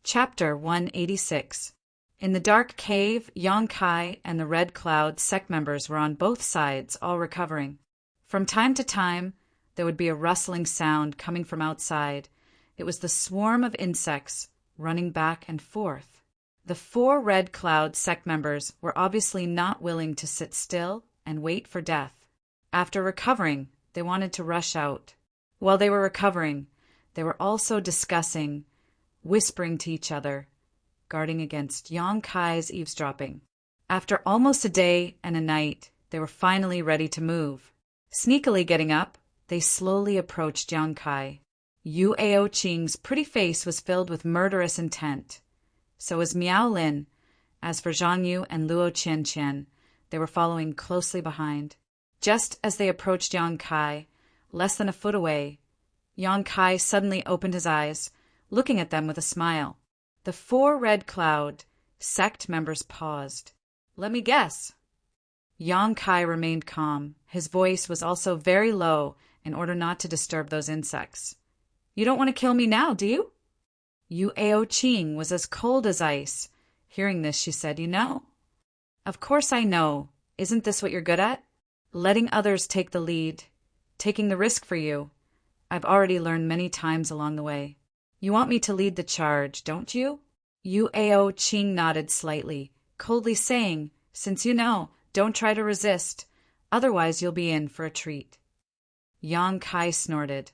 Chapter 186. In the dark cave, Yong-kai and the Red Cloud sect members were on both sides, all recovering. From time to time, there would be a rustling sound coming from outside. It was the swarm of insects running back and forth. The 4 Red Cloud sect members were obviously not willing to sit still and wait for death. After recovering, they wanted to rush out. While they were recovering, they were also discussing, whispering to each other, guarding against Yong-kai's eavesdropping. After almost a day and a night, they were finally ready to move. Sneakily getting up, they slowly approached Yong-kai. Yuao Qing's pretty face was filled with murderous intent. So was Miao Lin. As for Zhang Yu and Luo Qianqian, they were following closely behind. Just as they approached Yong-kai, less than a foot away, Yong-kai suddenly opened his eyes, looking at them with a smile. The 4 Red Cloud sect members paused. "Let me guess." Yong-kai remained calm. His voice was also very low in order not to disturb those insects. "You don't want to kill me now, do you?" Yuao Qing was as cold as ice. Hearing this, she said, "You know." "Of course I know. Isn't this what you're good at? Letting others take the lead, taking the risk for you. I've already learned many times along the way. You want me to lead the charge, don't you?" Yuao Qing nodded slightly, coldly saying, "Since you know, don't try to resist. Otherwise you'll be in for a treat." Yong-kai snorted.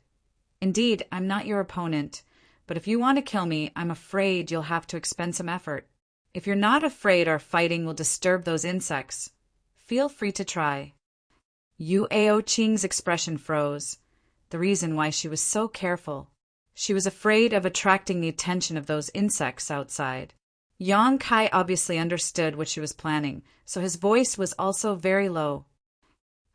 "Indeed, I'm not your opponent, but if you want to kill me, I'm afraid you'll have to expend some effort. If you're not afraid our fighting will disturb those insects, feel free to try." Yuao Qing's expression froze. The reason why she was so careful. She was afraid of attracting the attention of those insects outside. Yong-kai obviously understood what she was planning, so his voice was also very low.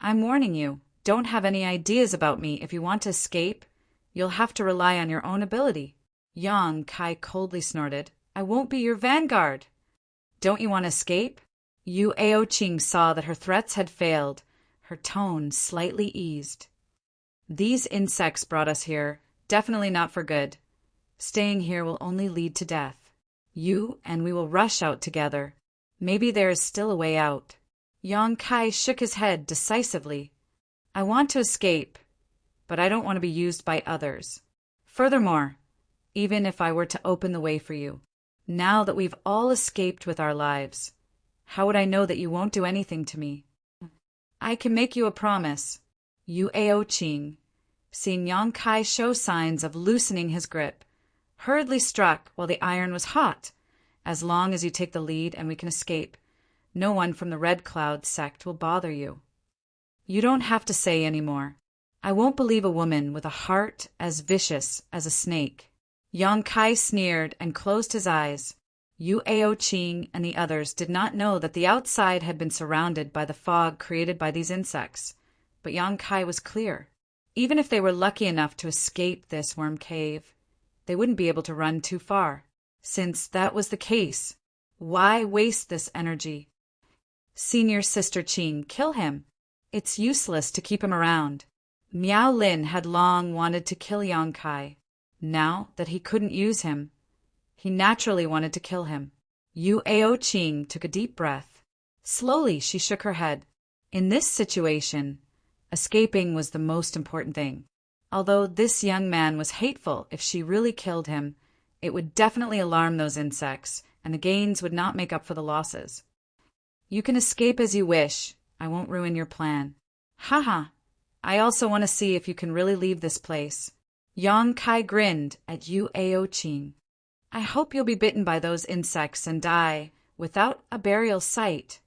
"I'm warning you, don't have any ideas about me. If you want to escape, you'll have to rely on your own ability." Yong-kai coldly snorted, "I won't be your vanguard." "Don't you want to escape?" Yuao Qing saw that her threats had failed. Her tone slightly eased. "These insects brought us here. Definitely not for good. Staying here will only lead to death. You and we will rush out together. Maybe there is still a way out." Yong-kai shook his head decisively. "I want to escape, but I don't want to be used by others. Furthermore, even if I were to open the way for you, now that we've all escaped with our lives, how would I know that you won't do anything to me?" "I can make you a promise." Yuao Qing, seeing Yong-kai show signs of loosening his grip, hurriedly struck while the iron was hot. "As long as you take the lead and we can escape, no one from the Red Cloud sect will bother you. You don't have to say any more. I won't believe a woman with a heart as vicious as a snake." Yong-kai sneered and closed his eyes. Yuao Qing and the others did not know that the outside had been surrounded by the fog created by these insects, but Yong-kai was clear. Even if they were lucky enough to escape this worm cave, they wouldn't be able to run too far. Since that was the case, why waste this energy? "Senior Sister Qing, kill him. It's useless to keep him around." Miao Lin had long wanted to kill Yong-kai. Now that he couldn't use him, he naturally wanted to kill him. Yuao Qing took a deep breath. Slowly she shook her head. In this situation, escaping was the most important thing. Although this young man was hateful, if she really killed him, it would definitely alarm those insects, and the gains would not make up for the losses. "You can escape as you wish. I won't ruin your plan." "Haha, I also want to see if you can really leave this place." Yong-kai grinned at Yuao Qing. "I hope you'll be bitten by those insects and die without a burial site."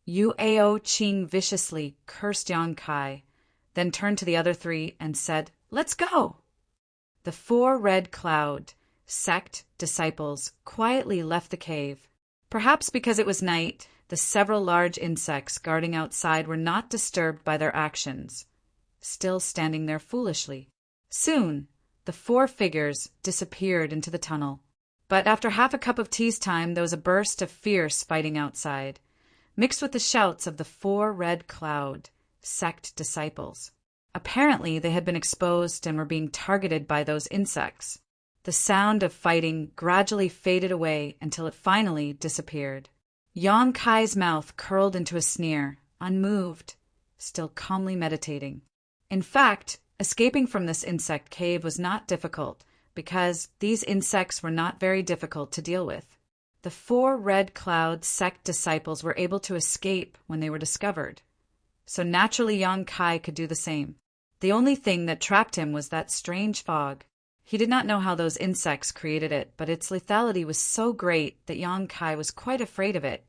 Yuao Qing viciously cursed Yong-kai, then turned to the other 3 and said, "Let's go!" The 4 Red Cloud sect disciples quietly left the cave. Perhaps because it was night, the several large insects guarding outside were not disturbed by their actions, still standing there foolishly. Soon, the 4 figures disappeared into the tunnel. But after half a cup of tea's time, there was a burst of fierce fighting outside, mixed with the shouts of the 4 Red Cloud sect disciples. Apparently, they had been exposed and were being targeted by those insects. The sound of fighting gradually faded away until it finally disappeared. Yang Kai's mouth curled into a sneer, unmoved, still calmly meditating. In fact, escaping from this insect cave was not difficult, because these insects were not very difficult to deal with. The 4 Red Cloud sect disciples were able to escape when they were discovered. So naturally Yang Kai could do the same. The only thing that trapped him was that strange fog. He did not know how those insects created it, but its lethality was so great that Yang Kai was quite afraid of it.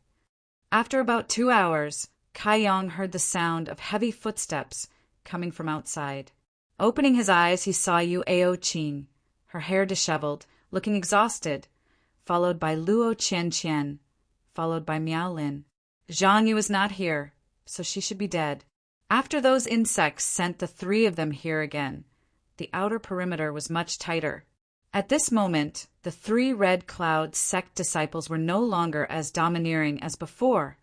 After about 2 hours, Kai Yang heard the sound of heavy footsteps coming from outside. Opening his eyes, he saw Yu Ao Qing, her hair disheveled, looking exhausted, followed by Luo Qian, followed by Miao Lin. Zhang Yu was not here, so she should be dead. After those insects sent the 3 of them here again, the outer perimeter was much tighter. At this moment, the 3 Red Cloud sect disciples were no longer as domineering as before.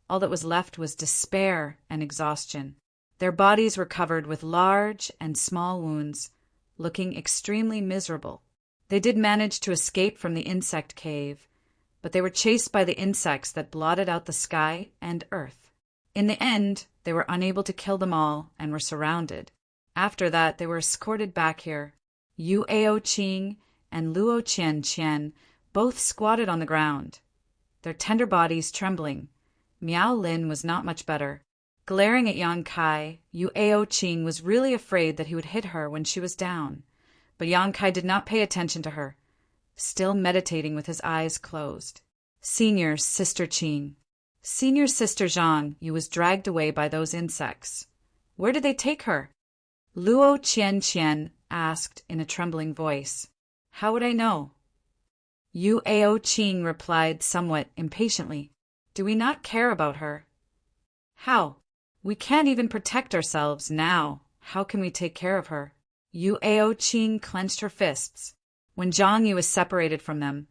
All that was left was despair and exhaustion. Their bodies were covered with large and small wounds, looking extremely miserable. They did manage to escape from the insect cave, but they were chased by the insects that blotted out the sky and earth. In the end, they were unable to kill them all and were surrounded. After that, they were escorted back here. Yu Ao Qing and Luo Qian both squatted on the ground, their tender bodies trembling. Miao Lin was not much better. Glaring at Yang Kai, Yu Ao Qing was really afraid that he would hit her when she was down. But Yang Kai did not pay attention to her, still meditating with his eyes closed. Senior Sister Qing. Senior Sister Zhang Yu was dragged away by those insects. Where did they take her? Luo Qian asked in a trembling voice. How would I know? Yu Ao Qing replied somewhat impatiently. Do we not care about her? How? We can't even protect ourselves now. How can we take care of her? Yu Ao Qing clenched her fists. When Zhang Yu was separated from them,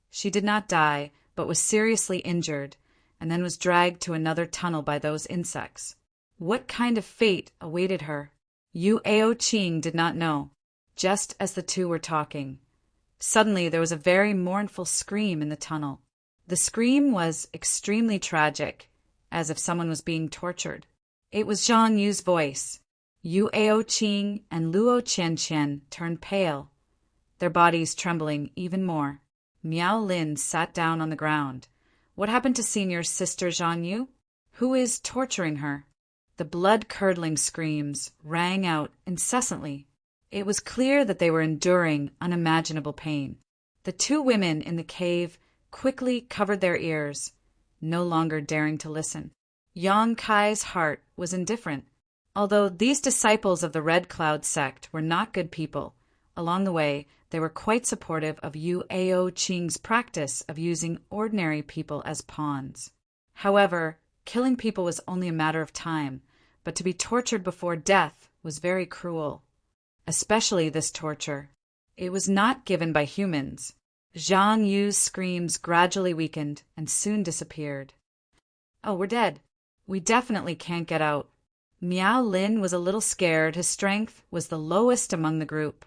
she did not die, but was seriously injured, and then was dragged to another tunnel by those insects. What kind of fate awaited her? Yu Ao Qing did not know. Just as the 2 were talking, suddenly there was a very mournful scream in the tunnel. The scream was extremely tragic, as if someone was being tortured. It was Zhang Yu's voice. Yu Ao Qing and Luo Qian turned pale, their bodies trembling even more. Miao Lin sat down on the ground. What happened to Senior Sister Zhang Yu? Who is torturing her? The blood-curdling screams rang out incessantly. It was clear that they were enduring unimaginable pain. The 2 women in the cave quickly covered their ears, no longer daring to listen. Yang Kai's heart was indifferent. Although these disciples of the Red Cloud sect were not good people, along the way they were quite supportive of Yu Ao Qing's practice of using ordinary people as pawns. However, killing people was only a matter of time, but to be tortured before death was very cruel. Especially this torture. It was not given by humans. Zhang Yu's screams gradually weakened and soon disappeared. Oh, we're dead. We definitely can't get out. Miao Lin was a little scared. His strength was the lowest among the group,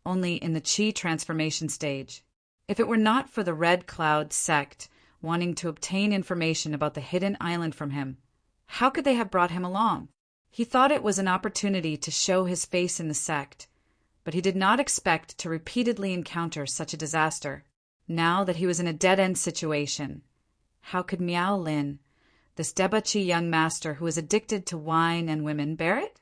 only in the Qi transformation stage. If it were not for the Red Cloud sect wanting to obtain information about the hidden island from him, how could they have brought him along? He thought it was an opportunity to show his face in the sect, but he did not expect to repeatedly encounter such a disaster. Now that he was in a dead-end situation, how could Miao Lin, this debauchee young master who is addicted to wine and women, bear it?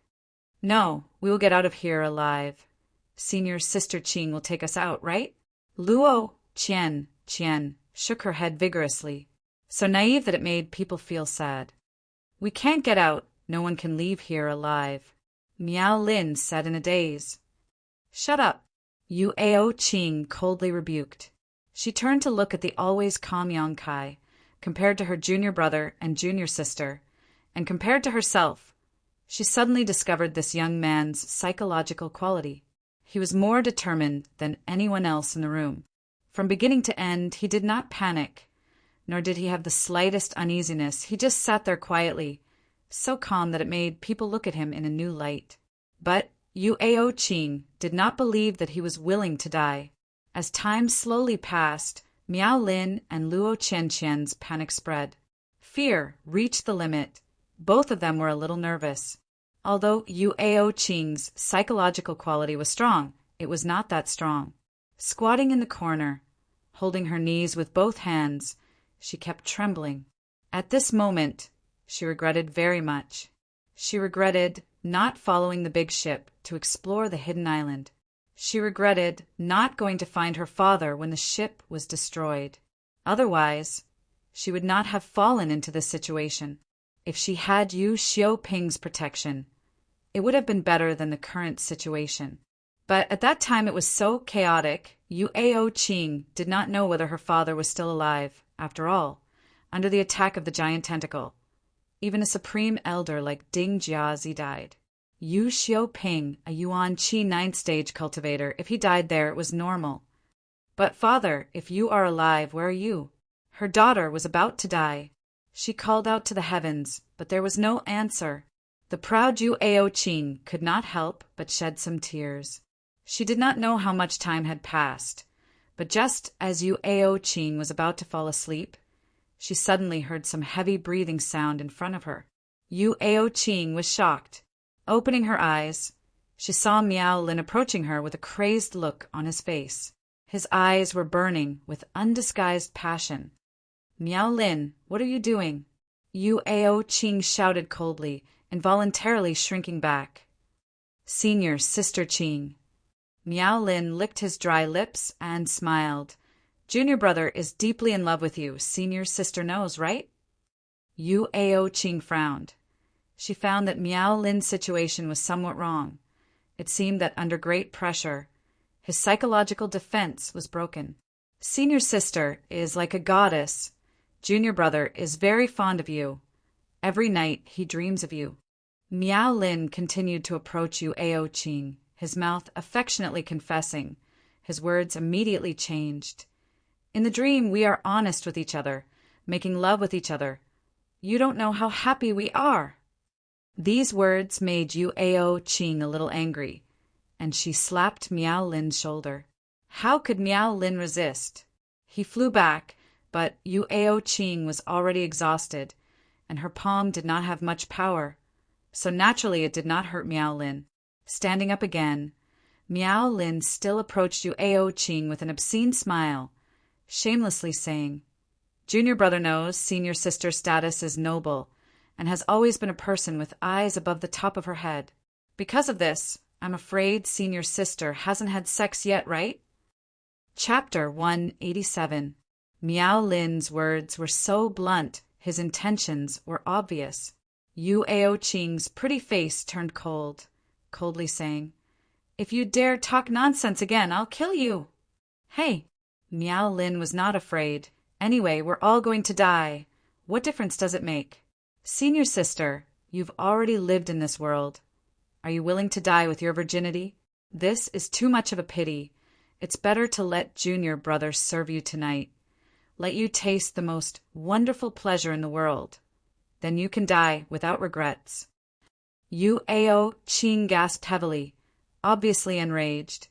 No, we will get out of here alive. Senior Sister Qing will take us out, right? Luo Qian shook her head vigorously, so naive that it made people feel sad. We can't get out. No one can leave here alive. Miao Lin said in a daze. Shut up, Yu Ao Qing coldly rebuked. She turned to look at the always calm Yang Kai, compared to her junior brother and junior sister, and compared to herself. She suddenly discovered this young man's psychological quality. He was more determined than anyone else in the room. From beginning to end, he did not panic, nor did he have the slightest uneasiness. He just sat there quietly, so calm that it made people look at him in a new light. But Yu Ao Qing did not believe that he was willing to die. As time slowly passed, Miao Lin and Luo Qianqian's panic spread. Fear reached the limit. Both of them were a little nervous. Although Yu Qing's psychological quality was strong, it was not that strong. Squatting in the corner, holding her knees with both hands, she kept trembling. At this moment, she regretted very much. She regretted not following the big ship to explore the hidden island. She regretted not going to find her father when the ship was destroyed. Otherwise, she would not have fallen into this situation. If she had Yu Xiaoping's protection, it would have been better than the current situation. But at that time it was so chaotic, Yu Qing did not know whether her father was still alive, after all, under the attack of the giant tentacle. Even a supreme elder like Ding Jiazi died. Yu Xiaoping, a Yuan Qi 9th stage cultivator, if he died there, it was normal. But father, if you are alive, where are you? Her daughter was about to die. She called out to the heavens, but there was no answer. The proud Yu Qing could not help but shed some tears. She did not know how much time had passed, but just as Yu Qing was about to fall asleep, she suddenly heard some heavy breathing sound in front of her. Yu Qing was shocked. Opening her eyes, she saw Miao Lin approaching her with a crazed look on his face. His eyes were burning with undisguised passion. Miao Lin, what are you doing? Yu Qing shouted coldly, involuntarily shrinking back. Senior Sister Qing. Miao Lin licked his dry lips and smiled. Junior brother is deeply in love with you, senior sister knows, right? Yu Qing frowned. She found that Miao Lin's situation was somewhat wrong. It seemed that under great pressure, his psychological defense was broken. Senior sister is like a goddess. Junior brother is very fond of you. Every night he dreams of you. Miao Lin continued to approach Yu Qing, his mouth affectionately confessing. His words immediately changed. In the dream, we are honest with each other, making love with each other. You don't know how happy we are. These words made Yu Qing a little angry, and she slapped Miao Lin's shoulder. How could Miao Lin resist? He flew back, but Yu Qing was already exhausted, and her palm did not have much power, so naturally it did not hurt Miao Lin. Standing up again, Miao Lin still approached Yu Qing with an obscene smile, shamelessly saying, Junior brother knows senior sister's status is noble, and has always been a person with eyes above the top of her head. Because of this, I'm afraid senior sister hasn't had sex yet, right? Chapter 187. Miao Lin's words were so blunt, his intentions were obvious. Yu Qing's pretty face turned cold, coldly saying, If you dare talk nonsense again, I'll kill you. Hey, Miao Lin was not afraid. Anyway, we're all going to die. What difference does it make? Senior sister, you've already lived in this world. Are you willing to die with your virginity? This is too much of a pity. It's better to let junior brother serve you tonight. Let you taste the most wonderful pleasure in the world. Then you can die without regrets. Yu Qing gasped heavily, obviously enraged,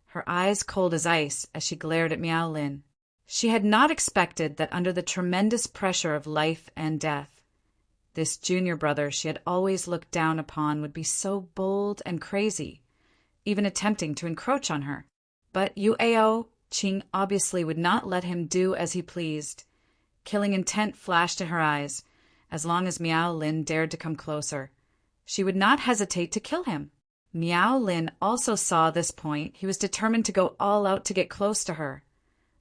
her eyes cold as ice as she glared at Miao Lin. She had not expected that under the tremendous pressure of life and death, this junior brother she had always looked down upon would be so bold and crazy, even attempting to encroach on her. But Yu Qing obviously would not let him do as he pleased. Killing intent flashed in her eyes. As long as Miao Lin dared to come closer, she would not hesitate to kill him. Miao Lin also saw this point. He was determined to go all out to get close to her,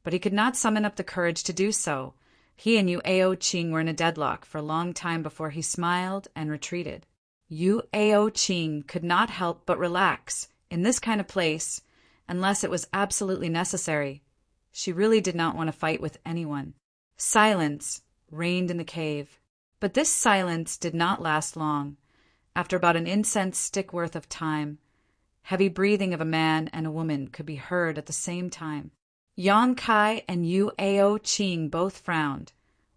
but he could not summon up the courage to do so. He and Yu Qing were in a deadlock for a long time before he smiled and retreated. Yu Qing could not help but relax in this kind of place, unless it was absolutely necessary. She really did not want to fight with anyone. Silence reigned in the cave. But this silence did not last long. After about an incense stick worth of time, heavy breathing of a man and a woman could be heard at the same time. Yang Kai and Yu Qing both frowned,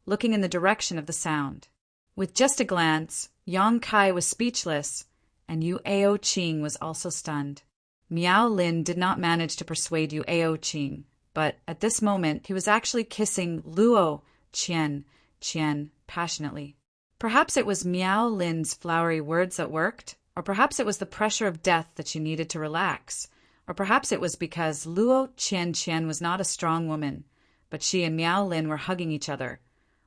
looking in the direction of the sound. With just a glance, Yang Kai was speechless, and Yu Qing was also stunned. Miao Lin did not manage to persuade Yu Qing, But at this moment, he was actually kissing Luo Qian passionately. Perhaps it was Miao Lin's flowery words that worked, or perhaps it was the pressure of death that she needed to relax, or perhaps it was because Luo Qian was not a strong woman, but she and Miao Lin were hugging each other,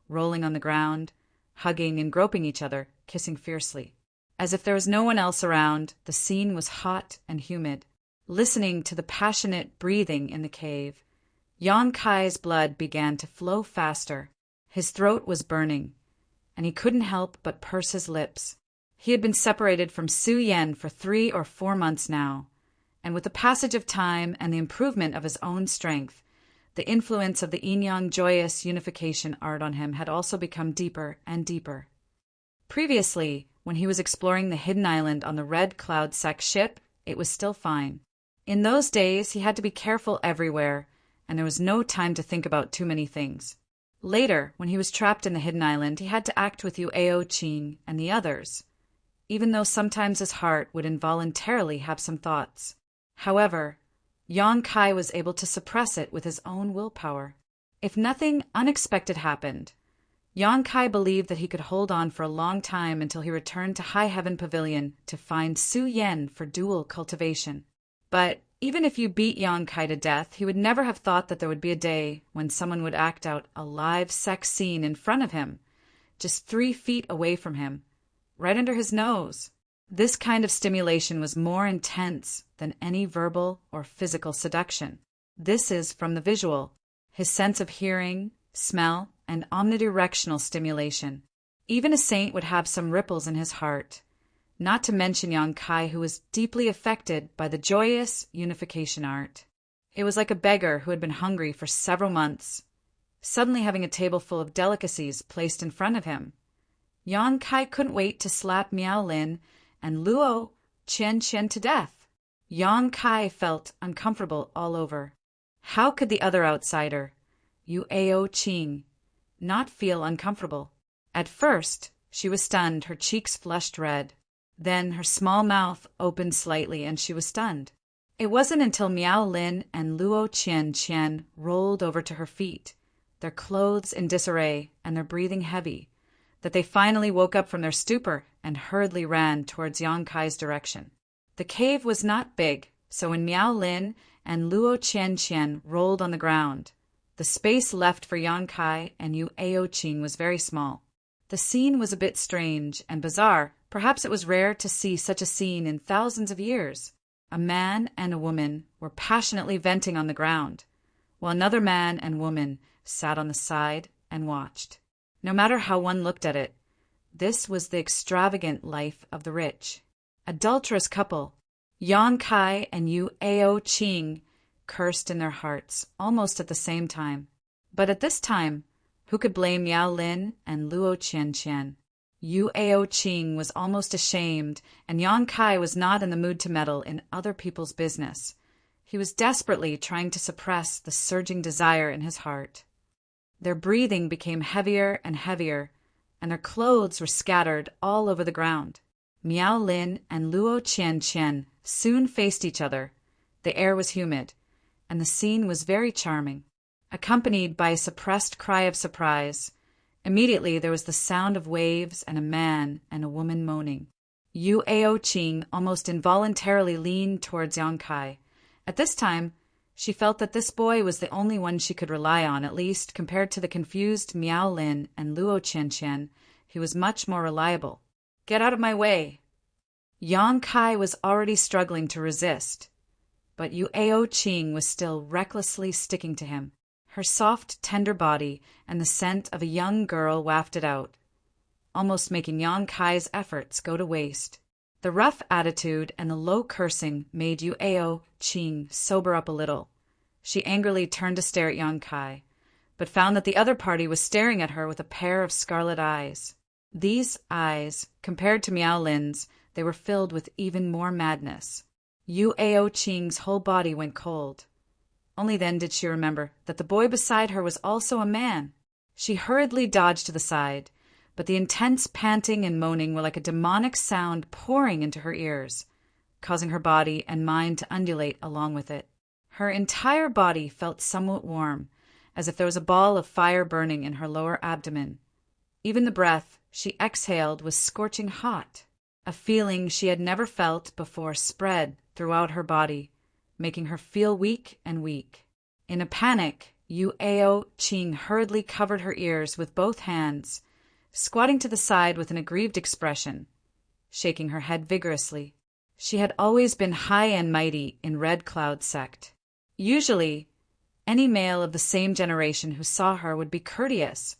rolling on the ground, hugging and groping each other, kissing fiercely. As if there was no one else around, the scene was hot and humid. Listening to the passionate breathing in the cave, Yang Kai's blood began to flow faster. His throat was burning, and he couldn't help but purse his lips. He had been separated from Su Yan for 3 or 4 months now, and with the passage of time and the improvement of his own strength, the influence of the yin-yang joyous unification art on him had also become deeper and deeper. Previously, when he was exploring the hidden island on the Red Cloud Sec ship, it was still fine. In those days, he had to be careful everywhere, and there was no time to think about too many things. Later, when he was trapped in the hidden island, he had to act with Yu Qing and the others, even though sometimes his heart would involuntarily have some thoughts. However, Yang Kai was able to suppress it with his own willpower. If nothing unexpected happened, Yang Kai believed that he could hold on for a long time until he returned to High Heaven Pavilion to find Su Yan for dual cultivation. But even if you beat Yang Kai to death, he would never have thought that there would be a day when someone would act out a live sex scene in front of him, just 3 feet away from him, right under his nose. This kind of stimulation was more intense than any verbal or physical seduction. This is from the visual, his sense of hearing, smell, and omnidirectional stimulation. Even a saint would have some ripples in his heart, not to mention Yang Kai, who was deeply affected by the joyous unification art. It was like a beggar who had been hungry for several months, suddenly having a table full of delicacies placed in front of him. Yang Kai couldn't wait to slap Miao Lin and Luo Qian to death. Yang Kai felt uncomfortable all over. How could the other outsider, Yu Qing, not feel uncomfortable? At first, she was stunned, her cheeks flushed red. Then her small mouth opened slightly and she was stunned. It wasn't until Miao Lin and Luo Qian rolled over to her feet, their clothes in disarray and their breathing heavy, that they finally woke up from their stupor and hurriedly ran towards Yang Kai's direction. The cave was not big, so when Miao Lin and Luo Qian rolled on the ground, the space left for Yang Kai and Yu Qing was very small. The scene was a bit strange and bizarre. Perhaps it was rare to see such a scene in thousands of years. A man and a woman were passionately venting on the ground, while another man and woman sat on the side and watched. No matter how one looked at it, this was the extravagant life of the rich. Adulterous couple, Yang Kai and Yu Qing, cursed in their hearts almost at the same time. But at this time, who could blame Miao Lin and Luo Qian? Yu Qing was almost ashamed, and Yang Kai was not in the mood to meddle in other people's business. He was desperately trying to suppress the surging desire in his heart. Their breathing became heavier and heavier, and their clothes were scattered all over the ground. Miao Lin and Luo Qian soon faced each other. The air was humid, and the scene was very charming, accompanied by a suppressed cry of surprise. Immediately there was the sound of waves and a man and a woman moaning. Yu Qing almost involuntarily leaned towards Yang Kai. At this time, she felt that this boy was the only one she could rely on, at least compared to the confused Miao Lin and Luo Qian. He was much more reliable. "Get out of my way!" Yang Kai was already struggling to resist, but Yu Qing was still recklessly sticking to him. Her soft, tender body and the scent of a young girl wafted out, almost making Yang Kai's efforts go to waste. The rough attitude and the low cursing made Yu Qing sober up a little. She angrily turned to stare at Yang Kai, but found that the other party was staring at her with a pair of scarlet eyes. These eyes, compared to Miao Lin's, they were filled with even more madness. Yu Qing's whole body went cold. Only then did she remember that the boy beside her was also a man. She hurriedly dodged to the side, but the intense panting and moaning were like a demonic sound pouring into her ears, causing her body and mind to undulate along with it. Her entire body felt somewhat warm, as if there was a ball of fire burning in her lower abdomen. Even the breath she exhaled was scorching hot. A feeling she had never felt before spread throughout her body, making her feel weak and weak. In a panic, Yuao Qing hurriedly covered her ears with both hands, squatting to the side with an aggrieved expression, shaking her head vigorously. She had always been high and mighty in Red Cloud sect. Usually, any male of the same generation who saw her would be courteous,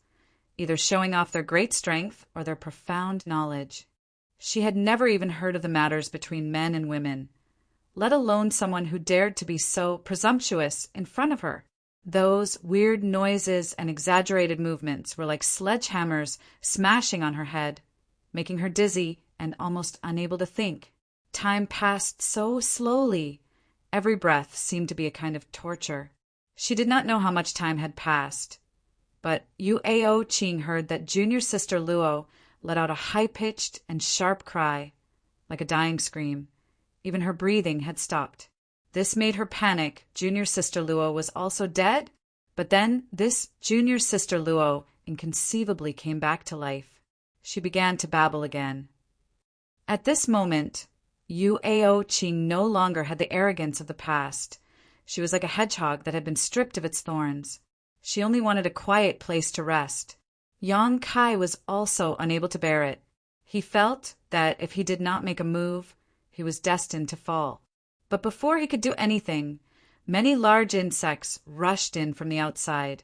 either showing off their great strength or their profound knowledge. She had never even heard of the matters between men and women, let alone someone who dared to be so presumptuous in front of her. Those weird noises and exaggerated movements were like sledgehammers smashing on her head, making her dizzy and almost unable to think. Time passed so slowly. Every breath seemed to be a kind of torture. She did not know how much time had passed, but Yuao Qing heard that junior sister Luo let out a high-pitched and sharp cry, like a dying scream. Even her breathing had stopped. This made her panic. Junior sister Luo was also dead, but then this junior sister Luo inconceivably came back to life. She began to babble again. At this moment, Yuao Qing no longer had the arrogance of the past. She was like a hedgehog that had been stripped of its thorns. She only wanted a quiet place to rest. Yang Kai was also unable to bear it. He felt that if he did not make a move, he was destined to fall. But before he could do anything, many large insects rushed in from the outside,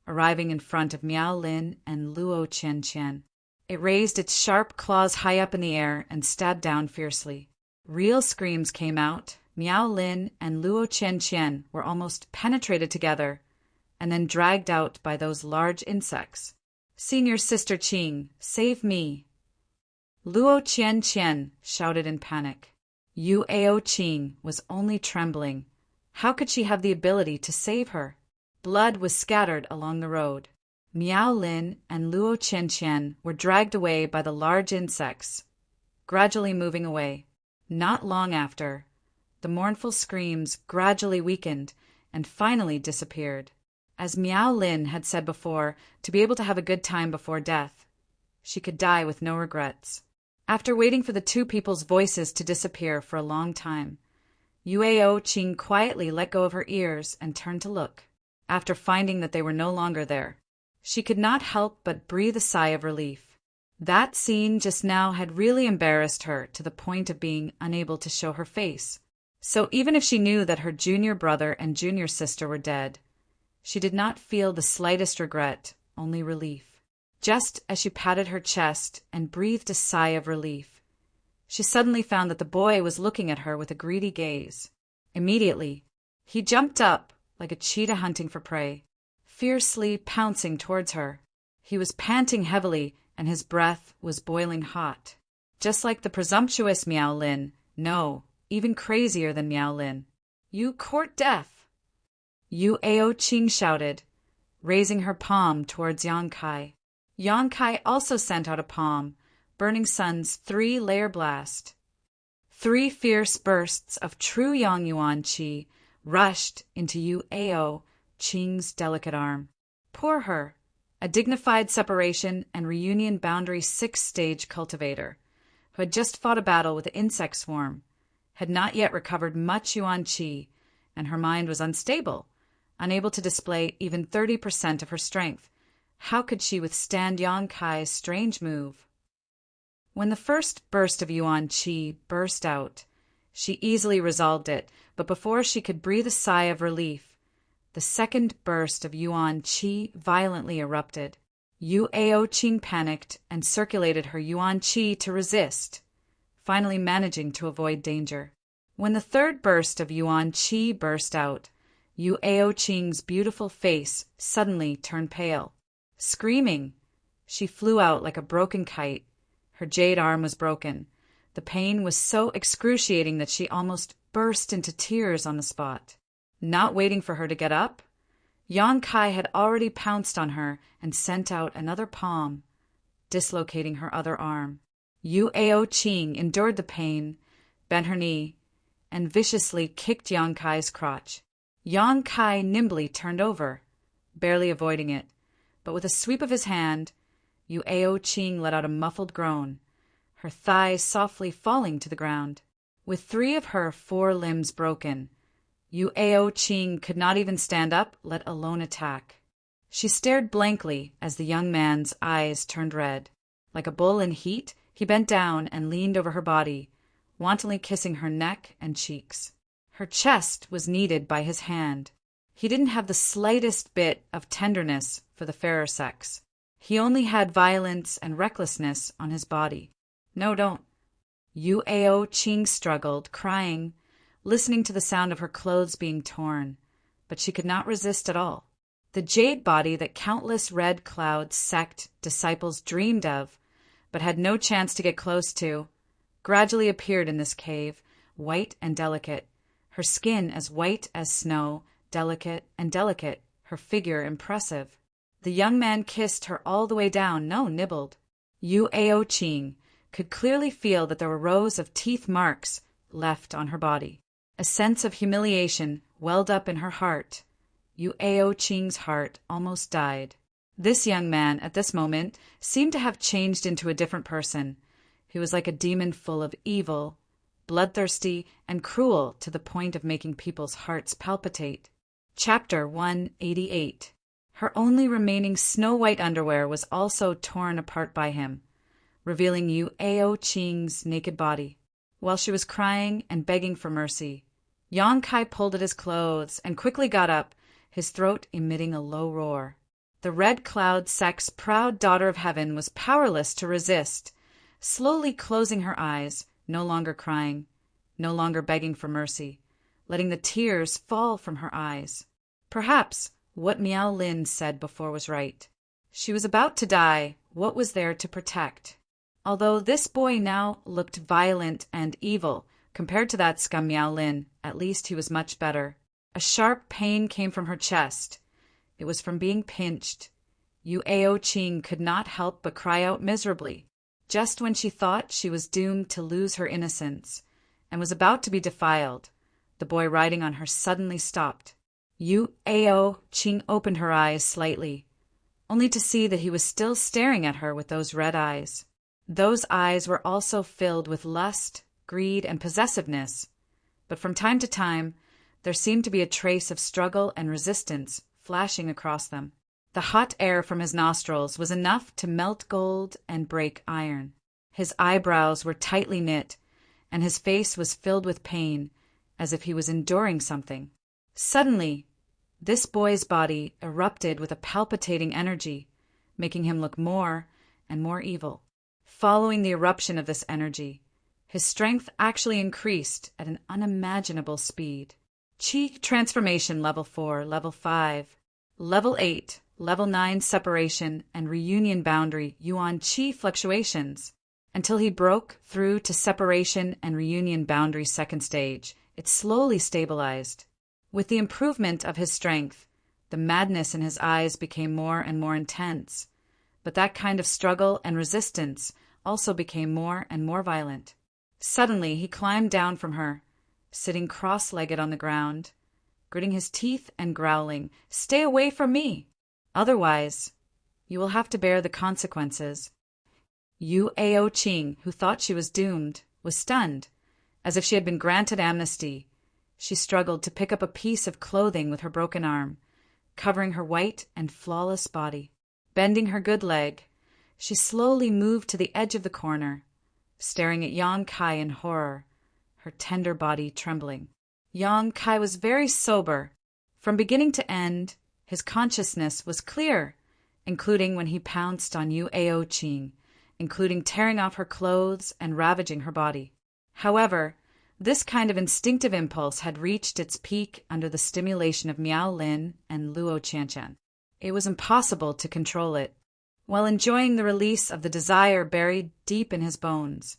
arriving in front of Miao Lin and Luo Qianqian. It raised its sharp claws high up in the air and stabbed down fiercely. Real screams came out. Miao Lin and Luo Qianqian were almost penetrated together and then dragged out by those large insects. "Senior Sister Qing, save me!" Luo Qianqian shouted in panic. Yuao Qing was only trembling. How could she have the ability to save her? Blood was scattered along the road. Miao Lin and Luo Qianqian were dragged away by the large insects, gradually moving away. Not long after, the mournful screams gradually weakened and finally disappeared. As Miao Lin had said before, to be able to have a good time before death, she could die with no regrets. After waiting for the two people's voices to disappear for a long time, Yuao Qing quietly let go of her ears and turned to look. After finding that they were no longer there, she could not help but breathe a sigh of relief. That scene just now had really embarrassed her to the point of being unable to show her face. So even if she knew that her junior brother and junior sister were dead, she did not feel the slightest regret, only relief. Just as she patted her chest and breathed a sigh of relief, she suddenly found that the boy was looking at her with a greedy gaze. Immediately, he jumped up like a cheetah hunting for prey, fiercely pouncing towards her. He was panting heavily and his breath was boiling hot. Just like the presumptuous Miao Lin, no, even crazier than Miao Lin. "You court death!" Yuao Qing shouted, raising her palm towards Yang Kai. Yang Kai also sent out a palm, Burning Sun's 3-layer blast. 3 fierce bursts of true Yang Yuan Qi rushed into Yuao Qing's delicate arm. Poor her, a dignified separation and reunion boundary 6-stage cultivator, who had just fought a battle with the insect swarm, had not yet recovered much Yuan Qi, and her mind was unstable, unable to display even 30% of her strength. How could she withstand Yang Kai's strange move? When the first burst of Yuan Qi burst out, she easily resolved it, but before she could breathe a sigh of relief, the second burst of Yuan Qi violently erupted. Yuao Qing panicked and circulated her Yuan Qi to resist, finally managing to avoid danger. When the third burst of Yuan Qi burst out, Yuao Qing's beautiful face suddenly turned pale. Screaming, she flew out like a broken kite. Her jade arm was broken. The pain was so excruciating that she almost burst into tears on the spot. Not waiting for her to get up, Yang Kai had already pounced on her and sent out another palm, dislocating her other arm. Yuao Qing endured the pain, bent her knee, and viciously kicked Yang Kai's crotch. Yang Kai nimbly turned over, barely avoiding it, but with a sweep of his hand, Yuao Qing let out a muffled groan, her thighs softly falling to the ground. With 3 of her 4 limbs broken, Yuao Qing could not even stand up, let alone attack. She stared blankly as the young man's eyes turned red. Like a bull in heat, he bent down and leaned over her body, wantonly kissing her neck and cheeks. Her chest was kneaded by his hand. He didn't have the slightest bit of tenderness for the fairer sex. He only had violence and recklessness on his body. No, don't. Yuao Qing struggled, crying, listening to the sound of her clothes being torn, but she could not resist at all. The jade body that countless Red Cloud sect disciples dreamed of, but had no chance to get close to, gradually appeared in this cave, white and delicate, her skin as white as snow, delicate, her figure impressive. The young man kissed her all the way down, no, nibbled. Yuao Qing could clearly feel that there were rows of teeth marks left on her body. A sense of humiliation welled up in her heart. Yuao Qing's heart almost died. This young man, at this moment, seemed to have changed into a different person. He was like a demon full of evil, bloodthirsty, and cruel to the point of making people's hearts palpitate. Chapter 188. Her only remaining snow-white underwear was also torn apart by him, revealing Yuao Qing's naked body. While she was crying and begging for mercy, Yang Kai pulled at his clothes and quickly got up, his throat emitting a low roar. The Red Cloud sect's proud daughter of heaven was powerless to resist, slowly closing her eyes, no longer crying, no longer begging for mercy, letting the tears fall from her eyes. Perhaps what Miao Lin said before was right. She was about to die. What was there to protect? Although this boy now looked violent and evil compared to that scum Miao Lin, at least he was much better. A sharp pain came from her chest. It was from being pinched. Yuao Qing could not help but cry out miserably. Just when she thought she was doomed to lose her innocence and was about to be defiled, the boy riding on her suddenly stopped. Yuao Qing opened her eyes slightly, only to see that he was still staring at her with those red eyes. Those eyes were also filled with lust, greed, and possessiveness, but from time to time there seemed to be a trace of struggle and resistance flashing across them. The hot air from his nostrils was enough to melt gold and break iron. His eyebrows were tightly knit, and his face was filled with pain, as if he was enduring something. Suddenly, this boy's body erupted with a palpitating energy, making him look more and more evil. Following the eruption of this energy, his strength actually increased at an unimaginable speed. Qi transformation level 4, level 5, level 8, level 9 separation and reunion boundary Yuan Qi fluctuations, until he broke through to separation and reunion boundary second stage. It slowly stabilized. With the improvement of his strength, the madness in his eyes became more and more intense, but that kind of struggle and resistance also became more and more violent. Suddenly he climbed down from her, sitting cross-legged on the ground, gritting his teeth and growling, "Stay away from me! Otherwise, you will have to bear the consequences." Yuao Qing, who thought she was doomed, was stunned, as if she had been granted amnesty. She struggled to pick up a piece of clothing with her broken arm, covering her white and flawless body. Bending her good leg, she slowly moved to the edge of the corner, staring at Yang Kai in horror, her tender body trembling. Yang Kai was very sober. From beginning to end, his consciousness was clear, including when he pounced on Yuao Qing, including tearing off her clothes and ravaging her body. However, this kind of instinctive impulse had reached its peak under the stimulation of Miao Lin and Luo Qianqian. It was impossible to control it. While enjoying the release of the desire buried deep in his bones,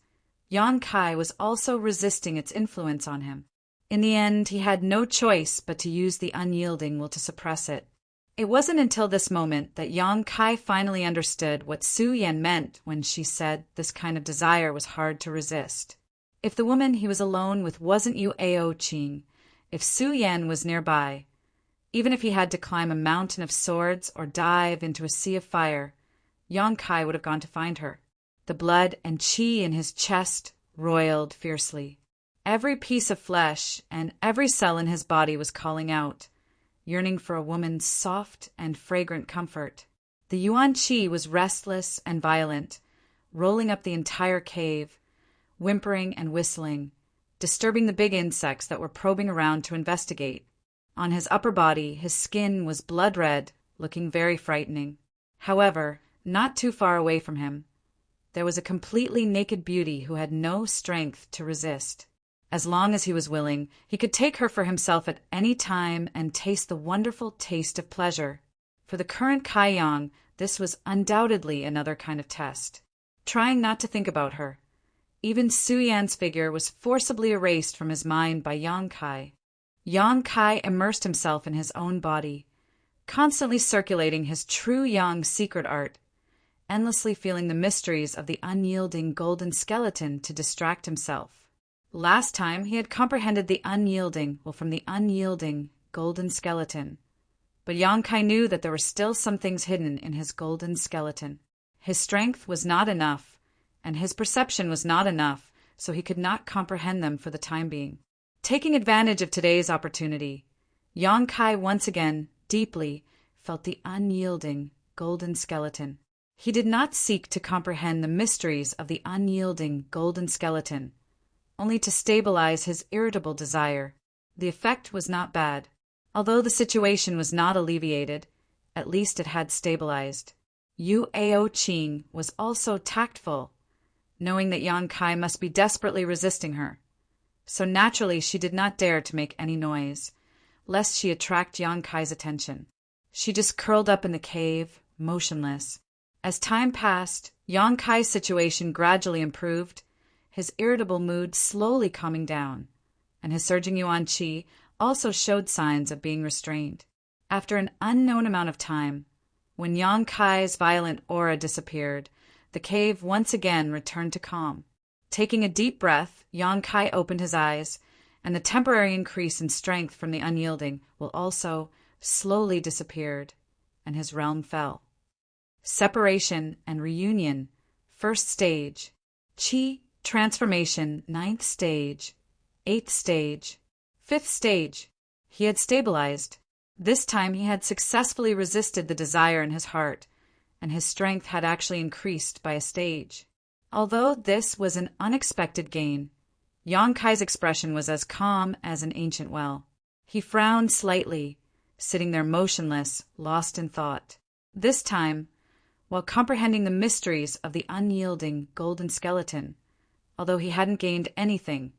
Yang Kai was also resisting its influence on him. In the end, he had no choice but to use the unyielding will to suppress it. It wasn't until this moment that Yang Kai finally understood what Su Yan meant when she said this kind of desire was hard to resist. If the woman he was alone with wasn't Yuao Qing, if Su Yan was nearby, Even if he had to climb a mountain of swords or dive into a sea of fire, Yong-kai would have gone to find her. The blood and chi in his chest roiled fiercely. Every piece of flesh and every cell in his body was calling out, yearning for a woman's soft and fragrant comfort. The Yuan Chi was restless and violent, rolling up the entire cave, whimpering and whistling, disturbing the big insects that were probing around to investigate. On his upper body, his skin was blood red, looking very frightening. However, not too far away from him, there was a completely naked beauty who had no strength to resist. As long as he was willing, he could take her for himself at any time and taste the wonderful taste of pleasure. For the current Kai Yang, this was undoubtedly another kind of test. Trying not to think about her, even Su Yan's figure was forcibly erased from his mind by Yang Kai. Yang Kai immersed himself in his own body, constantly circulating his true Yang secret art, endlessly feeling the mysteries of the unyielding golden skeleton to distract himself. Last time he had comprehended the unyielding from the unyielding golden skeleton, but Yang Kai knew that there were still some things hidden in his golden skeleton. His strength was not enough, and his perception was not enough, so he could not comprehend them for the time being. Taking advantage of today's opportunity, Yang Kai once again, deeply, felt the unyielding golden skeleton. He did not seek to comprehend the mysteries of the unyielding golden skeleton, only to stabilize his irritable desire. The effect was not bad. Although the situation was not alleviated, at least it had stabilized. Yu Ao Qing was also tactful, knowing that Yang Kai must be desperately resisting her. So naturally she did not dare to make any noise, lest she attract Yang Kai's attention. She just curled up in the cave, motionless. As time passed, Yang Kai's situation gradually improved, his irritable mood slowly calming down, and his surging Yuan Qi also showed signs of being restrained. After an unknown amount of time, when Yang Kai's violent aura disappeared, the cave once again returned to calm. Taking a deep breath, Yang Kai opened his eyes, and the temporary increase in strength from the unyielding will also slowly disappeared, and his realm fell. Separation and reunion, first stage. Qi transformation, 9th stage. 8th stage. 5th stage. He had stabilized. This time he had successfully resisted the desire in his heart, and his strength had actually increased by a stage. Although this was an unexpected gain, Yang Kai's expression was as calm as an ancient well. He frowned slightly, sitting there motionless, lost in thought. This time, while comprehending the mysteries of the unyielding golden skeleton, although he hadn't gained anything,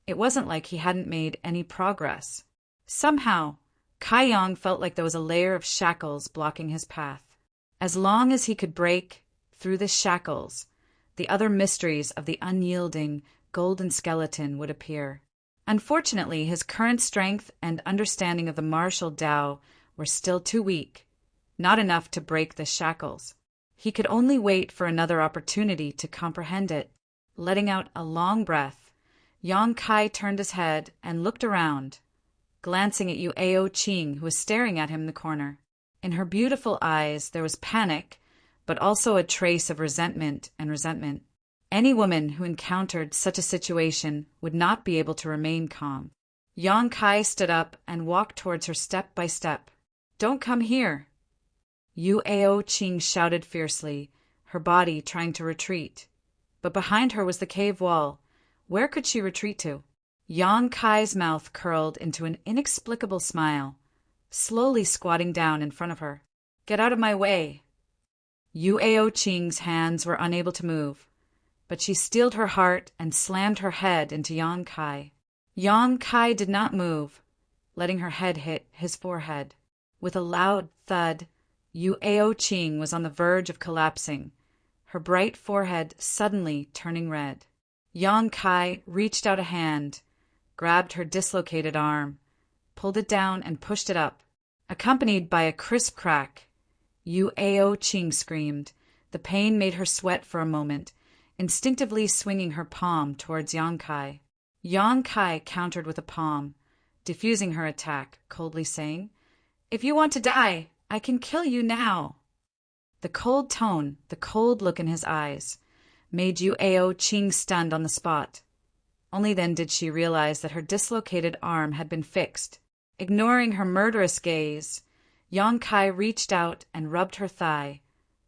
it wasn't like he hadn't made any progress. Somehow, Kai Yang felt like there was a layer of shackles blocking his path. As long as he could break through the shackles, the other mysteries of the unyielding golden skeleton would appear. Unfortunately, his current strength and understanding of the martial Tao were still too weak, not enough to break the shackles. He could only wait for another opportunity to comprehend it. Letting out a long breath, Yang Kai turned his head and looked around, glancing at Yu Ao Qing, who was staring at him in the corner. In her beautiful eyes there was panic, but also a trace of resentment. Any woman who encountered such a situation would not be able to remain calm. Yang Kai stood up and walked towards her step by step. "Don't come here!" Yu Ao Qing shouted fiercely, her body trying to retreat. But behind her was the cave wall. Where could she retreat to? Yang Kai's mouth curled into an inexplicable smile, slowly squatting down in front of her. "Get out of my way!" Yu Ao Qing's hands were unable to move, but she steeled her heart and slammed her head into Yang Kai. Yang Kai did not move, letting her head hit his forehead. With a loud thud, Yu Ao Qing was on the verge of collapsing, her bright forehead suddenly turning red. Yang Kai reached out a hand, grabbed her dislocated arm, pulled it down and pushed it up. Accompanied by a crisp crack, Yu Ao Qing screamed. The pain made her sweat for a moment, instinctively swinging her palm towards Yang Kai. Yang Kai countered with a palm, diffusing her attack, coldly saying, If you want to die, I can kill you now. The cold tone, the cold look in his eyes, made Yu Ao-ching stunned on the spot. Only then did she realize that her dislocated arm had been fixed. Ignoring her murderous gaze, Yang Kai reached out and rubbed her thigh,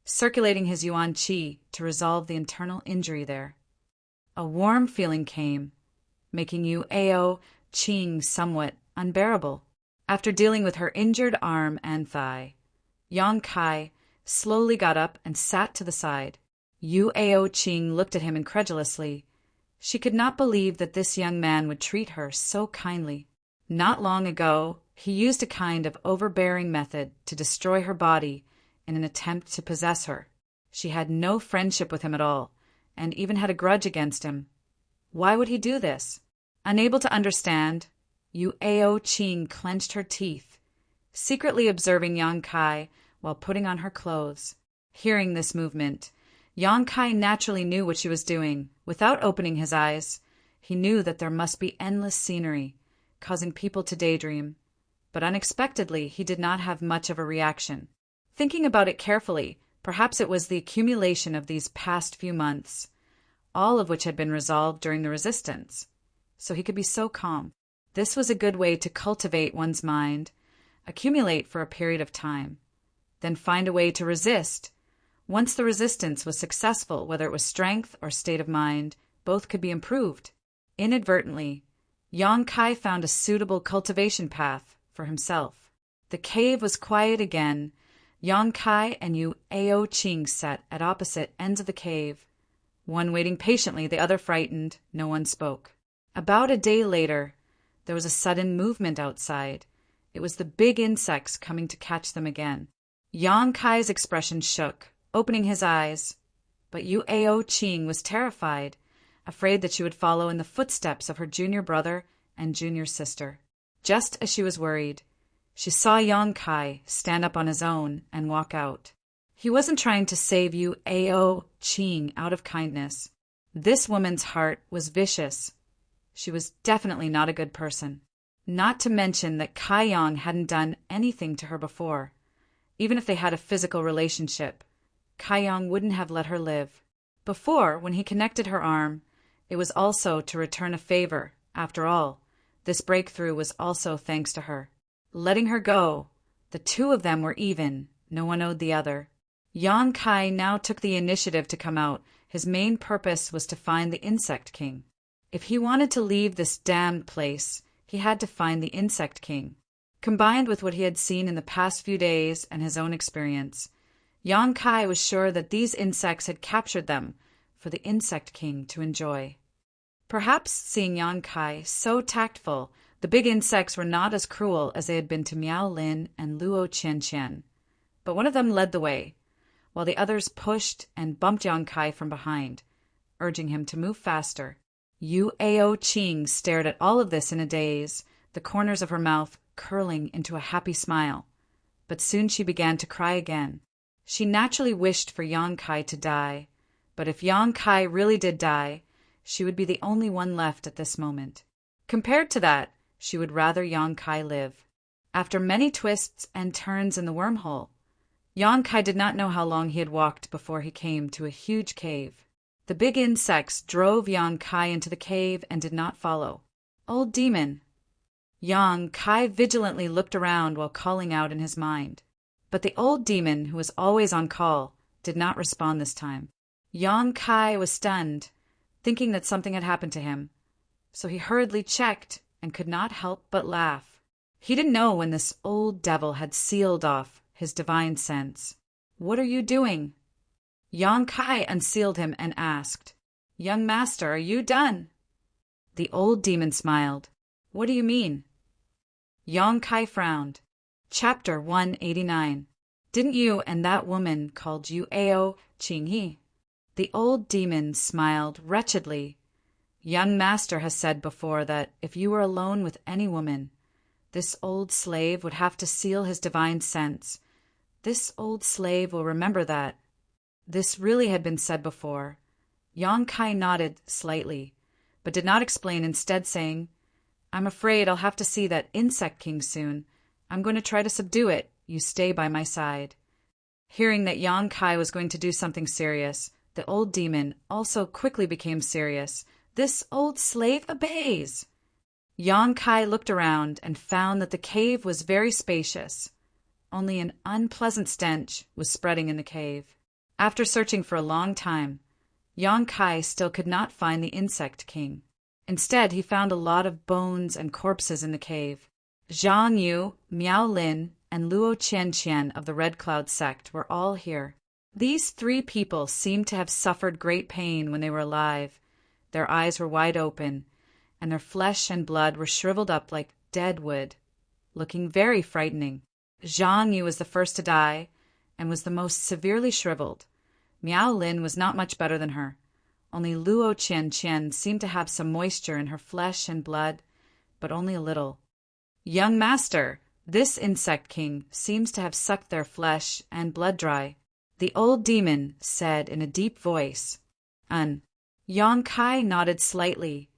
circulating his yuan qi to resolve the internal injury there. A warm feeling came, making Yu Ao-ching somewhat unbearable. After dealing with her injured arm and thigh, Yang Kai slowly got up and sat to the side. Yu Ao-ching looked at him incredulously. She could not believe that this young man would treat her so kindly. Not long ago, he used a kind of overbearing method to destroy her body in an attempt to possess her. She had no friendship with him at all, and even had a grudge against him. Why would he do this? Unable to understand, Yu Ao-ching clenched her teeth, secretly observing Yang Kai while putting on her clothes. Hearing this movement, Yang Kai naturally knew what she was doing. Without opening his eyes, he knew that there must be endless scenery, causing people to daydream. But unexpectedly, he did not have much of a reaction. Thinking about it carefully, perhaps it was the accumulation of these past few months, all of which had been resolved during the resistance, so he could be so calm. This was a good way to cultivate one's mind, accumulate for a period of time, then find a way to resist. Once the resistance was successful, whether it was strength or state of mind, both could be improved. Inadvertently, Yang Kai found a suitable cultivation path for himself. The cave was quiet again. Yang Kai and Yu Ao-ching sat at opposite ends of the cave, one waiting patiently, the other frightened. No one spoke. About a day later, there was a sudden movement outside. It was the big insects coming to catch them again. Yang Kai's expression shook, opening his eyes, but Yu Ao-ching was terrified, afraid that she would follow in the footsteps of her junior brother and junior sister. Just as she was worried, she saw Yang Kai stand up on his own and walk out. He wasn't trying to save Yu Ao-ching out of kindness. This woman's heart was vicious. She was definitely not a good person. Not to mention that Kai Yang hadn't done anything to her before. Even if they had a physical relationship, Kai Yang wouldn't have let her live. Before, when he connected her arm, it was also to return a favor. After all, this breakthrough was also thanks to her. Letting her go, the two of them were even. No one owed the other. Yang Kai now took the initiative to come out. His main purpose was to find the Insect King. If he wanted to leave this damned place, he had to find the Insect King. Combined with what he had seen in the past few days and his own experience, Yang Kai was sure that these insects had captured them for the Insect King to enjoy. Perhaps seeing Yang Kai so tactful, the big insects were not as cruel as they had been to Miao Lin and Luo Qianqian. But one of them led the way, while the others pushed and bumped Yang Kai from behind, urging him to move faster. Yu Ao-ching stared at all of this in a daze, the corners of her mouth curling into a happy smile. But soon she began to cry again. She naturally wished for Yang Kai to die, but if Yang Kai really did die, she would be the only one left at this moment. Compared to that, she would rather Yang Kai live. After many twists and turns in the wormhole, Yang Kai did not know how long he had walked before he came to a huge cave. The big insects drove Yang Kai into the cave and did not follow. Old demon! Yang Kai vigilantly looked around while calling out in his mind. But the old demon, who was always on call, did not respond this time. Yang Kai was stunned, thinking that something had happened to him, so he hurriedly checked and could not help but laugh. He didn't know when this old devil had sealed off his divine sense. "What are you doing?" Yang Kai unsealed him and asked, "Young master, are you done?" The old demon smiled. "What do you mean?" Yang Kai frowned. Chapter 189. Didn't you and that woman called Yu Ao-ching he? The old demon smiled wretchedly. Young master has said before that if you were alone with any woman, this old slave would have to seal his divine sense. This old slave will remember that. This really had been said before. Yang Kai nodded slightly, but did not explain, instead saying, "I'm afraid I'll have to see that Insect King soon. I'm going to try to subdue it. You stay by my side." Hearing that Yang Kai was going to do something serious, the old demon also quickly became serious. "This old slave obeys." Yang Kai looked around and found that the cave was very spacious. Only an unpleasant stench was spreading in the cave. After searching for a long time, Yang Kai still could not find the Insect King. Instead, he found a lot of bones and corpses in the cave. Zhang Yu, Miao Lin, and Luo Qian of the Red Cloud sect were all here. These 3 people seemed to have suffered great pain when they were alive. Their eyes were wide open, and their flesh and blood were shriveled up like dead wood, looking very frightening. Zhang Yu was the first to die, and was the most severely shriveled. Miao Lin was not much better than her. Only Luo Qian seemed to have some moisture in her flesh and blood, but only a little. "Young master, this Insect King seems to have sucked their flesh and blood dry," the old demon said in a deep voice. Yang Kai nodded slightly,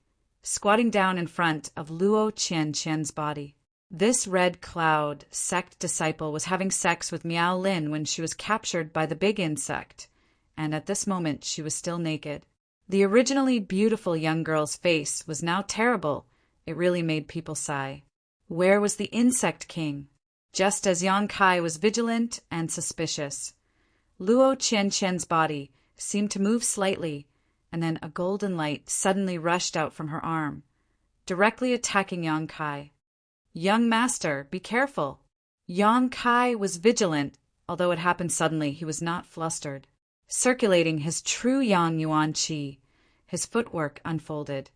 squatting down in front of Luo Qian's body. This Red Cloud sect disciple was having sex with Miao Lin when she was captured by the big insect, and at this moment she was still naked. The originally beautiful young girl's face was now terrible. It really made people sigh. Where was the Insect King? Just as Yang Kai was vigilant and suspicious, Luo Qian's body seemed to move slightly, and then a golden light suddenly rushed out from her arm, directly attacking Yang Kai. "Young master, be careful." Yang Kai was vigilant. Although it happened suddenly, he was not flustered. Circulating his true Yang Yuan Qi, his footwork unfolded,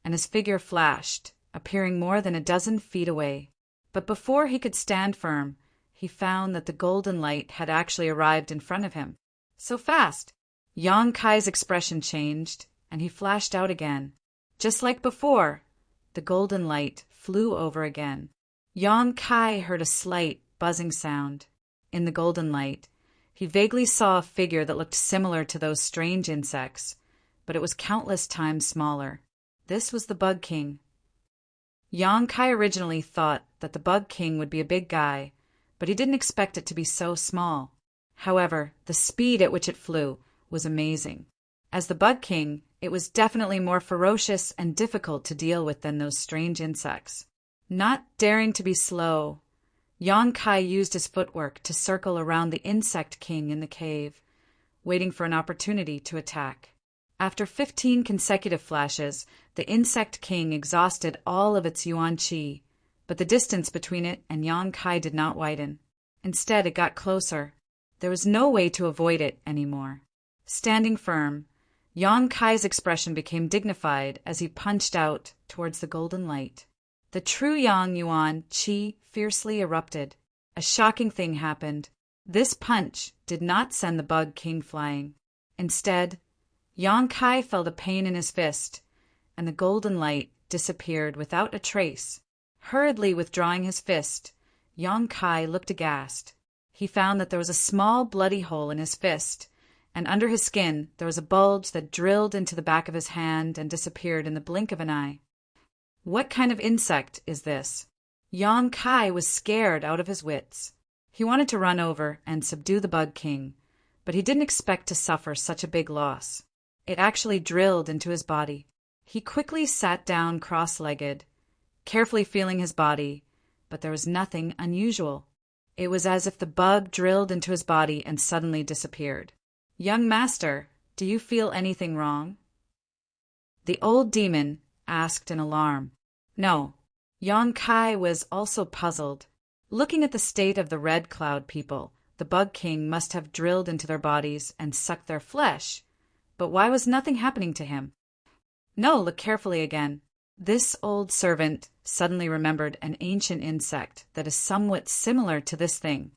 and his figure flashed, appearing more than a dozen feet away. But before he could stand firm, he found that the golden light had actually arrived in front of him. So fast! Yang Kai's expression changed, and he flashed out again. Just like before, the golden light flew over again. Yang Kai heard a slight buzzing sound. In the golden light, he vaguely saw a figure that looked similar to those strange insects, but it was countless times smaller. This was the Bug King. Yang Kai originally thought that the Bug King would be a big guy, but he didn't expect it to be so small. However, the speed at which it flew was amazing. As the Bug King, it was definitely more ferocious and difficult to deal with than those strange insects. Not daring to be slow, Yang Kai used his footwork to circle around the Insect King in the cave, waiting for an opportunity to attack. After 15 consecutive flashes, the Insect King exhausted all of its Yuan Qi, but the distance between it and Yang Kai did not widen. Instead, it got closer. There was no way to avoid it anymore. Standing firm, Yang Kai's expression became dignified as he punched out towards the golden light. The true Yang Yuan Qi fiercely erupted. A shocking thing happened. This punch did not send the Bug King flying. Instead, Yang Kai felt a pain in his fist, and the golden light disappeared without a trace. Hurriedly withdrawing his fist, Yang Kai looked aghast. He found that there was a small bloody hole in his fist, and under his skin there was a bulge that drilled into the back of his hand and disappeared in the blink of an eye. What kind of insect is this? Yang Kai was scared out of his wits. He wanted to run over and subdue the Bug King, but he didn't expect to suffer such a big loss. It actually drilled into his body. He quickly sat down cross-legged, carefully feeling his body, but there was nothing unusual. It was as if the bug drilled into his body and suddenly disappeared. "Young master, do you feel anything wrong?" The old demon asked in alarm. No. Yang Kai was also puzzled. Looking at the state of the Red Cloud people, the Bug King must have drilled into their bodies and sucked their flesh. But why was nothing happening to him? No, look carefully again. This old servant suddenly remembered an ancient insect that is somewhat similar to this thing.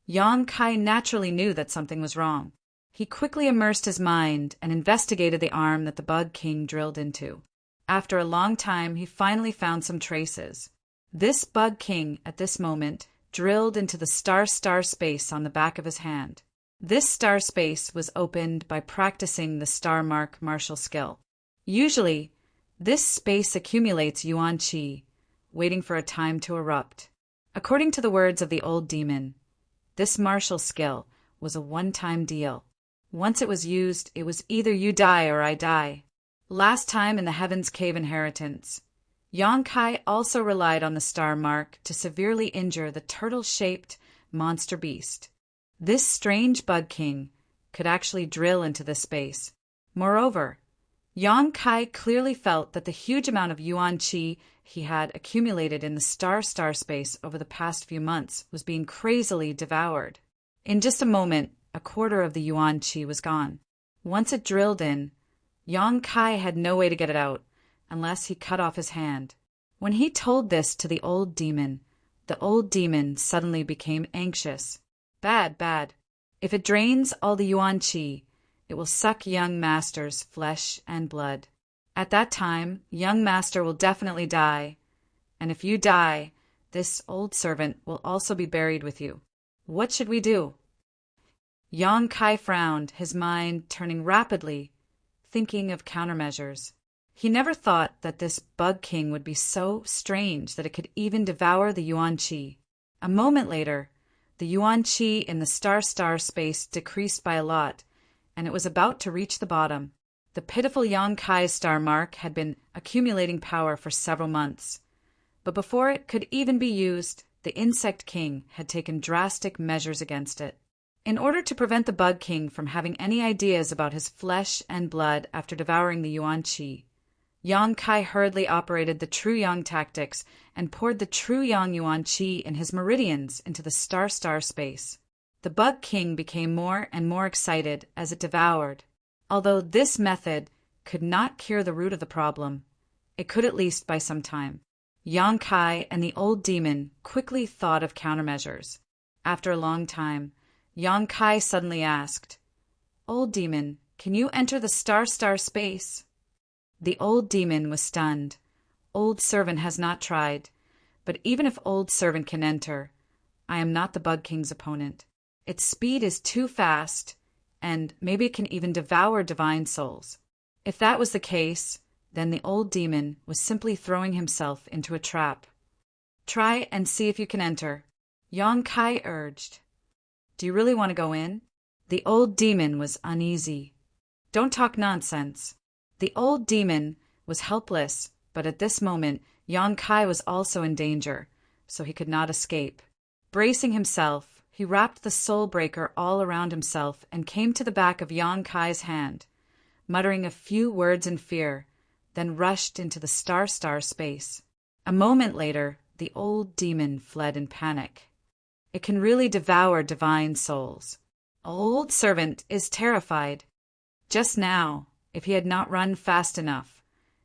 Yang Kai naturally knew that something was wrong. He quickly immersed his mind and investigated the arm that the Bug King drilled into. After a long time, he finally found some traces. This Bug King, at this moment, drilled into the star space on the back of his hand. This star space was opened by practicing the star mark martial skill. Usually, this space accumulates Yuan Qi, waiting for a time to erupt. According to the words of the old demon, this martial skill was a one-time deal. Once it was used, it was either you die or I die. Last time in the Heaven's Cave inheritance, Yong-kai also relied on the star mark to severely injure the turtle-shaped monster beast. This strange bug king could actually drill into this space. Moreover, Yong-kai clearly felt that the huge amount of yuan qi he had accumulated in the star space over the past few months was being crazily devoured. In just a moment, a quarter of the yuan qi was gone. Once it drilled in, Yong-kai had no way to get it out, unless he cut off his hand. When he told this to the old demon suddenly became anxious. Bad, bad. If it drains all the yuan qi, it will suck young master's flesh and blood. At that time, young master will definitely die, and if you die, this old servant will also be buried with you. What should we do? Yong-kai frowned, his mind turning rapidly, thinking of countermeasures. He never thought that this bug king would be so strange that it could even devour the yuan qi. A moment later, the yuan qi in the star space decreased by a lot, and it was about to reach the bottom. The pitiful Yong-kai's star mark had been accumulating power for several months, but before it could even be used, the insect king had taken drastic measures against it. In order to prevent the bug king from having any ideas about his flesh and blood after devouring the yuan qi, Yong-kai hurriedly operated the true yang tactics and poured the true yang yuan qi in his meridians into the star space. The bug king became more and more excited as it devoured. Although this method could not cure the root of the problem, it could at least buy some time. Yong-kai and the old demon quickly thought of countermeasures. After a long time, Yong-kai suddenly asked, "Old demon, can you enter the star space?" The old demon was stunned. Old servant has not tried, but even if old servant can enter, I am not the bug king's opponent. Its speed is too fast, and maybe it can even devour divine souls. If that was the case, then the old demon was simply throwing himself into a trap. Try and see if you can enter, Yong-kai urged. Do you really want to go in? The old demon was uneasy. Don't talk nonsense. The old demon was helpless, but at this moment, Yong-kai was also in danger, so he could not escape. Bracing himself, he wrapped the soul breaker all around himself and came to the back of Yong-kai's hand, muttering a few words in fear, then rushed into the star space. A moment later, the old demon fled in panic. It can really devour divine souls. Old servant is terrified. Just now, if he had not run fast enough,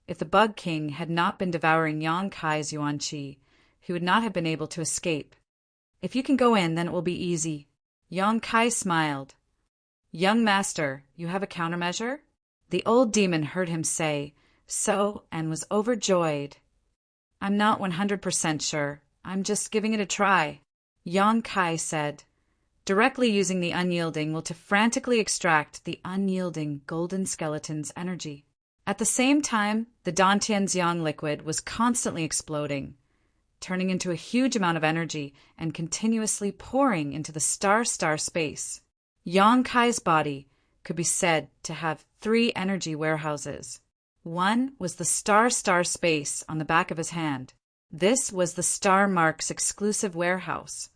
if the bug king had not been devouring Yong-kai's yuan qi, he would not have been able to escape. If you can go in, then it will be easy. Yong-kai smiled. Young master, you have a countermeasure? The old demon heard him say so and was overjoyed. I'm not 100% sure. I'm just giving it a try. Yong-kai said, directly using the unyielding will to frantically extract the unyielding golden skeleton's energy. At the same time, the Dantian's yang liquid was constantly exploding, turning into a huge amount of energy and continuously pouring into the star space. Yong-kai's body could be said to have 3 energy warehouses. One was the star space on the back of his hand. This was the star mark's exclusive warehouse,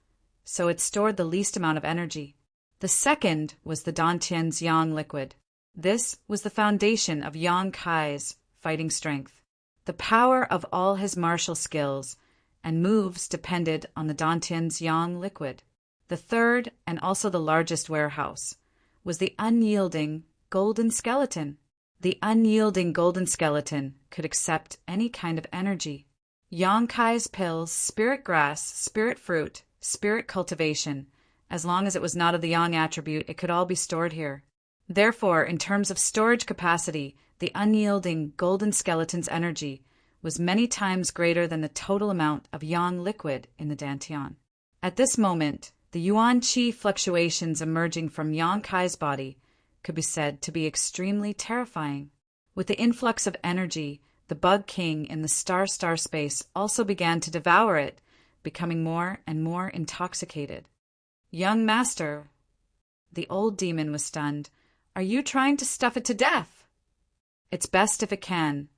so it stored the least amount of energy. The second was the Dantian's yang liquid. This was the foundation of Yong-kai's fighting strength. The power of all his martial skills and moves depended on the Dantian's yang liquid. The third, and also the largest warehouse, was the unyielding golden skeleton. The unyielding golden skeleton could accept any kind of energy. Yong-kai's pills, spirit grass, spirit fruit, spirit cultivation, as long as it was not of the yang attribute, it could all be stored here. Therefore, in terms of storage capacity, the unyielding golden skeleton's energy was many times greater than the total amount of yang liquid in the Dantian. At this moment, the yuan qi fluctuations emerging from Yong-kai's body could be said to be extremely terrifying. With the influx of energy, the bug king in the star space also began to devour it, becoming more and more intoxicated. "Young master," the old demon was stunned, "are you trying to stuff it to death?" "It's best if it can,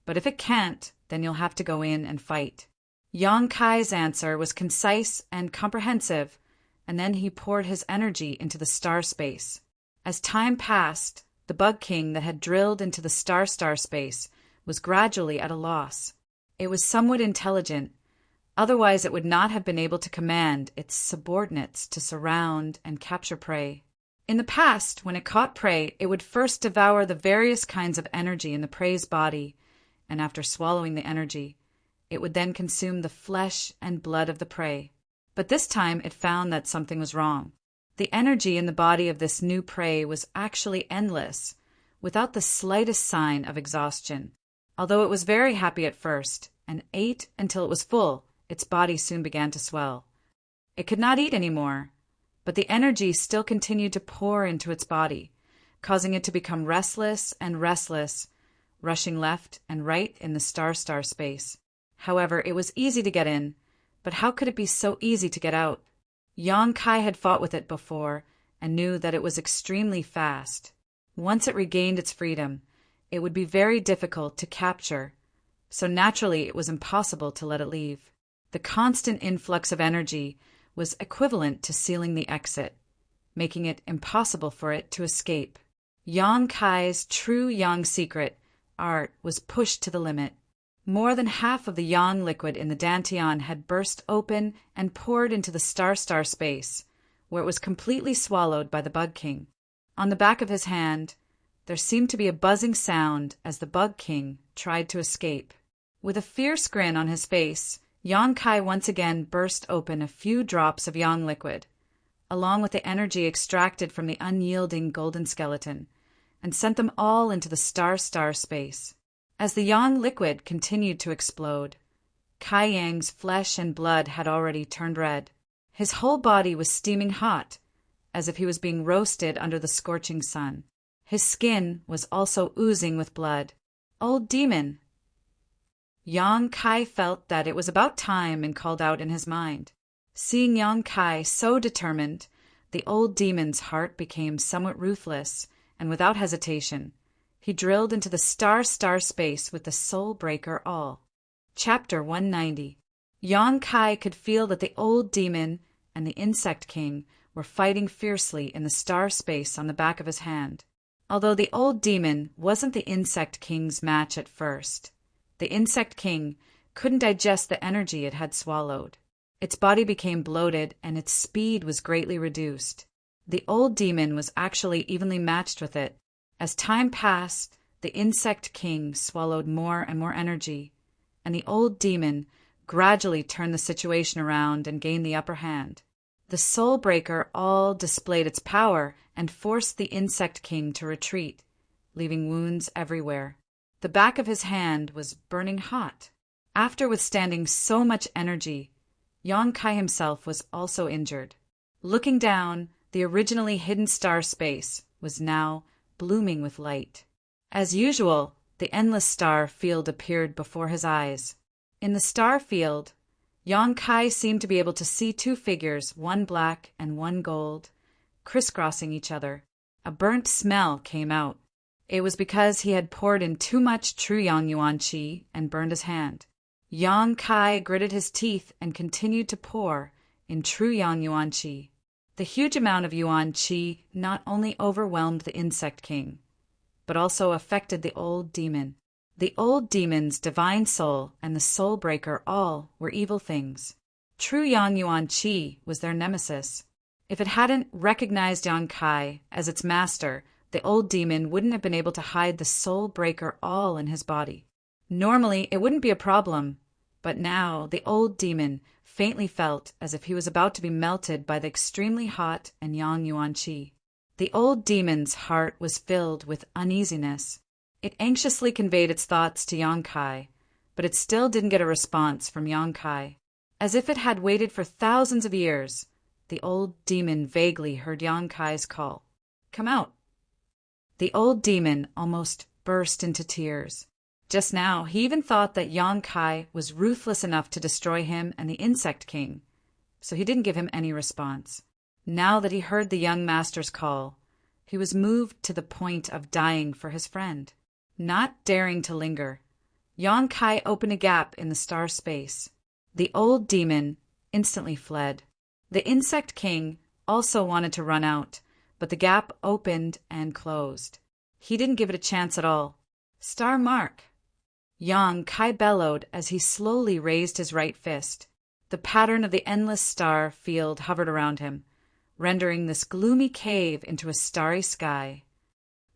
but if it can't, then you'll have to go in and fight." Yang Kai's answer was concise and comprehensive, and then he poured his energy into the star space. As time passed, the Bug King that had drilled into the star space was gradually at a loss. It was somewhat intelligent, otherwise it would not have been able to command its subordinates to surround and capture prey. In the past, when it caught prey, it would first devour the various kinds of energy in the prey's body, and after swallowing the energy, it would then consume the flesh and blood of the prey. But this time it found that something was wrong. The energy in the body of this new prey was actually endless, without the slightest sign of exhaustion. Although it was very happy at first, and ate until it was full, its body soon began to swell. It could not eat any more, but the energy still continued to pour into its body, causing it to become restless, rushing left and right in the star space. However, it was easy to get in, but how could it be so easy to get out? Yang Kai had fought with it before and knew that it was extremely fast. Once it regained its freedom, it would be very difficult to capture, so naturally it was impossible to let it leave. The constant influx of energy was equivalent to sealing the exit, making it impossible for it to escape. Yang Kai's true Yang secret art was pushed to the limit. More than half of the Yang liquid in the Dantian had burst open and poured into the star space, where it was completely swallowed by the Bug King. On the back of his hand, there seemed to be a buzzing sound as the Bug King tried to escape. With a fierce grin on his face, Yang Kai once again burst open a few drops of Yang liquid, along with the energy extracted from the unyielding golden skeleton, and sent them all into the star space. As the Yang liquid continued to explode, Kai Yang's flesh and blood had already turned red. His whole body was steaming hot, as if he was being roasted under the scorching sun. His skin was also oozing with blood. "Old demon!" Yang Kai felt that it was about time and called out in his mind. Seeing Yang Kai so determined, the old demon's heart became somewhat ruthless, and without hesitation, he drilled into the star space with the Soul Breaker All. Chapter 190. Yang Kai could feel that the old demon and the Insect King were fighting fiercely in the star space on the back of his hand. Although the old demon wasn't the Insect King's match at first, the Insect King couldn't digest the energy it had swallowed. Its body became bloated and its speed was greatly reduced. The old demon was actually evenly matched with it. As time passed, the Insect King swallowed more and more energy, and the old demon gradually turned the situation around and gained the upper hand. The Soul Breaker All displayed its power and forced the Insect King to retreat, leaving wounds everywhere. The back of his hand was burning hot. After withstanding so much energy, Yang Kai himself was also injured. Looking down, the originally hidden star space was now blooming with light. As usual, the endless star field appeared before his eyes. In the star field, Yang Kai seemed to be able to see two figures, one black and one gold, crisscrossing each other. A burnt smell came out. It was because he had poured in too much true Yang Yuan Qi and burned his hand. Yang Kai gritted his teeth and continued to pour in true Yang Yuan Qi. The huge amount of Yuan Qi not only overwhelmed the Insect King, but also affected the old demon. The old demon's divine soul and the Soul Breaker All were evil things. True Yang Yuan Qi was their nemesis. If it hadn't recognized Yang Kai as its master, the old demon wouldn't have been able to hide the Soul Breaker All in his body. Normally, it wouldn't be a problem, but now the old demon faintly felt as if he was about to be melted by the extremely hot and Yang Yuan Qi. The old demon's heart was filled with uneasiness. It anxiously conveyed its thoughts to Yang Kai, but it still didn't get a response from Yang Kai. As if it had waited for thousands of years, the old demon vaguely heard Yang Kai's call. "Come out." The old demon almost burst into tears. Just now, he even thought that Yang Kai was ruthless enough to destroy him and the Insect King, so he didn't give him any response. Now that he heard the young master's call, he was moved to the point of dying for his friend. Not daring to linger, Yang Kai opened a gap in the star space. The old demon instantly fled. The Insect King also wanted to run out, but the gap opened and closed. He didn't give it a chance at all. Star mark! Yang Kai bellowed as he slowly raised his right fist. The pattern of the endless star field hovered around him, rendering this gloomy cave into a starry sky.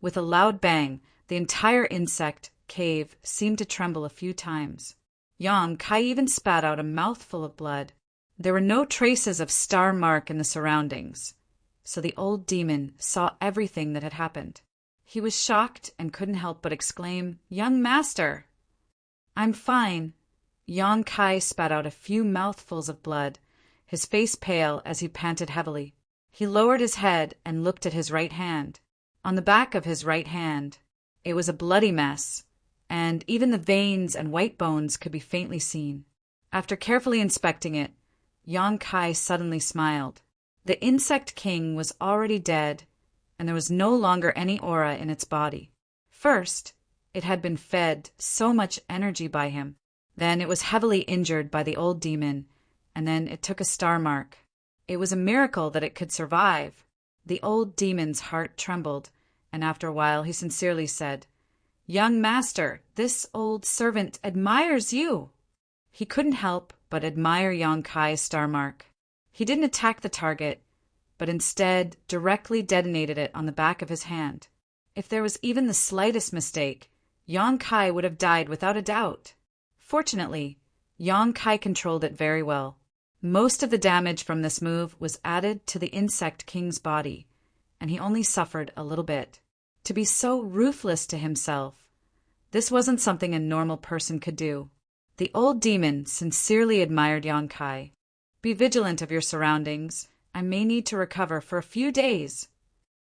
With a loud bang, the entire insect cave seemed to tremble a few times. Yang Kai even spat out a mouthful of blood. There were no traces of star mark in the surroundings, so the old demon saw everything that had happened. He was shocked and couldn't help but exclaim, "Young master!" "I'm fine." Yang Kai spat out a few mouthfuls of blood, his face pale as he panted heavily. He lowered his head and looked at his right hand. On the back of his right hand, it was a bloody mess, and even the veins and white bones could be faintly seen. After carefully inspecting it, Yang Kai suddenly smiled. The Insect King was already dead, and there was no longer any aura in its body. First, it had been fed so much energy by him. Then it was heavily injured by the old demon, and then it took a star mark. It was a miracle that it could survive. The old demon's heart trembled, and after a while he sincerely said, "Young master, this old servant admires you." He couldn't help but admire Yang Kai's star mark. He didn't attack the target, but instead directly detonated it on the back of his hand. If there was even the slightest mistake, Yang Kai would have died without a doubt. Fortunately, Yang Kai controlled it very well. Most of the damage from this move was added to the Insect King's body, and he only suffered a little bit. To be so ruthless to himself, this wasn't something a normal person could do. The old demon sincerely admired Yang Kai. "Be vigilant of your surroundings. I may need to recover for a few days."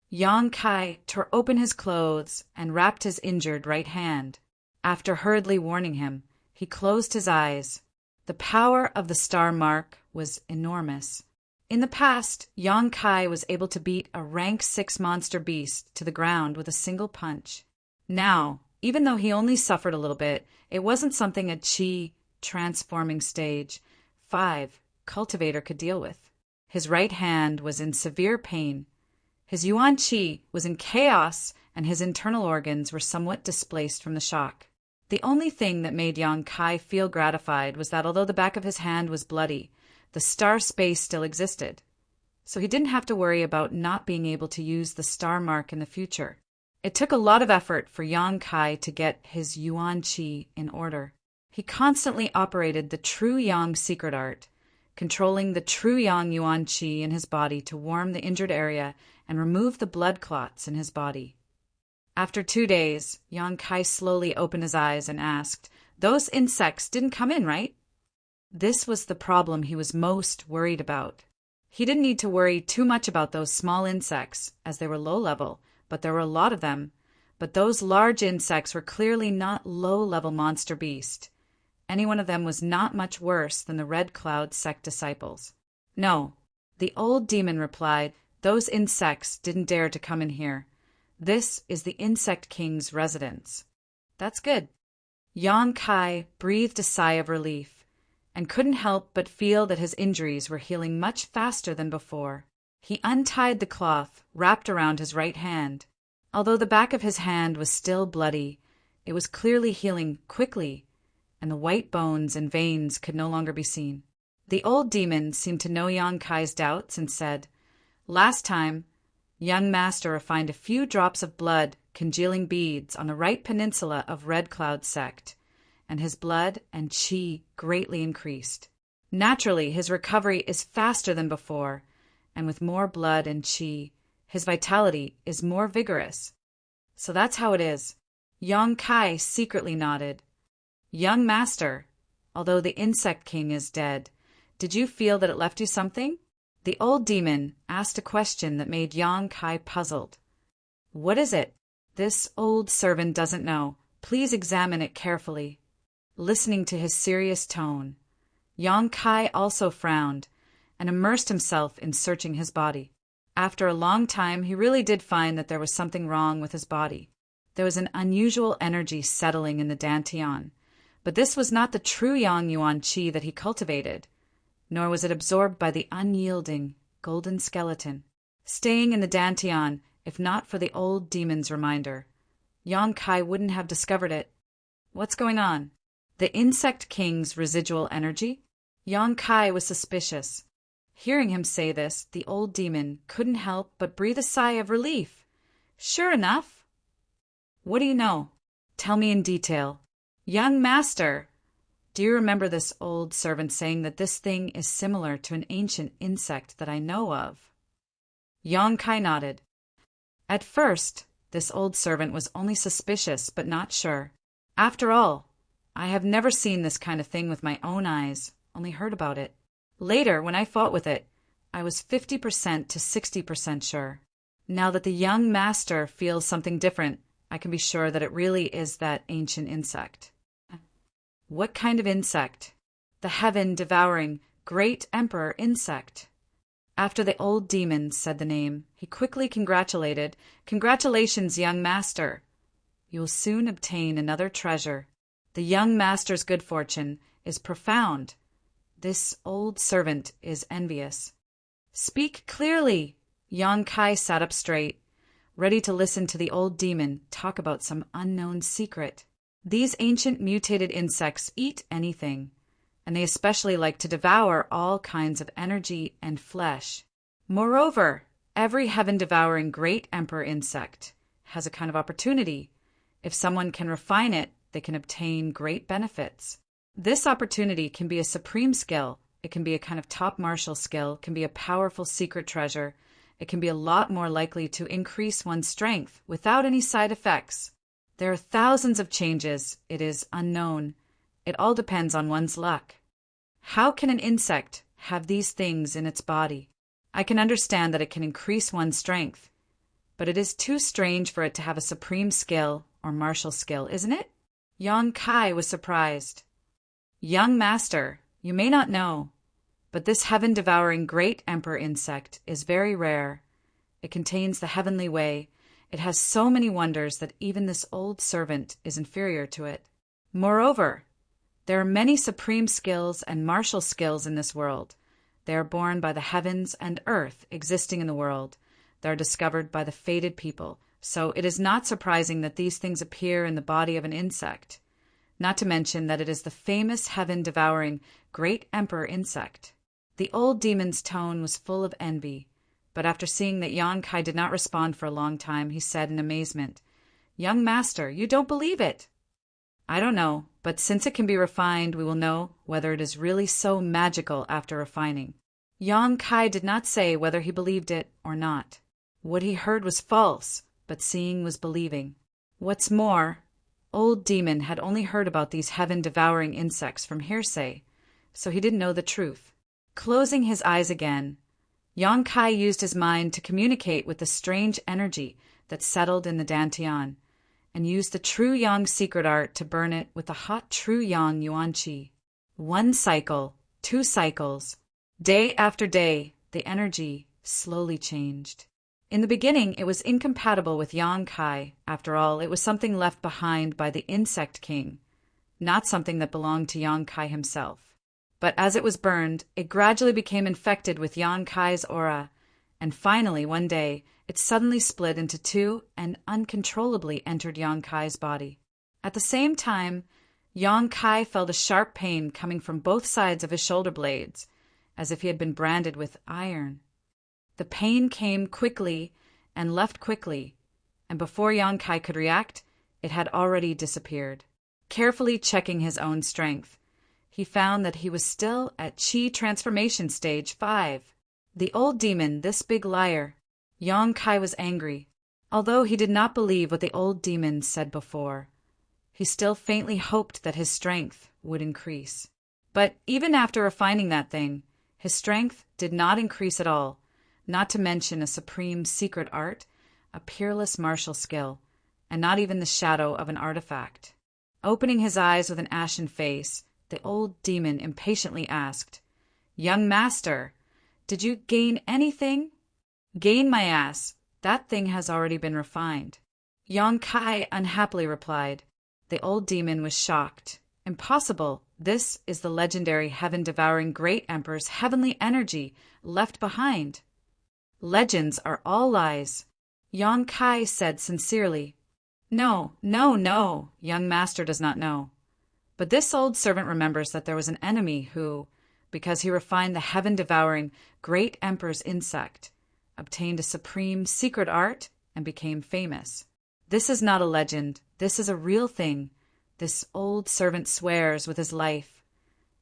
Yang Kai tore open his clothes and wrapped his injured right hand. After hurriedly warning him, he closed his eyes. The power of the star mark was enormous. In the past, Yang Kai was able to beat a rank 6 monster beast to the ground with a single punch. Now, even though he only suffered a little bit, it wasn't something a Qi transforming stage 5 cultivator could deal with. His right hand was in severe pain. His Yuan Qi was in chaos, and his internal organs were somewhat displaced from the shock. The only thing that made Yang Kai feel gratified was that although the back of his hand was bloody, the star space still existed. So he didn't have to worry about not being able to use the star mark in the future. It took a lot of effort for Yang Kai to get his Yuan Qi in order. He constantly operated the True Yang secret art, controlling the True Yang Yuan Qi in his body to warm the injured area and remove the blood clots in his body. After 2 days, Yang Kai slowly opened his eyes and asked, "Those insects didn't come in, right?" This was the problem he was most worried about. He didn't need to worry too much about those small insects, as they were low level, but there were a lot of them. But those large insects were clearly not low-level monster beast. Any one of them was not much worse than the Red Cloud sect disciples. "No," the old demon replied, "those insects didn't dare to come in here. This is the Insect King's residence." "That's good." Yang Kai breathed a sigh of relief, and couldn't help but feel that his injuries were healing much faster than before. He untied the cloth wrapped around his right hand. Although the back of his hand was still bloody, it was clearly healing quickly, and the white bones and veins could no longer be seen. The old demon seemed to know Yang Kai's doubts and said, "Last time, young master refined a few drops of blood congealing beads on the right peninsula of Red Cloud sect, and his blood and qi greatly increased. Naturally, his recovery is faster than before, and with more blood and qi, his vitality is more vigorous. So that's how it is." Yang Kai secretly nodded. "Young master, although the Insect King is dead, did you feel that it left you something?" The old demon asked a question that made Yang Kai puzzled. "What is it?" "This old servant doesn't know, Please examine it carefully." Listening to his serious tone, Yang Kai also frowned and immersed himself in searching his body. After a long time, he really did find that there was something wrong with his body. There was an unusual energy settling in the dantian, but this was not the true yang yuan qi that he cultivated, nor was it absorbed by the unyielding golden skeleton. Staying in the dantian, if not for the old demon's reminder, Yang Kai wouldn't have discovered it. What's going on? The insect king's residual energy? Yang Kai was suspicious. Hearing him say this, the old demon couldn't help but breathe a sigh of relief. Sure enough. What do you know? Tell me in detail. Young master, do you remember this old servant saying that this thing is similar to an ancient insect that I know of? Yang Kai nodded. At first, this old servant was only suspicious but not sure. After all, I have never seen this kind of thing with my own eyes, only heard about it. Later, when I fought with it, I was 50% to 60% sure. Now that the young master feels something different, I can be sure that it really is that ancient insect. What kind of insect? The heaven-devouring, great emperor insect. After the old demon said the name, he quickly congratulated, "Congratulations, young master! You will soon obtain another treasure. The young master's good fortune is profound. This old servant is envious." Speak clearly! Yang Kai sat up straight, ready to listen to the old demon talk about some unknown secret. These ancient mutated insects eat anything, and they especially like to devour all kinds of energy and flesh. Moreover, every heaven-devouring great emperor insect has a kind of opportunity. If someone can refine it, they can obtain great benefits. This opportunity can be a supreme skill, it can be a kind of top martial skill, it can be a powerful secret treasure, it can be a lot more likely to increase one's strength without any side effects. There are thousands of changes, it is unknown. It all depends on one's luck. How can an insect have these things in its body? I can understand that it can increase one's strength, but it is too strange for it to have a supreme skill or martial skill, isn't it? Yang Kai was surprised. Young master, you may not know, but this heaven-devouring great emperor insect is very rare. It contains the heavenly way. It has so many wonders that even this old servant is inferior to it. Moreover, there are many supreme skills and martial skills in this world. They are born by the heavens and earth existing in the world. They are discovered by the fated people. So it is not surprising that these things appear in the body of an insect, not to mention that it is the famous heaven-devouring great emperor insect. The old demon's tone was full of envy, but after seeing that Yang Kai did not respond for a long time, he said in amazement, "Young master, you don't believe it." "I don't know, but since it can be refined, we will know whether it is really so magical after refining." Yang Kai did not say whether he believed it or not. What he heard was false, but seeing was believing. What's more, old demon had only heard about these heaven-devouring insects from hearsay, so he didn't know the truth. Closing his eyes again, Yang Kai used his mind to communicate with the strange energy that settled in the dantian, and used the true yang secret art to burn it with the hot true yang yuan qi. 1 cycle, 2 cycles. Day after day, the energy slowly changed. In the beginning, it was incompatible with Yang Kai. After all, it was something left behind by the insect king, not something that belonged to Yang Kai himself. But as it was burned, it gradually became infected with Yang Kai's aura, and finally, one day, it suddenly split into 2 and uncontrollably entered Yang Kai's body. At the same time, Yang Kai felt a sharp pain coming from both sides of his shoulder blades, as if he had been branded with iron. The pain came quickly and left quickly, and before Yang Kai could react, it had already disappeared. Carefully checking his own strength, he found that he was still at Qi transformation stage 5. The old demon, this big liar. Yang Kai was angry. Although he did not believe what the old demon said before, he still faintly hoped that his strength would increase. But even after refining that thing, his strength did not increase at all, not to mention a supreme secret art, a peerless martial skill, and not even the shadow of an artifact. Opening his eyes with an ashen face, the old demon impatiently asked, "Young master, did you gain anything?" "Gain my ass. That thing has already been refined." Yong Kai unhappily replied. The old demon was shocked. "Impossible. This is the legendary heaven-devouring great emperor's heavenly energy left behind." "Legends are all lies," Yong Kai said sincerely. No, young master does not know. But this old servant remembers that there was an enemy who, because he refined the heaven-devouring great emperor's insect, obtained a supreme secret art and became famous. This is not a legend. This is a real thing. This old servant swears with his life,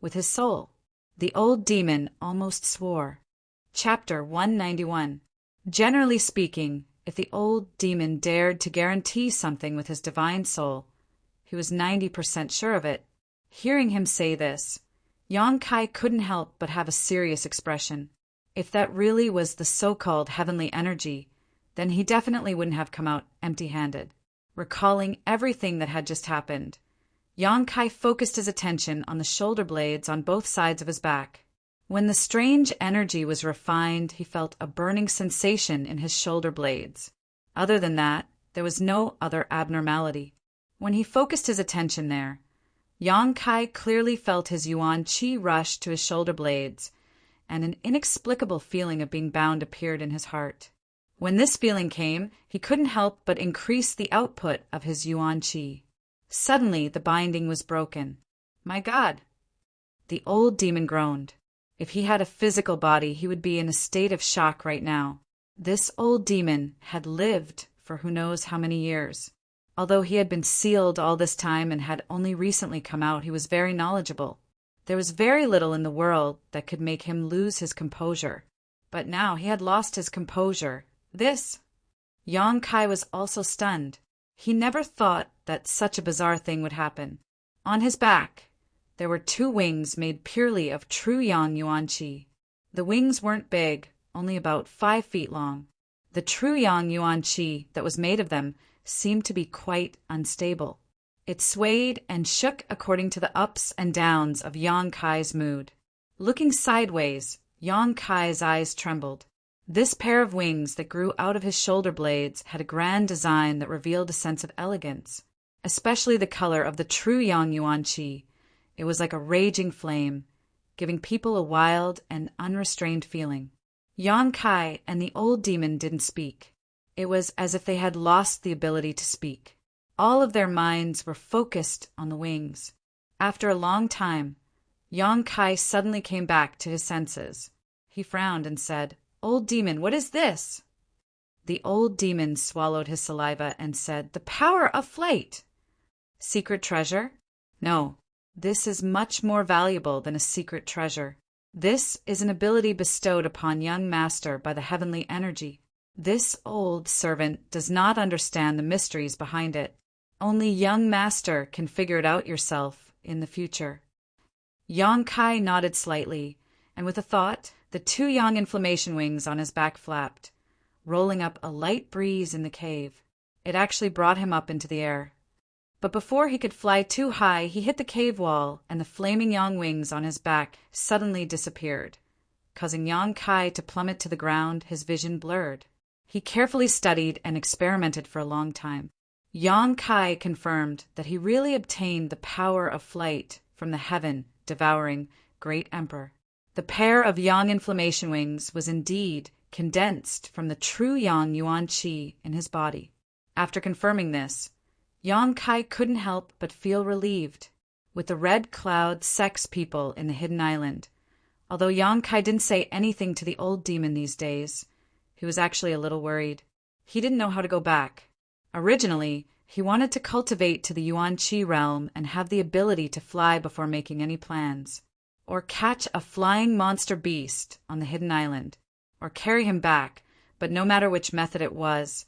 with his soul. The old demon almost swore. Chapter 191. Generally speaking, if the old demon dared to guarantee something with his divine soul, he was 90% sure of it. Hearing him say this, Yong Kai couldn't help but have a serious expression. If that really was the so-called heavenly energy, then he definitely wouldn't have come out empty-handed. Recalling everything that had just happened, Yong Kai focused his attention on the shoulder blades on both sides of his back. When the strange energy was refined, he felt a burning sensation in his shoulder blades. Other than that, there was no other abnormality. When he focused his attention there, Yong Kai clearly felt his yuan qi rush to his shoulder blades, and an inexplicable feeling of being bound appeared in his heart. When this feeling came, he couldn't help but increase the output of his yuan qi. Suddenly, the binding was broken. "My God!" The old demon groaned. If he had a physical body, he would be in a state of shock right now. This old demon had lived for who knows how many years. Although he had been sealed all this time and had only recently come out, he was very knowledgeable. There was very little in the world that could make him lose his composure. But now he had lost his composure. Yong Kai was also stunned. He never thought that such a bizarre thing would happen. On his back, there were 2 wings made purely of true yang yuan qi. The wings weren't big, only about 5 feet long. The true yang yuan qi that was made of them seemed to be quite unstable. It swayed and shook according to the ups and downs of Yong Kai's mood. Looking sideways, Yong Kai's eyes trembled. This pair of wings that grew out of his shoulder blades had a grand design that revealed a sense of elegance, especially the color of the true yang yuan qi. It was like a raging flame, giving people a wild and unrestrained feeling. Yong Kai and the old demon didn't speak. It was as if they had lost the ability to speak. All of their minds were focused on the wings. After a long time, Yong Kai suddenly came back to his senses. He frowned and said, "Old demon, what is this?" The old demon swallowed his saliva and said, "The power of flight." "Secret treasure?" "No, this is much more valuable than a secret treasure. This is an ability bestowed upon young master by the heavenly energy. This old servant does not understand the mysteries behind it. Only young master can figure it out yourself in the future." Yong Kai nodded slightly, and with a thought, the 2 yang inflammation wings on his back flapped, rolling up a light breeze in the cave. It actually brought him up into the air. But before he could fly too high, he hit the cave wall, and the flaming yang wings on his back suddenly disappeared, causing Yong Kai to plummet to the ground, his vision blurred. He carefully studied and experimented for a long time. Yong Kai confirmed that he really obtained the power of flight from the heaven-devouring great emperor. The pair of yang inflammation wings was indeed condensed from the true yang yuan qi in his body. After confirming this, Yong Kai couldn't help but feel relieved. With the Red Cloud sex people in the hidden island, although Yong Kai didn't say anything to the old demon these days, he was actually a little worried. He didn't know how to go back. Originally, he wanted to cultivate to the yuan qi realm and have the ability to fly before making any plans, or catch a flying monster beast on the hidden island, or carry him back, but no matter which method it was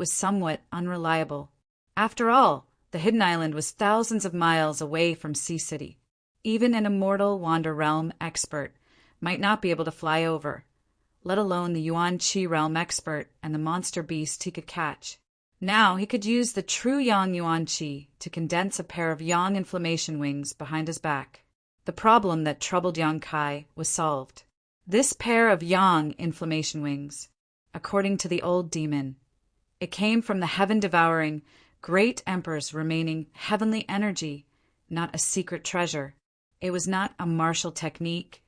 somewhat unreliable. After all, the hidden island was thousands of miles away from Sea City. Even an immortal Wander Realm expert might not be able to fly over, let alone the yuan qi realm expert and the monster beast he could catch. Now he could use the true Yang Yuan Qi to condense a pair of Yang inflammation wings behind his back. The problem that troubled Yang Kai was solved. This pair of Yang inflammation wings, according to the old demon, it came from the heaven-devouring, great emperor's remaining heavenly energy, not a secret treasure. It was not a martial technique,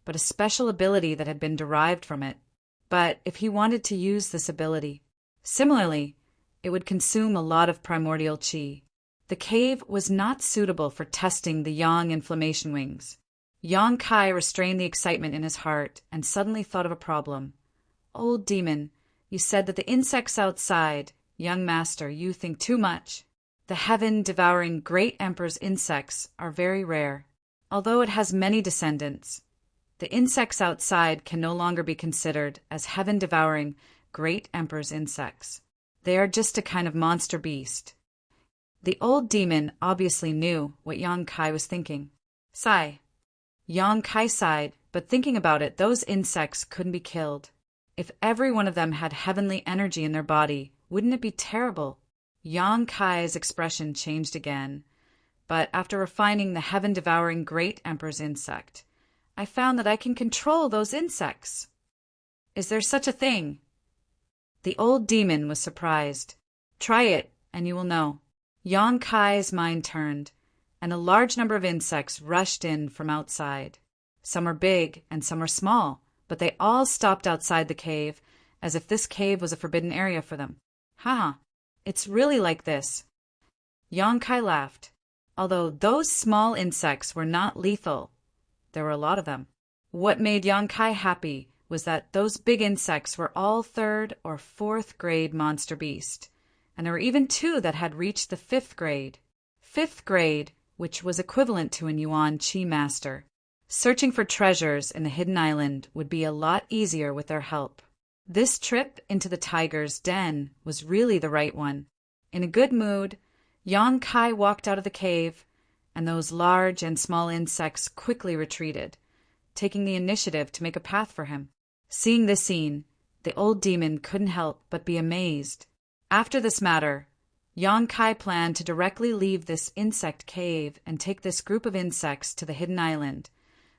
but a special ability that had been derived from it. But if he wanted to use this ability, similarly, it would consume a lot of primordial qi. The cave was not suitable for testing the Yang inflammation wings. Yang Kai restrained the excitement in his heart and suddenly thought of a problem. Old demon, you said that the insects outside, young master, you think too much. The heaven-devouring great emperor's insects are very rare. Although it has many descendants, the insects outside can no longer be considered as heaven-devouring great emperor's insects. They are just a kind of monster beast. The old demon obviously knew what Yang Kai was thinking. Sigh. Yang Kai sighed, but thinking about it, those insects couldn't be killed. If every one of them had heavenly energy in their body, wouldn't it be terrible? Yang Kai's expression changed again, but after refining the heaven-devouring great emperor's insect, I found that I can control those insects. Is there such a thing? The old demon was surprised. Try it, and you will know. Yang Kai's mind turned, and a large number of insects rushed in from outside. Some were big and some were small, but they all stopped outside the cave, as if this cave was a forbidden area for them. Haha, it's really like this. Yang Kai laughed. Although those small insects were not lethal, there were a lot of them. What made Yang Kai happy was that those big insects were all 3rd or 4th grade monster beast, and there were even 2 that had reached the 5th grade. 5th grade, which was equivalent to an Yuan Qi master. Searching for treasures in the hidden island would be a lot easier with their help. This trip into the tiger's den was really the right one. In a good mood, Yang Kai walked out of the cave, and those large and small insects quickly retreated, taking the initiative to make a path for him. Seeing this scene, the old demon couldn't help but be amazed. After this matter, Yang Kai planned to directly leave this insect cave and take this group of insects to the hidden island,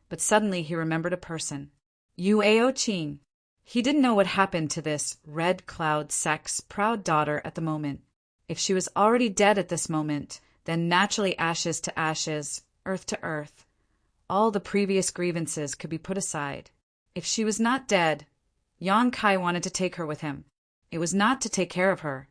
but suddenly he remembered a person. Yu Qing. He didn't know what happened to this Red Cloud sect's proud daughter at the moment. If she was already dead at this moment, then naturally ashes to ashes, earth to earth. All the previous grievances could be put aside. If she was not dead, Yang Kai wanted to take her with him. It was not to take care of her,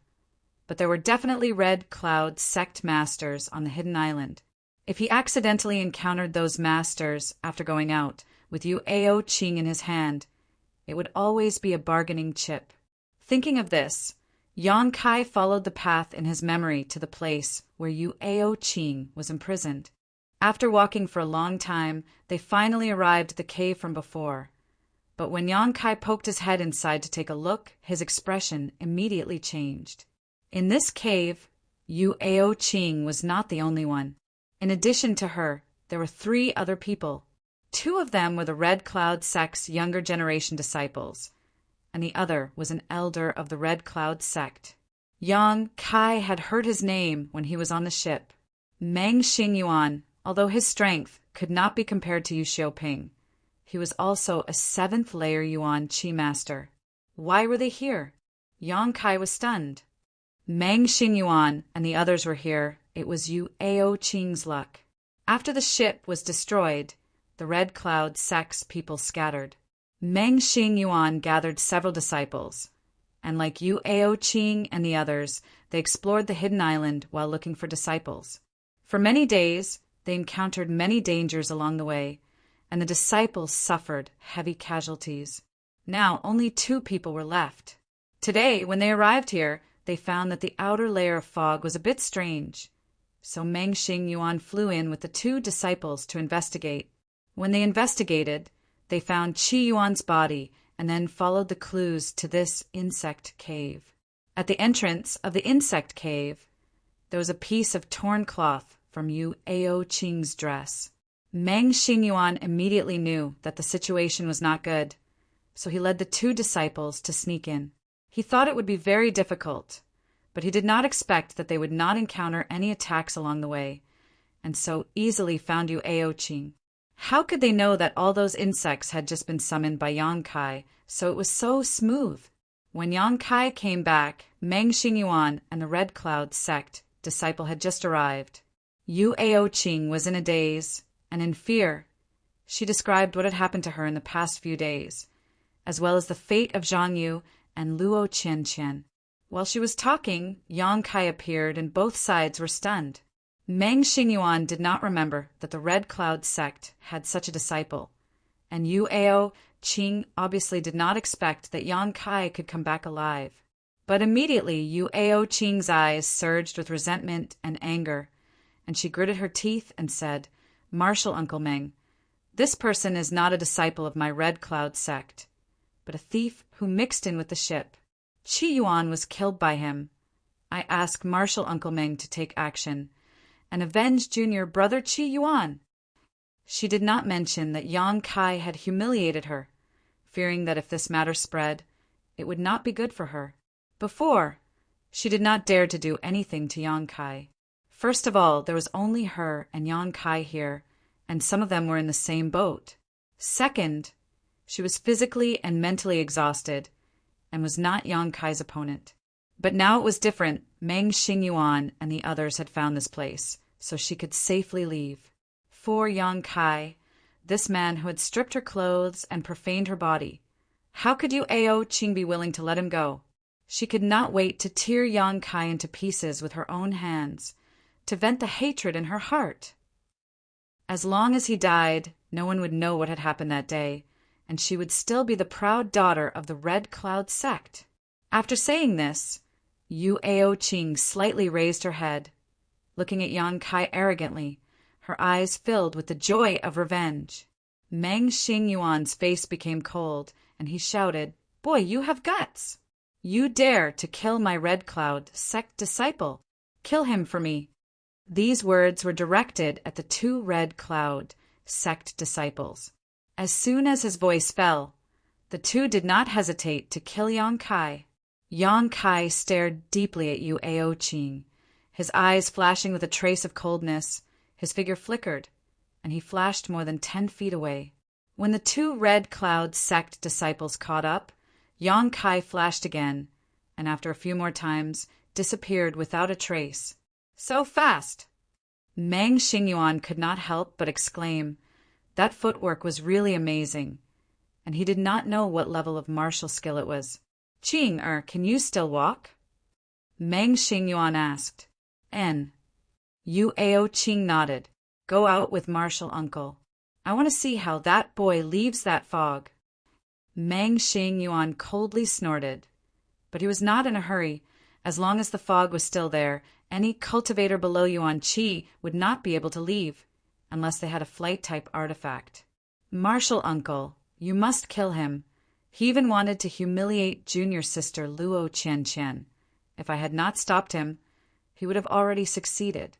but there were definitely Red Cloud sect masters on the hidden island. If he accidentally encountered those masters after going out, with Yu Qing in his hand, it would always be a bargaining chip. Thinking of this, Yang Kai followed the path in his memory to the place where Yu Qing was imprisoned. After walking for a long time, they finally arrived at the cave from before. But when Yang Kai poked his head inside to take a look, his expression immediately changed. In this cave, Yu Qing was not the only one. In addition to her, there were 3 other people. 2 of them were the Red Cloud sect's younger generation disciples, and the other was an elder of the Red Cloud sect. Yang Kai had heard his name when he was on the ship. Meng Xingyuan, although his strength could not be compared to Yu Xiaoping, he was also a 7th layer Yuan Qi master. Why were they here? Yang Kai was stunned. Meng Xingyuan and the others were here. It was Yu Qing's luck. After the ship was destroyed, the Red Cloud sect's people scattered. Meng Xingyuan gathered several disciples, and like Yu Qing and the others, they explored the hidden island while looking for disciples. For many days, they encountered many dangers along the way, and the disciples suffered heavy casualties. Now only 2 people were left. Today, when they arrived here, they found that the outer layer of fog was a bit strange. So Meng Xingyuan flew in with the 2 disciples to investigate. When they investigated, they found Qi Yuan's body and then followed the clues to this insect cave. At the entrance of the insect cave, there was a piece of torn cloth from Yu Qing's dress. Meng Xingyuan immediately knew that the situation was not good, so he led the 2 disciples to sneak in. He thought it would be very difficult, but he did not expect that they would not encounter any attacks along the way, and so easily found Yu Ching. How could they know that all those insects had just been summoned by Yang Kai, so it was so smooth? When Yang Kai came back, Meng Xingyuan and the Red Cloud sect disciple had just arrived. Yu Ching was in a daze and in fear. She described what had happened to her in the past few days, as well as the fate of Zhang Yu and Luo Qianqian. While she was talking, Yang Kai appeared and both sides were stunned. Meng Xingyuan did not remember that the Red Cloud sect had such a disciple, and Yu Qing obviously did not expect that Yang Kai could come back alive. But immediately Yu Qing's eyes surged with resentment and anger, and she gritted her teeth and said, "Marshal Uncle Meng, this person is not a disciple of my Red Cloud sect, but a thief who mixed in with the ship. Qi Yuan was killed by him. I ask Marshal Uncle Meng to take action and avenge junior brother Qi Yuan." She did not mention that Yang Kai had humiliated her, fearing that if this matter spread, it would not be good for her. Before, she did not dare to do anything to Yang Kai. First of all, there was only her and Yang Kai here, and some of them were in the same boat. Second, she was physically and mentally exhausted, and was not Yang Kai's opponent. But now it was different. Meng Xingyuan and the others had found this place, so she could safely leave. For Yang Kai, this man who had stripped her clothes and profaned her body, how could Yu Qing be willing to let him go? She could not wait to tear Yang Kai into pieces with her own hands, to vent the hatred in her heart. As long as he died, no one would know what had happened that day, and she would still be the proud daughter of the Red Cloud sect. After saying this, Yu Qing slightly raised her head, looking at Yang Kai arrogantly, her eyes filled with the joy of revenge. Meng Xingyuan's face became cold, and he shouted, "Boy, you have guts! You dare to kill my Red Cloud sect disciple! Kill him for me!" These words were directed at the two Red Cloud sect disciples. As soon as his voice fell, the two did not hesitate to kill Yang Kai. Yang Kai stared deeply at Yu Qing, his eyes flashing with a trace of coldness. His figure flickered, and he flashed more than 10 feet away. When the two Red Cloud sect disciples caught up, Yang Kai flashed again, and after a few more times, disappeared without a trace. So fast! Meng Xingyuan could not help but exclaim. That footwork was really amazing, and he did not know what level of martial skill it was. "Qing, can you still walk?" Meng Xingyuan asked. Yu Qing nodded. "Go out with Marshal Uncle. I want to see how that boy leaves that fog." Meng Xingyuan coldly snorted, but he was not in a hurry. As long as the fog was still there, any cultivator below Yuan Qi would not be able to leave, unless they had a flight-type artifact. "Marshal Uncle, you must kill him. He even wanted to humiliate junior sister Luo Qianqian. If I had not stopped him, he would have already succeeded."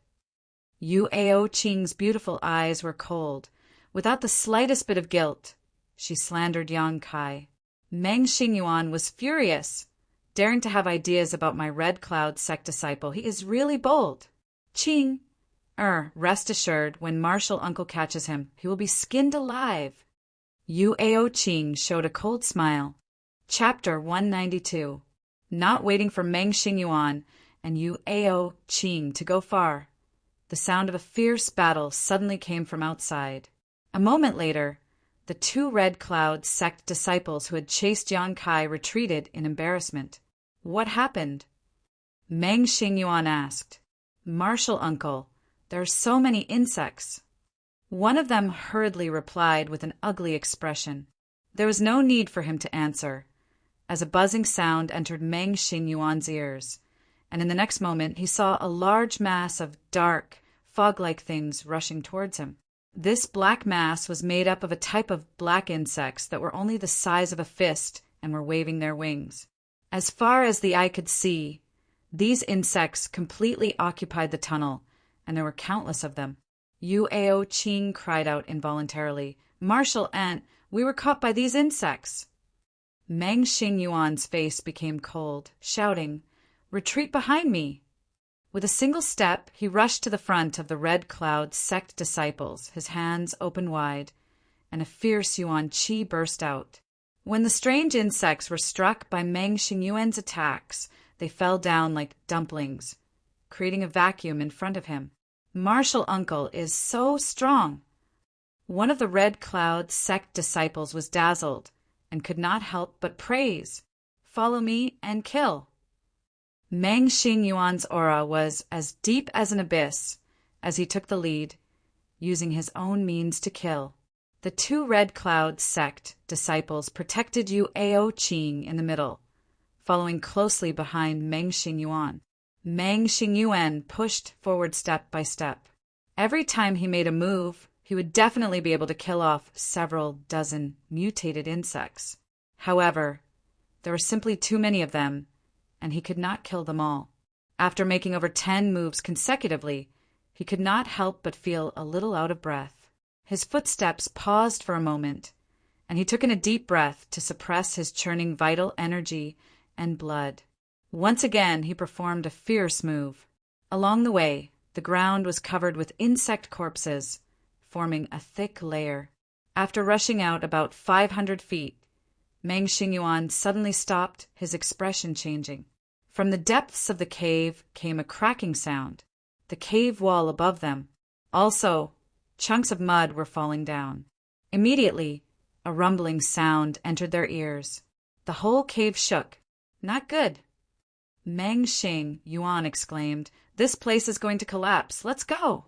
Yu Qing's beautiful eyes were cold. Without the slightest bit of guilt, she slandered Yang Kai. Meng Xingyuan was furious, daring to have ideas about my Red Cloud sect disciple. He is really bold. "Qing, rest assured, when Marshal Uncle catches him, he will be skinned alive." Yu Qing showed a cold smile. Chapter 192. Not waiting for Meng Xingyuan and Yu Qing to go far, the sound of a fierce battle suddenly came from outside. A moment later, the two Red Cloud sect disciples who had chased Yang Kai retreated in embarrassment. "What happened?" Meng Xingyuan asked. "Marshal Uncle, there are so many insects." One of them hurriedly replied with an ugly expression. There was no need for him to answer, as a buzzing sound entered Meng Xingyuan's ears, and in the next moment he saw a large mass of dark, fog-like things rushing towards him. This black mass was made up of a type of black insects that were only the size of a fist and were waving their wings. As far as the eye could see, these insects completely occupied the tunnel, and there were countless of them. Yu Qing cried out involuntarily, "Marshal Aunt, we were caught by these insects." Meng Xingyuan's face became cold, shouting, Retreat behind me! With a single step, he rushed to the front of the Red Cloud sect disciples, his hands open wide, and a fierce Yuan Qi burst out. When the strange insects were struck by Meng Xingyuan's attacks, they fell down like dumplings, creating a vacuum in front of him. Martial uncle is so strong! One of the Red Cloud sect disciples was dazzled and could not help but praise. Follow me and kill. Meng Xingyuan's aura was as deep as an abyss as he took the lead, using his own means to kill. The two Red Cloud sect disciples protected Yu Aoqing in the middle, following closely behind Meng Xingyuan. Meng Xingyuan pushed forward step by step. Every time he made a move, he would definitely be able to kill off several dozen mutated insects. However, there were simply too many of them, and he could not kill them all. After making over 10 moves consecutively, he could not help but feel a little out of breath. His footsteps paused for a moment, and he took in a deep breath to suppress his churning vital energy and blood. Once again, he performed a fierce move. Along the way, the ground was covered with insect corpses, forming a thick layer. After rushing out about 500 feet, Meng Xingyuan suddenly stopped, his expression changing. From the depths of the cave came a cracking sound, the cave wall above them. Also, chunks of mud were falling down. Immediately, a rumbling sound entered their ears. The whole cave shook. Not good. Meng Xingyuan exclaimed, "This place is going to collapse. Let's go!"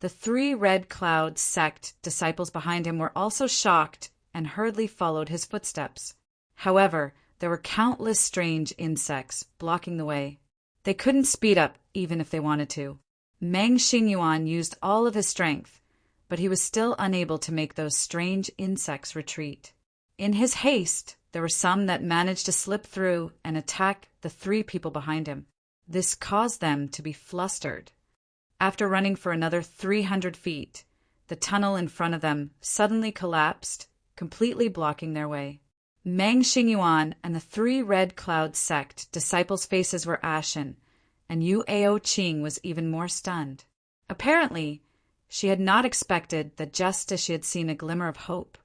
The 3 Red Cloud sect disciples behind him were also shocked and hurriedly followed his footsteps. However, there were countless strange insects blocking the way. They couldn't speed up even if they wanted to. Meng Xingyuan used all of his strength, but he was still unable to make those strange insects retreat. In his haste, there were some that managed to slip through and attack the 3 people behind him. This caused them to be flustered. After running for another 300 feet, the tunnel in front of them suddenly collapsed, completely blocking their way. Meng Xingyuan and the 3 Red Cloud sect disciples' faces were ashen, and Yu Aoqing was even more stunned. Apparently, she had not expected that just as she had seen a glimmer of hope,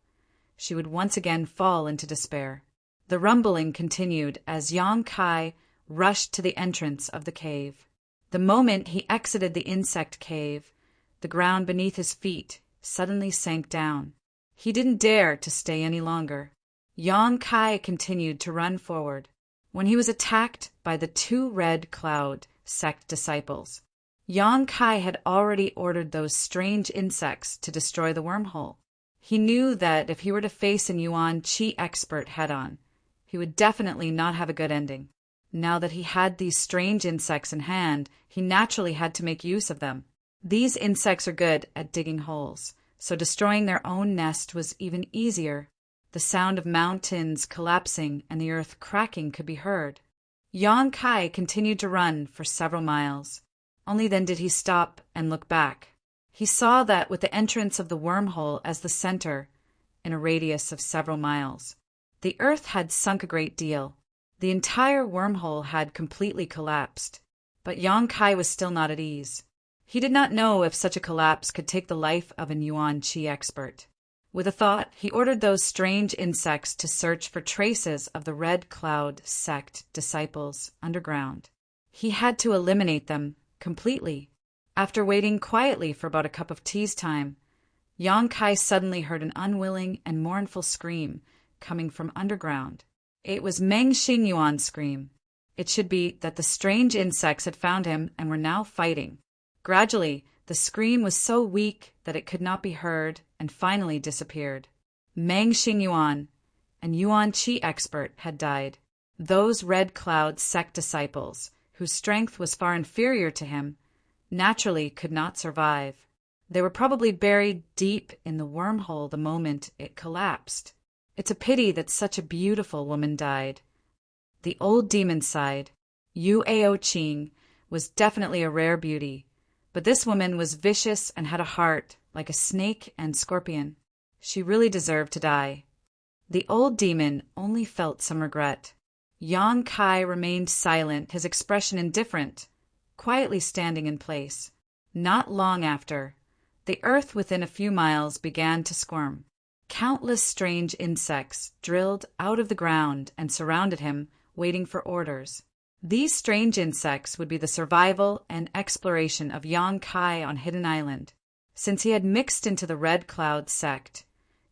she would once again fall into despair. The rumbling continued as Yang Kai rushed to the entrance of the cave. The moment he exited the insect cave, the ground beneath his feet suddenly sank down. He didn't dare to stay any longer. Yang Kai continued to run forward when he was attacked by the 2 Red Cloud sect disciples. Yang Kai had already ordered those strange insects to destroy the wormhole. He knew that if he were to face an Yuan Qi expert head-on, he would definitely not have a good ending. Now that he had these strange insects in hand, he naturally had to make use of them. These insects are good at digging holes, so destroying their own nest was even easier. The sound of mountains collapsing and the earth cracking could be heard. Yang Kai continued to run for several miles. Only then did he stop and look back. He saw that with the entrance of the wormhole as the center, in a radius of several miles, the earth had sunk a great deal. The entire wormhole had completely collapsed. But Yang Kai was still not at ease. He did not know if such a collapse could take the life of an Yuan Qi expert. With a thought, he ordered those strange insects to search for traces of the Red Cloud sect disciples underground. He had to eliminate them completely. After waiting quietly for about a cup of tea's time, Yang Kai suddenly heard an unwilling and mournful scream coming from underground. It was Meng Xingyuan's scream. It should be that the strange insects had found him and were now fighting. Gradually, the scream was so weak that it could not be heard and finally disappeared. Meng Xingyuan, an Yuan Qi expert, had died. Those Red Cloud sect disciples, whose strength was far inferior to him, naturally could not survive. They were probably buried deep in the wormhole the moment it collapsed. It's a pity that such a beautiful woman died. The old demon sighed. Yu Aoqing was definitely a rare beauty, but this woman was vicious and had a heart like a snake and scorpion. She really deserved to die. The old demon only felt some regret. Yang Kai remained silent, his expression indifferent, quietly standing in place. Not long after, the earth within a few miles began to squirm. Countless strange insects drilled out of the ground and surrounded him, waiting for orders. These strange insects would be the survival and exploration of Yang Kai on Hidden Island. Since he had mixed into the Red Cloud sect,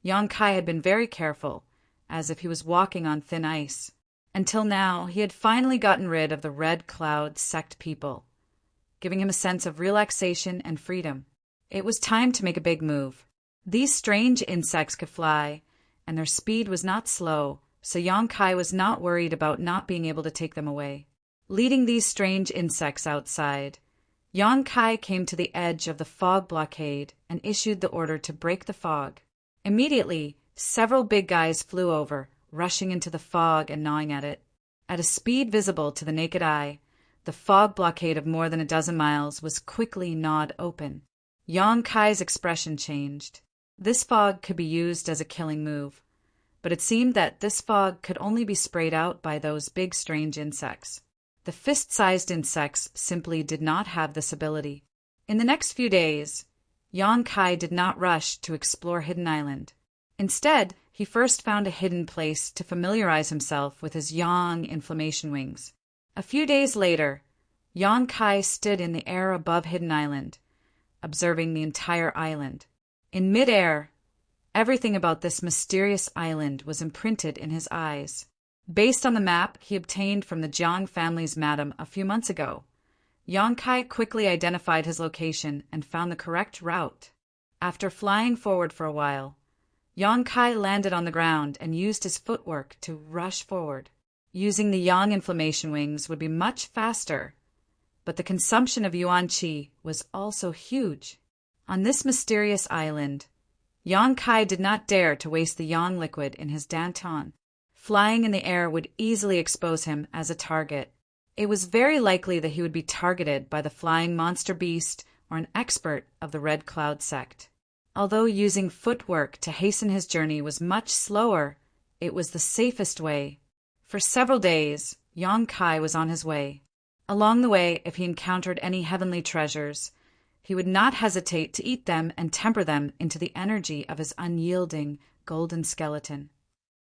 Yang Kai had been very careful, as if he was walking on thin ice. Until now, he had finally gotten rid of the Red Cloud sect people, giving him a sense of relaxation and freedom. It was time to make a big move. These strange insects could fly, and their speed was not slow, so Yang Kai was not worried about not being able to take them away. Leading these strange insects outside, Yang Kai came to the edge of the fog blockade and issued the order to break the fog. Immediately, several big guys flew over, rushing into the fog and gnawing at it. At a speed visible to the naked eye, the fog blockade of more than a dozen miles was quickly gnawed open. Yang Kai's expression changed. This fog could be used as a killing move, but it seemed that this fog could only be sprayed out by those big strange insects. The fist-sized insects simply did not have this ability. In the next few days, Yang Kai did not rush to explore Hidden Island. Instead, he first found a hidden place to familiarize himself with his yang inflammation wings. A few days later, Yang Kai stood in the air above Hidden Island, observing the entire island. In mid-air, everything about this mysterious island was imprinted in his eyes. Based on the map he obtained from the Jiang family's madam a few months ago, Yang Kai quickly identified his location and found the correct route. After flying forward for a while, Yang Kai landed on the ground and used his footwork to rush forward. Using the yang inflammation wings would be much faster, but the consumption of yuan qi was also huge. On this mysterious island, Yang Kai did not dare to waste the yang liquid in his danton. Flying in the air would easily expose him as a target. It was very likely that he would be targeted by the flying monster beast or an expert of the Red Cloud sect. Although using footwork to hasten his journey was much slower, it was the safest way. For several days, Yang Kai was on his way. Along the way, if he encountered any heavenly treasures, he would not hesitate to eat them and temper them into the energy of his unyielding golden skeleton.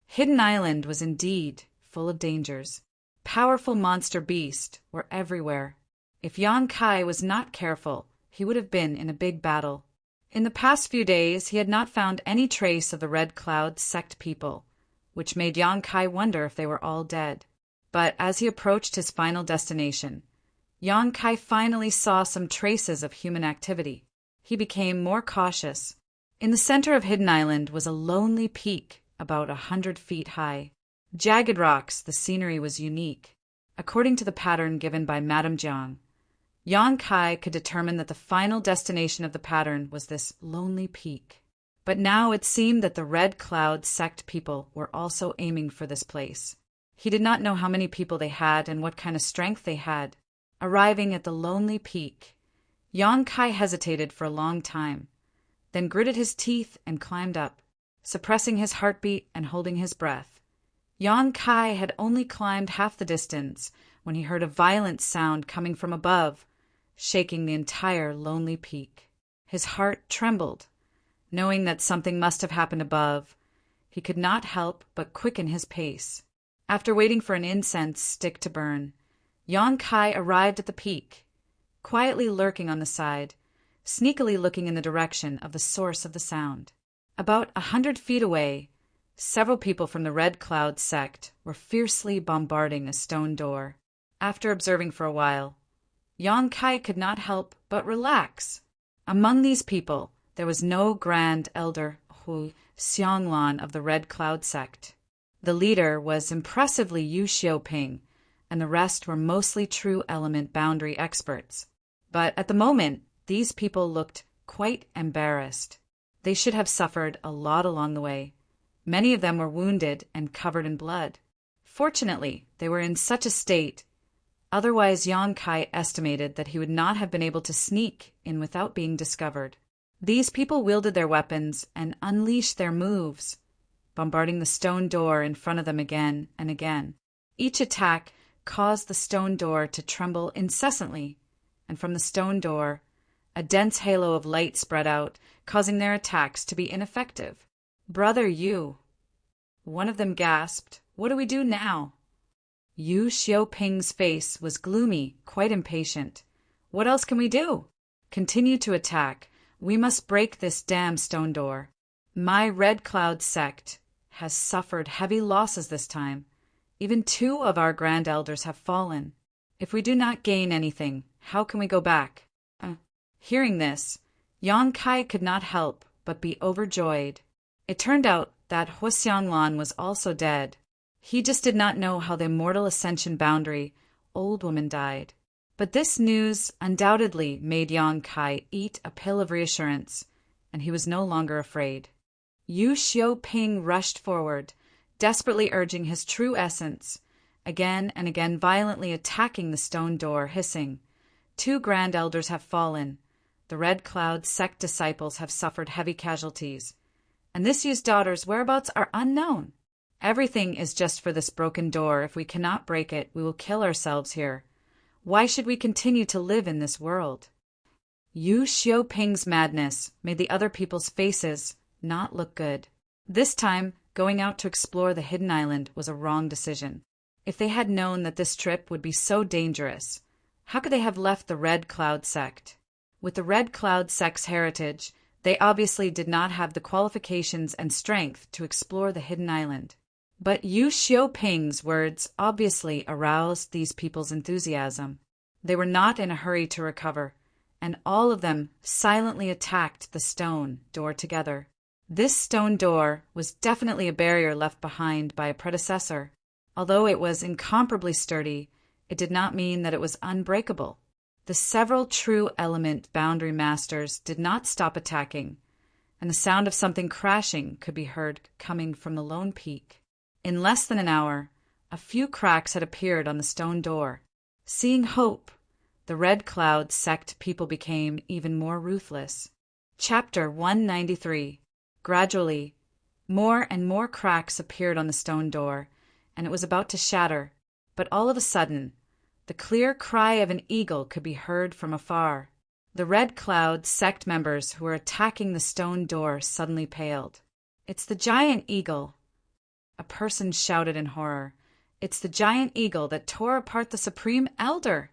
Hidden Island was indeed full of dangers. Powerful monster beasts were everywhere. If Yang Kai was not careful, he would have been in a big battle. In the past few days, he had not found any trace of the Red Cloud sect people, which made Yang Kai wonder if they were all dead. But as he approached his final destination, Yang Kai finally saw some traces of human activity. He became more cautious. In the center of Hidden Island was a lonely peak about 100 feet high. Jagged rocks, the scenery was unique. According to the pattern given by Madame Jiang, Yang Kai could determine that the final destination of the pattern was this lonely peak. But now it seemed that the Red Cloud sect people were also aiming for this place. He did not know how many people they had and what kind of strength they had. Arriving at the lonely peak, Yang Kai hesitated for a long time, then gritted his teeth and climbed up, suppressing his heartbeat and holding his breath. Yang Kai had only climbed half the distance when he heard a violent sound coming from above, shaking the entire lonely peak. His heart trembled. Knowing that something must have happened above, he could not help but quicken his pace. After waiting for an incense stick to burn, Yang Kai arrived at the peak, quietly lurking on the side, sneakily looking in the direction of the source of the sound. About 100 feet away, several people from the Red Cloud sect were fiercely bombarding a stone door. After observing for a while, Yang Kai could not help but relax. Among these people, there was no Grand Elder Hu Xianglan of the Red Cloud sect. The leader was impressively Yu Xiaoping, and the rest were mostly true element boundary experts. But at the moment, these people looked quite embarrassed. They should have suffered a lot along the way. Many of them were wounded and covered in blood. Fortunately, they were in such a state. Otherwise, Yang Kai estimated that he would not have been able to sneak in without being discovered. These people wielded their weapons and unleashed their moves, bombarding the stone door in front of them again and again. Each attack caused the stone door to tremble incessantly, and from the stone door, a dense halo of light spread out, causing their attacks to be ineffective. "Brother Yu," one of them gasped, "what do we do now?" Yu Xiaoping's face was gloomy, quite impatient. "What else can we do? Continue to attack. We must break this damn stone door. My Red Cloud sect has suffered heavy losses this time. Even 2 of our grand elders have fallen. If we do not gain anything, how can we go back?" Hearing this, Yang Kai could not help but be overjoyed. It turned out that Hu Xianglan was also dead. He just did not know how the immortal ascension boundary, old woman, died. But this news undoubtedly made Yang Kai eat a pill of reassurance, and he was no longer afraid. Yu Xiaoping rushed forward, desperately urging his true essence, again and again violently attacking the stone door, hissing, "2 grand elders have fallen. The Red Cloud sect disciples have suffered heavy casualties, and this Yu's daughter's whereabouts are unknown. Everything is just for this broken door. If we cannot break it, we will kill ourselves here. Why should we continue to live in this world?" Yu Xiaoping's madness made the other people's faces not look good. This time, going out to explore the hidden island was a wrong decision. If they had known that this trip would be so dangerous, how could they have left the Red Cloud sect? With the Red Cloud sect's heritage, they obviously did not have the qualifications and strength to explore the hidden island. But Yu Xiaoping's words obviously aroused these people's enthusiasm. They were not in a hurry to recover, and all of them silently attacked the stone door together. This stone door was definitely a barrier left behind by a predecessor. Although it was incomparably sturdy, it did not mean that it was unbreakable. The several true element boundary masters did not stop attacking, and the sound of something crashing could be heard coming from the lone peak. In less than an hour, a few cracks had appeared on the stone door. Seeing hope, the Red Cloud sect people became even more ruthless. Chapter 193. Gradually, more and more cracks appeared on the stone door, and it was about to shatter, but all of a sudden, the clear cry of an eagle could be heard from afar. The Red Cloud sect members who were attacking the stone door suddenly paled. "It's the giant eagle!" a person shouted in horror. "It's the giant eagle that tore apart the Supreme Elder!"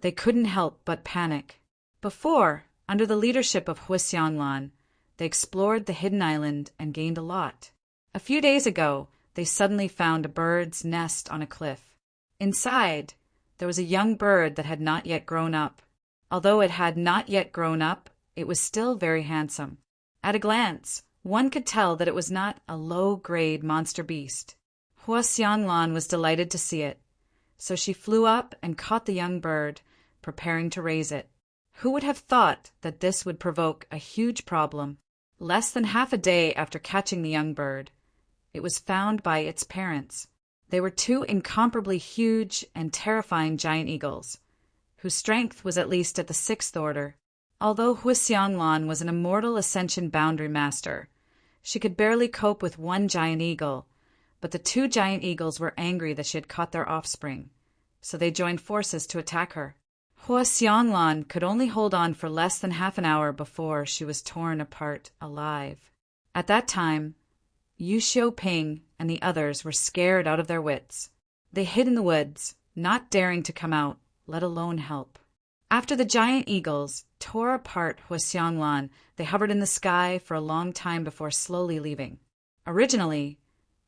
They couldn't help but panic. Before, under the leadership of Hu Xianglan, they explored the hidden island and gained a lot. A few days ago, they suddenly found a bird's nest on a cliff. Inside, there was a young bird that had not yet grown up. Although it had not yet grown up, it was still very handsome. At a glance, one could tell that it was not a low-grade monster beast. Hu Xianglan was delighted to see it, so she flew up and caught the young bird, preparing to raise it. Who would have thought that this would provoke a huge problem? Less than half a day after catching the young bird, it was found by its parents. They were 2 incomparably huge and terrifying giant eagles, whose strength was at least at the 6th order. Although Hu Xianglan was an immortal ascension boundary master, she could barely cope with 1 giant eagle, but the 2 giant eagles were angry that she had caught their offspring, so they joined forces to attack her. Hu Xianglan could only hold on for less than half an hour before she was torn apart alive. At that time, Yu Xiaoping and the others were scared out of their wits. They hid in the woods, not daring to come out, let alone help. After the giant eagles tore apart Hu Xianglan, they hovered in the sky for a long time before slowly leaving. Originally,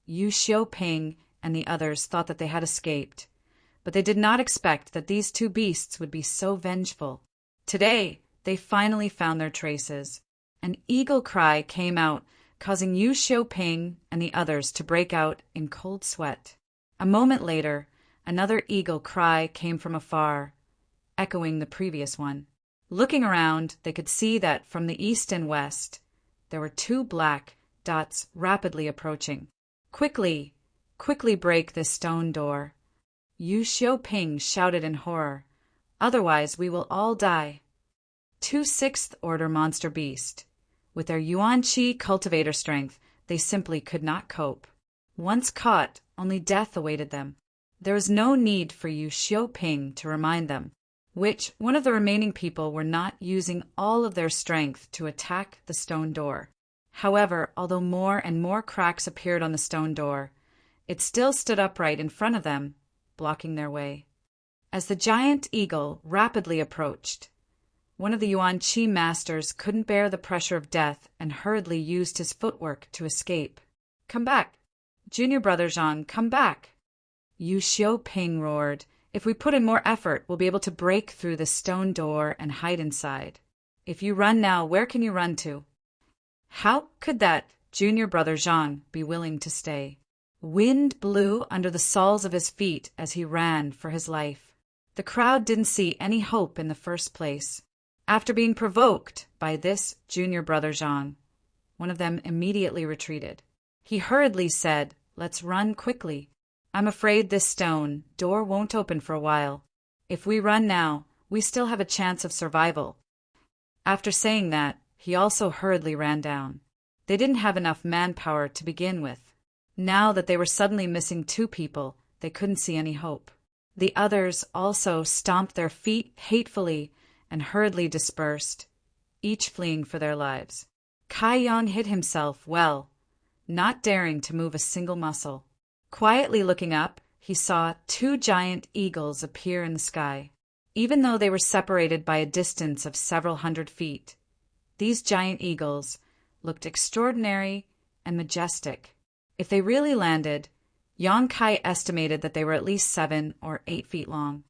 Yu Xiaoping and the others thought that they had escaped, but they did not expect that these 2 beasts would be so vengeful. Today, they finally found their traces. An eagle cry came out, causing Yu Xiaoping and the others to break out in cold sweat. A moment later, another eagle cry came from afar, echoing the previous one. Looking around, they could see that from the east and west, there were 2 black dots rapidly approaching. "Quickly, quickly break this stone door," Yu Xiaoping shouted in horror. "Otherwise we will all die." 2 6th-order monster beasts. With their Yuan Qi cultivator strength, they simply could not cope. Once caught, only death awaited them. There was no need for Yu Xiaoping to remind them, which one of the remaining people were not using all of their strength to attack the stone door. However, although more and more cracks appeared on the stone door, it still stood upright in front of them, blocking their way. As the giant eagle rapidly approached, one of the Yuan Qi masters couldn't bear the pressure of death and hurriedly used his footwork to escape. "Come back! Junior brother Zhang, come back!" Yu Xiaoping roared. "If we put in more effort, we'll be able to break through the stone door and hide inside. If you run now, where can you run to?" How could that junior brother Zhang be willing to stay? Wind blew under the soles of his feet as he ran for his life. The crowd didn't see any hope in the first place. After being provoked by this junior brother Zhang, one of them immediately retreated. He hurriedly said, "Let's run quickly. I'm afraid this stone door won't open for a while. If we run now, we still have a chance of survival." After saying that, he also hurriedly ran down. They didn't have enough manpower to begin with. Now that they were suddenly missing 2 people, they couldn't see any hope. The others also stomped their feet hatefully and hurriedly dispersed, each fleeing for their lives. Kai Yang hid himself well, not daring to move a single muscle. Quietly looking up, he saw 2 giant eagles appear in the sky. Even though they were separated by a distance of several hundred feet, these giant eagles looked extraordinary and majestic. If they really landed, Yang Kai estimated that they were at least 7 or 8 feet long.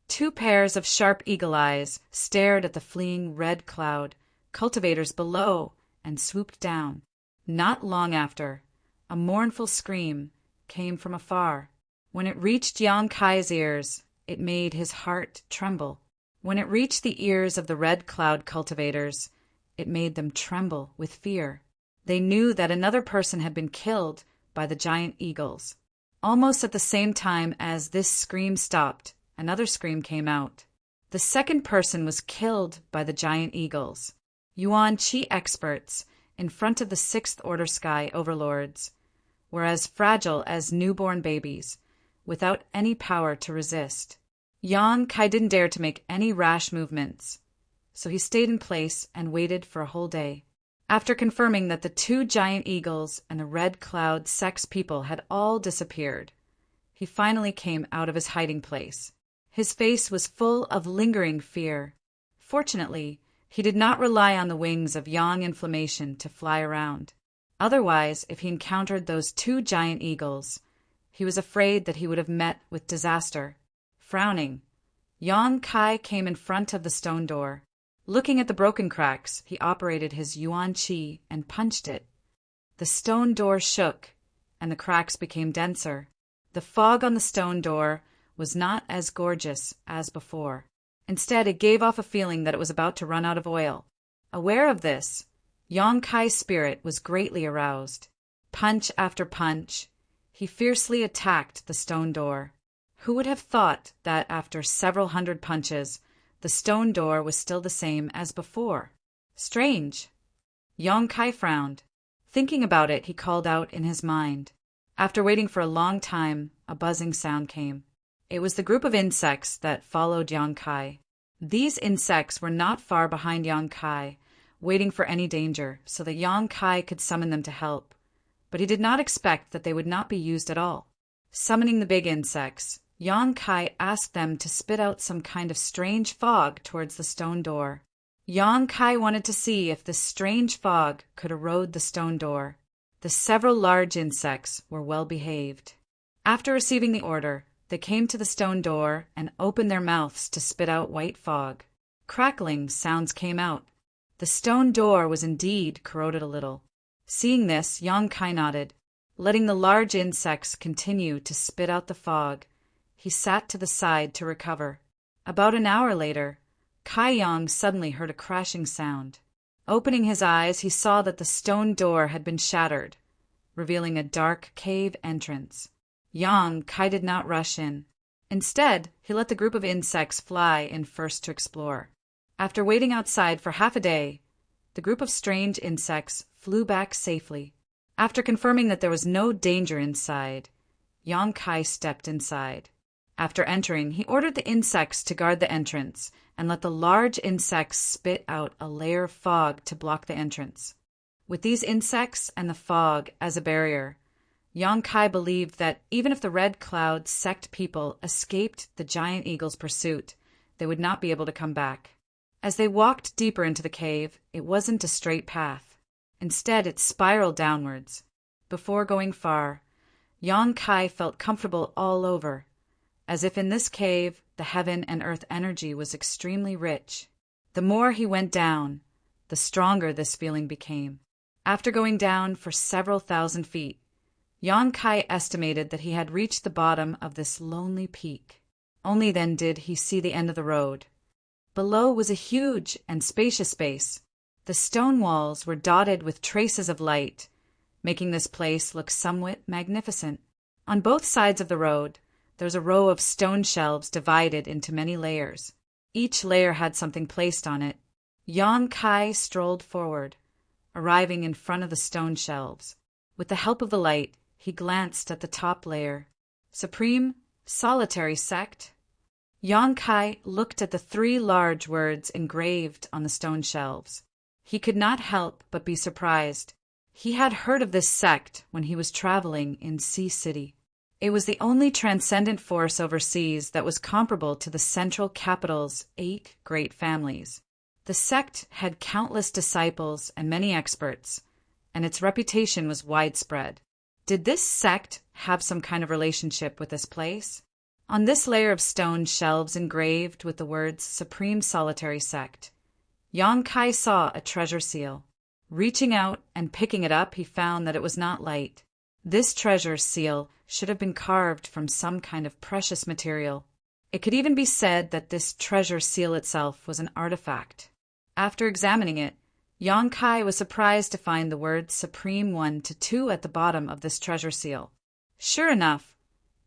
2 pairs of sharp eagle eyes stared at the fleeing red cloud cultivators below and swooped down. Not long after, a mournful scream came from afar. When it reached Yang Kai's ears, it made his heart tremble. When it reached the ears of the red cloud cultivators, it made them tremble with fear. They knew that another person had been killed by the giant eagles. Almost at the same time as this scream stopped, another scream came out. The second person was killed by the giant eagles. Yuan Qi experts, in front of the 6th Order Sky Overlords, were as fragile as newborn babies, without any power to resist. Yang Kai didn't dare to make any rash movements, so he stayed in place and waited for a whole day. After confirming that the 2 giant eagles and the red cloud sex people had all disappeared, he finally came out of his hiding place. His face was full of lingering fear. Fortunately, he did not rely on the wings of yang inflammation to fly around. Otherwise, if he encountered those 2 giant eagles, he was afraid that he would have met with disaster. Frowning, Yang Kai came in front of the stone door. Looking at the broken cracks, he operated his Yuan Qi and punched it. The stone door shook, and the cracks became denser. The fog on the stone door was not as gorgeous as before. Instead, it gave off a feeling that it was about to run out of oil. Aware of this, Yang Kai's spirit was greatly aroused. Punch after punch, he fiercely attacked the stone door. Who would have thought that after several hundred punches, the stone door was still the same as before? Strange. Yang Kai frowned. Thinking about it, he called out in his mind. After waiting for a long time, a buzzing sound came. It was the group of insects that followed Yang Kai. These insects were not far behind Yang Kai, waiting for any danger, so that Yang Kai could summon them to help. But he did not expect that they would not be used at all. Summoning the big insects, Yang Kai asked them to spit out some kind of strange fog towards the stone door. Yang Kai wanted to see if this strange fog could erode the stone door. The several large insects were well behaved. After receiving the order, they came to the stone door and opened their mouths to spit out white fog. Crackling sounds came out. The stone door was indeed corroded a little. Seeing this, Yang Kai nodded. Letting the large insects continue to spit out the fog, he sat to the side to recover. About an hour later, Kai Yang suddenly heard a crashing sound. Opening his eyes, he saw that the stone door had been shattered, revealing a dark cave entrance. Yang Kai did not rush in. Instead, he let the group of insects fly in first to explore. After waiting outside for half a day, the group of strange insects flew back safely. After confirming that there was no danger inside, Yang Kai stepped inside. After entering, he ordered the insects to guard the entrance and let the large insects spit out a layer of fog to block the entrance. With these insects and the fog as a barrier, Yong-kai believed that even if the Red Cloud sect people escaped the giant eagle's pursuit, they would not be able to come back. As they walked deeper into the cave, it wasn't a straight path. Instead, it spiraled downwards. Before going far, Yong-kai felt comfortable all over, as if in this cave the heaven and earth energy was extremely rich. The more he went down, the stronger this feeling became. After going down for several thousand feet, Yong-kai estimated that he had reached the bottom of this lonely peak. Only then did he see the end of the road. Below was a huge and spacious space. The stone walls were dotted with traces of light, making this place look somewhat magnificent. On both sides of the road, there was a row of stone shelves divided into many layers. Each layer had something placed on it. Yong-kai strolled forward, arriving in front of the stone shelves. With the help of the light, he glanced at the top layer. Supreme Solitary Sect. Yong-kai looked at the 3 large words engraved on the stone shelves. He could not help but be surprised. He had heard of this sect when he was traveling in Sea City. It was the only transcendent force overseas that was comparable to the central capital's 8 great families. The sect had countless disciples and many experts, and its reputation was widespread. Did this sect have some kind of relationship with this place? On this layer of stone shelves engraved with the words Supreme Solitary Sect, Yong-kai saw a treasure seal. Reaching out and picking it up, he found that it was not light. This treasure seal should have been carved from some kind of precious material. It could even be said that this treasure seal itself was an artifact. After examining it, Yong-kai was surprised to find the words Supreme 1 to 2 at the bottom of this treasure seal. Sure enough,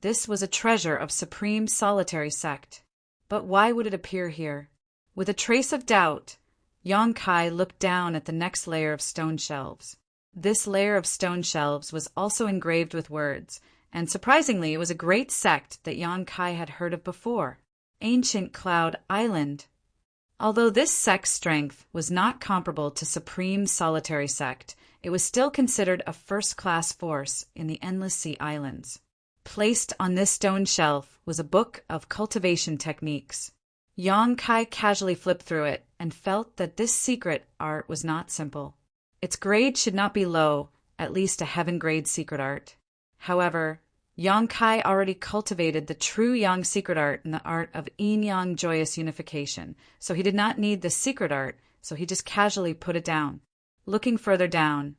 this was a treasure of Supreme Solitary Sect. But why would it appear here? With a trace of doubt, Yong-kai looked down at the next layer of stone shelves. This layer of stone shelves was also engraved with words, and surprisingly, it was a great sect that Yong-kai had heard of before, Ancient Cloud Island. Although this sect's strength was not comparable to Supreme Solitary Sect, it was still considered a first-class force in the Endless Sea Islands. Placed on this stone shelf was a book of cultivation techniques. Yong-kai casually flipped through it and felt that this secret art was not simple. Its grade should not be low, at least a heaven-grade secret art. However, Yong-kai already cultivated the true Yang secret art in the art of yin-yang joyous unification, so he did not need the secret art, so he just casually put it down. Looking further down,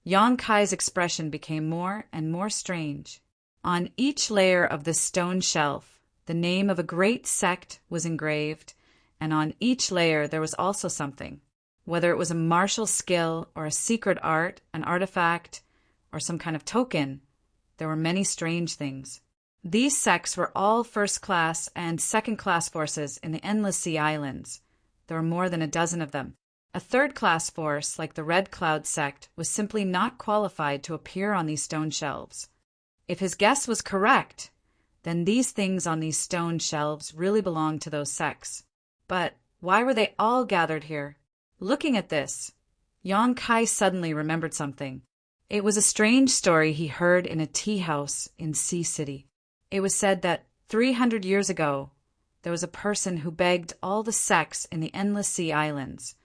Yong-kai's expression became more and more strange. On each layer of the stone shelf, the name of a great sect was engraved, and on each layer there was also something. Whether it was a martial skill or a secret art, an artifact, or some kind of token, there were many strange things. These sects were all first-class and second-class forces in the Endless Sea Islands. There were more than a dozen of them. A third-class force, like the Red Cloud sect, was simply not qualified to appear on these stone shelves. If his guess was correct, then these things on these stone shelves really belonged to those sects. But why were they all gathered here? Looking at this, Yong-kai suddenly remembered something. It was a strange story he heard in a tea house in Sea City. It was said that 300 years ago, there was a person who begged all the sects in the Endless Sea Islands,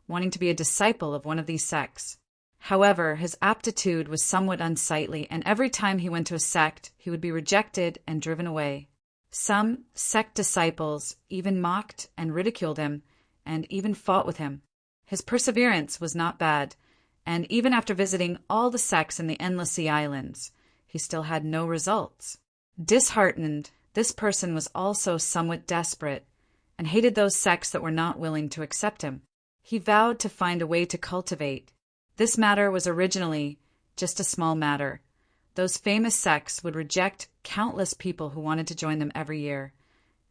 wanting to be a disciple of one of these sects. However, his aptitude was somewhat unsightly, and every time he went to a sect, he would be rejected and driven away. Some sect disciples even mocked and ridiculed him, and even fought with him. His perseverance was not bad, and even after visiting all the sects in the Endless Sea Islands, he still had no results. Disheartened, this person was also somewhat desperate, and hated those sects that were not willing to accept him. He vowed to find a way to cultivate. This matter was originally just a small matter. Those famous sects would reject countless people who wanted to join them every year,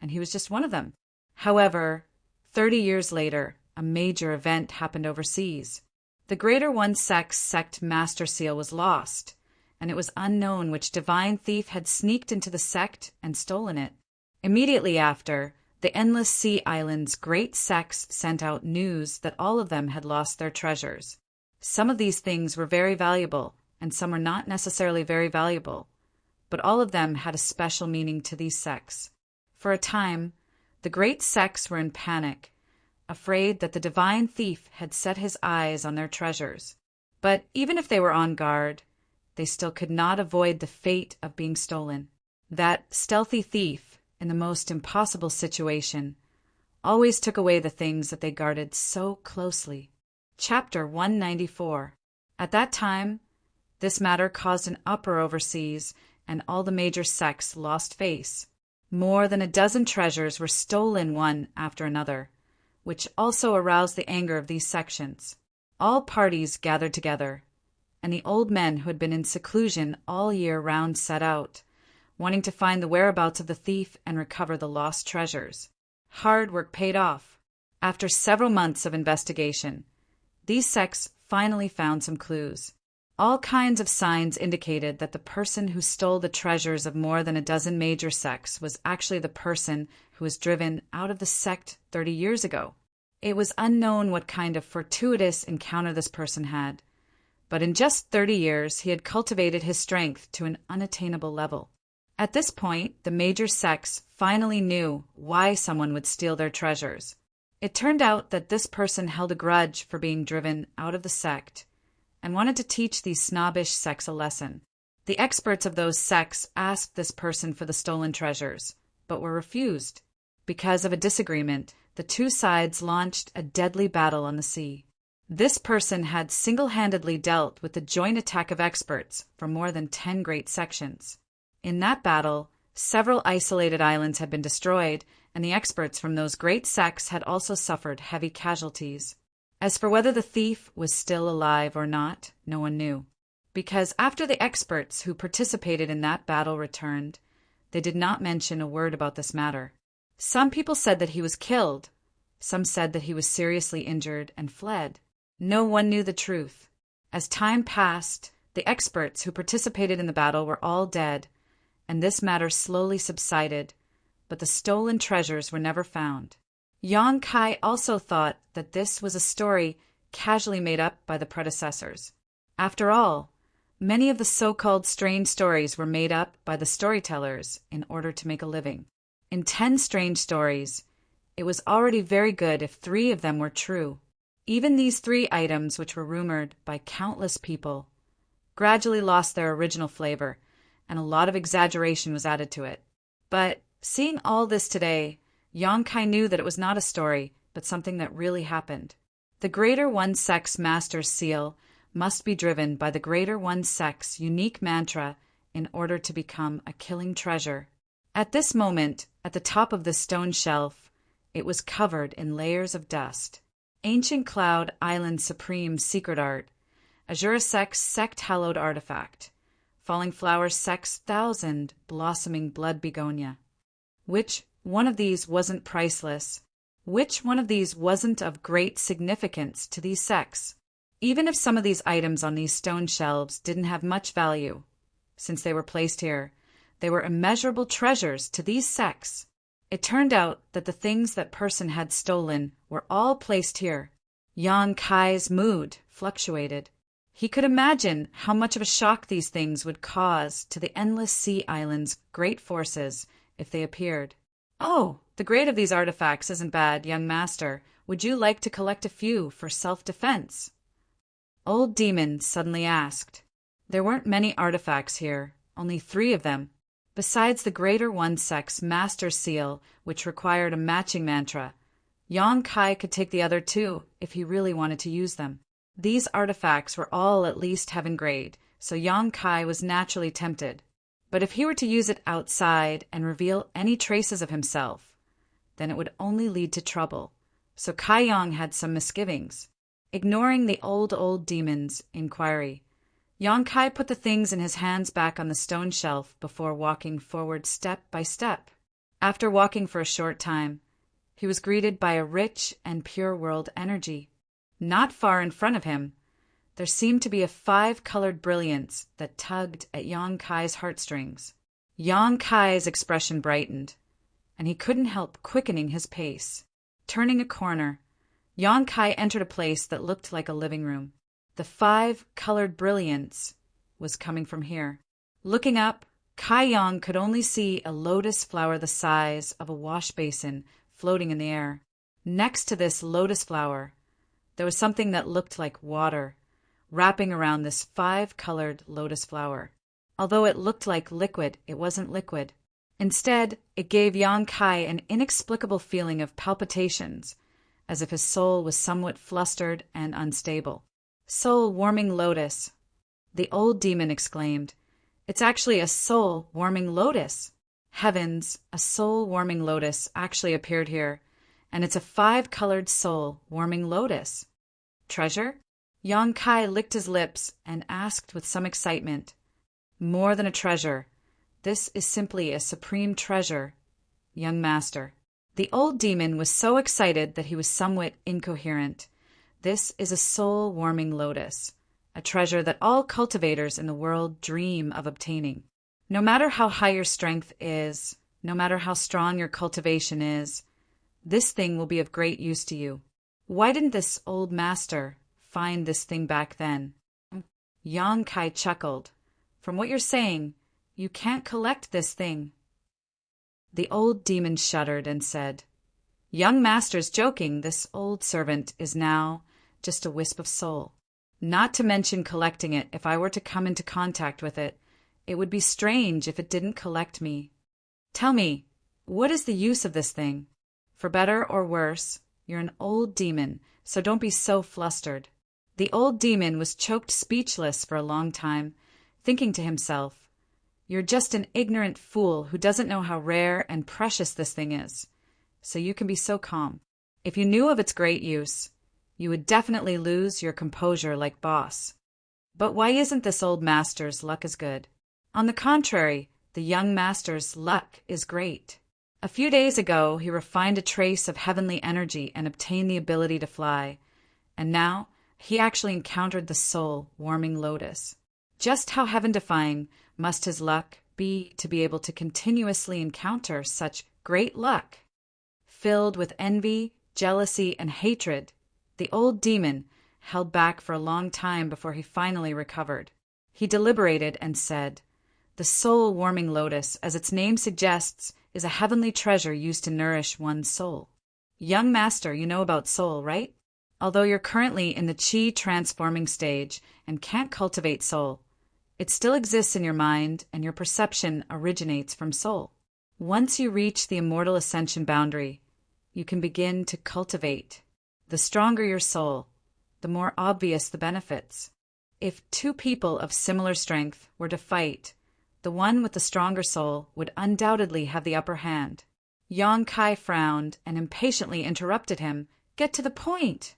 and he was just one of them. However, 30 years later, a major event happened overseas. The Greater One Sect's sect master seal was lost, and it was unknown which divine thief had sneaked into the sect and stolen it. Immediately after, the Endless Sea Island's great sects sent out news that all of them had lost their treasures. Some of these things were very valuable, and some were not necessarily very valuable, but all of them had a special meaning to these sects. For a time, the great sects were in panic, afraid that the divine thief had set his eyes on their treasures. But even if they were on guard, they still could not avoid the fate of being stolen. That stealthy thief, in the most impossible situation, always took away the things that they guarded so closely. Chapter 194. At that time, this matter caused an uproar overseas, and all the major sects lost face. More than a dozen treasures were stolen one after another, which also aroused the anger of these sections. All parties gathered together, and the old men who had been in seclusion all year round set out, wanting to find the whereabouts of the thief and recover the lost treasures. Hard work paid off. After several months of investigation, these sects finally found some clues. All kinds of signs indicated that the person who stole the treasures of more than a dozen major sects was actually the person who was driven out of the sect 30 years ago. It was unknown what kind of fortuitous encounter this person had, but in just 30 years he had cultivated his strength to an unattainable level. At this point, the major sects finally knew why someone would steal their treasures. It turned out that this person held a grudge for being driven out of the sect and wanted to teach these snobbish sects a lesson. The experts of those sects asked this person for the stolen treasures, but were refused. Because of a disagreement, the two sides launched a deadly battle on the sea. This person had single-handedly dealt with the joint attack of experts from more than 10 great sections. In that battle, several isolated islands had been destroyed, and the experts from those great sects had also suffered heavy casualties. As for whether the thief was still alive or not, no one knew, because after the experts who participated in that battle returned, they did not mention a word about this matter. Some people said that he was killed. Some said that he was seriously injured and fled. No one knew the truth. As time passed, the experts who participated in the battle were all dead, and this matter slowly subsided, but the stolen treasures were never found. Yang Kai also thought that this was a story casually made up by the predecessors. After all, many of the so-called strange stories were made up by the storytellers in order to make a living. In 10 strange stories, it was already very good if 3 of them were true. Even these 3 items, which were rumored by countless people, gradually lost their original flavor, and a lot of exaggeration was added to it. But seeing all this today, Yang Kai knew that it was not a story, but something that really happened. The Greater One Sect's master's seal must be driven by the Greater One Sect's unique mantra in order to become a killing treasure. At this moment, at the top of the stone shelf, it was covered in layers of dust. Ancient Cloud Island's supreme secret art, Azura Sect's sect-hallowed artifact, Falling Flower Sect's 1,000 blossoming blood begonia. Which one of these wasn't priceless? Which one of these wasn't of great significance to these sects? Even if some of these items on these stone shelves didn't have much value, since they were placed here, they were immeasurable treasures to these sects. It turned out that the things that person had stolen were all placed here. Yang Kai's mood fluctuated. He could imagine how much of a shock these things would cause to the Endless Sea Island's great forces if they appeared. "Oh, the grade of these artifacts isn't bad, young master. Would you like to collect a few for self-defense?" Old Demon suddenly asked. There weren't many artifacts here, only 3 of them, besides the Greater One Sect's master seal, which required a matching mantra. Yang Kai could take the other 2 if he really wanted to use them. These artifacts were all at least heaven grade, so Yang Kai was naturally tempted. But if he were to use it outside and reveal any traces of himself, then it would only lead to trouble. So Kai Yang had some misgivings. Ignoring the old demon's inquiry, Yang Kai put the things in his hands back on the stone shelf before walking forward step by step. After walking for a short time, he was greeted by a rich and pure world energy. Not far in front of him, there seemed to be a 5-colored brilliance that tugged at Yang Kai's heartstrings. Yang Kai's expression brightened, and he couldn't help quickening his pace. Turning a corner, Yang Kai entered a place that looked like a living room. The 5-colored brilliance was coming from here. Looking up, Kai Yang could only see a lotus flower the size of a wash basin floating in the air. Next to this lotus flower, there was something that looked like water, wrapping around this 5-colored lotus flower. Although it looked like liquid, it wasn't liquid. Instead, it gave Yang Kai an inexplicable feeling of palpitations, as if his soul was somewhat flustered and unstable. Soul-warming lotus, the old demon exclaimed. It's actually a soul-warming lotus. Heavens, a soul-warming lotus actually appeared here, and it's a 5-colored soul-warming lotus. Treasure? Yang Kai licked his lips and asked with some excitement. More than a treasure. This is simply a supreme treasure, young master. The old demon was so excited that he was somewhat incoherent. This is a soul-warming lotus, a treasure that all cultivators in the world dream of obtaining. No matter how high your strength is, no matter how strong your cultivation is, this thing will be of great use to you. Why didn't this old master find this thing back then? Yang Kai chuckled. From what you're saying, you can't collect this thing. The old demon shuddered and said, Young master's joking. This old servant is now just a wisp of soul. Not to mention collecting it. If I were to come into contact with it, it would be strange if it didn't collect me. Tell me, what is the use of this thing? For better or worse, you're an old demon, so don't be so flustered. The old demon was choked speechless for a long time, thinking to himself, You're just an ignorant fool who doesn't know how rare and precious this thing is. So you can be so calm. If you knew of its great use, you would definitely lose your composure like boss. But why isn't this old master's luck as good? On the contrary, the young master's luck is great. A few days ago, he refined a trace of heavenly energy and obtained the ability to fly. And now, he actually encountered the soul-warming lotus. Just how heaven-defying must his luck be to be able to continuously encounter such great luck? Filled with envy, jealousy, and hatred, the old demon held back for a long time before he finally recovered. He deliberated and said, The soul-warming lotus, as its name suggests, is a heavenly treasure used to nourish one's soul. Young master, you know about soul, right? Although you're currently in the chi transforming stage and can't cultivate soul, it still exists in your mind, and your perception originates from soul. Once you reach the immortal ascension boundary, you can begin to cultivate. The stronger your soul, the more obvious the benefits. If two people of similar strength were to fight, the one with the stronger soul would undoubtedly have the upper hand. Yang Kai frowned and impatiently interrupted him. Get to the point!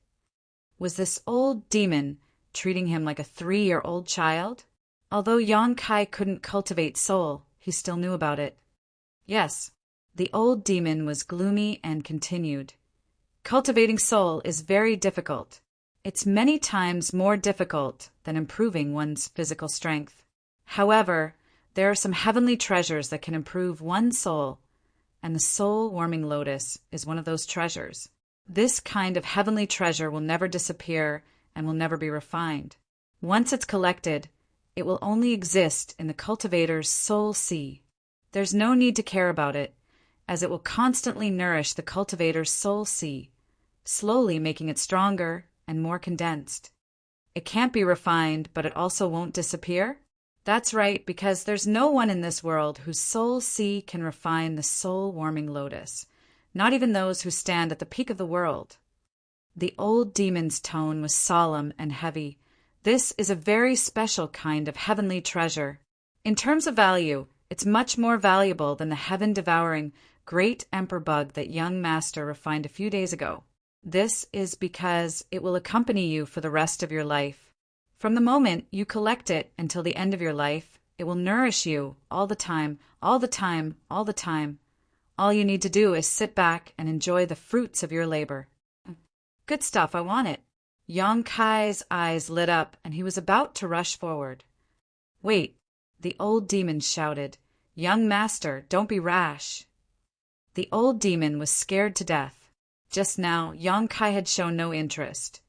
Was this old demon treating him like a 3-year-old child? Although Yang Kai couldn't cultivate soul, he still knew about it. Yes, the old demon was gloomy and continued. Cultivating soul is very difficult. It's many times more difficult than improving one's physical strength. However, there are some heavenly treasures that can improve one's soul, and the soul-warming lotus is one of those treasures. This kind of heavenly treasure will never disappear and will never be refined. Once it's collected, it will only exist in the cultivator's soul sea. There's no need to care about it, as it will constantly nourish the cultivator's soul sea, slowly making it stronger and more condensed. It can't be refined, but it also won't disappear? That's right, because there's no one in this world whose soul sea can refine the soul-warming lotus, not even those who stand at the peak of the world. The old demon's tone was solemn and heavy. This is a very special kind of heavenly treasure. In terms of value, it's much more valuable than the heaven-devouring great emperor bug that young master refined a few days ago. This is because it will accompany you for the rest of your life. From the moment you collect it until the end of your life, it will nourish you all the time, all the time, all the time. All you need to do is sit back and enjoy the fruits of your labor. Good stuff, I want it. Yang Kai's eyes lit up, and he was about to rush forward. Wait, the old demon shouted. Young master, don't be rash. The old demon was scared to death. Just now, Yang Kai had shown no interest,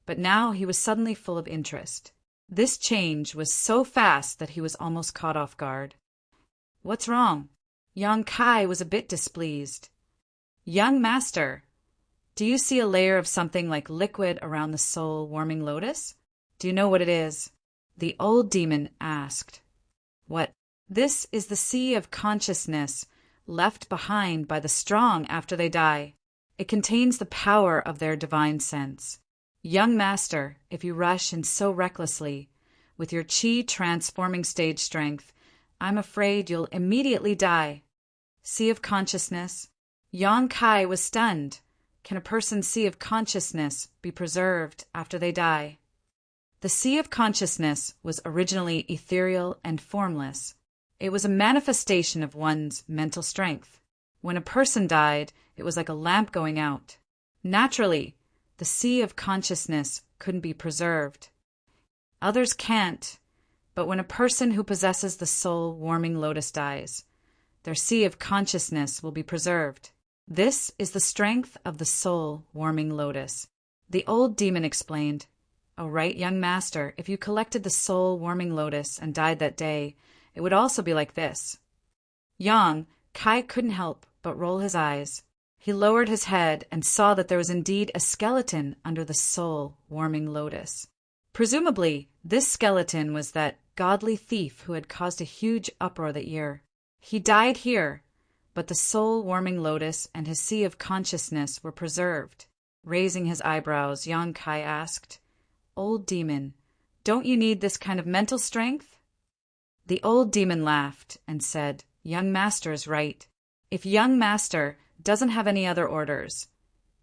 but now he was suddenly full of interest. This change was so fast that he was almost caught off guard. "What's wrong?" Yang Kai was a bit displeased. "Young master, do you see a layer of something like liquid around the soul-warming lotus? Do you know what it is?" The old demon asked. "What?" "This is the sea of consciousness left behind by the strong after they die. It contains the power of their divine sense. Young master, if you rush in so recklessly, with your chi transforming stage strength, I'm afraid you'll immediately die." Sea of consciousness. Yang Kai was stunned. Can a person's sea of consciousness be preserved after they die? The sea of consciousness was originally ethereal and formless. It was a manifestation of one's mental strength. When a person died, it was like a lamp going out. Naturally, the sea of consciousness couldn't be preserved. Others can't, but when a person who possesses the soul-warming lotus dies, their sea of consciousness will be preserved. This is the strength of the soul-warming lotus. The old demon explained. "Oh, right, young master, if you collected the soul-warming lotus and died that day, it would also be like this." Yang Kai couldn't help but roll his eyes. He lowered his head and saw that there was indeed a skeleton under the soul-warming lotus. Presumably, this skeleton was that godly thief who had caused a huge uproar that year. He died here, but the soul-warming lotus and his sea of consciousness were preserved. Raising his eyebrows, Yang Kai asked, "Old demon, don't you need this kind of mental strength?" The old demon laughed and said, "Young master is right. If young master doesn't have any other orders,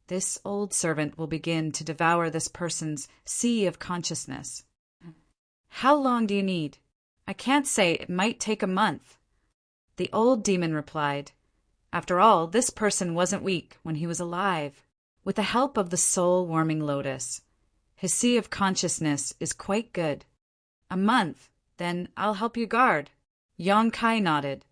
this old servant will begin to devour this person's sea of consciousness." "How long do you need?" "I can't say. It might take a month." The old demon replied, "After all, this person wasn't weak when he was alive. With the help of the soul-warming lotus, his sea of consciousness is quite good." "A month? Then I'll help you guard." Yang Kai nodded.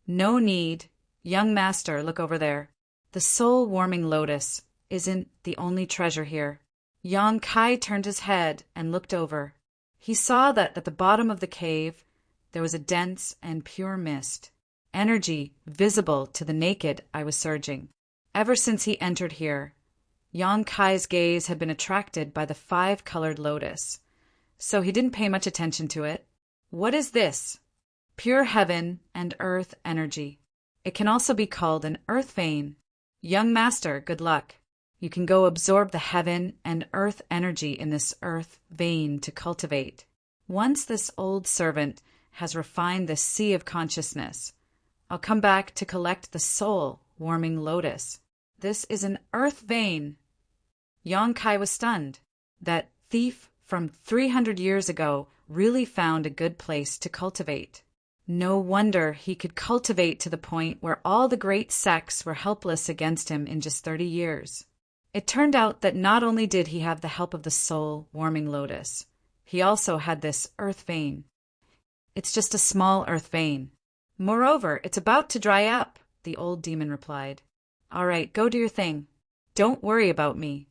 "No need. Young master, look over there. The soul-warming lotus isn't the only treasure here." Yang Kai turned his head and looked over. He saw that at the bottom of the cave there was a dense and pure mist. Energy visible to the naked eye was surging. Ever since he entered here, Yang Kai's gaze had been attracted by the 5-colored lotus, so he didn't pay much attention to it. "What is this?" "Pure heaven and earth energy. It can also be called an earth vein. Young master, good luck. You can go absorb the heaven and earth energy in this earth vein to cultivate. Once this old servant has refined this sea of consciousness, I'll come back to collect the soul-warming lotus. This is an earth vein." Yang Kai was stunned. That thief from 300 years ago really found a good place to cultivate. No wonder he could cultivate to the point where all the great sects were helpless against him in just 30 years. It turned out that not only did he have the help of the soul-warming lotus, he also had this earth vein. "It's just a small earth vein. Moreover, it's about to dry up," the old demon replied. "All right, go do your thing. Don't worry about me."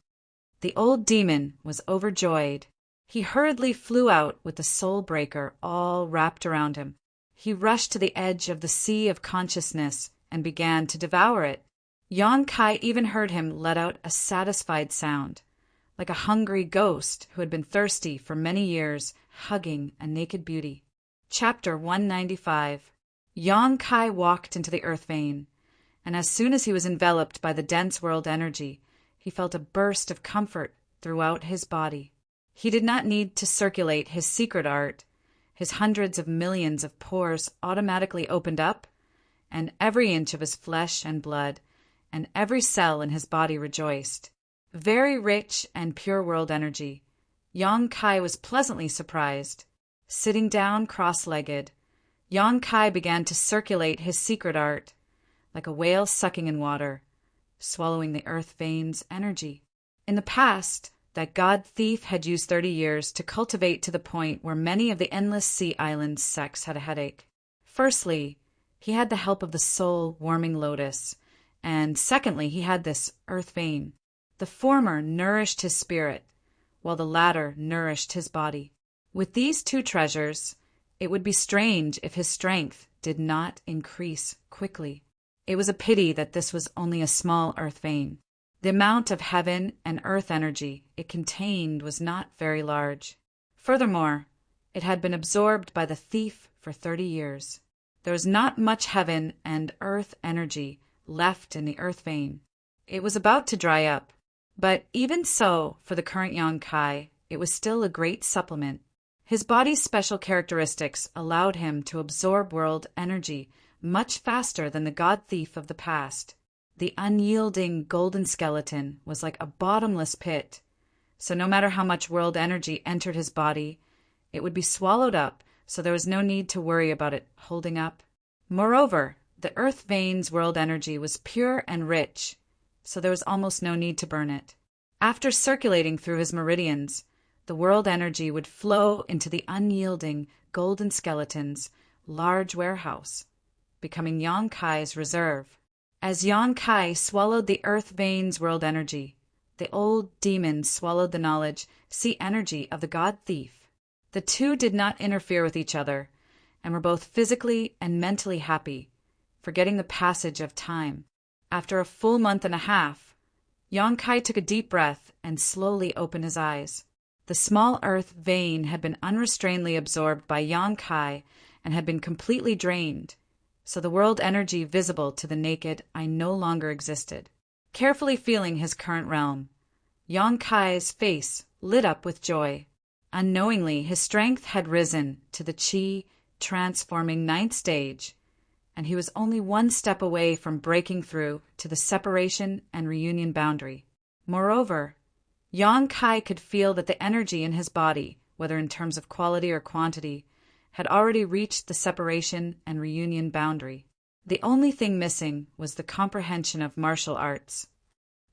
The old demon was overjoyed. He hurriedly flew out with the soul breaker all wrapped around him. He rushed to the edge of the sea of consciousness and began to devour it. Yang Kai even heard him let out a satisfied sound, like a hungry ghost who had been thirsty for many years, hugging a naked beauty. Chapter 195. Yang Kai walked into the earth vein, and as soon as he was enveloped by the dense world energy, he felt a burst of comfort throughout his body. He did not need to circulate his secret art. His hundreds of millions of pores automatically opened up, and every inch of his flesh and blood and every cell in his body rejoiced. Very rich and pure world energy. Yang Kai was pleasantly surprised. Sitting down cross-legged, Yang Kai began to circulate his secret art, like a whale sucking in water, swallowing the earth vein's energy. In the past, that god thief had used 30 years to cultivate to the point where many of the endless sea island sects had a headache. Firstly, he had the help of the soul-warming lotus and secondly, he had this earth vein. The former nourished his spirit, while the latter nourished his body. With these two treasures, it would be strange if his strength did not increase quickly. It was a pity that this was only a small earth vein. The amount of heaven and earth energy it contained was not very large. Furthermore, it had been absorbed by the thief for 30 years. There was not much heaven and earth energy left in the earth vein. It was about to dry up. But even so, for the current Yong-kai, it was still a great supplement. His body's special characteristics allowed him to absorb world energy much faster than the god thief of the past. The unyielding golden skeleton was like a bottomless pit, so no matter how much world energy entered his body, it would be swallowed up, so there was no need to worry about it holding up. Moreover, the earth vein's world energy was pure and rich, so there was almost no need to burn it. After circulating through his meridians, the world energy would flow into the unyielding golden skeleton's large warehouse, becoming Yong-kai's reserve. As Yong-kai swallowed the earth vein's world energy, the old demon swallowed the knowledge, energy of the god thief. The two did not interfere with each other, and were both physically and mentally happy, forgetting the passage of time. After a full month and a half, Yong-kai took a deep breath and slowly opened his eyes. The small earth vein had been unrestrainedly absorbed by Yong-kai and had been completely drained, so the world energy visible to the naked eye no longer existed. Carefully feeling his current realm, Yong-kai's face lit up with joy. Unknowingly, his strength had risen to the chi transforming 9th stage, and he was only one step away from breaking through to the separation and reunion boundary. Moreover, Yong-kai could feel that the energy in his body, whether in terms of quality or quantity, had already reached the separation and reunion boundary. The only thing missing was the comprehension of martial arts.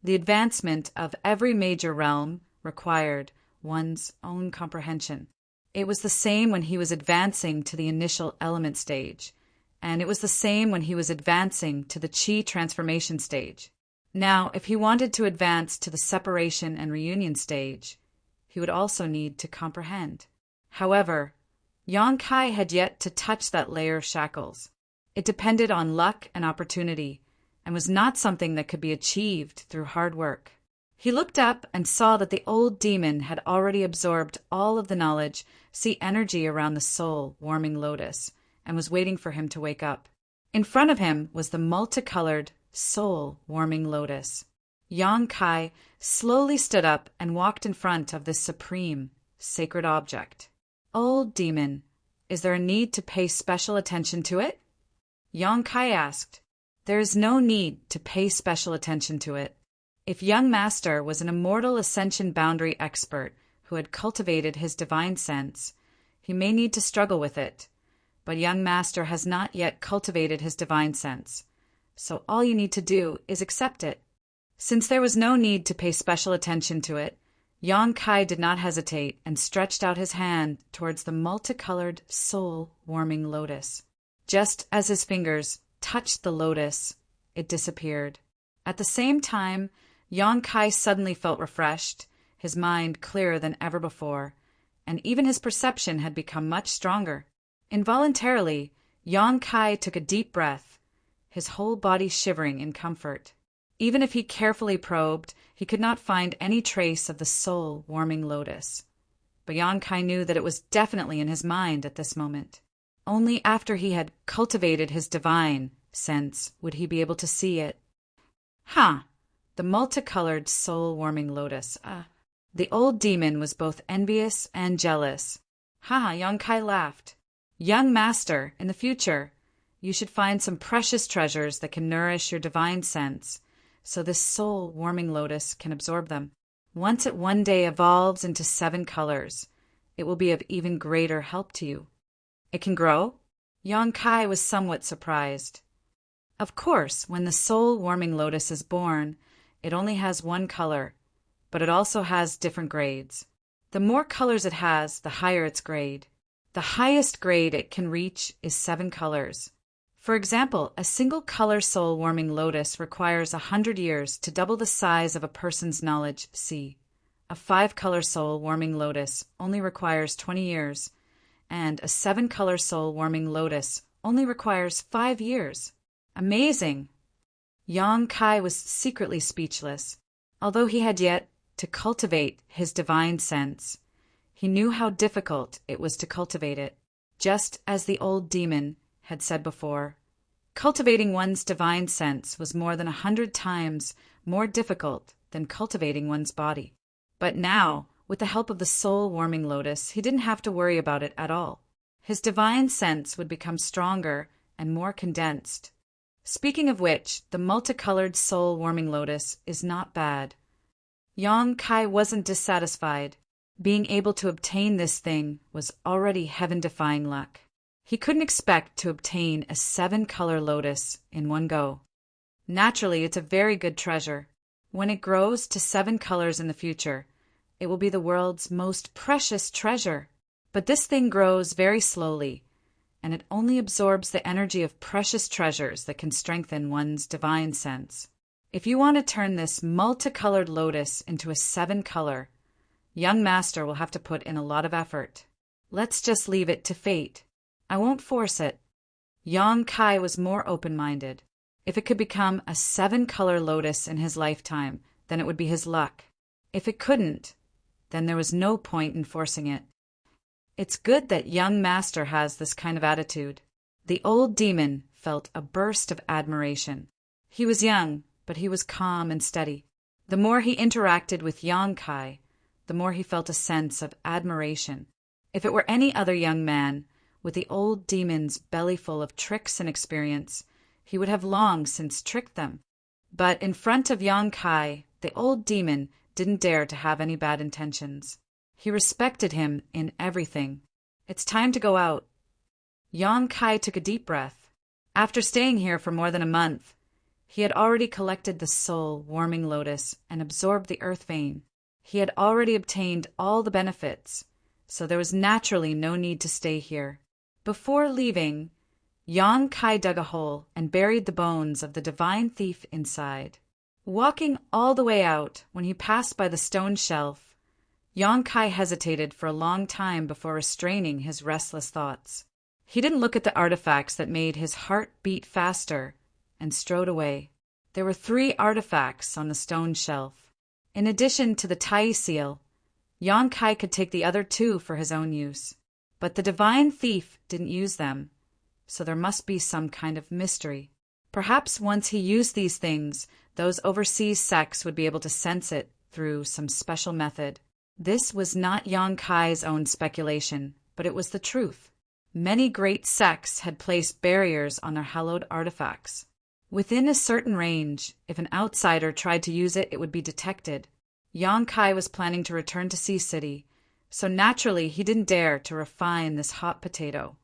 The advancement of every major realm required one's own comprehension. It was the same when he was advancing to the initial element stage, and it was the same when he was advancing to the chi transformation stage. Now, if he wanted to advance to the separation and reunion stage, he would also need to comprehend. However, Yong-kai had yet to touch that layer of shackles. It depended on luck and opportunity, and was not something that could be achieved through hard work. He looked up and saw that the old demon had already absorbed all of the knowledge, energy around the soul-warming lotus, and was waiting for him to wake up. In front of him was the multicolored, soul-warming lotus. Yong-kai slowly stood up and walked in front of this supreme, sacred object. Old demon, is there a need to pay special attention to it? Yong-kai asked. There is no need to pay special attention to it. If young master was an immortal ascension boundary expert who had cultivated his divine sense, he may need to struggle with it. But young master has not yet cultivated his divine sense, so all you need to do is accept it. Since there was no need to pay special attention to it, Yong-kai did not hesitate and stretched out his hand towards the multicolored, soul-warming lotus. Just as his fingers touched the lotus, it disappeared. At the same time, Yong-kai suddenly felt refreshed, his mind clearer than ever before, and even his perception had become much stronger. Involuntarily, Yong-kai took a deep breath, his whole body shivering in comfort. Even if he carefully probed, he could not find any trace of the soul-warming lotus. But Yong-kai knew that it was definitely in his mind at this moment. Only after he had cultivated his divine sense would he be able to see it. The multicolored, soul-warming lotus. The old demon was both envious and jealous. Yong-kai laughed. Young master, in the future, you should find some precious treasures that can nourish your divine sense, so this soul-warming lotus can absorb them. Once it one day evolves into 7 colors, it will be of even greater help to you. It can grow? Yong-kai was somewhat surprised. Of course, when the soul-warming lotus is born, it only has 1 color, but it also has different grades. The more colors it has, the higher its grade. The highest grade it can reach is 7 colors. For example, a single color soul-warming lotus requires 100 years to double the size of a person's knowledge. See, a 5-color soul-warming lotus only requires 20 years, and a 7-color soul-warming lotus only requires 5 years. Amazing! Yang Kai was secretly speechless. Although he had yet to cultivate his divine sense, he knew how difficult it was to cultivate it. Just as the old demon had said before, cultivating one's divine sense was more than 100 times more difficult than cultivating one's body. But now, with the help of the soul-warming lotus, he didn't have to worry about it at all. His divine sense would become stronger and more condensed. Speaking of which, the multicolored soul-warming lotus is not bad. Yang Kai wasn't dissatisfied. Being able to obtain this thing was already heaven-defying luck. He couldn't expect to obtain a 7-color lotus in one go. Naturally, it's a very good treasure. When it grows to 7 colors in the future, it will be the world's most precious treasure. But this thing grows very slowly, and it only absorbs the energy of precious treasures that can strengthen one's divine sense. If you want to turn this multicolored lotus into a 7-color, young master will have to put in a lot of effort. Let's just leave it to fate. I won't force it. Yang Kai was more open-minded. If it could become a 7-color lotus in his lifetime, then it would be his luck. If it couldn't, then there was no point in forcing it. It's good that young master has this kind of attitude. The old demon felt a burst of admiration. He was young, but he was calm and steady. The more he interacted with Yang Kai, the more he felt a sense of admiration. If it were any other young man, with the old demon's belly full of tricks and experience, he would have long since tricked them. But in front of Yang Kai, the old demon didn't dare to have any bad intentions. He respected him in everything. It's time to go out. Yang Kai took a deep breath. After staying here for more than a month, he had already collected the soul-warming lotus and absorbed the earth vein. He had already obtained all the benefits, so there was naturally no need to stay here. Before leaving, Yang Kai dug a hole and buried the bones of the divine thief inside. Walking all the way out, when he passed by the stone shelf, Yang Kai hesitated for a long time before restraining his restless thoughts. He didn't look at the artifacts that made his heart beat faster and strode away. There were 3 artifacts on the stone shelf. In addition to the Tai seal, Yang Kai could take the other 2 for his own use. But the divine thief didn't use them, so there must be some kind of mystery. Perhaps once he used these things, those overseas sects would be able to sense it through some special method. This was not Yang Kai's own speculation, but it was the truth. Many great sects had placed barriers on their hallowed artifacts. Within a certain range, if an outsider tried to use it, it would be detected. Yang Kai was planning to return to Sea City, so naturally he didn't dare to refine this hot potato.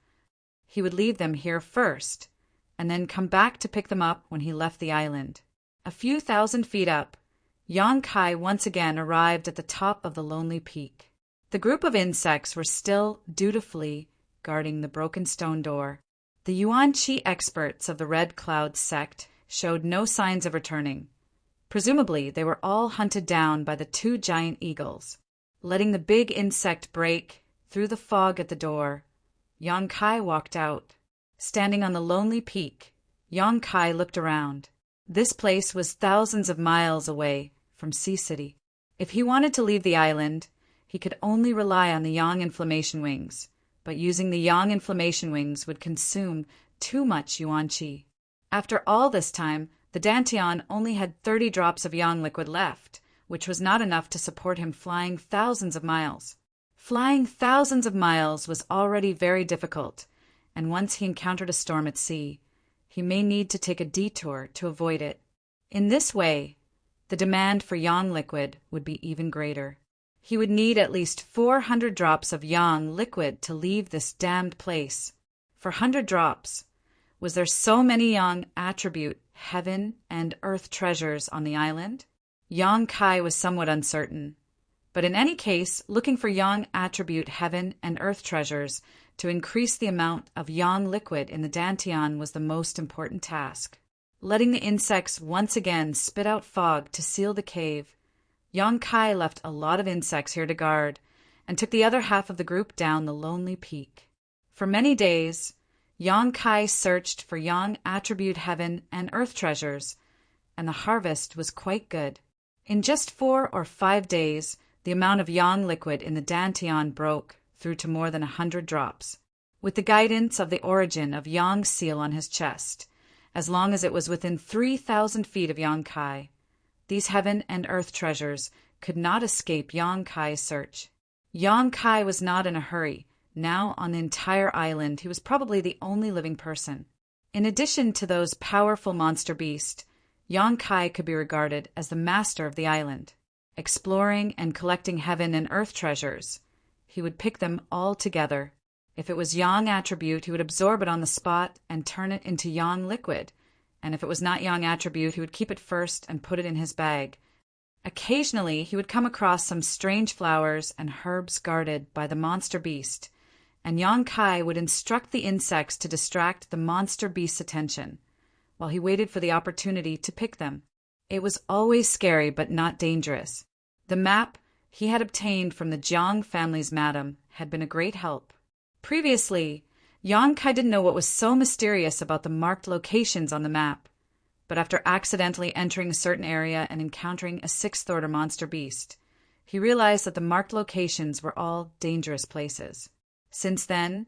He would leave them here first, and then come back to pick them up when he left the island. A few thousand feet up, Yang Kai once again arrived at the top of the lonely peak. The group of insects were still dutifully guarding the broken stone door. The Yuan Qi experts of the Red Cloud sect showed no signs of returning. Presumably, they were all hunted down by the 2 giant eagles. Letting the big insect break through the fog at the door, Yang Kai walked out. Standing on the lonely peak, Yang Kai looked around. This place was thousands of miles away from Sea City. If he wanted to leave the island, he could only rely on the Yang inflammation wings, but using the Yang inflammation wings would consume too much Yuan Qi. After all this time, the Dantian only had 30 drops of Yang liquid left, which was not enough to support him flying thousands of miles. Flying thousands of miles was already very difficult, and once he encountered a storm at sea, he may need to take a detour to avoid it. In this way, the demand for Yang liquid would be even greater. He would need at least 400 drops of Yang liquid to leave this damned place. For 100 drops, was there so many Yang attribute, heaven, and earth treasures on the island? Yang Kai was somewhat uncertain. But in any case, looking for Yang attribute, heaven, and earth treasures To increase the amount of yang liquid in the dantian was the most important task. Letting the insects once again spit out fog to seal the cave, Yang Kai left a lot of insects here to guard and took the other half of the group down the lonely peak. For many days, Yang Kai searched for yang attribute heaven and earth treasures, and the harvest was quite good. In just 4 or 5 days, the amount of yang liquid in the dantian broke through to more than 100 drops. With the guidance of the origin of Yang seal on his chest, as long as it was within 3,000 feet of Yang Kai, these heaven and earth treasures could not escape Yang Kai's search. Yang Kai was not in a hurry. Now, on the entire island, he was probably the only living person. In addition to those powerful monster beasts, Yang Kai could be regarded as the master of the island. Exploring and collecting heaven and earth treasures, he would pick them all together. If it was yang attribute, he would absorb it on the spot and turn it into yang liquid. And if it was not yang attribute, he would keep it first and put it in his bag. Occasionally, he would come across some strange flowers and herbs guarded by the monster beast, and Yang Kai would instruct the insects to distract the monster beast's attention, while he waited for the opportunity to pick them. It was always scary but not dangerous. The map he had obtained from the Jiang family's madam had been a great help. Previously, Yang Kai didn't know what was so mysterious about the marked locations on the map, but after accidentally entering a certain area and encountering a 6th-order monster beast, he realized that the marked locations were all dangerous places. Since then,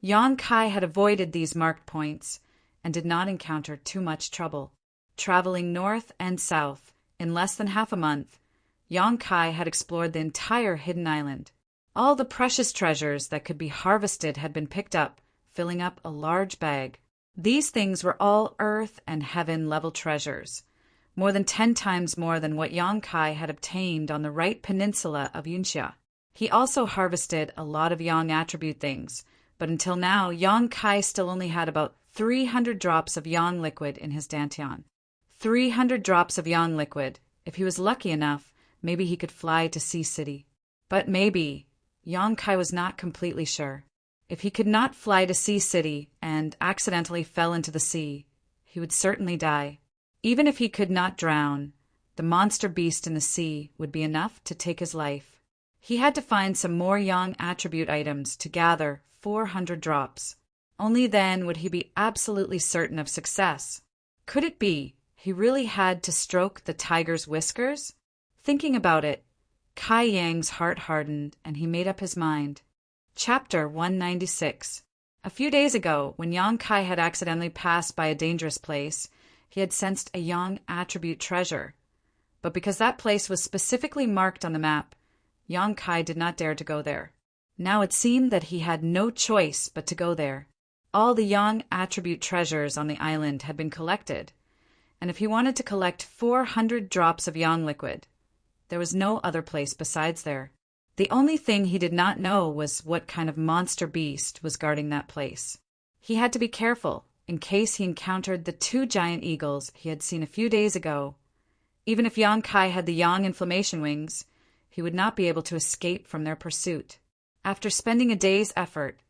Yang Kai had avoided these marked points and did not encounter too much trouble. Traveling north and south in less than half a month, Yang Kai had explored the entire hidden island. All the precious treasures that could be harvested had been picked up, filling up a large bag. These things were all earth and heaven level treasures, more than 10 times more than what Yang Kai had obtained on the right peninsula of Yunxia. He also harvested a lot of yang attribute things, but until now, Yang Kai still only had about 300 drops of yang liquid in his dantian. 300 drops of yang liquid. If he was lucky enough, maybe he could fly to Sea City. But maybe, Yang Kai was not completely sure. If he could not fly to Sea City and accidentally fell into the sea, he would certainly die. Even if he could not drown, the monster beast in the sea would be enough to take his life. He had to find some more yang attribute items to gather 400 drops. Only then would he be absolutely certain of success. Could it be he really had to stroke the tiger's whiskers? Thinking about it, Kai Yang's heart hardened and he made up his mind. Chapter 196. A few days ago, when Yang Kai had accidentally passed by a dangerous place, he had sensed a yang attribute treasure. But because that place was specifically marked on the map, Yang Kai did not dare to go there. Now it seemed that he had no choice but to go there. All the yang attribute treasures on the island had been collected, and if he wanted to collect 400 drops of yang liquid, there was no other place besides there. The only thing he did not know was what kind of monster beast was guarding that place. He had to be careful in case he encountered the 2 giant eagles he had seen a few days ago. Even if Yang Kai had the yang inflammation wings, he would not be able to escape from their pursuit. After spending a day's effort,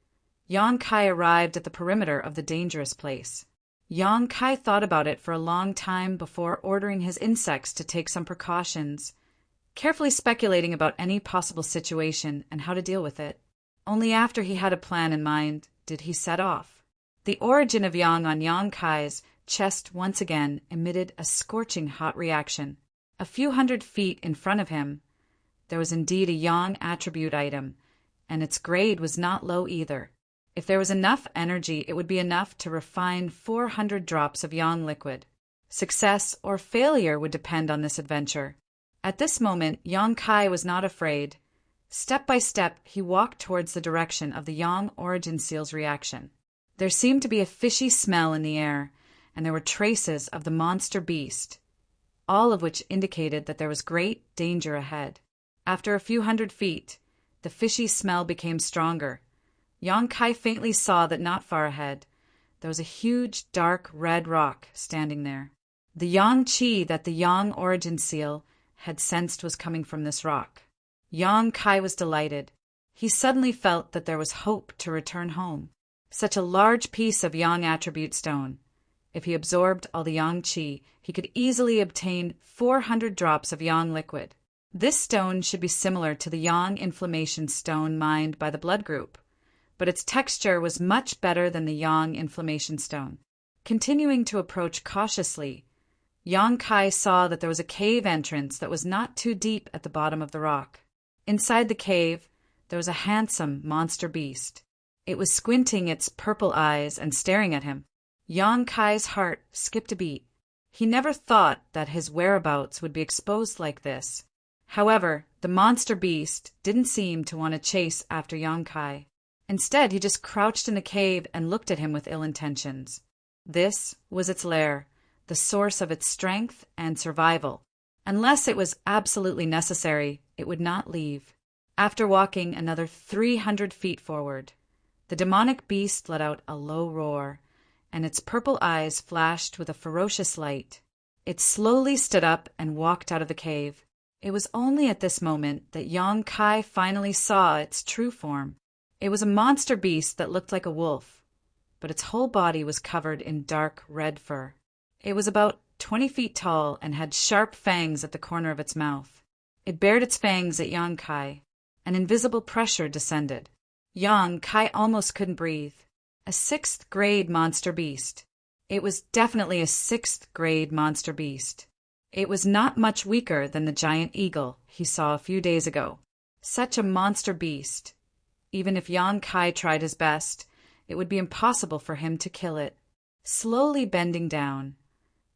Yang Kai arrived at the perimeter of the dangerous place. Yang Kai thought about it for a long time before ordering his insects to take some precautions, carefully speculating about any possible situation and how to deal with it. Only after he had a plan in mind did he set off. The origin of yang on Yang Kai's chest once again emitted a scorching hot reaction. A few hundred feet in front of him, there was indeed a yang attribute item, and its grade was not low either. If there was enough energy, it would be enough to refine 400 drops of yang liquid. Success or failure would depend on this adventure. At this moment, Yang Kai was not afraid. Step by step, he walked towards the direction of the yang origin seal's reaction. There seemed to be a fishy smell in the air, and there were traces of the monster beast, all of which indicated that there was great danger ahead. After a few hundred feet, the fishy smell became stronger. Yang Kai faintly saw that not far ahead, there was a huge dark red rock standing there. The yang qi that the yang origin seal had sensed was coming from this rock. Yang Kai was delighted. He suddenly felt that there was hope to return home. Such a large piece of Yang attribute stone. If he absorbed all the Yang qi, he could easily obtain 400 drops of Yang liquid. This stone should be similar to the Yang inflammation stone mined by the blood group, but its texture was much better than the Yang inflammation stone. Continuing to approach cautiously, Yang Kai saw that there was a cave entrance that was not too deep at the bottom of the rock. Inside the cave, there was a handsome monster beast. It was squinting its purple eyes and staring at him. Yang Kai's heart skipped a beat. He never thought that his whereabouts would be exposed like this. However, the monster beast didn't seem to want to chase after Yang Kai. Instead, he just crouched in the cave and looked at him with ill intentions. This was its lair, the source of its strength and survival. Unless it was absolutely necessary, it would not leave. After walking another 300 feet forward, the demonic beast let out a low roar, and its purple eyes flashed with a ferocious light. It slowly stood up and walked out of the cave. It was only at this moment that Yang Kai finally saw its true form. It was a monster beast that looked like a wolf, but its whole body was covered in dark red fur. It was about 20 feet tall and had sharp fangs at the corner of its mouth. It bared its fangs at Yang Kai. An invisible pressure descended. Yang Kai almost couldn't breathe. A 6th grade monster beast. It was definitely a 6th grade monster beast. It was not much weaker than the giant eagle he saw a few days ago. Such a monster beast. Even if Yang Kai tried his best, it would be impossible for him to kill it. Slowly bending down,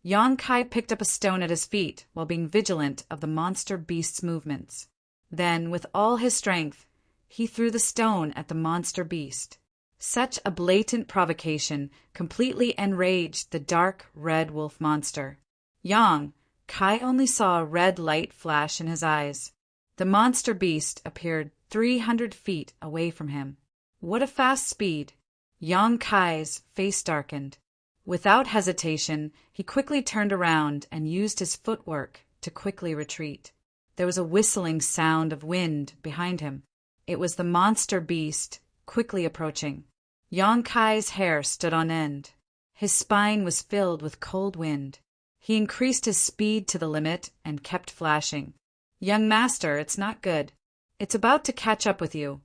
Yang Kai picked up a stone at his feet while being vigilant of the monster beast's movements. Then, with all his strength, he threw the stone at the monster beast. Such a blatant provocation completely enraged the dark red wolf monster. Yang Kai only saw a red light flash in his eyes. The monster beast appeared 300 feet away from him. What a fast speed! Yang Kai's face darkened. Without hesitation, he quickly turned around and used his footwork to quickly retreat. There was a whistling sound of wind behind him. It was the monster beast quickly approaching. Yang Kai's hair stood on end. His spine was filled with cold wind. He increased his speed to the limit and kept flashing. "Young master, it's not good. It's about to catch up with you."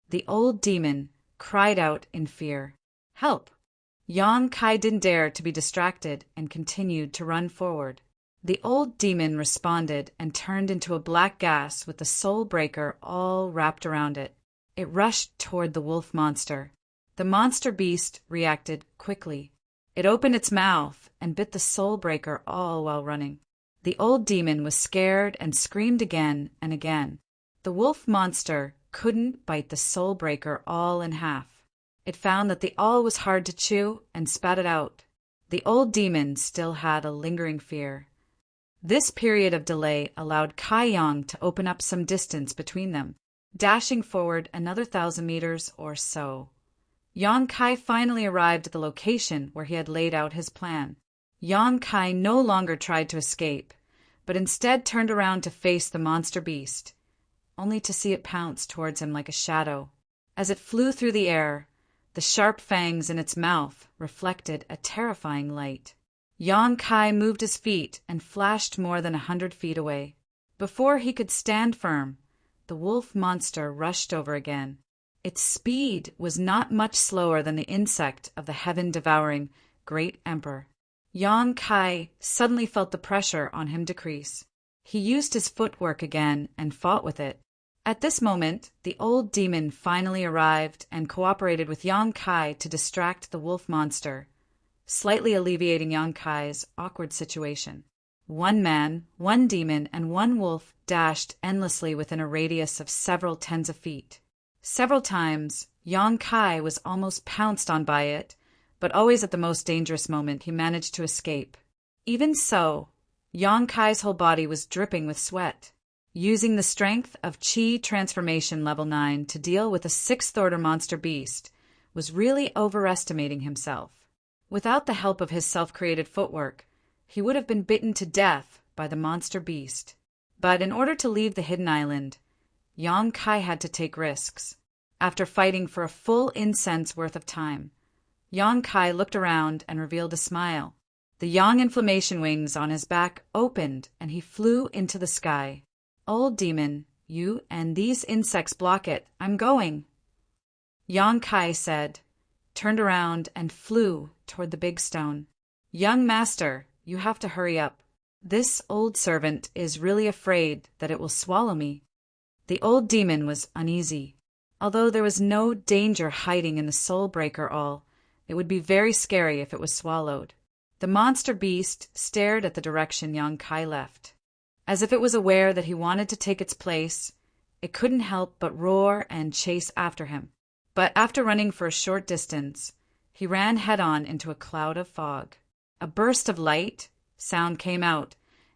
The old demon cried out in fear. "Help!" Yang Kai didn't dare to be distracted and continued to run forward. The old demon responded and turned into a black gas with the soul breaker all wrapped around it. It rushed toward the wolf monster. The monster beast reacted quickly. It opened its mouth and bit the soul breaker all while running. The old demon was scared and screamed again and again. The wolf monster couldn't bite the soul breaker all in half. It found that the all was hard to chew and spat it out. The old demon still had a lingering fear. This period of delay allowed Kai Yang to open up some distance between them, dashing forward another 1,000 meters or so. Yang Kai finally arrived at the location where he had laid out his plan. Yang Kai no longer tried to escape, but instead turned around to face the monster beast, only to see it pounce towards him like a shadow. As it flew through the air, the sharp fangs in its mouth reflected a terrifying light. Yang Kai moved his feet and flashed more than 100 feet away. Before he could stand firm, the wolf monster rushed over again. Its speed was not much slower than the insect of the heaven-devouring Great Emperor. Yang Kai suddenly felt the pressure on him decrease. He used his footwork again and fought with it. At this moment, the old demon finally arrived and cooperated with Yang Kai to distract the wolf monster, slightly alleviating Yang Kai's awkward situation. One man, one demon, and one wolf dashed endlessly within a radius of several tens of feet. Several times, Yang Kai was almost pounced on by it, but always at the most dangerous moment he managed to escape. Even so, Yang Kai's whole body was dripping with sweat. Using the strength of Qi Transformation Level 9 to deal with a 6th-order monster beast was really overestimating himself. Without the help of his self-created footwork, he would have been bitten to death by the monster beast. But in order to leave the hidden island, Yang Kai had to take risks. After fighting for a full incense worth of time, Yang Kai looked around and revealed a smile. The yang inflammation wings on his back opened and he flew into the sky. Old demon, you and these insects block it. I'm going. Yang Kai said, turned around and flew toward the big stone. Young master, you have to hurry up. This old servant is really afraid that it will swallow me. The old demon was uneasy. Although there was no danger hiding in the soul breaker all, it would be very scary if it was swallowed. The monster beast stared at the direction Yang Kai left. As if it was aware that he wanted to take its place, it couldn't help but roar and chase after him. But after running for a short distance, he ran head-on into a cloud of fog. A burst of light, sound came out,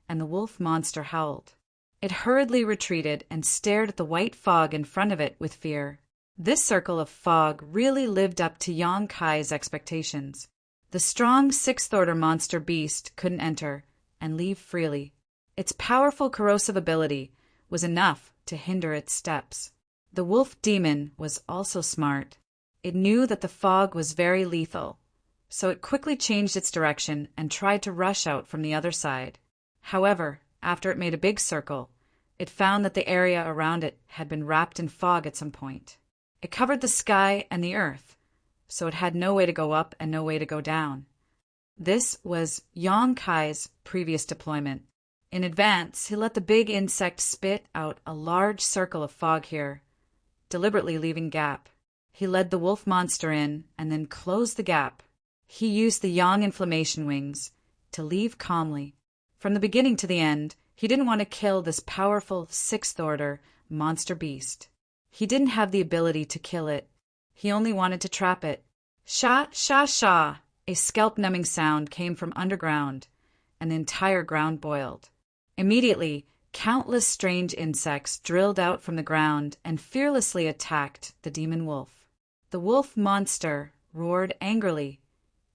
and the wolf monster howled. It hurriedly retreated and stared at the white fog in front of it with fear. This circle of fog really lived up to Yang Kai's expectations. The strong sixth-order monster beast couldn't enter and leave freely. Its powerful corrosive ability was enough to hinder its steps. The wolf demon was also smart. It knew that the fog was very lethal, so it quickly changed its direction and tried to rush out from the other side. However, after it made a big circle, it found that the area around it had been wrapped in fog at some point. It covered the sky and the earth, so it had no way to go up and no way to go down. This was Yang Kai's previous deployment. In advance, he let the big insect spit out a large circle of fog here, deliberately leaving gap. He led the wolf monster in and then closed the gap. He used the yang inflammation wings to leave calmly. From the beginning to the end, he didn't want to kill this powerful sixth-order monster beast. He didn't have the ability to kill it. He only wanted to trap it. Sha, sha, sha! A scalp-numbing sound came from underground, and the entire ground boiled. Immediately, countless strange insects drilled out from the ground and fearlessly attacked the demon wolf. The wolf monster roared angrily,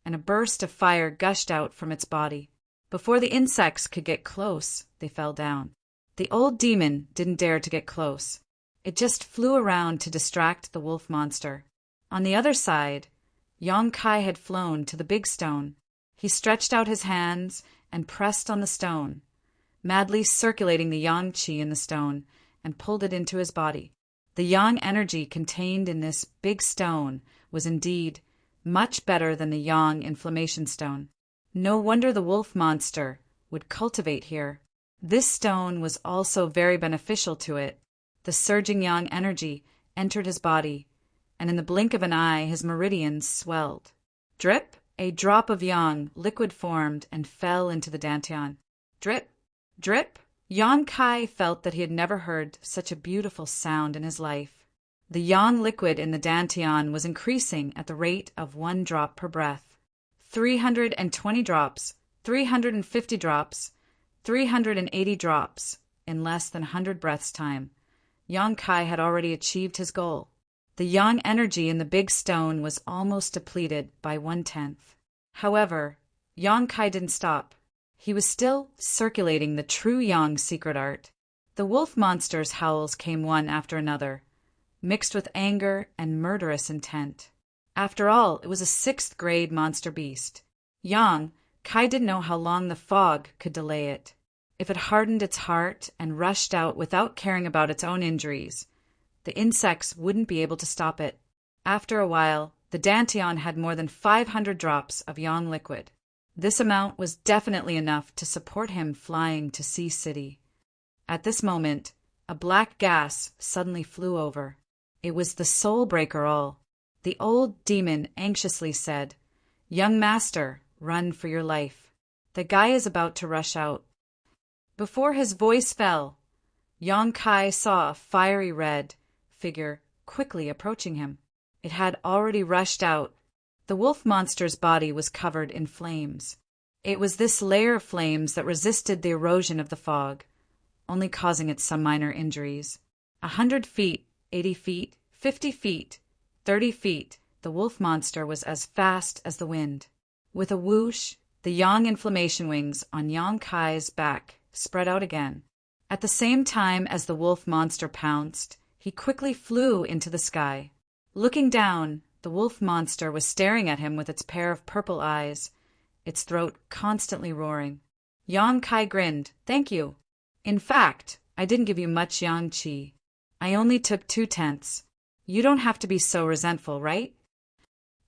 and a burst of fire gushed out from its body. Before the insects could get close, they fell down. The old demon didn't dare to get close. It just flew around to distract the wolf monster. On the other side, Yang Kai had flown to the big stone. He stretched out his hands and pressed on the stone, madly circulating the yang qi in the stone, and pulled it into his body. The yang energy contained in this big stone was indeed much better than the yang inflammation stone. No wonder the wolf monster would cultivate here. This stone was also very beneficial to it. The surging yang energy entered his body, and in the blink of an eye his meridians swelled. Drip! A drop of yang liquid formed and fell into the dantian. Drip! Drip! Yang Kai felt that he had never heard such a beautiful sound in his life. The yang liquid in the dantian was increasing at the rate of 1 drop per breath. 320 drops, 350 drops, 380 drops in less than 100 breaths' time. Yang Kai had already achieved his goal. The yang energy in the big stone was almost depleted by 1/10. However, Yang Kai didn't stop. He was still circulating the true yang secret art. The wolf monster's howls came one after another, mixed with anger and murderous intent. After all, it was a 6th-grade monster beast. Yang Kai didn't know how long the fog could delay it. If it hardened its heart and rushed out without caring about its own injuries, the insects wouldn't be able to stop it. After a while, the dantian had more than 500 drops of yang liquid. This amount was definitely enough to support him flying to Sea City. At this moment, a black gas suddenly flew over. It was the soul breaker all. The old demon anxiously said, "Young master, run for your life. The guy is about to rush out." Before his voice fell, Yang Kai saw a fiery red figure quickly approaching him. It had already rushed out. The wolf monster's body was covered in flames. It was this layer of flames that resisted the erosion of the fog, only causing it some minor injuries. 100 feet, 80 feet, 50 feet, 30 feet, the wolf monster was as fast as the wind. With a whoosh, the yang inflammation wings on Yang Kai's back spread out again. At the same time as the wolf monster pounced, he quickly flew into the sky. Looking down, the wolf monster was staring at him with its pair of purple eyes, its throat constantly roaring. Yang Kai grinned. "Thank you. In fact, I didn't give you much yang qi. I only took 2/10. You don't have to be so resentful, right?"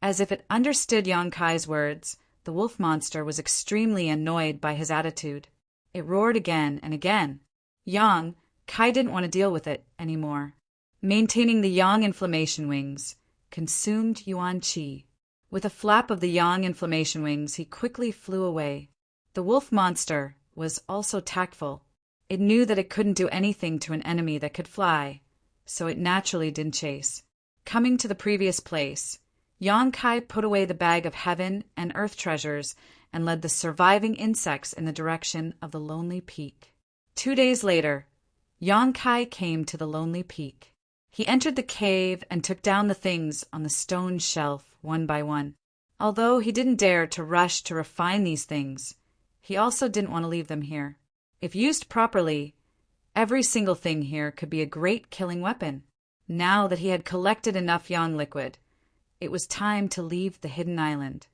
As if it understood Yang Kai's words, the wolf monster was extremely annoyed by his attitude. It roared again and again. Yang Kai didn't want to deal with it anymore. Maintaining the yang inflammation wings, consumed yuan qi. With a flap of the yang inflammation wings, he quickly flew away. The wolf monster was also tactful. It knew that it couldn't do anything to an enemy that could fly, so it naturally didn't chase. Coming to the previous place, Yang Kai put away the bag of heaven and earth treasures and led the surviving insects in the direction of the lonely peak. 2 days later, Yang Kai came to the lonely peak. He entered the cave and took down the things on the stone shelf one by one. Although he didn't dare to rush to refine these things, he also didn't want to leave them here. If used properly, every single thing here could be a great killing weapon. Now that he had collected enough yang liquid, it was time to leave the hidden island.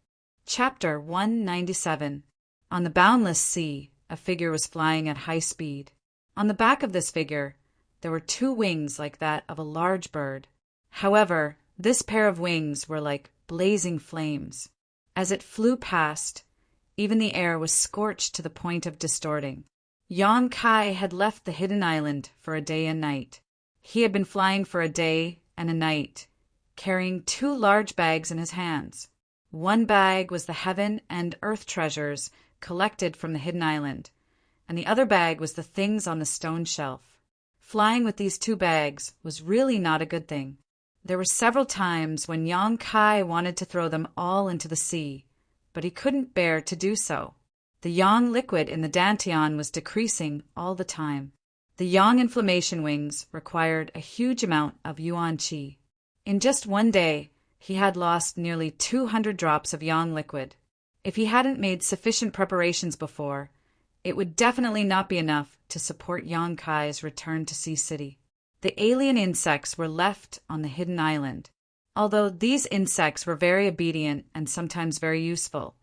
Chapter 197. On the boundless sea, a figure was flying at high speed. On the back of this figure, there were 2 wings like that of a large bird. However, this pair of wings were like blazing flames. As it flew past, even the air was scorched to the point of distorting. Yang Kai had left the hidden island for a day and night. He had been flying for a day and a night, carrying 2 large bags in his hands. One bag was the heaven and earth treasures collected from the hidden island, and the other bag was the things on the stone shelf. Flying with these 2 bags was really not a good thing. There were several times when Yang Kai wanted to throw them all into the sea, but he couldn't bear to do so. The yang liquid in the dantian was decreasing all the time. The yang inflammation wings required a huge amount of yuan qi. In just one day, he had lost nearly 200 drops of yang liquid. If he hadn't made sufficient preparations before, it would definitely not be enough to support Yang Kai's return to Sea City. The alien insects were left on the hidden island. Although these insects were very obedient and sometimes very useful,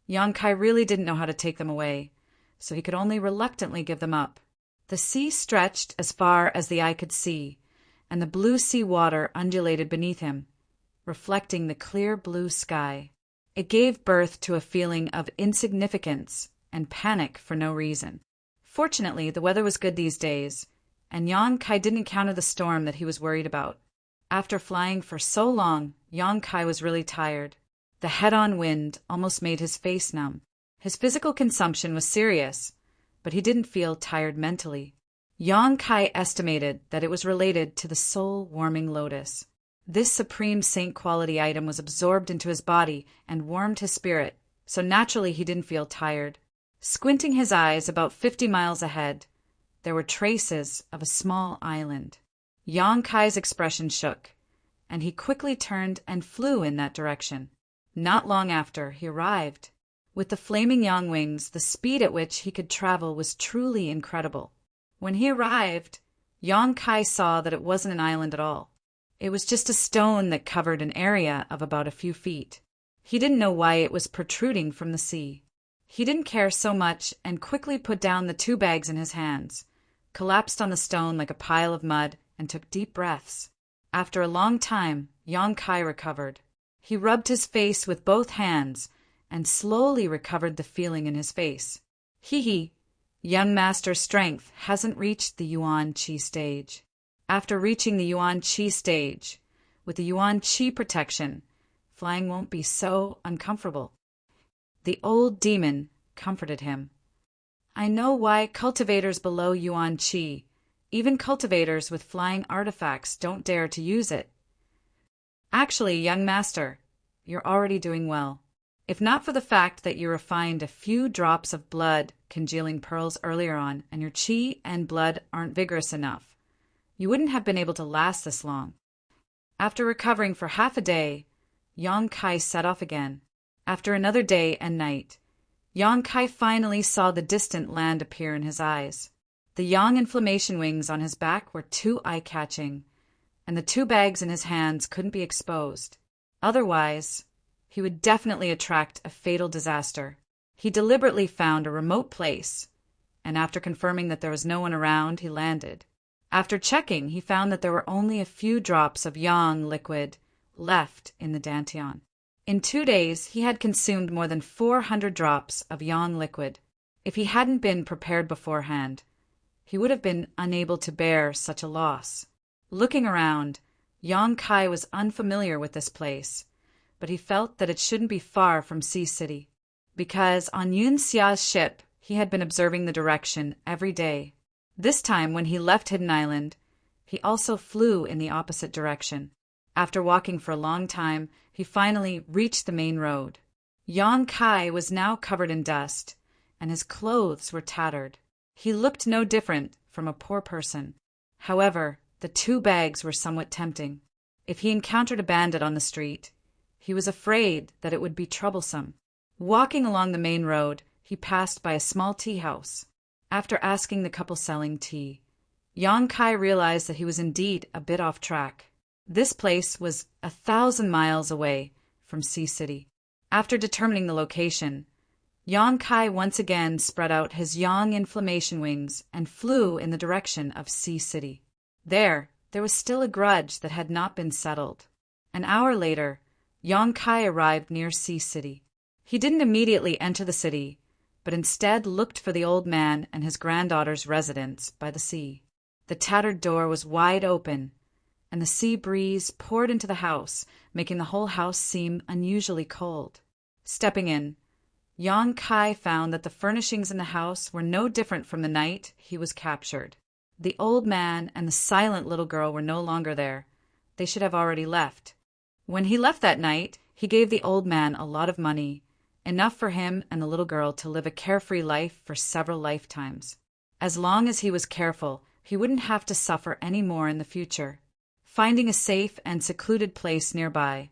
Yang Kai really didn't know how to take them away, so he could only reluctantly give them up. The sea stretched as far as the eye could see, and the blue sea water undulated beneath him, reflecting the clear blue sky. It gave birth to a feeling of insignificance and panic for no reason. Fortunately, the weather was good these days, and Yang Kai didn't encounter the storm that he was worried about. After flying for so long, Yang Kai was really tired. The head-on wind almost made his face numb. His physical consumption was serious, but he didn't feel tired mentally. Yang Kai estimated that it was related to the soul-warming lotus. This supreme saint-quality item was absorbed into his body and warmed his spirit, so naturally he didn't feel tired. Squinting his eyes about 50 miles ahead, there were traces of a small island. Yang Kai's expression shook, and he quickly turned and flew in that direction. Not long after, he arrived. With the flaming yang wings, the speed at which he could travel was truly incredible. When he arrived, Yang Kai saw that it wasn't an island at all. It was just a stone that covered an area of about a few feet. He didn't know why it was protruding from the sea. He didn't care so much and quickly put down the 2 bags in his hands, collapsed on the stone like a pile of mud, and took deep breaths. After a long time, Yang Kai recovered. He rubbed his face with both hands and slowly recovered the feeling in his face. Hee, young master's strength hasn't reached the yuan qi stage. After reaching the yuan qi stage, with the yuan qi protection, flying won't be so uncomfortable. The old demon comforted him. I know why cultivators below yuan qi, even cultivators with flying artifacts, don't dare to use it. Actually, young master, you're already doing well. If not for the fact that you refined a few drops of blood congealing pearls earlier on, and your qi and blood aren't vigorous enough, you wouldn't have been able to last this long. After recovering for half a day, Yang Kai set off again. After another day and night, Yang Kai finally saw the distant land appear in his eyes. The The yang inflammation wings on his back were too eye-catching, and the 2 bags in his hands couldn't be exposed. Otherwise, he would definitely attract a fatal disaster. He deliberately found a remote place, and after confirming that there was no one around, he landed. After checking, he found that there were only a few drops of yang liquid left in the dantian. In 2 days, he had consumed more than 400 drops of yang liquid. If he hadn't been prepared beforehand, he would have been unable to bear such a loss. Looking around, Yang Kai was unfamiliar with this place, but he felt that it shouldn't be far from Sea City, because on Yun Xia's ship he had been observing the direction every day. This time, when he left Hidden Island, he also flew in the opposite direction. After walking for a long time, he finally reached the main road. Yang Kai was now covered in dust, and his clothes were tattered. He looked no different from a poor person. However, the 2 bags were somewhat tempting. If he encountered a bandit on the street, he was afraid that it would be troublesome. Walking along the main road, he passed by a small tea house. After asking the couple selling tea, Yang Kai realized that he was indeed a bit off track. This place was 1,000 miles away from Sea City. After determining the location, Yang Kai once again spread out his yang inflammation wings and flew in the direction of Sea City. There was still a grudge that had not been settled. An hour later, Yang Kai arrived near Sea City. He didn't immediately enter the city, but instead looked for the old man and his granddaughter's residence by the sea. The tattered door was wide open, and the sea breeze poured into the house, making the whole house seem unusually cold. Stepping in, Yang Kai found that the furnishings in the house were no different from the night he was captured. The old man and the silent little girl were no longer there. They should have already left. When he left that night, he gave the old man a lot of money, enough for him and the little girl to live a carefree life for several lifetimes. As long as he was careful, he wouldn't have to suffer any more in the future. Finding a safe and secluded place nearby,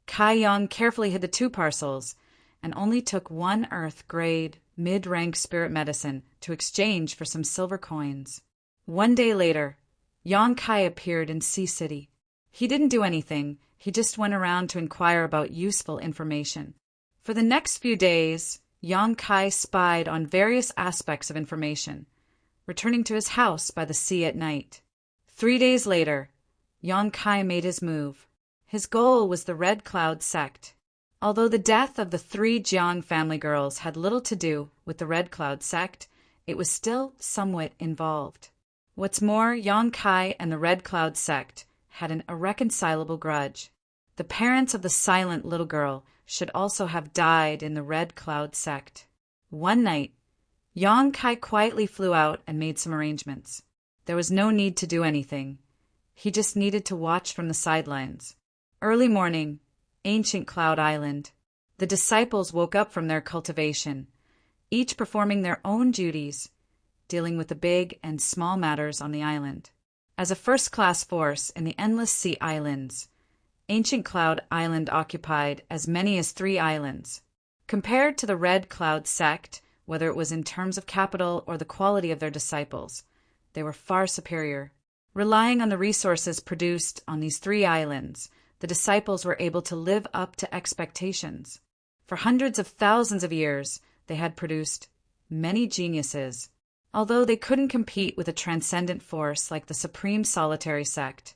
Kai Yang carefully hid the 2 parcels and only took 1 Earth-grade, mid-rank spirit medicine to exchange for some silver coins. 1 day later, Yang Kai appeared in Sea City. He didn't do anything, he just went around to inquire about useful information. For the next few days, Yang Kai spied on various aspects of information, returning to his house by the sea at night. 3 days later, Yang Kai made his move. His goal was the Red Cloud sect. Although the death of the 3 Jiang family girls had little to do with the Red Cloud sect, it was still somewhat involved. What's more, Yang Kai and the Red Cloud sect had an irreconcilable grudge. The parents of the silent little girl should also have died in the Red Cloud sect. One night, Yang Kai quietly flew out and made some arrangements. There was no need to do anything. He just needed to watch from the sidelines. Early morning, Ancient Cloud Island. The disciples woke up from their cultivation, each performing their own duties, dealing with the big and small matters on the island. As a first-class force in the Endless Sea Islands, Ancient Cloud Island occupied as many as 3 islands. Compared to the Red Cloud sect, whether it was in terms of capital or the quality of their disciples, they were far superior. Relying on the resources produced on these 3 islands, the disciples were able to live up to expectations. For hundreds of thousands of years, they had produced many geniuses. Although they couldn't compete with a transcendent force like the Supreme Solitary Sect,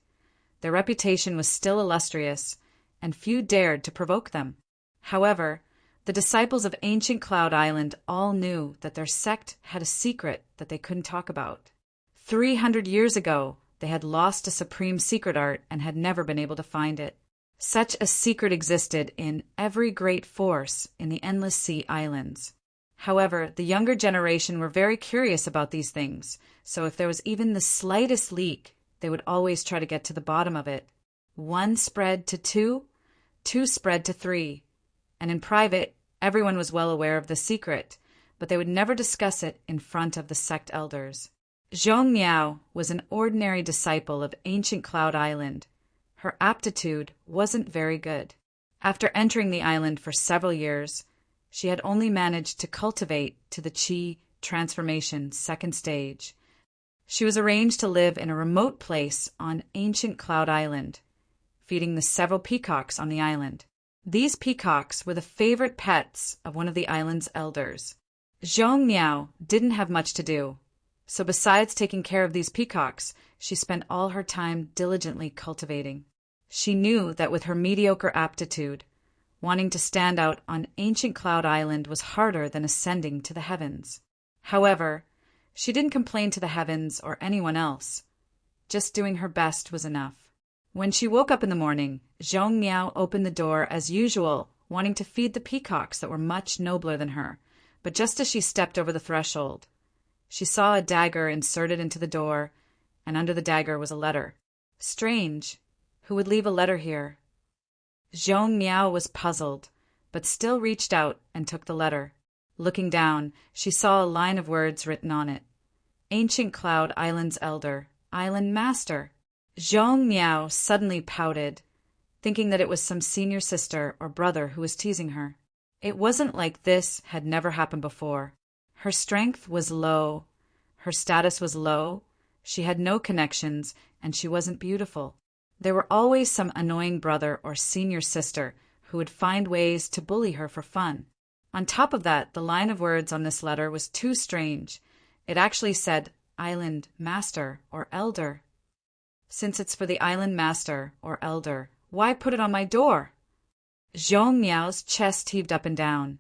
their reputation was still illustrious, and few dared to provoke them. However, the disciples of Ancient Cloud Island all knew that their sect had a secret that they couldn't talk about. 300 years ago, they had lost a supreme secret art and had never been able to find it. Such a secret existed in every great force in the Endless Sea Islands. However, the younger generation were very curious about these things, so if there was even the slightest leak, they would always try to get to the bottom of it. 1 spread to 2, 2 spread to 3, and in private, everyone was well aware of the secret, but they would never discuss it in front of the sect elders. Zhong Miao was an ordinary disciple of Ancient Cloud Island. Her aptitude wasn't very good. After entering the island for several years, she had only managed to cultivate to the Qi transformation 2nd stage, She was arranged to live in a remote place on ancient Cloud Island, feeding the several peacocks on the island. These peacocks were the favorite pets of one of the island's elders. Zhong Miao didn't have much to do, so besides taking care of these peacocks, she spent all her time diligently cultivating. She knew that with her mediocre aptitude, wanting to stand out on ancient Cloud Island was harder than ascending to the heavens. However, she didn't complain to the heavens or anyone else. Just doing her best was enough. When she woke up in the morning, Zhong Miao opened the door as usual, wanting to feed the peacocks that were much nobler than her. But just as she stepped over the threshold, she saw a dagger inserted into the door, and under the dagger was a letter. Strange. Who would leave a letter here? Zhong Miao was puzzled, but still reached out and took the letter. Looking down, she saw a line of words written on it. Ancient Cloud Island's Elder, Island Master. Zhong Miao suddenly pouted, thinking that it was some senior sister or brother who was teasing her. It wasn't like this had never happened before. Her strength was low. Her status was low. She had no connections, and she wasn't beautiful. There were always some annoying brother or senior sister who would find ways to bully her for fun. On top of that, the line of words on this letter was too strange. It actually said Island Master or Elder. Since it's for the Island Master or Elder, why put it on my door? Zhong Miao's chest heaved up and down.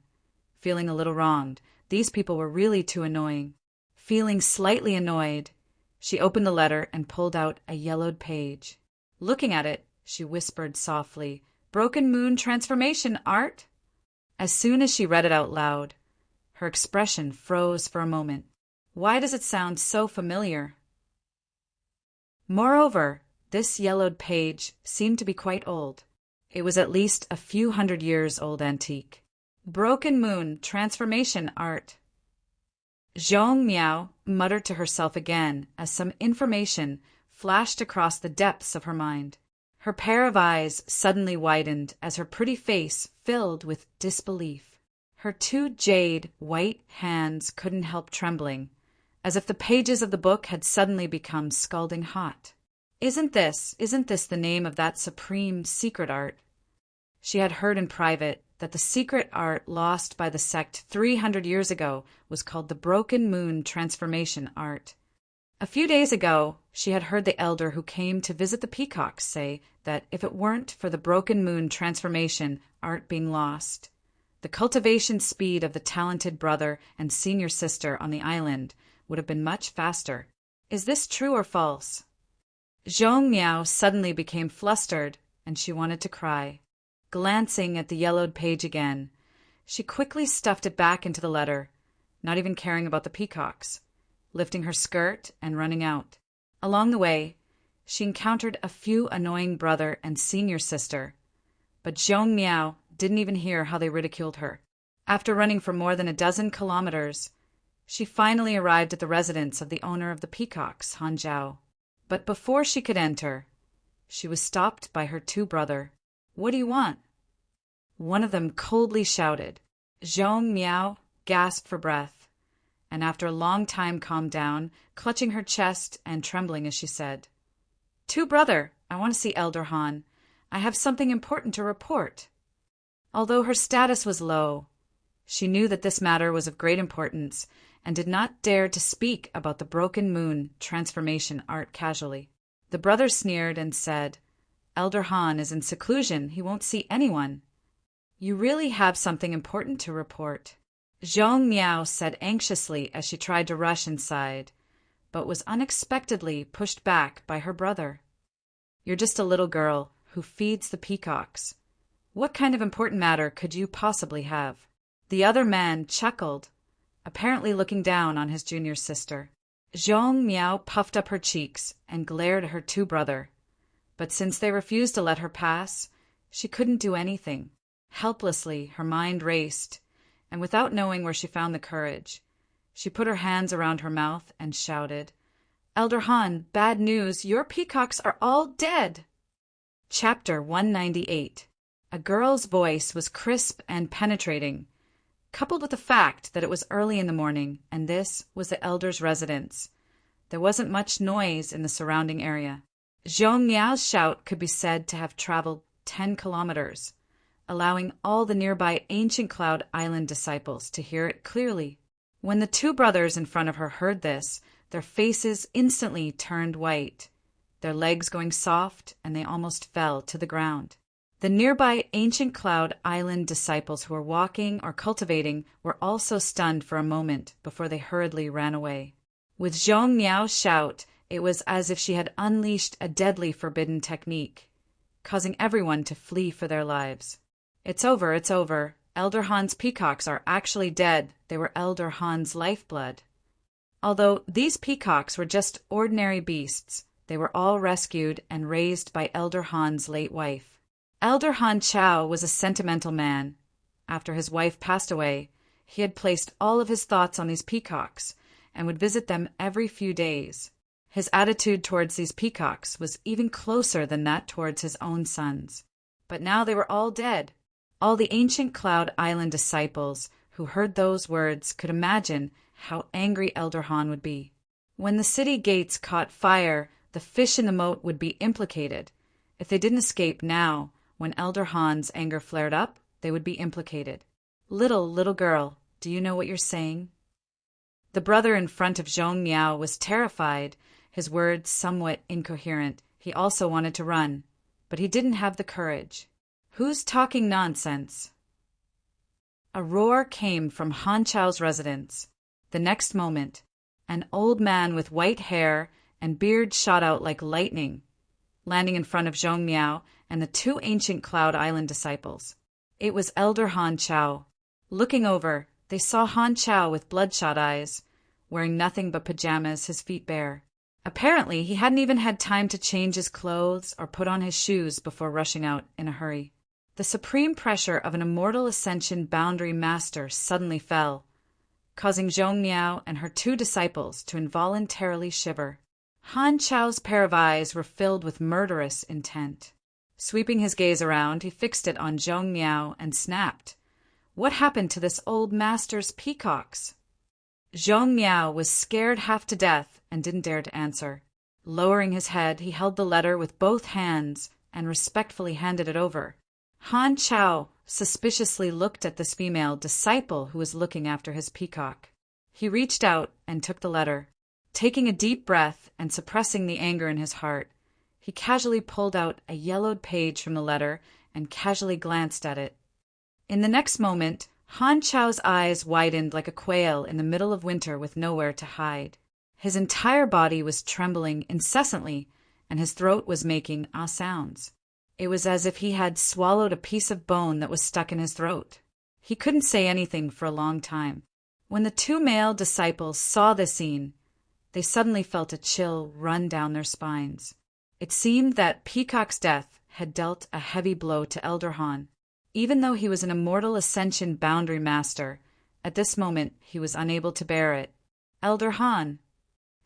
Feeling a little wronged, these people were really too annoying. Feeling slightly annoyed, she opened the letter and pulled out a yellowed page. Looking at it, she whispered softly, "Broken Moon Transformation Art?" As soon as she read it out loud, her expression froze for a moment. Why does it sound so familiar? Moreover, this yellowed page seemed to be quite old. It was at least a few hundred years old antique. Broken Moon Transformation Art. Zhong Miao muttered to herself again as some information flashed across the depths of her mind. Her pair of eyes suddenly widened as her pretty face filled with disbelief. Her two jade white hands couldn't help trembling, as if the pages of the book had suddenly become scalding hot. Isn't this the name of that supreme secret art? She had heard in private that the secret art lost by the sect 300 years ago was called the Broken Moon Transformation Art. A few days ago, she had heard the elder who came to visit the peacocks say that if it weren't for the Broken Moon Transformation Art being lost, the cultivation speed of the talented brother and senior sister on the island would have been much faster. Is this true or false? Zhong Miao suddenly became flustered, and she wanted to cry. Glancing at the yellowed page again, she quickly stuffed it back into the letter, not even caring about the peacocks, lifting her skirt and running out. Along the way, she encountered a few annoying brother and senior sister, but Zhong Miao didn't even hear how they ridiculed her. After running for more than a dozen kilometers, she finally arrived at the residence of the owner of the peacocks, Han Zhao. But before she could enter, she was stopped by her two brother. "What do you want?" One of them coldly shouted. Zhong Miao gasped for breath, and after a long time calmed down, clutching her chest and trembling as she said, "Two brother, I want to see Elder Han. I have something important to report." Although her status was low, she knew that this matter was of great importance and did not dare to speak about the Broken Moon Transformation Art casually. The brother sneered and said, "Elder Han is in seclusion. He won't see anyone." "You really have something important to report," Zhong Miao said anxiously as she tried to rush inside, but was unexpectedly pushed back by her brother. "You're just a little girl who feeds the peacocks. What kind of important matter could you possibly have?" The other man chuckled, apparently looking down on his junior sister. Zhong Miao puffed up her cheeks and glared at her two brother, but since they refused to let her pass, she couldn't do anything. Helplessly, her mind raced, and without knowing where she found the courage, she put her hands around her mouth and shouted, "Elder Han, bad news, your peacocks are all dead!" Chapter 198. A girl's voice was crisp and penetrating, coupled with the fact that it was early in the morning and this was the elder's residence. There wasn't much noise in the surrounding area. Zhong Miao's shout could be said to have traveled 10 kilometers, allowing all the nearby Ancient Cloud Island disciples to hear it clearly. When the two brothers in front of her heard this, their faces instantly turned white, their legs going soft, and they almost fell to the ground. The nearby Ancient Cloud Island disciples who were walking or cultivating were also stunned for a moment before they hurriedly ran away. With Zhong Miao's shout, it was as if she had unleashed a deadly forbidden technique, causing everyone to flee for their lives. It's over, it's over. Elder Han's peacocks are actually dead. They were Elder Han's lifeblood. Although these peacocks were just ordinary beasts, they were all rescued and raised by Elder Han's late wife. Elder Han Chao was a sentimental man. After his wife passed away, he had placed all of his thoughts on these peacocks and would visit them every few days. His attitude towards these peacocks was even closer than that towards his own sons. But now they were all dead. All the Ancient Cloud Island disciples who heard those words could imagine how angry Elder Han would be. When the city gates caught fire, the fish in the moat would be implicated. If they didn't escape now, when Elder Han's anger flared up, they would be implicated. Little girl, do you know what you're saying? The brother in front of Zhong Miao was terrified, his words somewhat incoherent. He also wanted to run, but he didn't have the courage. Who's talking nonsense? A roar came from Han Chao's residence. The next moment, an old man with white hair and beard shot out like lightning, landing in front of Zhong Miao and the two Ancient Cloud Island disciples. It was Elder Han Chao. Looking over, they saw Han Chao with bloodshot eyes, wearing nothing but pajamas, his feet bare. Apparently, he hadn't even had time to change his clothes or put on his shoes before rushing out in a hurry. The supreme pressure of an immortal ascension boundary master suddenly fell, causing Zhong Miao and her two disciples to involuntarily shiver. Han Chao's pair of eyes were filled with murderous intent. Sweeping his gaze around, he fixed it on Zhong Miao and snapped. What happened to this old master's peacocks? Zhong Miao was scared half to death and didn't dare to answer. Lowering his head, he held the letter with both hands and respectfully handed it over. Han Chao suspiciously looked at this female disciple who was looking after his peacock. He reached out and took the letter. Taking a deep breath and suppressing the anger in his heart, he casually pulled out a yellowed page from the letter and casually glanced at it. In the next moment, Han Chao's eyes widened like a quail in the middle of winter with nowhere to hide. His entire body was trembling incessantly, and his throat was making sounds. It was as if he had swallowed a piece of bone that was stuck in his throat. He couldn't say anything for a long time. When the two male disciples saw this scene, they suddenly felt a chill run down their spines. It seemed that Peacock's death had dealt a heavy blow to Elder Han. Even though he was an immortal ascension boundary master, at this moment he was unable to bear it. Elder Han!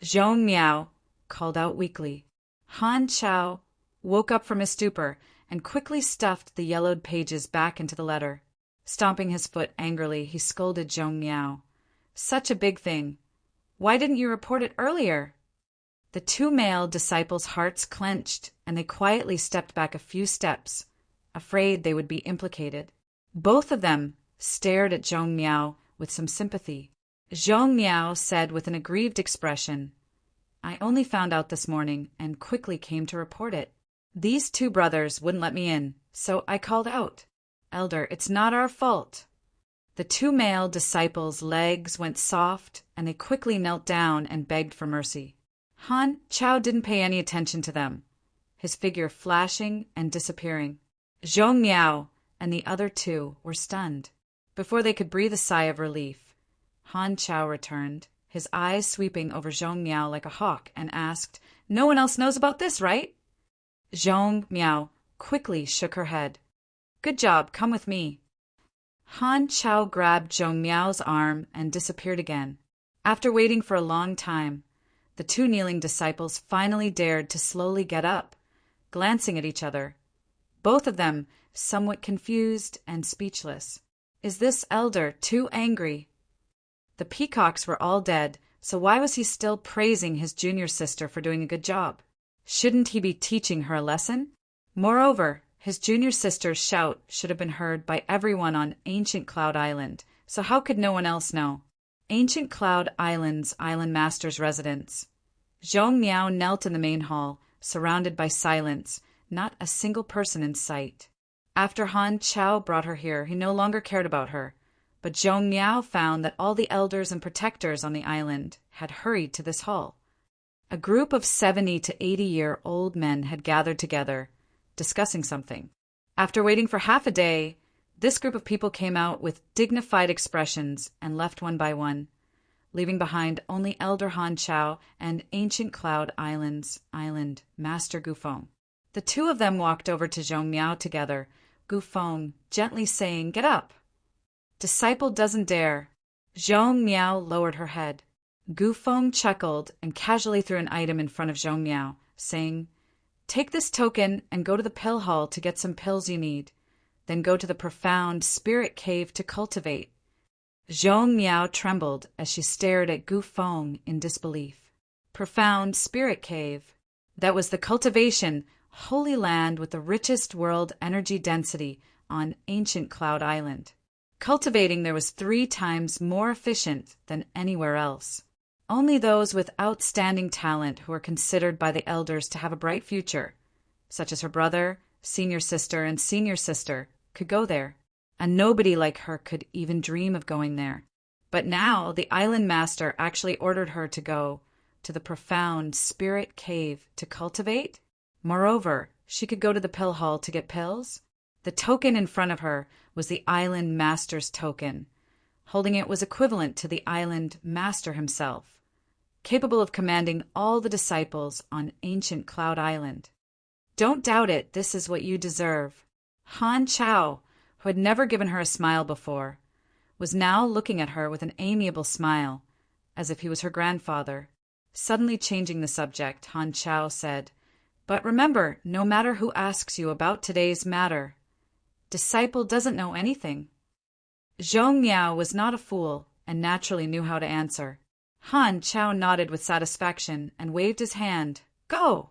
Zhong Miao called out weakly. Han Chao woke up from his stupor and quickly stuffed the yellowed pages back into the letter. Stomping his foot angrily, he scolded Zhong Miao. Such a big thing. Why didn't you report it earlier? The two male disciples' hearts clenched, and they quietly stepped back a few steps, afraid they would be implicated. Both of them stared at Zhong Miao with some sympathy. Zhong Miao said with an aggrieved expression, I only found out this morning and quickly came to report it. These two brothers wouldn't let me in, so I called out. Elder, it's not our fault. The two male disciples' legs went soft, and they quickly knelt down and begged for mercy. Han Chao didn't pay any attention to them, his figure flashing and disappearing. Zhong Miao and the other two were stunned. Before they could breathe a sigh of relief, Han Chao returned, his eyes sweeping over Zhong Miao like a hawk, and asked, No one else knows about this, right? Zhong Miao quickly shook her head. Good job, come with me. Han Chao grabbed Zhong Miao's arm and disappeared again. After waiting for a long time, the two kneeling disciples finally dared to slowly get up, glancing at each other, both of them somewhat confused and speechless. Is this elder too angry? The peacocks were all dead, So why was he still praising his junior sister for doing a good job? Shouldn't he be teaching her a lesson? Moreover, his junior sister's shout should have been heard by everyone on Ancient Cloud Island, so how could no one else know? Ancient Cloud Island's island master's residence. Zhong Miao knelt in the main hall, surrounded by silence, not a single person in sight. After Han Chao brought her here, he no longer cared about her, but Zhong Miao found that all the elders and protectors on the island had hurried to this hall. A group of 70 to 80-year-old men had gathered together, discussing something. After waiting for half a day, this group of people came out with dignified expressions and left one by one, leaving behind only Elder Han Chao and Ancient Cloud Island's island master Gufeng. The two of them walked over to Zhong Miao together, Gufeng gently saying, "Get up." "Disciple doesn't dare." Zhong Miao lowered her head. Gufeng chuckled and casually threw an item in front of Zhong Miao, saying, "Take this token and go to the pill hall to get some pills you need. Then go to the profound spirit cave to cultivate." Zhong Miao trembled as she stared at Gufeng in disbelief. Profound spirit cave. That was the cultivation, holy land with the richest world energy density on Ancient Cloud Island. Cultivating there was 3 times more efficient than anywhere else. Only those with outstanding talent who were considered by the elders to have a bright future, such as her brother, senior sister, and senior sister, could go there. And nobody like her could even dream of going there. But now the island master actually ordered her to go to the profound spirit cave to cultivate. Moreover, she could go to the pill hall to get pills. The token in front of her was the island master's token. Holding it was equivalent to the island master himself, capable of commanding all the disciples on Ancient Cloud Island. Don't doubt it, this is what you deserve. Han Chao, who had never given her a smile before, was now looking at her with an amiable smile, as if he was her grandfather. Suddenly changing the subject, Han Chao said, "But remember, no matter who asks you about today's matter, disciple doesn't know anything." Zhong Miao was not a fool and naturally knew how to answer. Han Chao nodded with satisfaction and waved his hand. "Go!"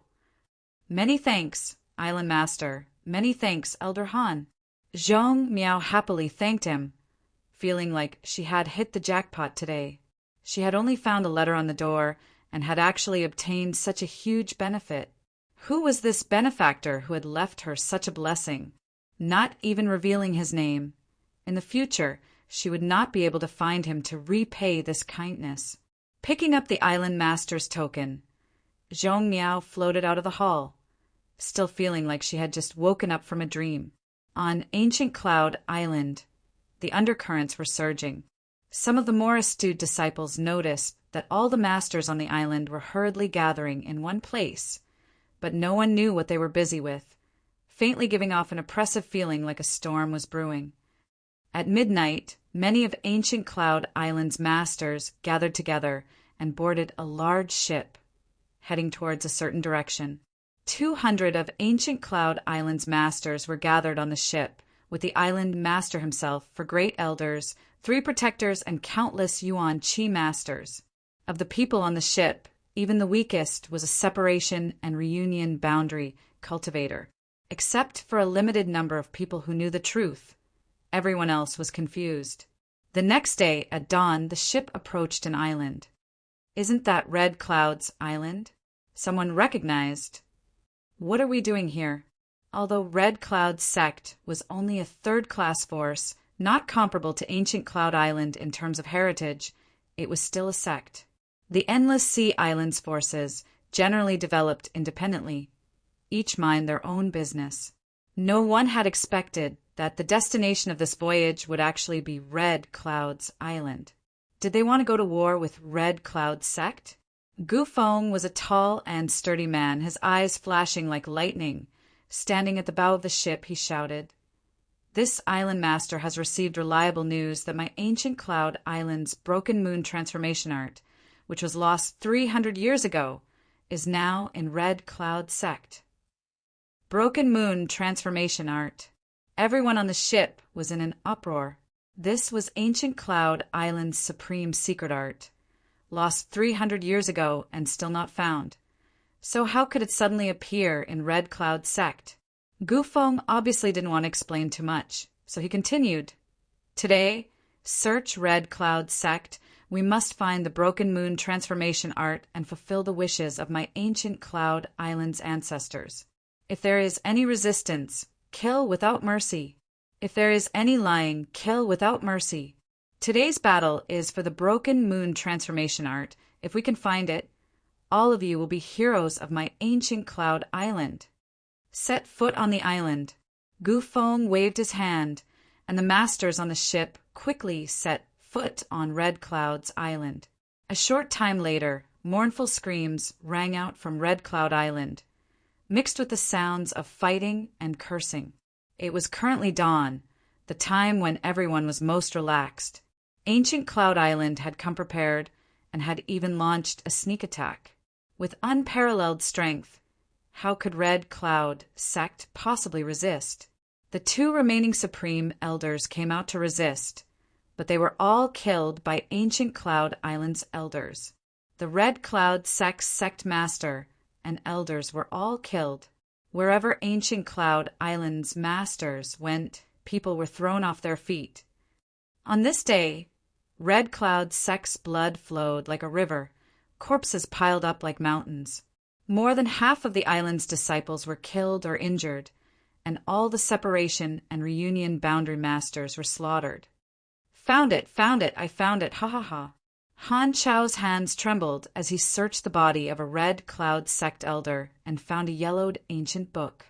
"Many thanks, Island Master. Many thanks, Elder Han." Zhong Miao happily thanked him, feeling like she had hit the jackpot today. She had only found a letter on the door and had actually obtained such a huge benefit. Who was this benefactor who had left her such a blessing, not even revealing his name? In the future, she would not be able to find him to repay this kindness. Picking up the island master's token, Zhong Miao floated out of the hall, still feeling like she had just woken up from a dream. On Ancient Cloud Island, the undercurrents were surging. Some of the more astute disciples noticed that all the masters on the island were hurriedly gathering in one place, but no one knew what they were busy with, faintly giving off an oppressive feeling like a storm was brewing. At midnight, many of Ancient Cloud Island's masters gathered together and boarded a large ship, heading towards a certain direction. 200 of Ancient Cloud Island's masters were gathered on the ship, with the island master himself for great elders, 3 protectors, and countless Yuan Qi masters. Of the people on the ship, even the weakest was a separation and reunion boundary cultivator. Except for a limited number of people who knew the truth, everyone else was confused. The next day, at dawn, the ship approached an island. "Isn't that Red Cloud's island?" someone recognized. "What are we doing here?" Although Red Cloud's sect was only a third-class force, not comparable to Ancient Cloud Island in terms of heritage, it was still a sect. The Endless Sea Islands forces generally developed independently. Each mind their own business. No one had expected that the destination of this voyage would actually be Red Cloud's island. Did they want to go to war with Red Cloud's sect? Gufeng was a tall and sturdy man, his eyes flashing like lightning. Standing at the bow of the ship, he shouted, "This island master has received reliable news that my Ancient Cloud Island's Broken Moon transformation art, which was lost 300 years ago, is now in Red Cloud sect." Broken Moon transformation art. Everyone on the ship was in an uproar. This was Ancient Cloud Island's supreme secret art. lost 300 years ago and still not found. So how could it suddenly appear in Red Cloud Sect? Gufeng obviously didn't want to explain too much, so he continued. Today, search Red Cloud Sect. We must find the Broken Moon transformation art and fulfill the wishes of my ancient Cloud Island's ancestors. If there is any resistance, kill without mercy. If there is any lying, kill without mercy. Today's battle is for the Broken Moon transformation art. If we can find it, all of you will be heroes of my ancient Cloud Island. Set foot on the island. Gufeng waved his hand, and the masters on the ship quickly set foot on Red Cloud's island. A short time later, mournful screams rang out from Red Cloud Island, mixed with the sounds of fighting and cursing. It was currently dawn, the time when everyone was most relaxed. Ancient Cloud Island had come prepared and had even launched a sneak attack. With unparalleled strength, how could Red Cloud Sect possibly resist? The 2 remaining Supreme Elders came out to resist, but they were all killed by Ancient Cloud Island's elders. The Red Cloud Sect Master and elders were all killed. Wherever Ancient Cloud Island's masters went, people were thrown off their feet. On this day, Red Cloud Sect's blood flowed like a river, corpses piled up like mountains. More than half of the island's disciples were killed or injured, and all the separation and reunion boundary masters were slaughtered. Found it, I found it, ha ha ha. Han Chao's hands trembled as he searched the body of a Red Cloud Sect elder and found a yellowed ancient book.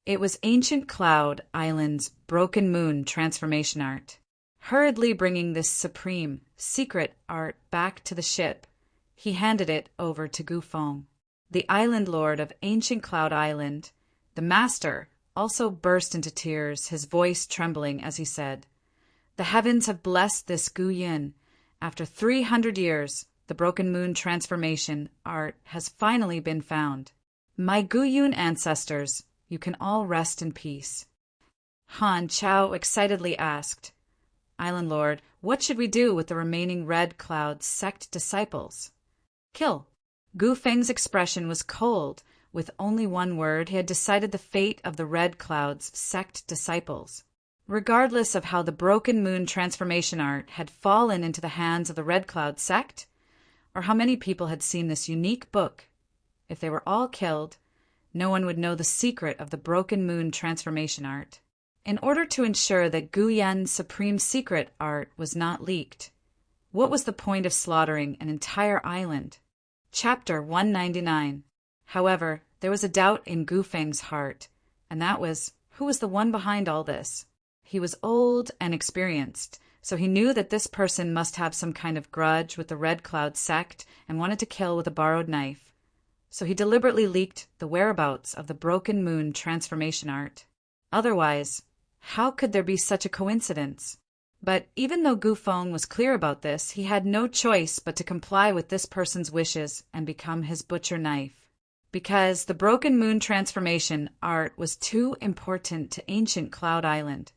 It was Ancient Cloud Island's Broken Moon transformation art. Hurriedly bringing this supreme, secret art back to the ship, he handed it over to Gufeng. The island lord of Ancient Cloud Island, the master, also burst into tears, his voice trembling as he said, "The heavens have blessed this Gu Yin. After 300 years, the Broken Moon transformation art has finally been found. My Gu Yun ancestors, you can all rest in peace." Han Chao excitedly asked, "Island Lord, what should we do with the remaining Red Cloud Sect disciples?" "Kill." Gufeng's expression was cold. With only one word, he had decided the fate of the Red Cloud's Sect disciples. Regardless of how the Broken Moon transformation art had fallen into the hands of the Red Cloud Sect, or how many people had seen this unique book, if they were all killed, no one would know the secret of the Broken Moon transformation art. In order to ensure that Gu Yan's supreme secret art was not leaked, what was the point of slaughtering an entire island? Chapter 199. However, there was a doubt in Gufeng's heart, and that was, who was the one behind all this? He was old and experienced, so he knew that this person must have some kind of grudge with the Red Cloud Sect and wanted to kill with a borrowed knife. So he deliberately leaked the whereabouts of the Broken Moon transformation art. Otherwise, how could there be such a coincidence? But even though Gufeng was clear about this, he had no choice but to comply with this person's wishes and become his butcher knife. Because the Broken Moon transformation art was too important to Ancient Cloud Island.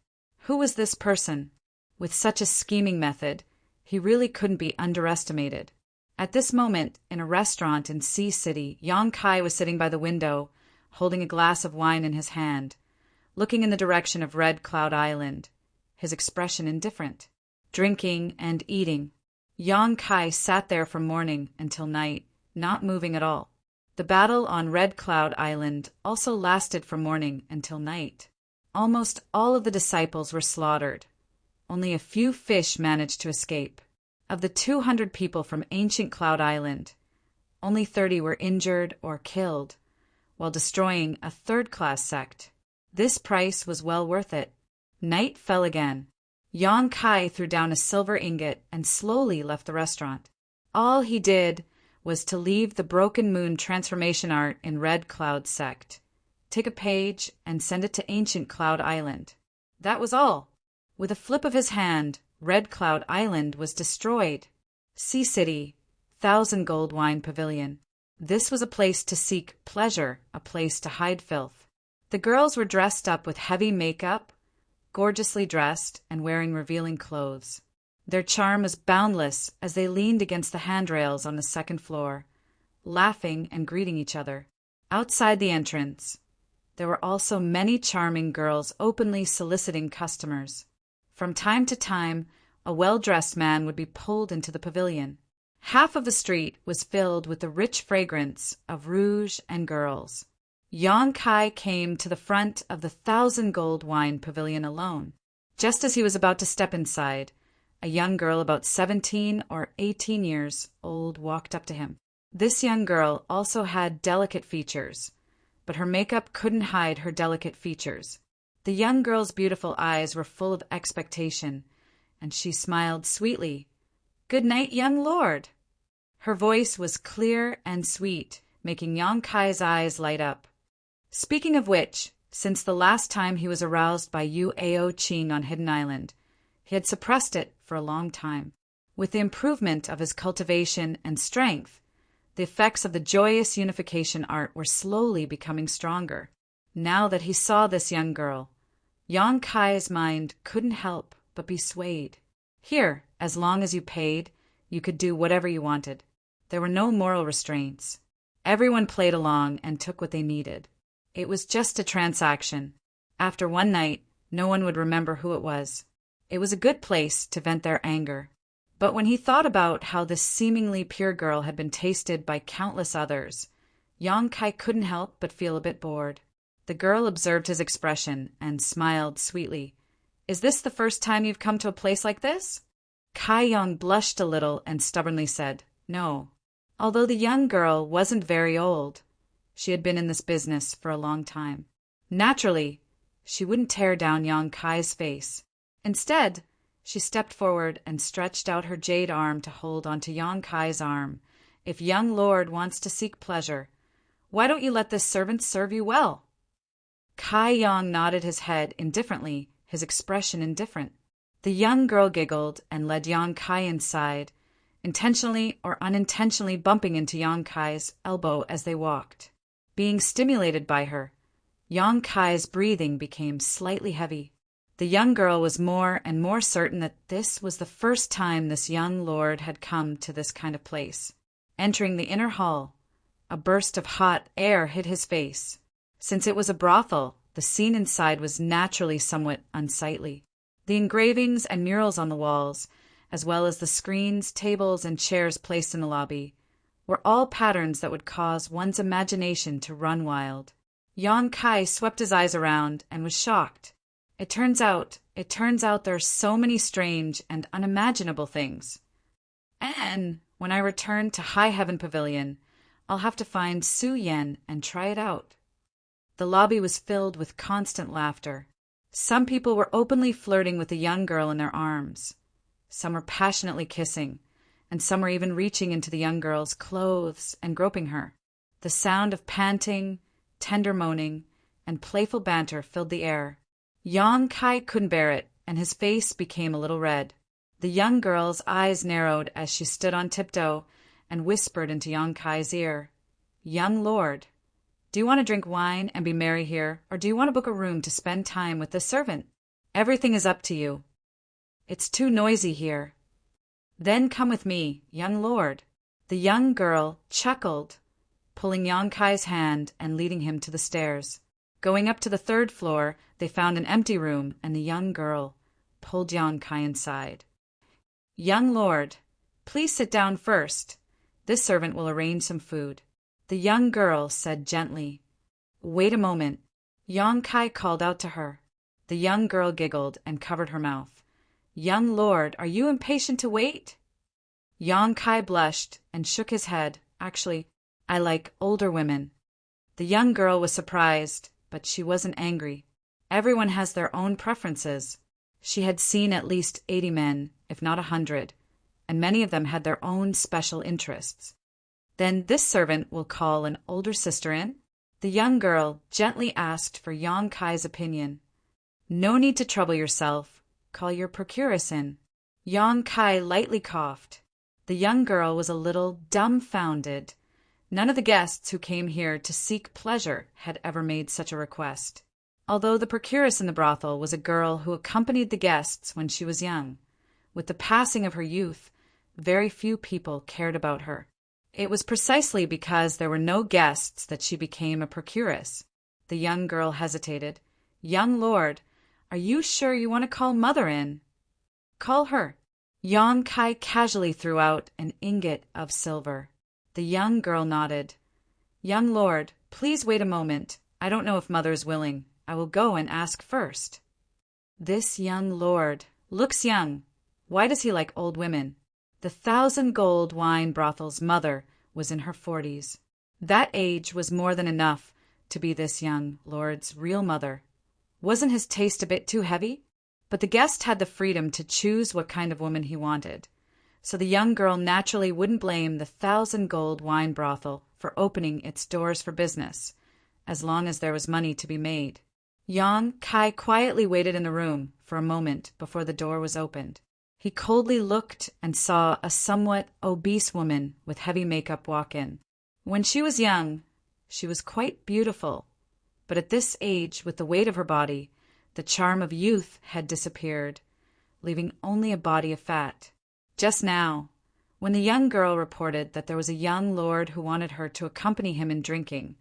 Who was this person? With such a scheming method, he really couldn't be underestimated. At this moment, in a restaurant in Sea City, Yang Kai was sitting by the window, holding a glass of wine in his hand, looking in the direction of Red Cloud Island, his expression indifferent. Drinking and eating. Yang Kai sat there from morning until night, not moving at all. The battle on Red Cloud Island also lasted from morning until night. Almost all of the disciples were slaughtered. Only a few fish managed to escape. Of the 200 people from Ancient Cloud Island, only 30 were injured or killed, while destroying a third-class sect. This price was well worth it. Night fell again. Yang Kai threw down a silver ingot and slowly left the restaurant. All he did was to leave the Broken Moon transformation art in Red Cloud Sect, take a page, and send it to Ancient Cloud Island. That was all. With a flip of his hand, Red Cloud Island was destroyed. Sea City, 1,000 Gold Wine Pavilion. This was a place to seek pleasure, a place to hide filth. The girls were dressed up with heavy makeup, gorgeously dressed, and wearing revealing clothes. Their charm was boundless as they leaned against the handrails on the second floor, laughing and greeting each other. Outside the entrance, there were also many charming girls openly soliciting customers. From time to time, a well-dressed man would be pulled into the pavilion. Half of the street was filled with the rich fragrance of rouge and girls. Yang Kai came to the front of the 1,000-gold wine pavilion alone. Just as he was about to step inside, a young girl about 17 or 18 years old walked up to him. This young girl also had delicate features, but her makeup couldn't hide her delicate features. The young girl's beautiful eyes were full of expectation, and she smiled sweetly. "Good night, young lord." Her voice was clear and sweet, making Yang Kai's eyes light up. Speaking of which, since the last time he was aroused by Yu Ao Ching on Hidden Island, he had suppressed it for a long time. With the improvement of his cultivation and strength, the effects of the joyous unification art were slowly becoming stronger. Now that he saw this young girl, Yang Kai's mind couldn't help but be swayed. Here, as long as you paid, you could do whatever you wanted. There were no moral restraints. Everyone played along and took what they needed. It was just a transaction. After one night, no one would remember who it was. It was a good place to vent their anger. But when he thought about how this seemingly pure girl had been tasted by countless others, Yang Kai couldn't help but feel a bit bored. The girl observed his expression and smiled sweetly. "Is this the first time you've come to a place like this?" Kai Yang blushed a little and stubbornly said, "No." Although the young girl wasn't very old, she had been in this business for a long time. Naturally, she wouldn't tear down Yang Kai's face. Instead, she stepped forward and stretched out her jade arm to hold onto Yang Kai's arm. "If young lord wants to seek pleasure, why don't you let this servant serve you well?" Kai Yang nodded his head indifferently, his expression indifferent. The young girl giggled and led Yang Kai inside, intentionally or unintentionally bumping into Yang Kai's elbow as they walked. Being stimulated by her, Yang Kai's breathing became slightly heavy. The young girl was more and more certain that this was the first time this young lord had come to this kind of place. Entering the inner hall, a burst of hot air hit his face. Since it was a brothel, the scene inside was naturally somewhat unsightly. The engravings and murals on the walls, as well as the screens, tables, and chairs placed in the lobby, were all patterns that would cause one's imagination to run wild. Yang Kai swept his eyes around and was shocked. It turns out there are so many strange and unimaginable things. And when I return to High Heaven Pavilion, I'll have to find Su Yen and try it out. The lobby was filled with constant laughter. Some people were openly flirting with the young girl in their arms. Some were passionately kissing, and some were even reaching into the young girl's clothes and groping her. The sound of panting, tender moaning, and playful banter filled the air. Yang Kai couldn't bear it, and his face became a little red. The young girl's eyes narrowed as she stood on tiptoe and whispered into Yang Kai's ear, "Young lord, do you want to drink wine and be merry here, or do you want to book a room to spend time with the servant? Everything is up to you. It's too noisy here." "Then come with me, young lord." The young girl chuckled, pulling Yang Kai's hand and leading him to the stairs. Going up to the 3rd floor, they found an empty room, and the young girl pulled Yang Kai inside. "Young lord, please sit down first. This servant will arrange some food." The young girl said gently, "Wait a moment." Yang Kai called out to her. The young girl giggled and covered her mouth. "Young lord, are you impatient to wait?" Yang Kai blushed and shook his head. "Actually, I like older women." The young girl was surprised, but she wasn't angry. Everyone has their own preferences. She had seen at least 80 men, if not 100, and many of them had their own special interests. "Then this servant will call an older sister in?" The young girl gently asked for Yang Kai's opinion. "No need to trouble yourself. Call your procuress in." Yang Kai lightly coughed. The young girl was a little dumbfounded. None of the guests who came here to seek pleasure had ever made such a request. Although the procuress in the brothel was a girl who accompanied the guests when she was young, With the passing of her youth, very few people cared about her. It was precisely because there were no guests that she became a procuress. The young girl hesitated. "Young lord, are you sure you want to call mother in?" "Call her." Yang Kai casually threw out an ingot of silver. The young girl nodded. "Young lord, please wait a moment. I don't know if mother is willing. I will go and ask first." This young lord looks young. Why does he like old women? The 1,000 Gold wine brothel's mother was in her 40s. That age was more than enough to be this young lord's real mother. Wasn't his taste a bit too heavy? But the guest had the freedom to choose what kind of woman he wanted. So the young girl naturally wouldn't blame the 1,000 Gold wine brothel for opening its doors for business, as long as there was money to be made. Yang Kai quietly waited in the room for a moment before the door was opened. He coldly looked and saw a somewhat obese woman with heavy makeup walk in. When she was young, she was quite beautiful, but at this age, with the weight of her body, the charm of youth had disappeared, leaving only a body of fat. Just now, when the young girl reported that there was a young lord who wanted her to accompany him in drinking,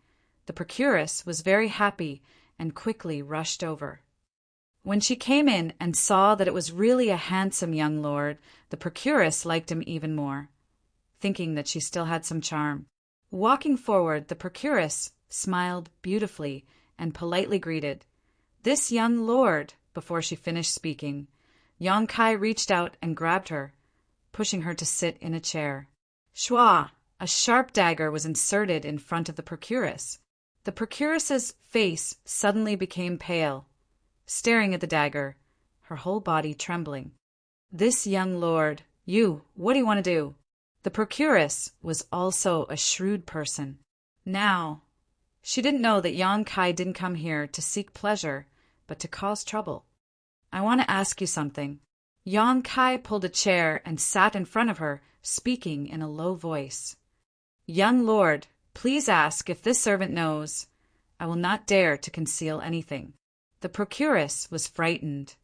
the procuress was very happy and quickly rushed over. When she came in and saw that it was really a handsome young lord, the procuress liked him even more, thinking that she still had some charm. Walking forward, the procuress smiled beautifully and politely greeted this young lord. Before she finished speaking, Yang Kai reached out and grabbed her, pushing her to sit in a chair. Shua! A sharp dagger was inserted in front of the procuress. The procuress's face suddenly became pale, staring at the dagger, her whole body trembling. "This young lord, what do you want to do?" The procuress was also a shrewd person. Now, she didn't know that Yang Kai didn't come here to seek pleasure, but to cause trouble. "I want to ask you something." Yang Kai pulled a chair and sat in front of her, speaking in a low voice. "Young lord, please ask if this servant knows. I will not dare to conceal anything." The procuress was frightened.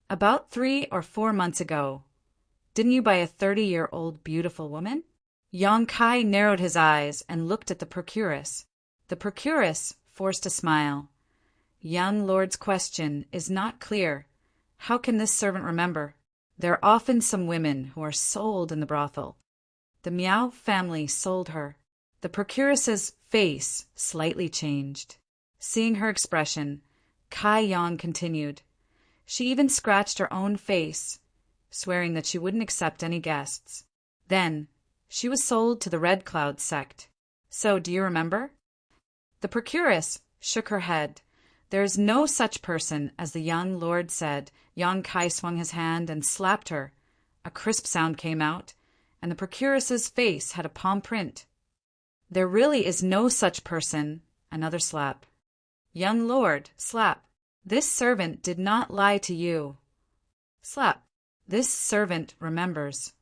"About 3 or 4 months ago, didn't you buy a 30-year-old beautiful woman?" Yang Kai narrowed his eyes and looked at the procuress. The procuress forced a smile. "Young lord's question is not clear. How can this servant remember? There are often some women who are sold in the brothel. The Miao family sold her." The procuress's face slightly changed. Seeing her expression, Kai Yang continued. She even scratched her own face, swearing that she wouldn't accept any guests. Then, she was sold to the Red Cloud sect. So, do you remember? The procuress shook her head. There is no such person, as the young lord said. Yang Kai swung his hand and slapped her. A crisp sound came out, and the procuress's face had a palm print. "There really is no such person." Another slap. "Young lord," slap. "This servant did not lie to you." Slap. "This servant remembers."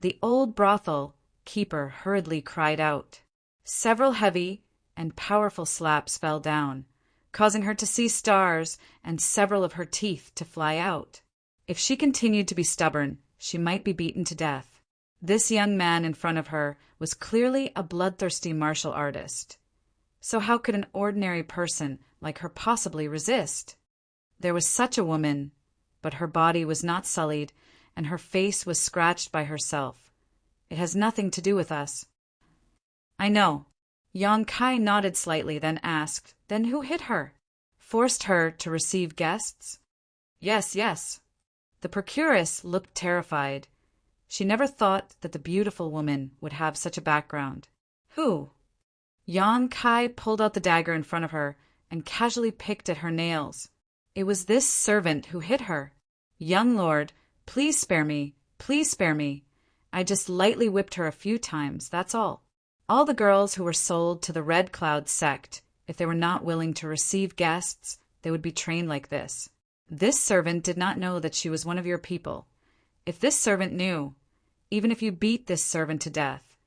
The old brothel keeper hurriedly cried out. Several heavy and powerful slaps fell down, causing her to see stars and several of her teeth to fly out. If she continued to be stubborn, she might be beaten to death. This young man in front of her was clearly a bloodthirsty martial artist. So how could an ordinary person like her possibly resist? There was such a woman, but her body was not sullied, and her face was scratched by herself. It has nothing to do with us. I know. Yang Kai nodded slightly, then asked, "Then who hit her? Forced her to receive guests?" Yes. The procuress looked terrified. She never thought that the beautiful woman would have such a background. Who? Yang Kai pulled out the dagger in front of her and casually picked at her nails. It was this servant who hit her. "Young lord, please spare me. Please spare me. I just lightly whipped her a few times, that's all." All the girls who were sold to the Red Cloud sect, if they were not willing to receive guests, they would be trained like this. This servant did not know that she was one of your people. If this servant knew, even if you beat this servant to death,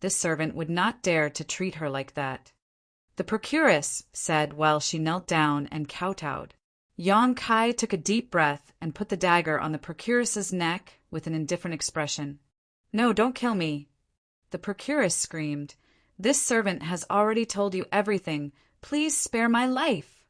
this servant would not dare to treat her like that. The procuress said while she knelt down and kowtowed. Yang Kai took a deep breath and put the dagger on the procuress's neck with an indifferent expression. "No, don't kill me," the procuress screamed. "This servant has already told you everything. Please spare my life."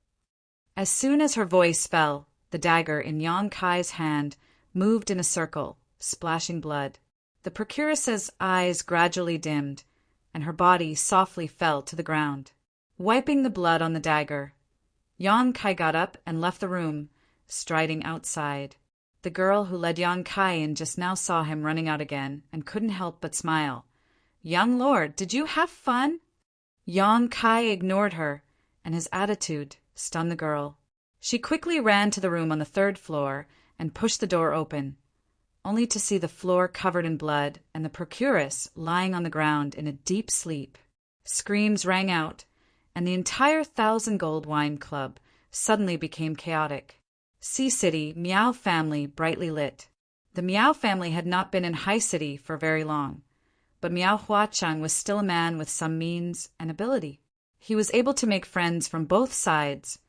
As soon as her voice fell, the dagger in Yang Kai's hand moved in a circle, splashing blood. The procuress's eyes gradually dimmed, and her body softly fell to the ground. Wiping the blood on the dagger, Yang Kai got up and left the room, striding outside. The girl who led Yang Kai in just now saw him running out again and couldn't help but smile. "Young lord, did you have fun?" Yang Kai ignored her, and his attitude stunned the girl. She quickly ran to the room on the 3rd floor and pushed the door open, only to see the floor covered in blood and the procuress lying on the ground in a deep sleep. Screams rang out, and the entire Thousand Gold Wine Club suddenly became chaotic. Sea City, Miao family brightly lit. The Miao family had not been in High City for very long, but Miao Huacheng was still a man with some means and ability. He was able to make friends from both sides,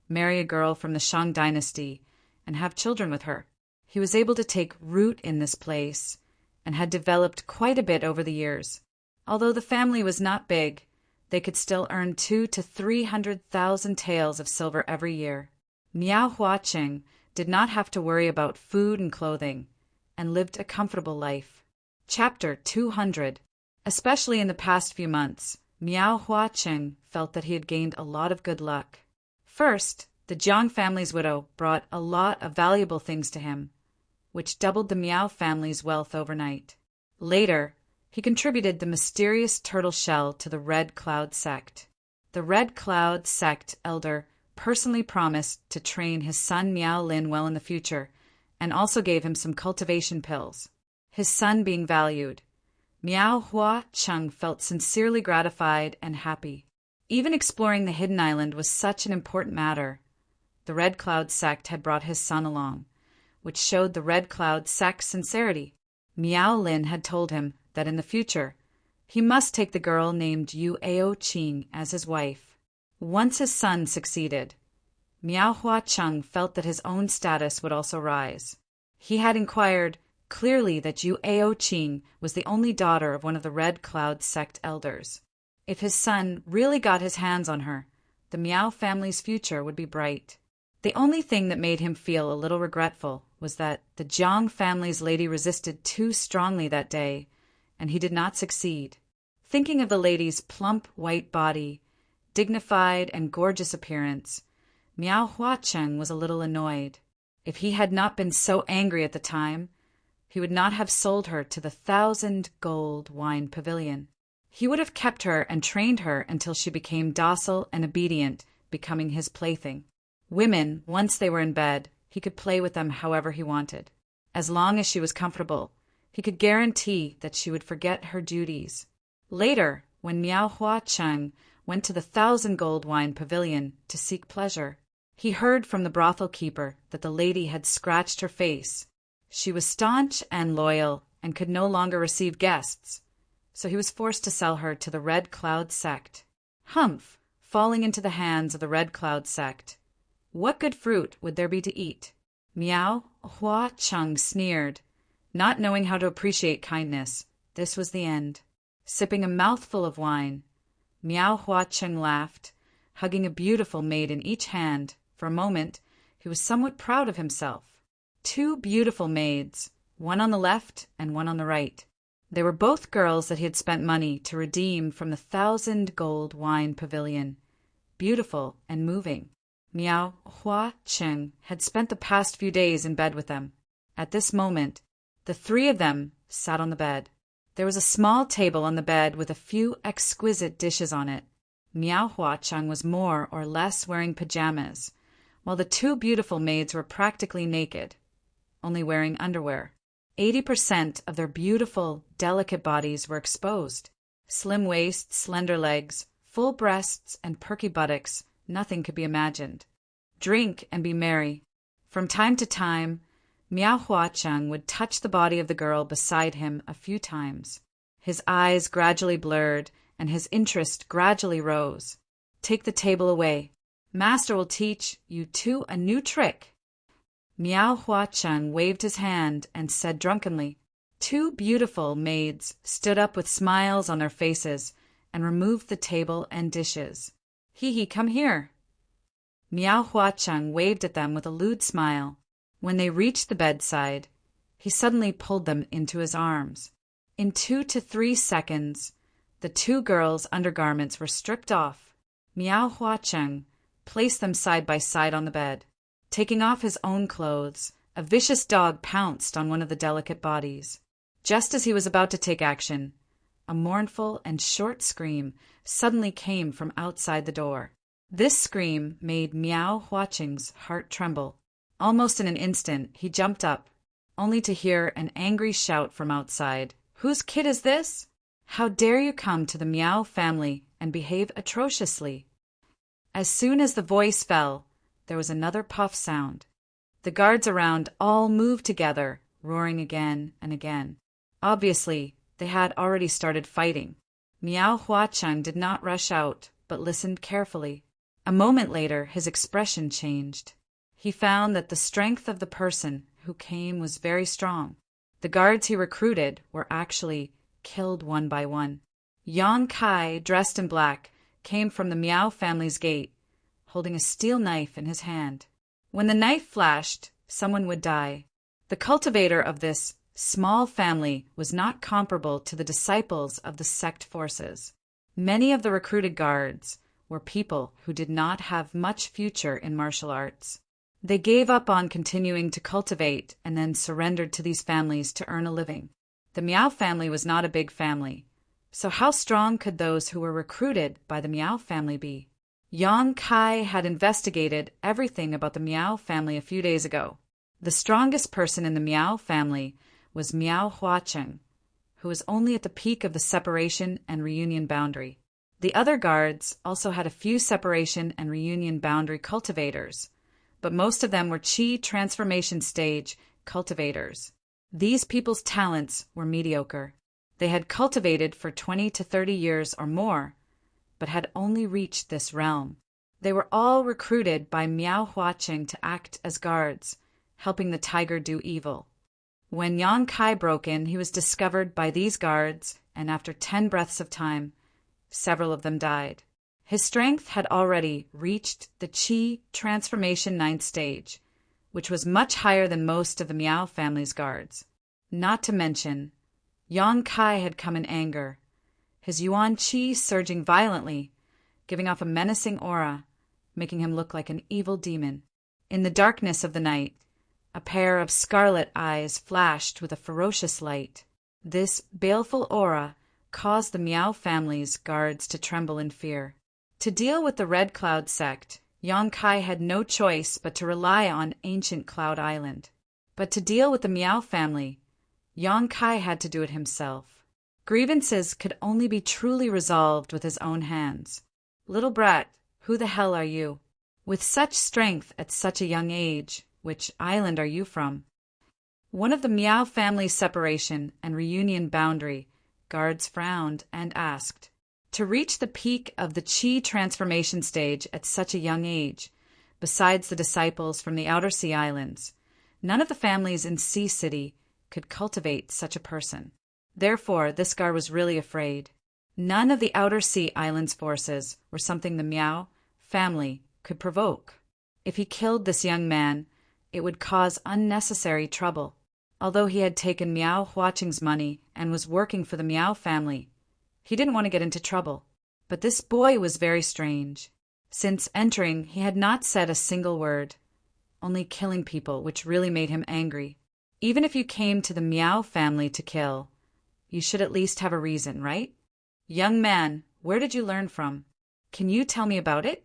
marry a girl from the Shang dynasty, and have children with her. He was able to take root in this place and had developed quite a bit over the years. Although the family was not big, they could still earn 200,000 to 300,000 taels of silver every year. Miao Huacheng did not have to worry about food and clothing, and lived a comfortable life. Chapter 200. Especially in the past few months, Miao Huacheng felt that he had gained a lot of good luck. First, the Jiang family's widow brought a lot of valuable things to him, which doubled the Miao family's wealth overnight. Later, he contributed the mysterious turtle shell to the Red Cloud sect. The Red Cloud sect elder personally promised to train his son Miao Lin well in the future, and also gave him some cultivation pills. His son being valued, Miao Huacheng felt sincerely gratified and happy. Even exploring the hidden island was such an important matter. The Red Cloud sect had brought his son along, which showed the Red Cloud sect's sincerity. Miao Lin had told him that in the future he must take the girl named Yu Aoqing as his wife. Once his son succeeded, Miao Huacheng felt that his own status would also rise. He had inquired clearly that Yu Aoqing was the only daughter of one of the Red Cloud sect elders. If his son really got his hands on her, the Miao family's future would be bright. The only thing that made him feel a little regretful was that the Jiang family's lady resisted too strongly that day, and he did not succeed. Thinking of the lady's plump white body, dignified and gorgeous appearance, Miao Huacheng was a little annoyed. If he had not been so angry at the time, he would not have sold her to the 1,000 Gold Wine Pavilion. He would have kept her and trained her until she became docile and obedient, becoming his plaything. Women, once they were in bed, he could play with them however he wanted. As long as she was comfortable, he could guarantee that she would forget her duties. Later, when Miao Huacheng went to the 1,000 Gold Wine Pavilion to seek pleasure, he heard from the brothel keeper that the lady had scratched her face. She was staunch and loyal and could no longer receive guests, so he was forced to sell her to the Red Cloud sect. Humph! Falling into the hands of the Red Cloud sect. What good fruit would there be to eat? Miao Huacheng sneered, not knowing how to appreciate kindness. This was the end. Sipping a mouthful of wine, Miao Huacheng laughed, hugging a beautiful maid in each hand. For a moment, he was somewhat proud of himself. 2 beautiful maids, one on the left and one on the right. They were both girls that he had spent money to redeem from the 1,000 Gold Wine Pavilion. Beautiful and moving. Miao Huacheng had spent the past few days in bed with them. At this moment, the 3 of them sat on the bed. There was a small table on the bed with a few exquisite dishes on it. Miao Huacheng was more or less wearing pajamas, while the 2 beautiful maids were practically naked, only wearing underwear. 80% of their beautiful, delicate bodies were exposed. Slim waists, slender legs, full breasts, and perky buttocks, nothing could be imagined. Drink and be merry. From time to time, Miao Huacheng would touch the body of the girl beside him a few times. His eyes gradually blurred, and his interest gradually rose. "Take the table away," Master will teach you two a new trick. Miao Huacheng waved his hand and said drunkenly. Two beautiful maids stood up with smiles on their faces and removed the table and dishes. He, come here. Miao Huacheng waved at them with a lewd smile. When they reached the bedside, he suddenly pulled them into his arms. In 2 to 3 seconds, the two girls' undergarments were stripped off. Miao Huacheng placed them side by side on the bed. Taking off his own clothes, a vicious dog pounced on one of the delicate bodies. Just as he was about to take action, a mournful and short scream suddenly came from outside the door. This scream made Miao Huacheng's heart tremble. Almost in an instant, he jumped up, only to hear an angry shout from outside. Whose kid is this? How dare you come to the Miao family and behave atrociously? As soon as the voice fell, there was another puff sound. The guards around all moved together, roaring again and again. Obviously, they had already started fighting. Miao Huacheng did not rush out, but listened carefully. A moment later, his expression changed. He found that the strength of the person who came was very strong. The guards he recruited were actually killed one by one. Yang Kai, dressed in black, came from the Miao family's gate, holding a steel knife in his hand. When the knife flashed, someone would die. The cultivator of this small family was not comparable to the disciples of the sect forces. Many of the recruited guards were people who did not have much future in martial arts. They gave up on continuing to cultivate and then surrendered to these families to earn a living. The Miao family was not a big family, so how strong could those who were recruited by the Miao family be? Yang Kai had investigated everything about the Miao family a few days ago. The strongest person in the Miao family was Miao Huacheng, who was only at the peak of the separation and reunion boundary. The other guards also had a few separation and reunion boundary cultivators, but most of them were Qi transformation stage cultivators. These people's talents were mediocre. They had cultivated for 20 to 30 years or more, but had only reached this realm. They were all recruited by Miao Huacheng to act as guards, helping the tiger do evil. When Yang Kai broke in, he was discovered by these guards, and after 10 breaths of time, several of them died. His strength had already reached the Qi transformation 9th stage, which was much higher than most of the Miao family's guards. Not to mention, Yang Kai had come in anger, his Yuan Qi surging violently, giving off a menacing aura, making him look like an evil demon. In the darkness of the night, a pair of scarlet eyes flashed with a ferocious light. This baleful aura caused the Miao family's guards to tremble in fear. To deal with the Red Cloud sect, Yang Kai had no choice but to rely on ancient Cloud Island. But to deal with the Miao family, Yang Kai had to do it himself. Grievances could only be truly resolved with his own hands. Little brat, who the hell are you? With such strength at such a young age, which island are you from? One of the Miao family's separation and reunion boundary guards frowned and asked, to reach the peak of the Qi transformation stage at such a young age, besides the disciples from the Outer Sea Islands, none of the families in Sea City could cultivate such a person. Therefore, this guard was really afraid. None of the Outer Sea Islands forces were something the Miao family could provoke. If he killed this young man, it would cause unnecessary trouble. Although he had taken Miao Huacheng's money and was working for the Miao family, he didn't want to get into trouble. But this boy was very strange. Since entering, he had not said a single word, only killing people, which really made him angry. Even if you came to the Miao family to kill, you should at least have a reason, right? Young man, where did you learn from? Can you tell me about it?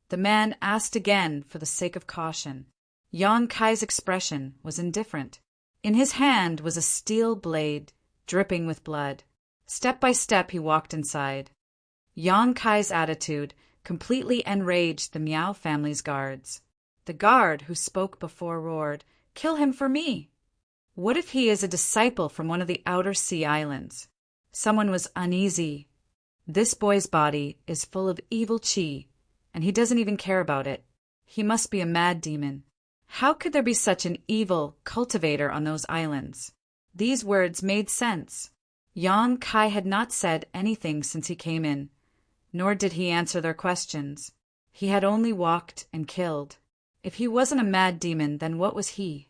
The man asked again for the sake of caution. Yang Kai's expression was indifferent. In his hand was a steel blade, dripping with blood. Step by step he walked inside. Yang Kai's attitude completely enraged the Miao family's guards. The guard who spoke before roared, "Kill him for me!" What if he is a disciple from one of the Outer Sea Islands? Someone was uneasy. This boy's body is full of evil qi, and he doesn't even care about it. He must be a mad demon. How could there be such an evil cultivator on those islands? These words made sense. Yang Kai had not said anything since he came in, nor did he answer their questions. He had only walked and killed. If he wasn't a mad demon, then what was he?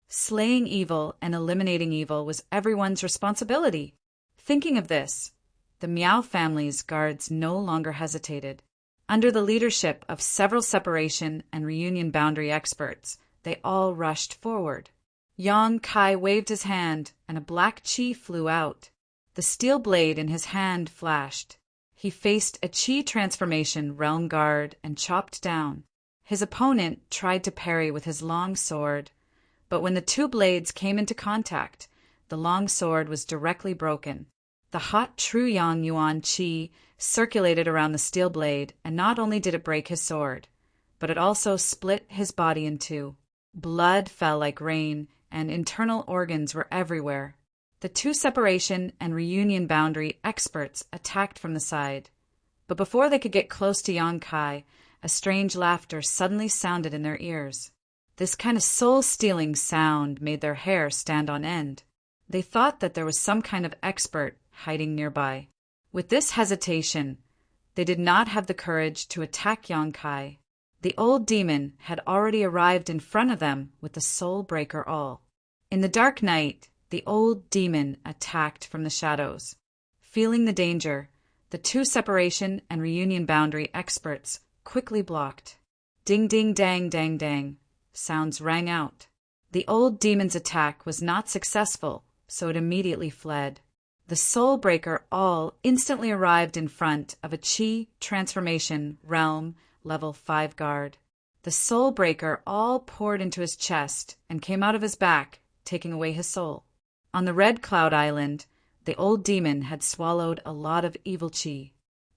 Slaying evil and eliminating evil was everyone's responsibility. Thinking of this, the Miao family's guards no longer hesitated. Under the leadership of several separation and reunion boundary experts, they all rushed forward. Yang Kai waved his hand, and a black chi flew out. The steel blade in his hand flashed. He faced a chi transformation realm guard and chopped down. His opponent tried to parry with his long sword, but when the two blades came into contact, the long sword was directly broken. The hot true Yang Yuan chi circulated around the steel blade, and not only did it break his sword, but it also split his body in two. Blood fell like rain, and internal organs were everywhere. The two separation and reunion boundary experts attacked from the side. But before they could get close to Yang Kai, a strange laughter suddenly sounded in their ears. This kind of soul-stealing sound made their hair stand on end. They thought that there was some kind of expert hiding nearby. With this hesitation, they did not have the courage to attack Yang Kai. The old demon had already arrived in front of them with the soul breaker all. In the dark night, the old demon attacked from the shadows. Feeling the danger, the two separation and reunion boundary experts quickly blocked. Ding ding dang dang dang. Sounds rang out. The old demon's attack was not successful, so it immediately fled. The soul breaker all instantly arrived in front of a chi transformation realm level 5 guard. The soul breaker all poured into his chest and came out of his back, taking away his soul. On the Red Cloud Island, the old demon had swallowed a lot of evil chi.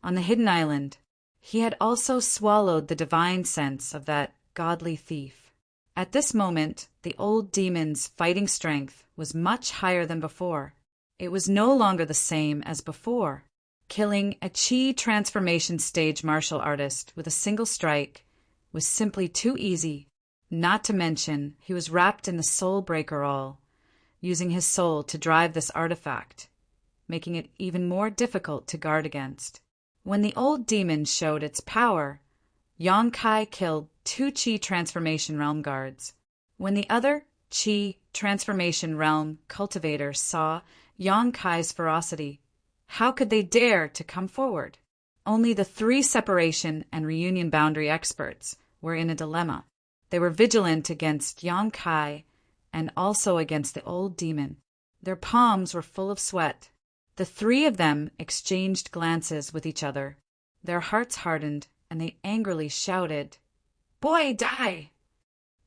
On the Hidden Island, he had also swallowed the divine sense of that godly thief. At this moment, the old demon's fighting strength was much higher than before. It was no longer the same as before. Killing a chi transformation stage martial artist with a single strike was simply too easy. Not to mention, he was wrapped in the soul breaker all, using his soul to drive this artifact, making it even more difficult to guard against. When the old demon showed its power, Yang Kai killed 2 chi transformation realm guards. When the other chi transformation realm cultivators saw Yang Kai's ferocity, how could they dare to come forward? Only the 3 separation and reunion boundary experts were in a dilemma. They were vigilant against Yang Kai and also against the old demon. Their palms were full of sweat. The 3 of them exchanged glances with each other. Their hearts hardened, and they angrily shouted, "Boy, die!"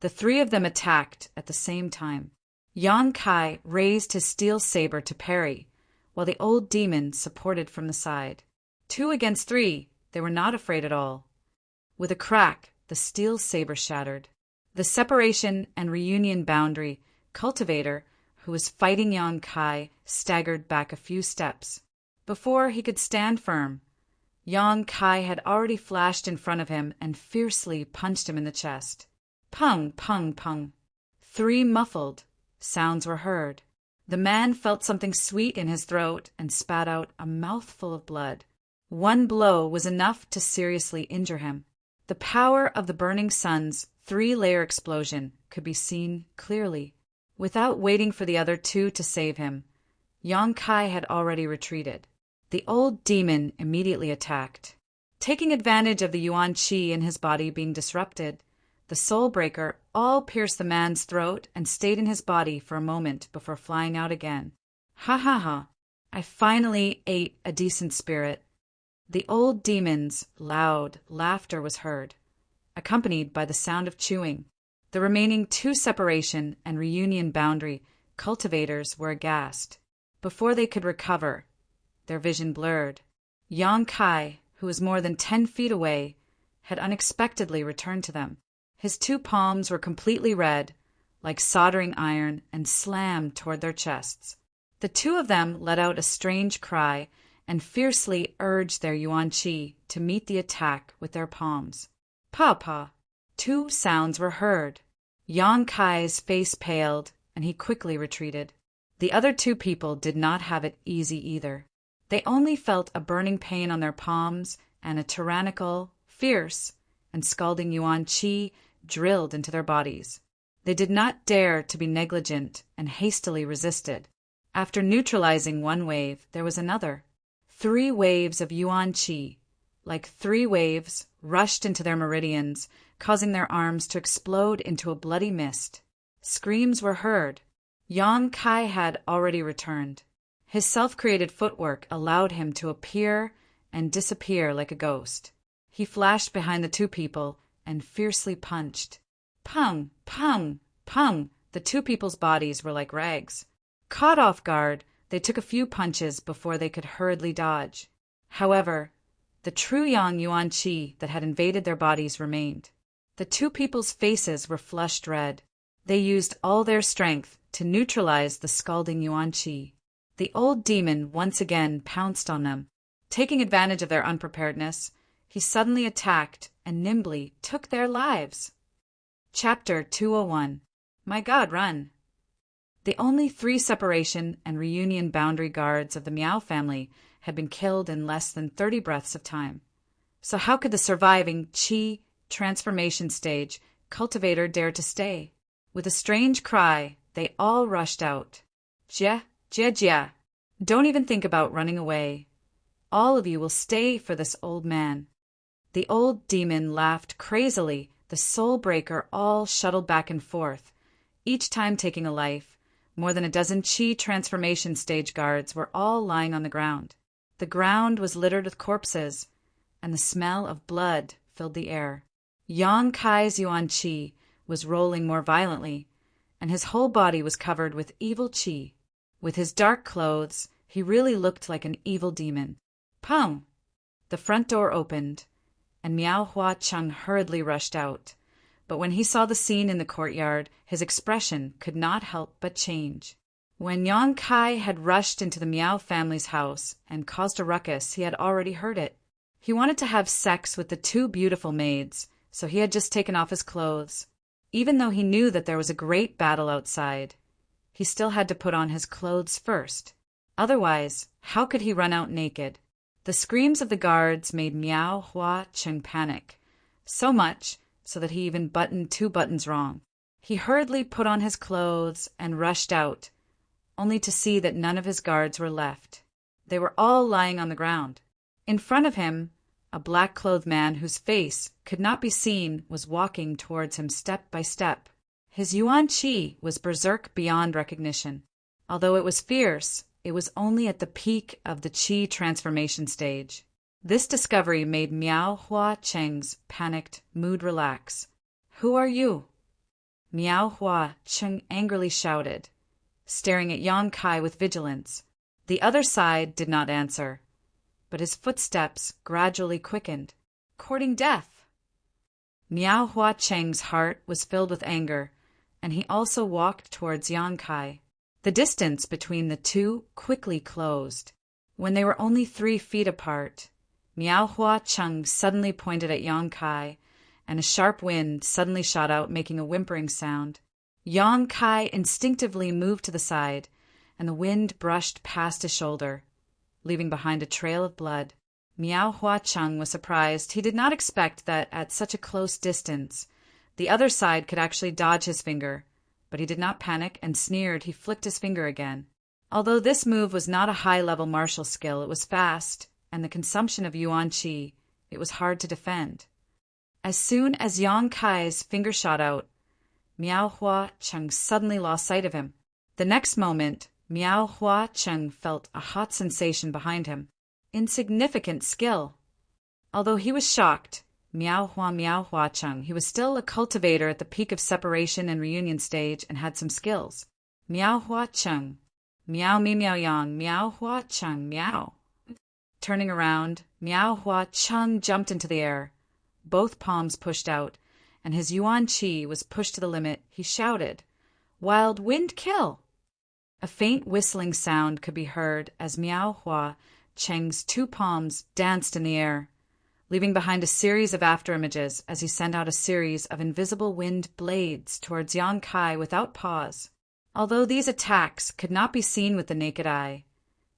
The 3 of them attacked at the same time. Yang Kai raised his steel saber to parry, while the old demon supported from the side. 2 against 3, they were not afraid at all. With a crack, the steel saber shattered. The separation and reunion boundary cultivator who was fighting Yang Kai staggered back a few steps. Before he could stand firm, Yang Kai had already flashed in front of him and fiercely punched him in the chest. Pung, pung, pung. 3 muffled sounds were heard. The man felt something sweet in his throat and spat out a mouthful of blood. 1 blow was enough to seriously injure him. The power of the burning sun's 3-layer explosion could be seen clearly. Without waiting for the other 2 to save him, Yang Kai had already retreated. The old demon immediately attacked. Taking advantage of the Yuan Qi in his body being disrupted, the soul breaker all pierced the man's throat and stayed in his body for a moment before flying out again. Ha ha ha! I finally ate a decent spirit. The old demon's loud laughter was heard, accompanied by the sound of chewing. The remaining 2 separation and reunion boundary cultivators were aghast. Before they could recover, their vision blurred. Yang Kai, who was more than 10 feet away, had unexpectedly returned to them. His 2 palms were completely red, like soldering iron, and slammed toward their chests. The 2 of them let out a strange cry and fiercely urged their Yuan Qi to meet the attack with their palms. Pa pa! Two sounds were heard. Yang Kai's face paled, and he quickly retreated. The other two people did not have it easy either. They only felt a burning pain on their palms and a tyrannical, fierce, and scalding Yuan Qi drilled into their bodies. They did not dare to be negligent and hastily resisted. After neutralizing one wave, there was another. 3 waves of Yuan Qi, like 3 waves, rushed into their meridians, causing their arms to explode into a bloody mist. Screams were heard. Yang Kai had already returned. His self-created footwork allowed him to appear and disappear like a ghost. He flashed behind the two people and fiercely punched. Pung! Pung! Pung! The two people's bodies were like rags. Caught off guard, they took a few punches before they could hurriedly dodge. However, the true Yang Yuan Qi that had invaded their bodies remained. The two people's faces were flushed red. They used all their strength to neutralize the scalding Yuan Qi. The old demon once again pounced on them. Taking advantage of their unpreparedness, he suddenly attacked and nimbly took their lives. Chapter 201. My God, run! The only 3 separation and reunion boundary guards of the Miao family had been killed in less than 30 breaths of time. So how could the surviving Qi transformation stage cultivator dare to stay? With a strange cry, they all rushed out. Jia, jia, jia. Don't even think about running away. All of you will stay for this old man. The old demon laughed crazily. The soul breaker all shuttled back and forth, each time taking a life. More than a dozen Qi transformation stage guards were all lying on the ground. The ground was littered with corpses, and the smell of blood filled the air. Yang Kai's Yuan Qi was rolling more violently, and his whole body was covered with evil Qi. With his dark clothes, he really looked like an evil demon. Pum! The front door opened, and Miao Hua Cheng hurriedly rushed out. But when he saw the scene in the courtyard, his expression could not help but change. When Yang Kai had rushed into the Miao family's house and caused a ruckus, he had already heard it. He wanted to have sex with the 2 beautiful maids, so he had just taken off his clothes. Even though he knew that there was a great battle outside, he still had to put on his clothes first. Otherwise, how could he run out naked? The screams of the guards made Miao Hua Cheng panic, so much so that he even buttoned 2 buttons wrong. He hurriedly put on his clothes and rushed out, only to see that none of his guards were left. They were all lying on the ground. In front of him, a black-clothed man whose face could not be seen was walking towards him step by step. His Yuan Qi was berserk beyond recognition. Although it was fierce, it was only at the peak of the Qi transformation stage. This discovery made Miao Hua Cheng's panicked mood relax. Who are you? Miao Hua Cheng angrily shouted, staring at Yang Kai with vigilance. The other side did not answer, but his footsteps gradually quickened. Courting death! Miao Hua Cheng's heart was filled with anger, and he also walked towards Yang Kai. The distance between the two quickly closed. When they were only 3 feet apart, Miao Hua Cheng suddenly pointed at Yang Kai, and a sharp wind suddenly shot out, making a whimpering sound. Yang Kai instinctively moved to the side, and the wind brushed past his shoulder, leaving behind a trail of blood. Miao Hua Cheng was surprised. He did not expect that at such a close distance, the other side could actually dodge his finger, but he did not panic and sneered. He flicked his finger again. Although this move was not a high-level martial skill, it was fast, and the consumption of Yuan Qi, it was hard to defend. As soon as Yang Kai's finger shot out, Miao Hua Cheng suddenly lost sight of him. The next moment, Miao Hua Cheng felt a hot sensation behind him. Insignificant skill. Although he was shocked, Miao Hua Cheng, he was still a cultivator at the peak of separation and reunion stage and had some skills. Miao Hua Cheng. Miao mi miao yang, Miao Hua Cheng, miao. Turning around, Miao Hua Cheng jumped into the air. Both palms pushed out, and his Yuan Qi was pushed to the limit. He shouted, "Wild wind kill!" A faint whistling sound could be heard as Miao Hua Cheng's two palms danced in the air, leaving behind a series of afterimages as he sent out a series of invisible wind blades towards Yang Kai without pause. Although these attacks could not be seen with the naked eye,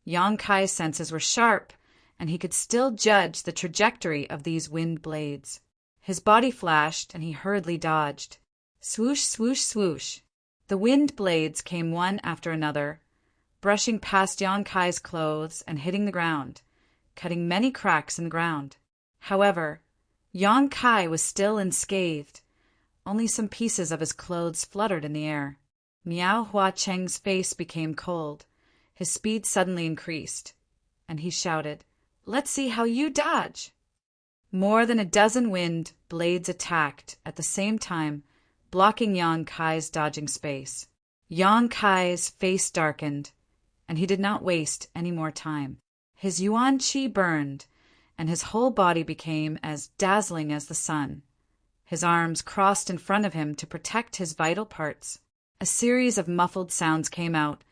Yang Kai's senses were sharp, and he could still judge the trajectory of these wind blades. His body flashed, and he hurriedly dodged. Swoosh, swoosh, swoosh. The wind blades came one after another, brushing past Yang Kai's clothes and hitting the ground, cutting many cracks in the ground. However, Yang Kai was still unscathed. Only some pieces of his clothes fluttered in the air. Miao Hua Cheng's face became cold. His speed suddenly increased, and he shouted, "Let's see how you dodge!" More than a dozen wind blades attacked at the same time, blocking Yang Kai's dodging space. Yang Kai's face darkened, and he did not waste any more time. His yuan qi burned, and his whole body became as dazzling as the sun. His arms crossed in front of him to protect his vital parts. A series of muffled sounds came out,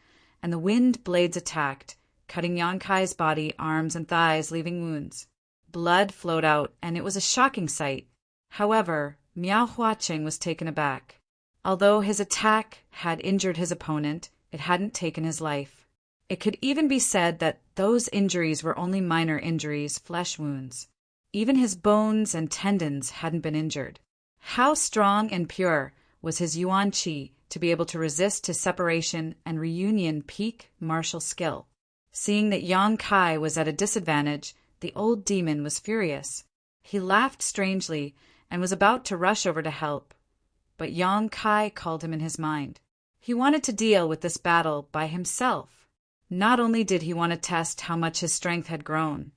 and the wind blades attacked, cutting Yang Kai's body, arms, and thighs, leaving wounds. Blood flowed out, and it was a shocking sight. However, Miao Huacheng was taken aback. Although his attack had injured his opponent, it hadn't taken his life. It could even be said that those injuries were only minor injuries, flesh wounds. Even his bones and tendons hadn't been injured. How strong and pure was his yuan qi to be able to resist his separation and reunion peak martial skill. Seeing that Yang Kai was at a disadvantage, the old demon was furious. He laughed strangely and was about to rush over to help, but Yang Kai called him in his mind. He wanted to deal with this battle by himself. Not only did he want to test how much his strength had grown,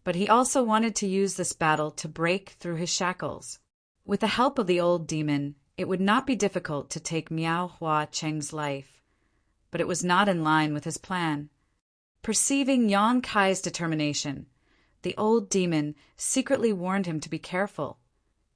but he also wanted to use this battle to break through his shackles. With the help of the old demon, it would not be difficult to take Miao Hua Cheng's life, but it was not in line with his plan. Perceiving Yang Kai's determination, the old demon secretly warned him to be careful,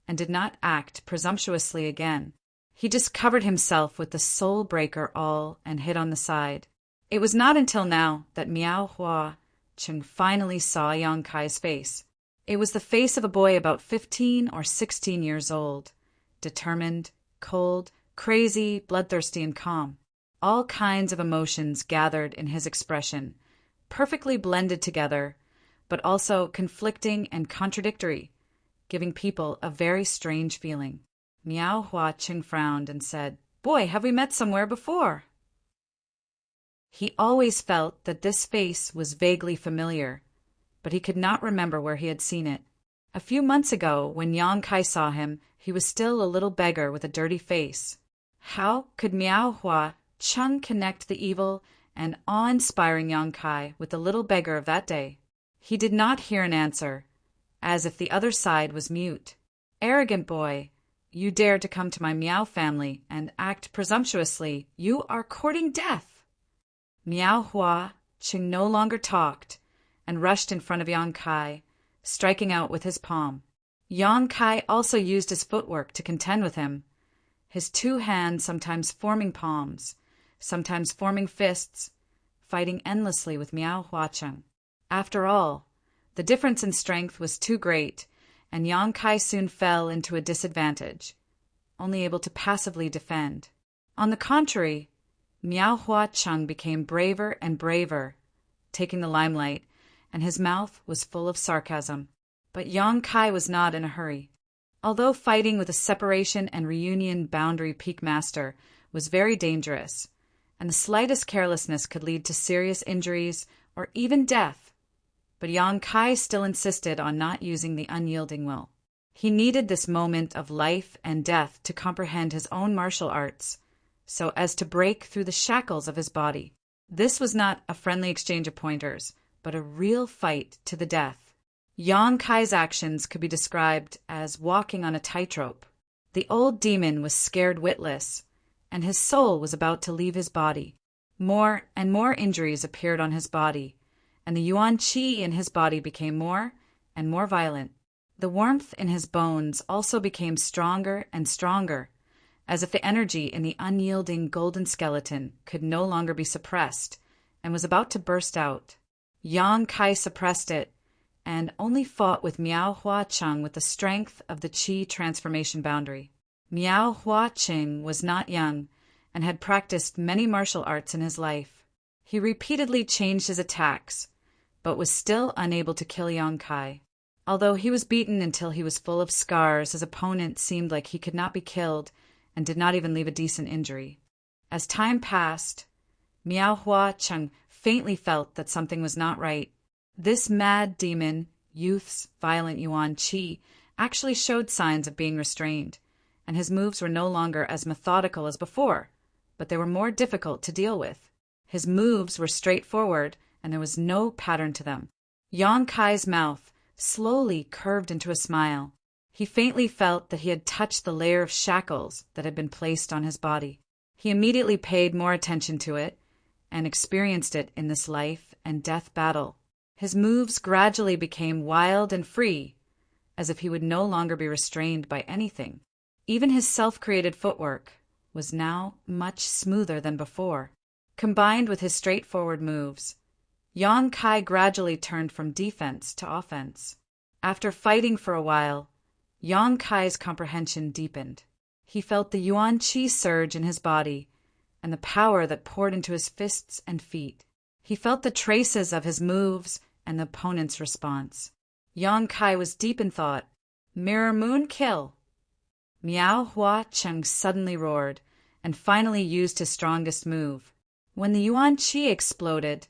and did not act presumptuously again. He just covered himself with the soul breaker all and hid on the side. It was not until now that Miao Hua Cheng finally saw Yang Kai's face. It was the face of a boy about 15 or 16 years old. Determined, cold, crazy, bloodthirsty, and calm. All kinds of emotions gathered in his expression, perfectly blended together, but also conflicting and contradictory, giving people a very strange feeling. Miao Hua Cheng frowned and said, "Boy, have we met somewhere before?" He always felt that this face was vaguely familiar, but he could not remember where he had seen it. A few months ago, when Yang Kai saw him, he was still a little beggar with a dirty face. How could Miao Hua Cheng connect the evil and awe-inspiring Yang Kai with the little beggar of that day? He did not hear an answer, as if the other side was mute. "Arrogant boy, you dare to come to my Miao family and act presumptuously. You are courting death." Miao Hua Cheng no longer talked and rushed in front of Yang Kai, striking out with his palm. Yang Kai also used his footwork to contend with him, his two hands sometimes forming palms, sometimes forming fists, fighting endlessly with Miao Huacheng. After all, the difference in strength was too great, and Yang Kai soon fell into a disadvantage, only able to passively defend. On the contrary, Miao Huacheng became braver and braver, taking the limelight, and his mouth was full of sarcasm. But Yang Kai was not in a hurry. Although fighting with a separation and reunion boundary peak master was very dangerous, and the slightest carelessness could lead to serious injuries or even death, but Yang Kai still insisted on not using the unyielding will. He needed this moment of life and death to comprehend his own martial arts, so as to break through the shackles of his body. This was not a friendly exchange of pointers, but a real fight to the death. Yang Kai's actions could be described as walking on a tightrope. The old demon was scared witless, and his soul was about to leave his body. More and more injuries appeared on his body, and the yuan qi in his body became more and more violent. The warmth in his bones also became stronger and stronger, as if the energy in the unyielding golden skeleton could no longer be suppressed and was about to burst out. Yang Kai suppressed it and only fought with Miao Hua Cheng with the strength of the Qi transformation boundary. Miao Hua Cheng was not young and had practiced many martial arts in his life. He repeatedly changed his attacks, but was still unable to kill Yang Kai. Although he was beaten until he was full of scars, his opponent seemed like he could not be killed and did not even leave a decent injury. As time passed, Miao Hua Cheng faintly felt that something was not right. This mad demon, youth's violent Yuan Qi, actually showed signs of being restrained, and his moves were no longer as methodical as before, but they were more difficult to deal with. His moves were straightforward, and there was no pattern to them. Yang Kai's mouth slowly curved into a smile. He faintly felt that he had touched the layer of shackles that had been placed on his body. He immediately paid more attention to it and experienced it in this life and death battle. His moves gradually became wild and free, as if he would no longer be restrained by anything. Even his self-created footwork was now much smoother than before. Combined with his straightforward moves, Yang Kai gradually turned from defense to offense. After fighting for a while, Yang Kai's comprehension deepened. He felt the Yuan Qi surge in his body and the power that poured into his fists and feet. He felt the traces of his moves and the opponent's response. Yang Kai was deep in thought. Mirror Moon kill! Miao Hua Cheng suddenly roared and finally used his strongest move. When the Yuan Qi exploded,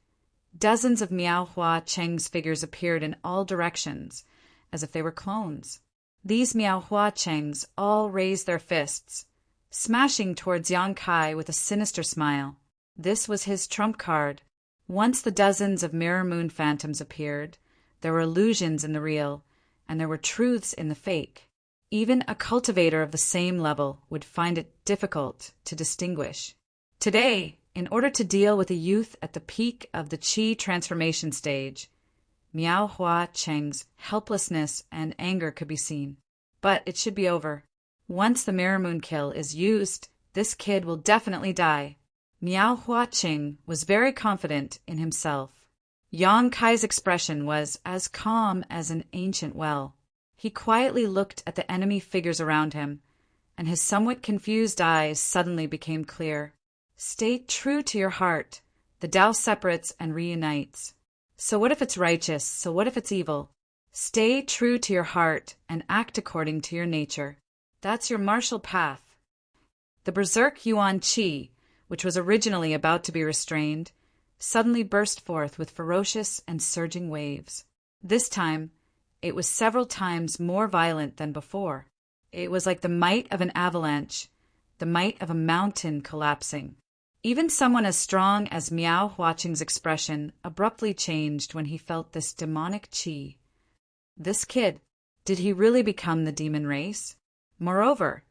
dozens of Miao Hua Cheng's figures appeared in all directions, as if they were clones. These Miao Hua Chengs all raised their fists, smashing towards Yang Kai with a sinister smile. This was his trump card. Once the dozens of Mirror Moon phantoms appeared, there were illusions in the real, and there were truths in the fake. Even a cultivator of the same level would find it difficult to distinguish. Today, in order to deal with a youth at the peak of the Qi transformation stage, Miao Hua Cheng's helplessness and anger could be seen. But it should be over. Once the Mirror Moon kill is used, this kid will definitely die. Miao Hua Cheng was very confident in himself. Yang Kai's expression was as calm as an ancient well. He quietly looked at the enemy figures around him, and his somewhat confused eyes suddenly became clear. Stay true to your heart. The Tao separates and reunites. So what if it's righteous? So what if it's evil? Stay true to your heart and act according to your nature. That's your martial path. The berserk Yuan Qi, which was originally about to be restrained, suddenly burst forth with ferocious and surging waves. This time, it was several times more violent than before. It was like the might of an avalanche, the might of a mountain collapsing. Even someone as strong as Miao Huacheng's expression abruptly changed when he felt this demonic qi. This kid, did he really become the demon race? Moreover,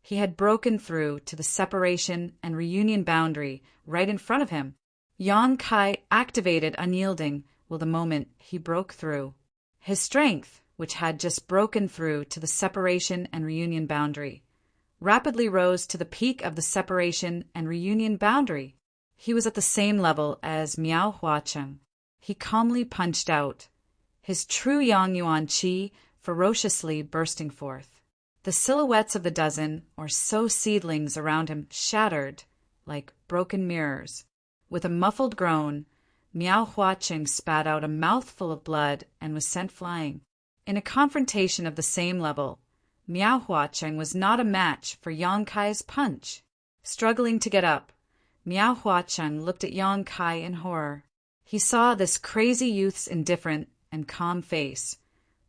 he had broken through to the separation and reunion boundary right in front of him. Yang Kai activated unyielding the moment he broke through. His strength, which had just broken through to the separation and reunion boundary, rapidly rose to the peak of the separation and reunion boundary. He was at the same level as Miao Huacheng. He calmly punched out, his true Yang Yuan Qi ferociously bursting forth. The silhouettes of the dozen or so seedlings around him shattered like broken mirrors. With a muffled groan, Miao Huacheng spat out a mouthful of blood and was sent flying. In a confrontation of the same level, Miao Huacheng was not a match for Yang Kai's punch. Struggling to get up, Miao Huacheng looked at Yang Kai in horror. He saw this crazy youth's indifferent and calm face,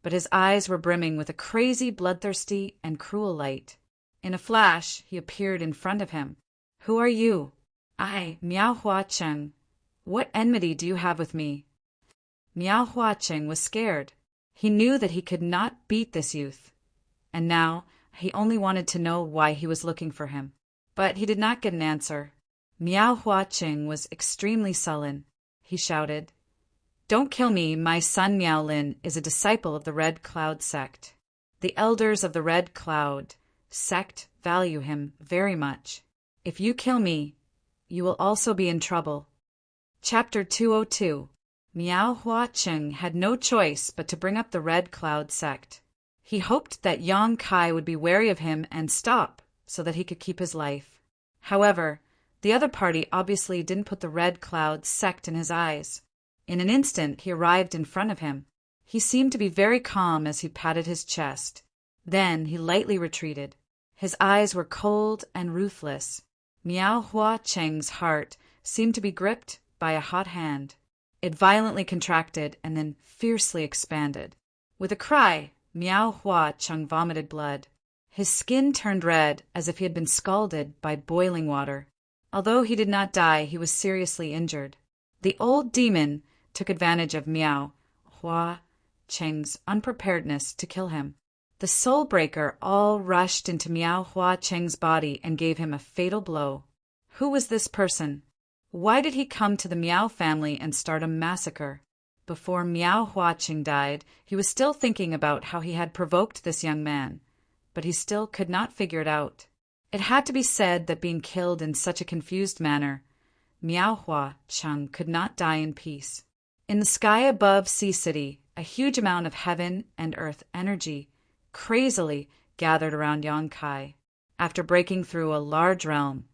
but his eyes were brimming with a crazy, bloodthirsty, and cruel light. In a flash, he appeared in front of him. "Who are you?" "I, Miao Huacheng. What enmity do you have with me?" Miao Huacheng was scared. He knew that he could not beat this youth, and now he only wanted to know why he was looking for him. But he did not get an answer. Miao Huacheng was extremely sullen. He shouted, "Don't kill me. My son Miao Lin is a disciple of the Red Cloud sect. The elders of the Red Cloud sect value him very much. If you kill me, you will also be in trouble." Chapter 202. Miao Hua Cheng had no choice but to bring up the Red Cloud sect. He hoped that Yang Kai would be wary of him and stop, so that he could keep his life. However, the other party obviously didn't put the Red Cloud sect in his eyes. In an instant he arrived in front of him. He seemed to be very calm as he patted his chest. Then he lightly retreated. His eyes were cold and ruthless. Miao Hua Cheng's heart seemed to be gripped by a hot hand. It violently contracted and then fiercely expanded. With a cry, Miao Hua Cheng vomited blood. His skin turned red as if he had been scalded by boiling water. Although he did not die, he was seriously injured. The old demon took advantage of Miao Hua Cheng's unpreparedness to kill him. The Soul Breaker all rushed into Miao Hua Cheng's body and gave him a fatal blow. Who was this person? Why did he come to the Miao family and start a massacre? Before Miao Hua Cheng died, he was still thinking about how he had provoked this young man, but he still could not figure it out. It had to be said that being killed in such a confused manner, Miao Hua Cheng could not die in peace. In the sky above Sea City, a huge amount of heaven and earth energy crazily gathered around Yang Kai. After breaking through a large realm,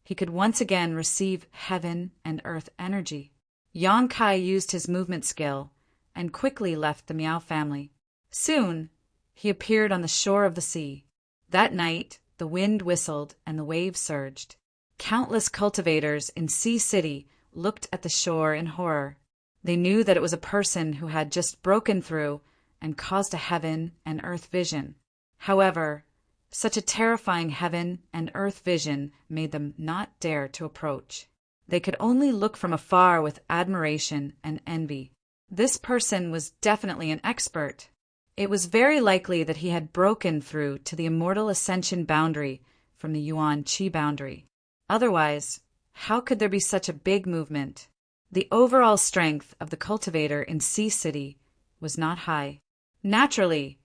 he could once again receive heaven and earth energy. Yang Kai used his movement skill and quickly left the Miao family. Soon, he appeared on the shore of the sea. That night, the wind whistled and the waves surged. Countless cultivators in Sea City looked at the shore in horror. They knew that it was a person who had just broken through and caused a heaven and earth vision. However, such a terrifying heaven and earth vision made them not dare to approach. They could only look from afar with admiration and envy. This person was definitely an expert. It was very likely that he had broken through to the immortal ascension boundary from the Yuan Qi boundary. Otherwise, how could there be such a big movement? The overall strength of the cultivator in Sea City was not high. Naturally,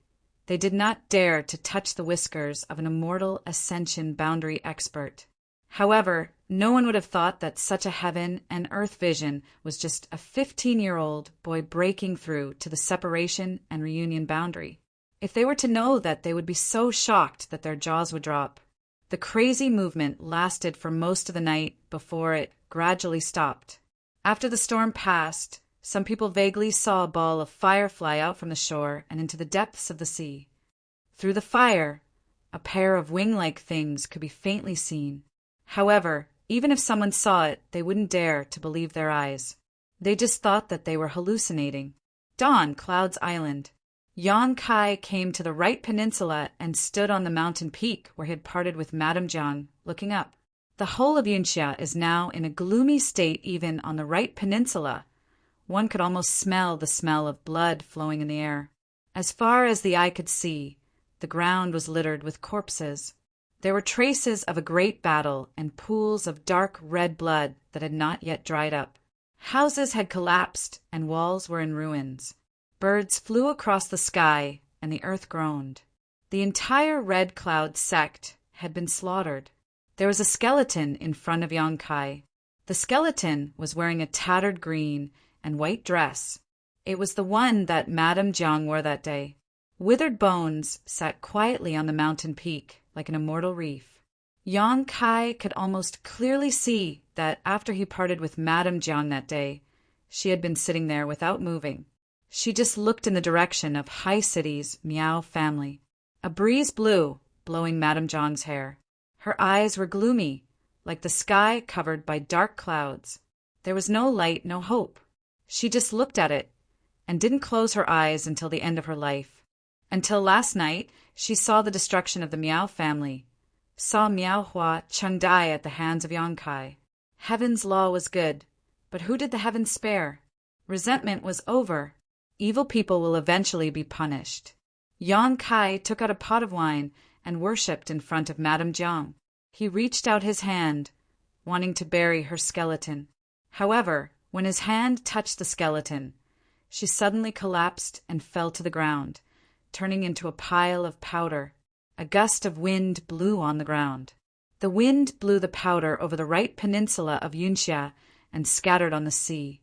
they did not dare to touch the whiskers of an immortal ascension boundary expert. However, no one would have thought that such a heaven and earth vision was just a 15-year-old boy breaking through to the separation and reunion boundary. If they were to know that, they would be so shocked that their jaws would drop. The crazy movement lasted for most of the night before it gradually stopped. After the storm passed, some people vaguely saw a ball of fire fly out from the shore and into the depths of the sea. Through the fire, a pair of wing-like things could be faintly seen. However, even if someone saw it, they wouldn't dare to believe their eyes. They just thought that they were hallucinating. Dawn, Cloud's Island. Yang Kai came to the right peninsula and stood on the mountain peak where he had parted with Madame Jiang, looking up. The whole of Yunxia is now in a gloomy state. Even on the right peninsula, one could almost smell the smell of blood flowing in the air. As far as the eye could see, the ground was littered with corpses. There were traces of a great battle and pools of dark red blood that had not yet dried up. Houses had collapsed and walls were in ruins. Birds flew across the sky and the earth groaned. The entire Red Cloud sect had been slaughtered. There was a skeleton in front of Yang Kai. The skeleton was wearing a tattered green and white dress. It was the one that Madame Jiang wore that day. Withered bones sat quietly on the mountain peak like an immortal reef. Yang Kai could almost clearly see that after he parted with Madame Jiang that day, she had been sitting there without moving. She just looked in the direction of High City's Miao family. A breeze blew, blowing Madame Jiang's hair. Her eyes were gloomy, like the sky covered by dark clouds. There was no light, no hope. She just looked at it and didn't close her eyes until the end of her life. Until last night, she saw the destruction of the Miao family, saw Miao Hua Cheng die at the hands of Yang Kai. Heaven's law was good, but who did the heavens spare? Resentment was over. Evil people will eventually be punished. Yang Kai took out a pot of wine and worshipped in front of Madame Jiang. He reached out his hand, wanting to bury her skeleton. However, when his hand touched the skeleton, she suddenly collapsed and fell to the ground, turning into a pile of powder. A gust of wind blew on the ground. The wind blew the powder over the right peninsula of Yunxia and scattered on the sea.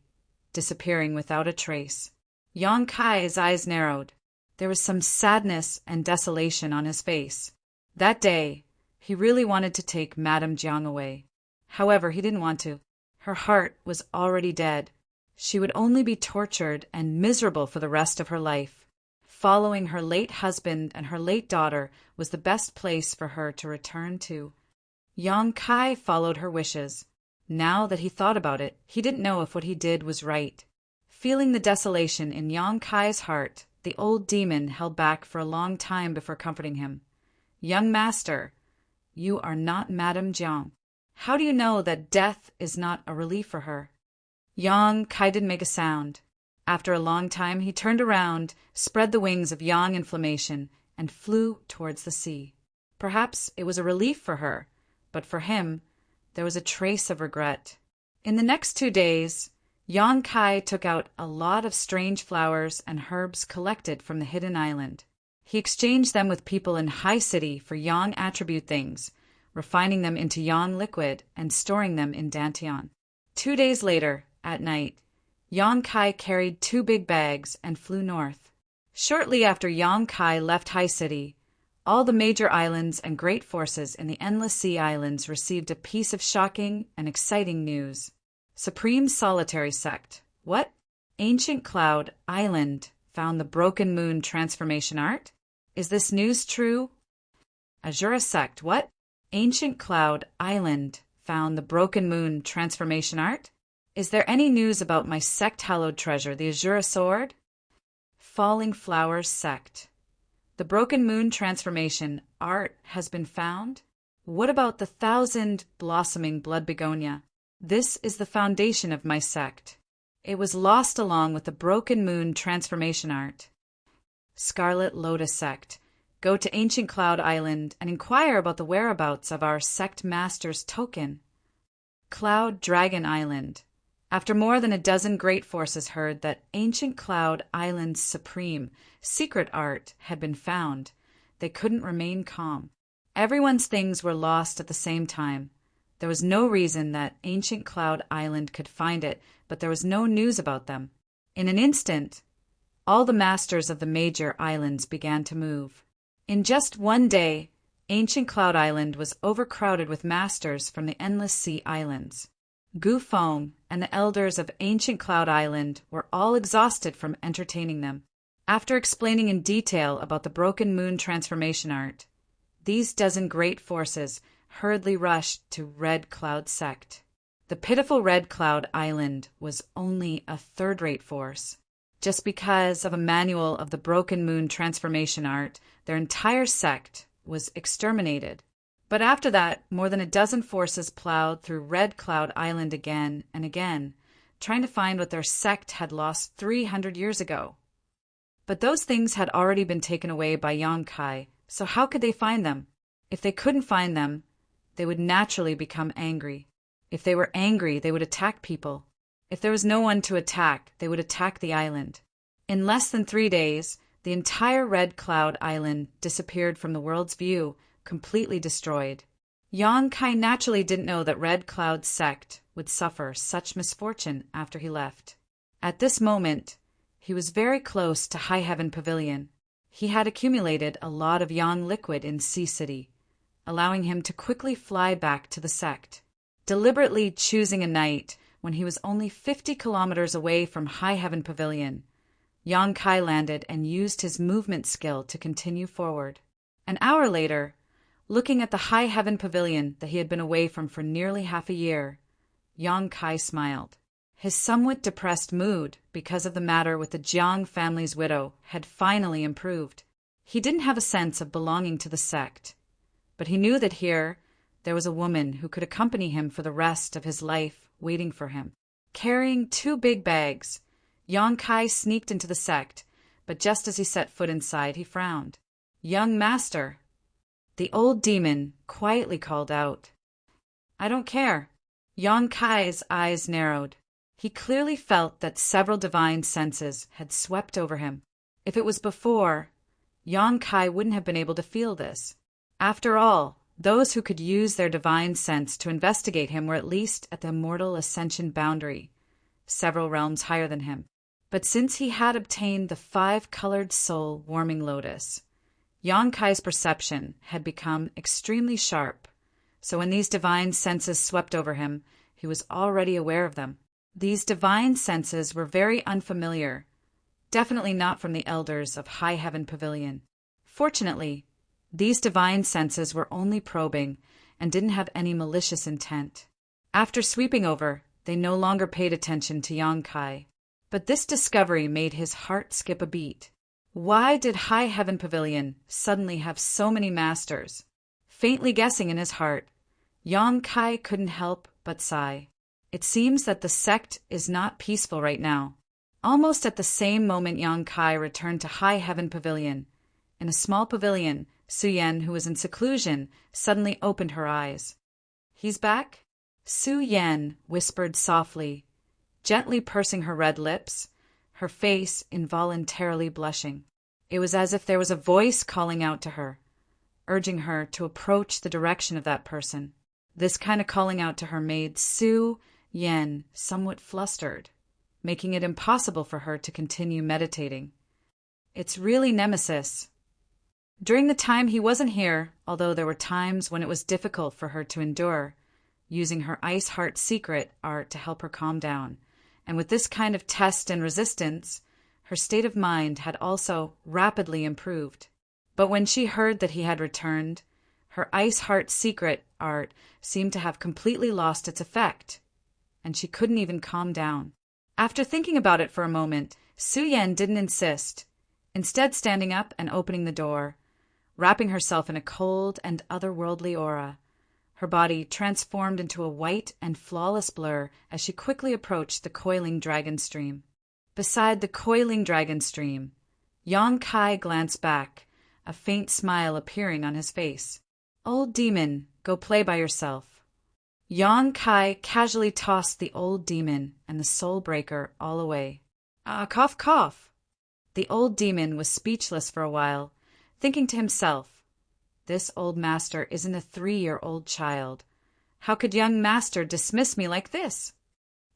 disappearing without a trace. Yang Kai's eyes narrowed. There was some sadness and desolation on his face. That day, he really wanted to take Madame Jiang away. However, he didn't want to. Her heart was already dead. She would only be tortured and miserable for the rest of her life. Following her late husband and her late daughter was the best place for her to return to. Yang Kai followed her wishes. Now that he thought about it, he didn't know if what he did was right. Feeling the desolation in Yang Kai's heart, the old demon held back for a long time before comforting him. "Young master, you are not Madame Jiang. How do you know that death is not a relief for her?" Yang Kai didn't make a sound. After a long time, he turned around, spread the wings of yang inflammation, and flew towards the sea. Perhaps it was a relief for her, but for him, there was a trace of regret. In the next 2 days, Yang Kai took out a lot of strange flowers and herbs collected from the hidden island. He exchanged them with people in High City for yang attribute things, refining them into yang liquid and storing them in Dantian. 2 days later, at night, Yang Kai carried 2 big bags and flew north. Shortly after Yang Kai left High City, all the major islands and great forces in the Endless Sea Islands received a piece of shocking and exciting news. Supreme Solitary Sect. What? Ancient Cloud Island found the Broken Moon transformation art? Is this news true? Azura Sect. What? Ancient Cloud Island found the Broken Moon transformation art? Is there any news about my sect-hallowed treasure, the Azura Sword? Falling Flowers Sect. The Broken Moon transformation art has been found? What about the 1,000 blossoming blood begonia? This is the foundation of my sect. It was lost along with the Broken Moon transformation art. Scarlet Lotus Sect. Go to Ancient Cloud Island and inquire about the whereabouts of our sect master's token. Cloud Dragon Island. After more than a dozen great forces heard that Ancient Cloud Island's supreme, secret art had been found, they couldn't remain calm. Everyone's things were lost at the same time. There was no reason that Ancient Cloud Island could find it, but there was no news about them. In an instant, all the masters of the major islands began to move. In just 1 day, Ancient Cloud Island was overcrowded with masters from the Endless Sea Islands. Gu Feng and the elders of Ancient Cloud Island were all exhausted from entertaining them. After explaining in detail about the Broken Moon transformation art, these dozen great forces hurriedly rushed to Red Cloud Sect. The pitiful Red Cloud Island was only a third-rate force. Just because of a manual of the Broken Moon transformation art, their entire sect was exterminated. But after that, more than a dozen forces plowed through Red Cloud Island again and again, trying to find what their sect had lost 300 years ago. But those things had already been taken away by Yang Kai, so how could they find them? If they couldn't find them, they would naturally become angry. If they were angry, they would attack people. If there was no one to attack, they would attack the island. In less than 3 days, the entire Red Cloud Island disappeared from the world's view, completely destroyed. Yang Kai naturally didn't know that Red Cloud Sect would suffer such misfortune after he left. At this moment, he was very close to High Heaven Pavilion. He had accumulated a lot of yang liquid in Sea City, allowing him to quickly fly back to the sect. Deliberately choosing a night when he was only 50 kilometers away from High Heaven Pavilion, Yang Kai landed and used his movement skill to continue forward. An hour later, looking at the High Heaven Pavilion that he had been away from for nearly half a year, Yang Kai smiled. His somewhat depressed mood, because of the matter with the Jiang family's widow, had finally improved. He didn't have a sense of belonging to the sect, but he knew that here there was a woman who could accompany him for the rest of his life waiting for him. Carrying 2 big bags, Yang Kai sneaked into the sect, but just as he set foot inside, he frowned. "Young master," the old demon quietly called out. "I don't care." Yang Kai's eyes narrowed. He clearly felt that several divine senses had swept over him. If it was before, Yang Kai wouldn't have been able to feel this. After all, those who could use their divine sense to investigate him were at least at the immortal ascension boundary. several realms higher than him. But since he had obtained the 5-colored soul-warming lotus, Yonkai's perception had become extremely sharp, so when these divine senses swept over him, he was already aware of them. These divine senses were very unfamiliar, definitely not from the elders of High Heaven Pavilion. Fortunately, these divine senses were only probing and didn't have any malicious intent. After sweeping over, they no longer paid attention to Yonkai. But this discovery made his heart skip a beat. Why did High Heaven Pavilion suddenly have so many masters? Faintly guessing in his heart, Yonkai couldn't help but sigh. It seems that the sect is not peaceful right now. Almost at the same moment Yonkai returned to High Heaven Pavilion. In a small pavilion, Su-Yen, who was in seclusion, suddenly opened her eyes. "He's back?" Su-Yen whispered softly, gently pursing her red lips, her face involuntarily blushing. It was as if there was a voice calling out to her, urging her to approach the direction of that person. This kind of calling out to her made Su-Yen somewhat flustered, making it impossible for her to continue meditating. It's really Nemesis. During the time he wasn't here, although there were times when it was difficult for her to endure, using her Ice Heart secret art to help her calm down. And with this kind of test and resistance, her state of mind had also rapidly improved. But when she heard that he had returned, her Ice Heart secret art seemed to have completely lost its effect, and she couldn't even calm down. After thinking about it for a moment, Su-Yen didn't insist, instead standing up and opening the door, wrapping herself in a cold and otherworldly aura. Her body transformed into a white and flawless blur as she quickly approached the coiling dragon stream. Beside the coiling dragon stream, Yonkai glanced back, a faint smile appearing on his face. "Old demon, go play by yourself." Yonkai casually tossed the old demon and the soul breaker all away. Cough, cough. The old demon was speechless for a while, thinking to himself, "This old master isn't a 3-year-old child. How could young master dismiss me like this?"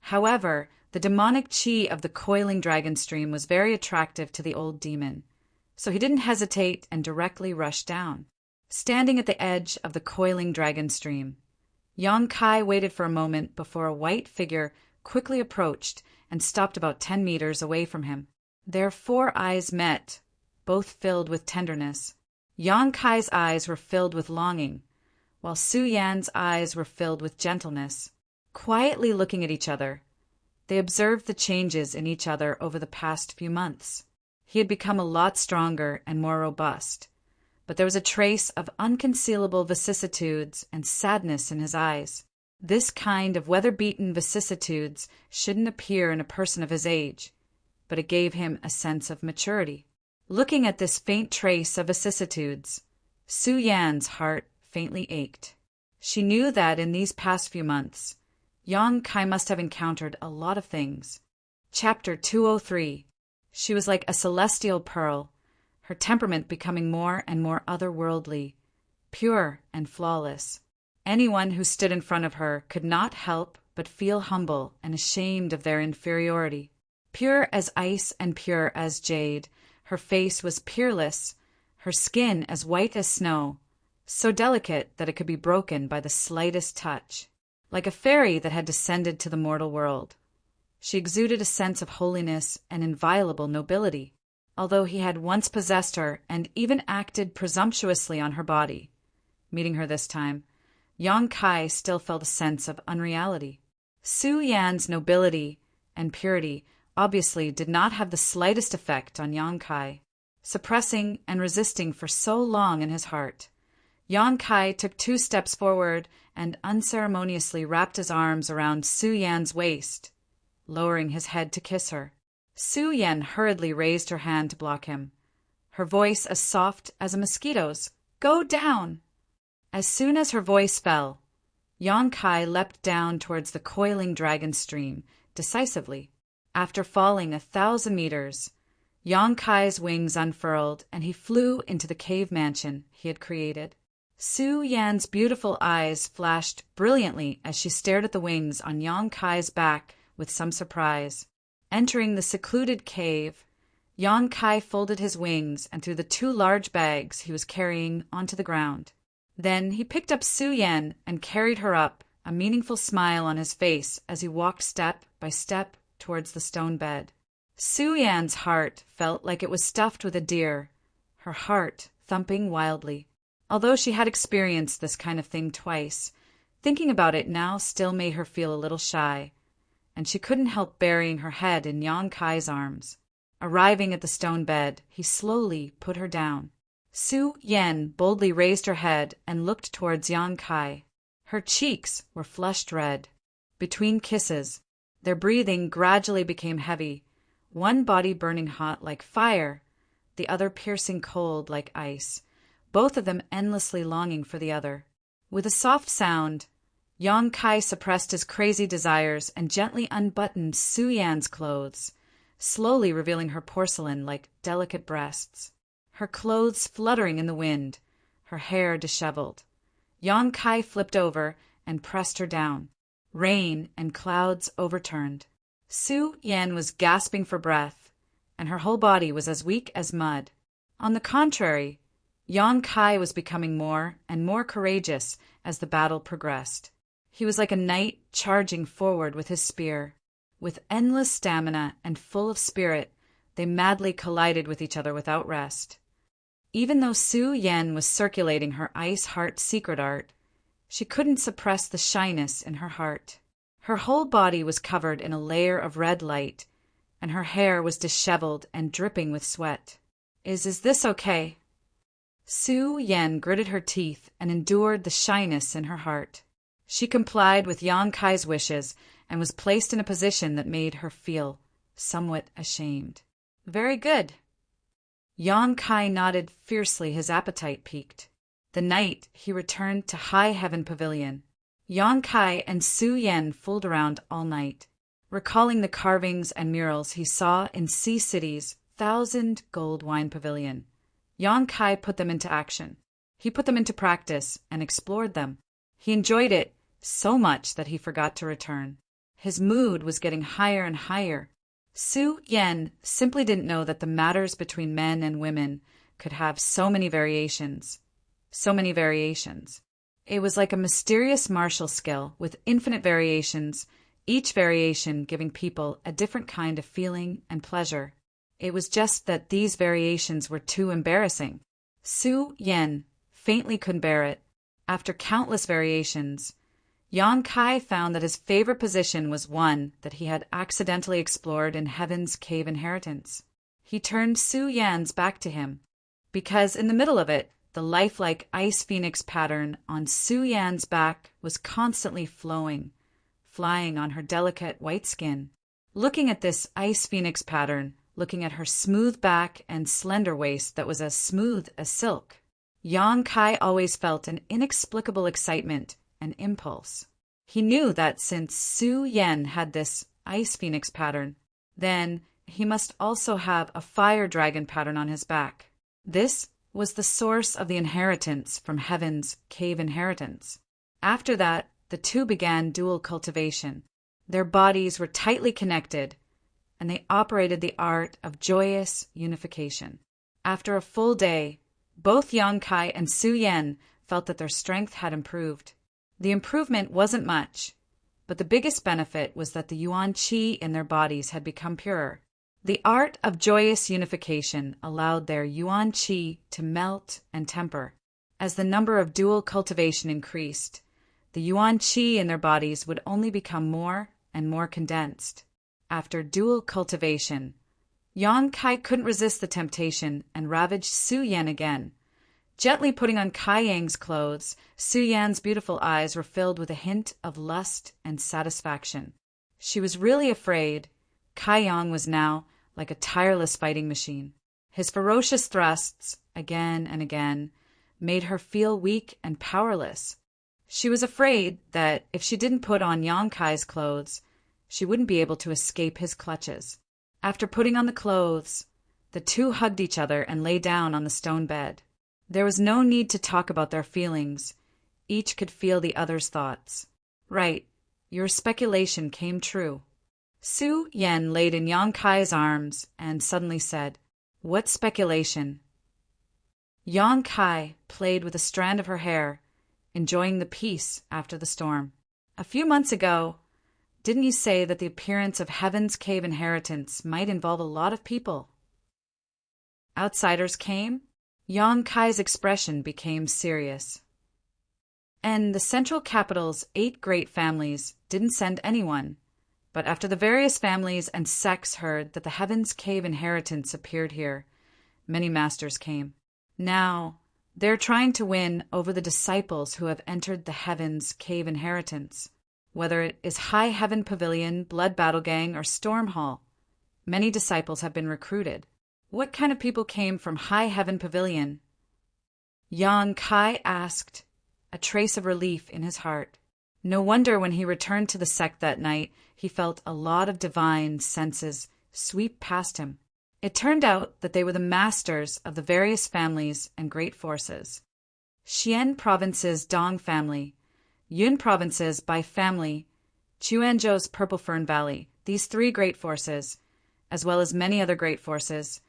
However, the demonic chi of the coiling dragon stream was very attractive to the old demon, so he didn't hesitate and directly rushed down. Standing at the edge of the coiling dragon stream, Yonkai waited for a moment before a white figure quickly approached and stopped about 10 meters away from him. Their 4 eyes met, both filled with tenderness. Yonkai's eyes were filled with longing, while Su-Yan's eyes were filled with gentleness. Quietly looking at each other, they observed the changes in each other over the past few months. He had become a lot stronger and more robust, but there was a trace of unconcealable vicissitudes and sadness in his eyes. This kind of weather-beaten vicissitudes shouldn't appear in a person of his age, but it gave him a sense of maturity. Looking at this faint trace of vicissitudes, Su-Yan's heart faintly ached. She knew that in these past few months, Yonkai must have encountered a lot of things. Chapter 203. She was like a celestial pearl, her temperament becoming more and more otherworldly, pure and flawless. Anyone who stood in front of her could not help but feel humble and ashamed of their inferiority. Pure as ice and pure as jade, her face was peerless, her skin as white as snow, so delicate that it could be broken by the slightest touch. Like a fairy that had descended to the mortal world, she exuded a sense of holiness and inviolable nobility. Although he had once possessed her and even acted presumptuously on her body, meeting her this time, Yonkai still felt a sense of unreality. Su-Yan's nobility and purity obviously did not have the slightest effect on Yonkai. Suppressing and resisting for so long in his heart, Yonkai took 2 steps forward and unceremoniously wrapped his arms around Su-Yan's waist, lowering his head to kiss her. Su-Yen hurriedly raised her hand to block him, her voice as soft as a mosquito's. "Go down!" As soon as her voice fell, Yonkai leapt down towards the coiling dragon stream decisively. After falling 1,000 meters, Yonkai's wings unfurled and he flew into the cave mansion he had created. Su-Yan's beautiful eyes flashed brilliantly as she stared at the wings on Yonkai's back with some surprise. Entering the secluded cave, Yang Kai folded his wings and threw the 2 large bags he was carrying onto the ground. Then he picked up Su Yan and carried her up, a meaningful smile on his face as he walked step by step towards the stone bed. Su Yan's heart felt like it was stuffed with a deer, her heart thumping wildly. Although she had experienced this kind of thing twice, thinking about it now still made her feel a little shy, and she couldn't help burying her head in Yang Kai's arms. Arriving at the stone bed, he slowly put her down. Su Yan boldly raised her head and looked towards Yang Kai. Her cheeks were flushed red. Between kisses, their breathing gradually became heavy, one body burning hot like fire, the other piercing cold like ice, both of them endlessly longing for the other. With a soft sound, Yang Kai suppressed his crazy desires and gently unbuttoned Su Yan's clothes, slowly revealing her porcelain like delicate breasts. Her clothes fluttering in the wind, her hair disheveled. Yang Kai flipped over and pressed her down. Rain and clouds overturned. Su Yan was gasping for breath, and her whole body was as weak as mud. On the contrary, Yang Kai was becoming more and more courageous as the battle progressed. He was like a knight charging forward with his spear. With endless stamina and full of spirit, they madly collided with each other without rest. Even though Su Yan was circulating her ice heart secret art, she couldn't suppress the shyness in her heart. Her whole body was covered in a layer of red light, and her hair was disheveled and dripping with sweat. Is this okay? Su Yan gritted her teeth and endured the shyness in her heart. She complied with Yang Kai's wishes and was placed in a position that made her feel somewhat ashamed. Very good. Yang Kai nodded fiercely, his appetite piqued. The night he returned to High Heaven Pavilion. Yang Kai and Su Yan fooled around all night, recalling the carvings and murals he saw in Sea City's 1,000 gold wine pavilion. Yang Kai put them into action. He put them into practice and explored them. He enjoyed it so much that he forgot to return. His mood was getting higher and higher. Su Yan simply didn't know that the matters between men and women could have so many variations. So many variations. It was like a mysterious martial skill with infinite variations, each variation giving people a different kind of feeling and pleasure. It was just that these variations were too embarrassing. Su Yan faintly couldn't bear it. After countless variations, Yang Kai found that his favorite position was one that he had accidentally explored in Heaven's Cave Inheritance. He turned Su Yan's back to him, because in the middle of it, the lifelike ice phoenix pattern on Su Yan's back was constantly flowing, flying on her delicate white skin. Looking at this ice phoenix pattern, looking at her smooth back and slender waist that was as smooth as silk, Yang Kai always felt an inexplicable excitement and impulse. He knew that since Su Yan had this ice phoenix pattern, then he must also have a fire dragon pattern on his back. This was the source of the inheritance from Heaven's Cave Inheritance. After that, the two began dual cultivation. Their bodies were tightly connected, and they operated the art of joyous unification. After a full day, both Yang Kai and Su Yan felt that their strength had improved. The improvement wasn't much, but the biggest benefit was that the yuan qi in their bodies had become purer. The art of joyous unification allowed their yuan qi to melt and temper. As the number of dual cultivation increased, the yuan qi in their bodies would only become more and more condensed. After dual cultivation, Yang Kai couldn't resist the temptation and ravaged Su Yan again. Gently putting on Kai Yang's clothes, Su Yan's beautiful eyes were filled with a hint of lust and satisfaction. She was really afraid. Kai Yang was now like a tireless fighting machine. His ferocious thrusts, again and again, made her feel weak and powerless. She was afraid that if she didn't put on Yang Kai's clothes, she wouldn't be able to escape his clutches. After putting on the clothes, the two hugged each other and lay down on the stone bed. There was no need to talk about their feelings. Each could feel the other's thoughts. Right, your speculation came true. Su Yen laid in Yang Kai's arms and suddenly said, "What speculation?" Yang Kai played with a strand of her hair, enjoying the peace after the storm. "A few months ago, didn't you say that the appearance of Heaven's Cave inheritance might involve a lot of people?" Outsiders came. Yang Kai's expression became serious. And the central capital's 8 great families didn't send anyone. But after the various families and sects heard that the Heaven's Cave inheritance appeared here, many masters came. Now, they're trying to win over the disciples who have entered the Heaven's Cave inheritance. Whether it is High Heaven Pavilion, Blood Battle Gang, or Storm Hall, many disciples have been recruited. What kind of people came from High Heaven Pavilion? Yang Kai asked, a trace of relief in his heart. No wonder when he returned to the sect that night, he felt a lot of divine senses sweep past him. It turned out that they were the masters of the various families and great forces. Xian Province's Dong family, Yun Province's Bai family, Chuanzhou's Purple Fern Valley, these 3 great forces, as well as many other great forces,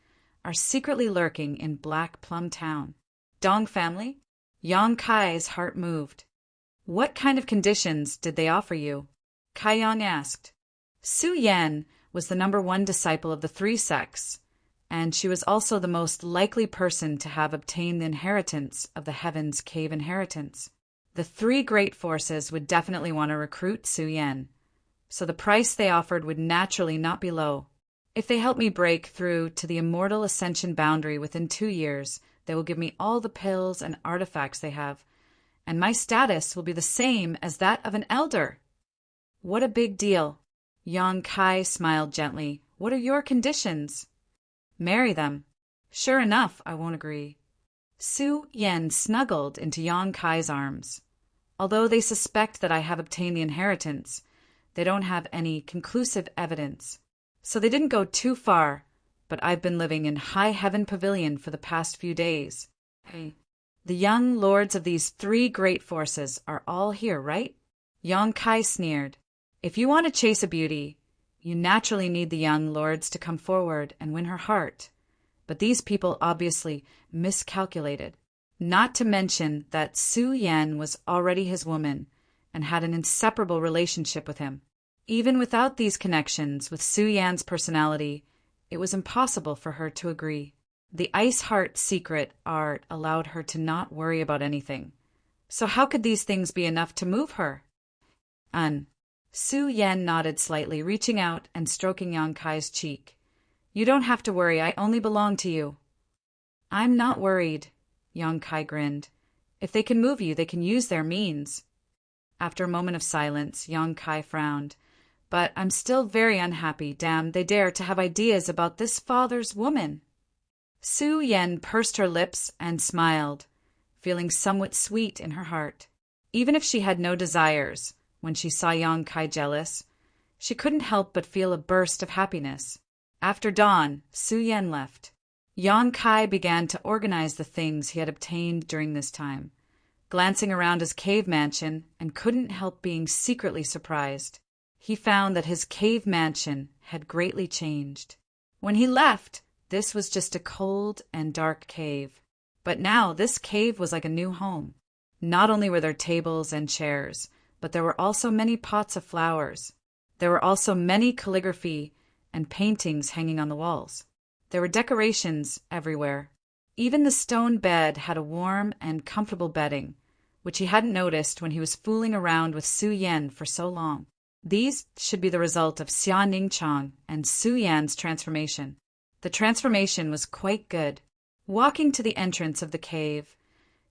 are secretly lurking in Black Plum Town. Dong family? Yang Kai's heart moved. What kind of conditions did they offer you? Kai Yang asked. Su Yan was the number 1 disciple of the 3 sects, and she was also the most likely person to have obtained the inheritance of the Heaven's Cave inheritance. The 3 great forces would definitely want to recruit Su Yan, so the price they offered would naturally not be low. If they help me break through to the immortal ascension boundary within 2 years, they will give me all the pills and artifacts they have, and my status will be the same as that of an elder. What a big deal. Yang Kai smiled gently. What are your conditions? Marry them. Sure enough, I won't agree. Su Yen snuggled into Yang Kai's arms. Although they suspect that I have obtained the inheritance, they don't have any conclusive evidence. So they didn't go too far, but I've been living in High Heaven Pavilion for the past few days. Hey, the young lords of these 3 great forces are all here, right? Yang Kai sneered. If you want to chase a beauty, you naturally need the young lords to come forward and win her heart. But these people obviously miscalculated. Not to mention that Su Yan was already his woman and had an inseparable relationship with him. Even without these connections with Su Yan's personality, it was impossible for her to agree. The Ice Heart secret art allowed her to not worry about anything. So how could these things be enough to move her? Su Yan nodded slightly, reaching out and stroking Yang Kai's cheek. You don't have to worry, I only belong to you. I'm not worried, Yang Kai grinned. If they can move you, they can use their means. After a moment of silence, Yang Kai frowned. But I'm still very unhappy. Damn, they dare to have ideas about this father's woman. Su Yen pursed her lips and smiled, feeling somewhat sweet in her heart. Even if she had no desires, when she saw Yang Kai jealous, she couldn't help but feel a burst of happiness. After dawn, Su Yen left. Yang Kai began to organize the things he had obtained during this time, glancing around his cave mansion, and couldn't help being secretly surprised. He found that his cave mansion had greatly changed. When he left, this was just a cold and dark cave. But now this cave was like a new home. Not only were there tables and chairs, but there were also many pots of flowers. There were also many calligraphy and paintings hanging on the walls. There were decorations everywhere. Even the stone bed had a warm and comfortable bedding, which he hadn't noticed when he was fooling around with Su Yen for so long. These should be the result of Xia Ningchang and Su Yan's transformation. The transformation was quite good. Walking to the entrance of the cave,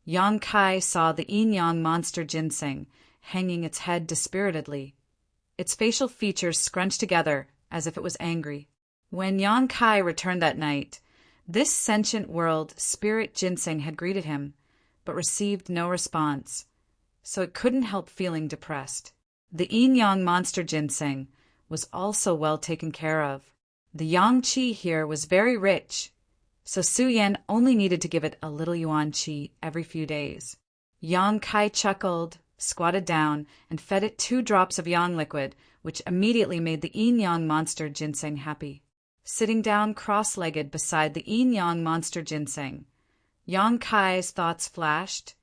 Yang Kai saw the yin-yang monster ginseng hanging its head dispiritedly. Its facial features scrunched together as if it was angry. When Yang Kai returned that night, this sentient world spirit ginseng had greeted him, but received no response, so it couldn't help feeling depressed. The yin-yang monster ginseng was also well taken care of. The yang qi here was very rich, so Su Yan only needed to give it a little yuan qi every few days. Yang Kai chuckled, squatted down, and fed it 2 drops of yang liquid, which immediately made the yin-yang monster ginseng happy. Sitting down cross-legged beside the yin-yang monster ginseng, Yang Kai's thoughts flashed,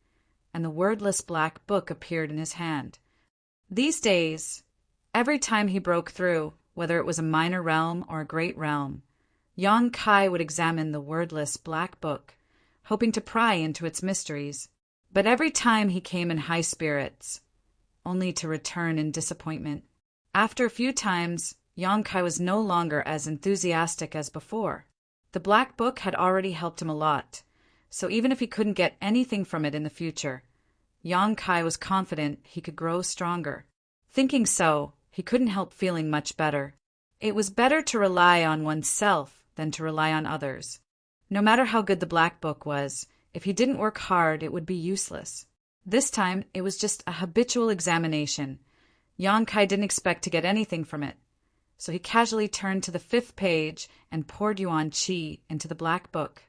and the wordless black book appeared in his hand. These days, every time he broke through, whether it was a minor realm or a great realm, Yang Kai would examine the wordless black book, hoping to pry into its mysteries. But every time he came in high spirits, only to return in disappointment. After a few times, Yang Kai was no longer as enthusiastic as before. The black book had already helped him a lot, so even if he couldn't get anything from it in the future, Yang Kai was confident he could grow stronger. Thinking so, he couldn't help feeling much better. It was better to rely on oneself than to rely on others. No matter how good the black book was, if he didn't work hard, it would be useless. This time, it was just a habitual examination. Yang Kai didn't expect to get anything from it, so he casually turned to the 5th page and poured yuan qi into the black book.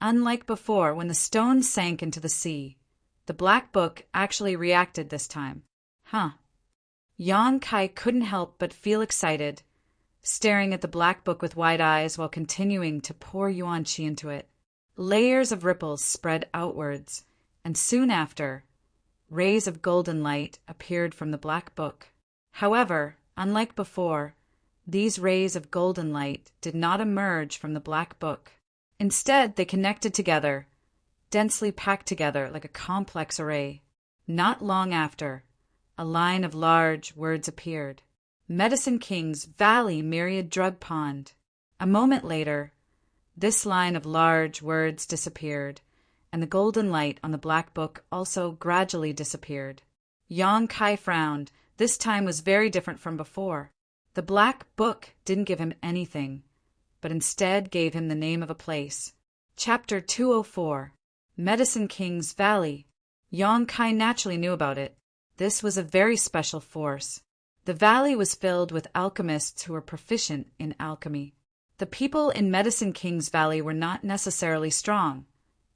Unlike before, when the stone sank into the sea, the black book actually reacted this time. Yang Kai couldn't help but feel excited, staring at the black book with wide eyes while continuing to pour yuan qi into it. Layers of ripples spread outwards, and soon after, rays of golden light appeared from the black book. However, unlike before, these rays of golden light did not emerge from the black book. Instead, they connected together, densely packed together like a complex array. Not long after, a line of large words appeared. Medicine King's Valley Myriad Drug Pond. A moment later, this line of large words disappeared, and the golden light on the black book also gradually disappeared. Yang Kai frowned. This time was very different from before. The black book didn't give him anything, but instead gave him the name of a place. Chapter 204. Medicine King's Valley. Yang Kai naturally knew about it. This was a very special force. The valley was filled with alchemists who were proficient in alchemy. The people in Medicine King's Valley were not necessarily strong,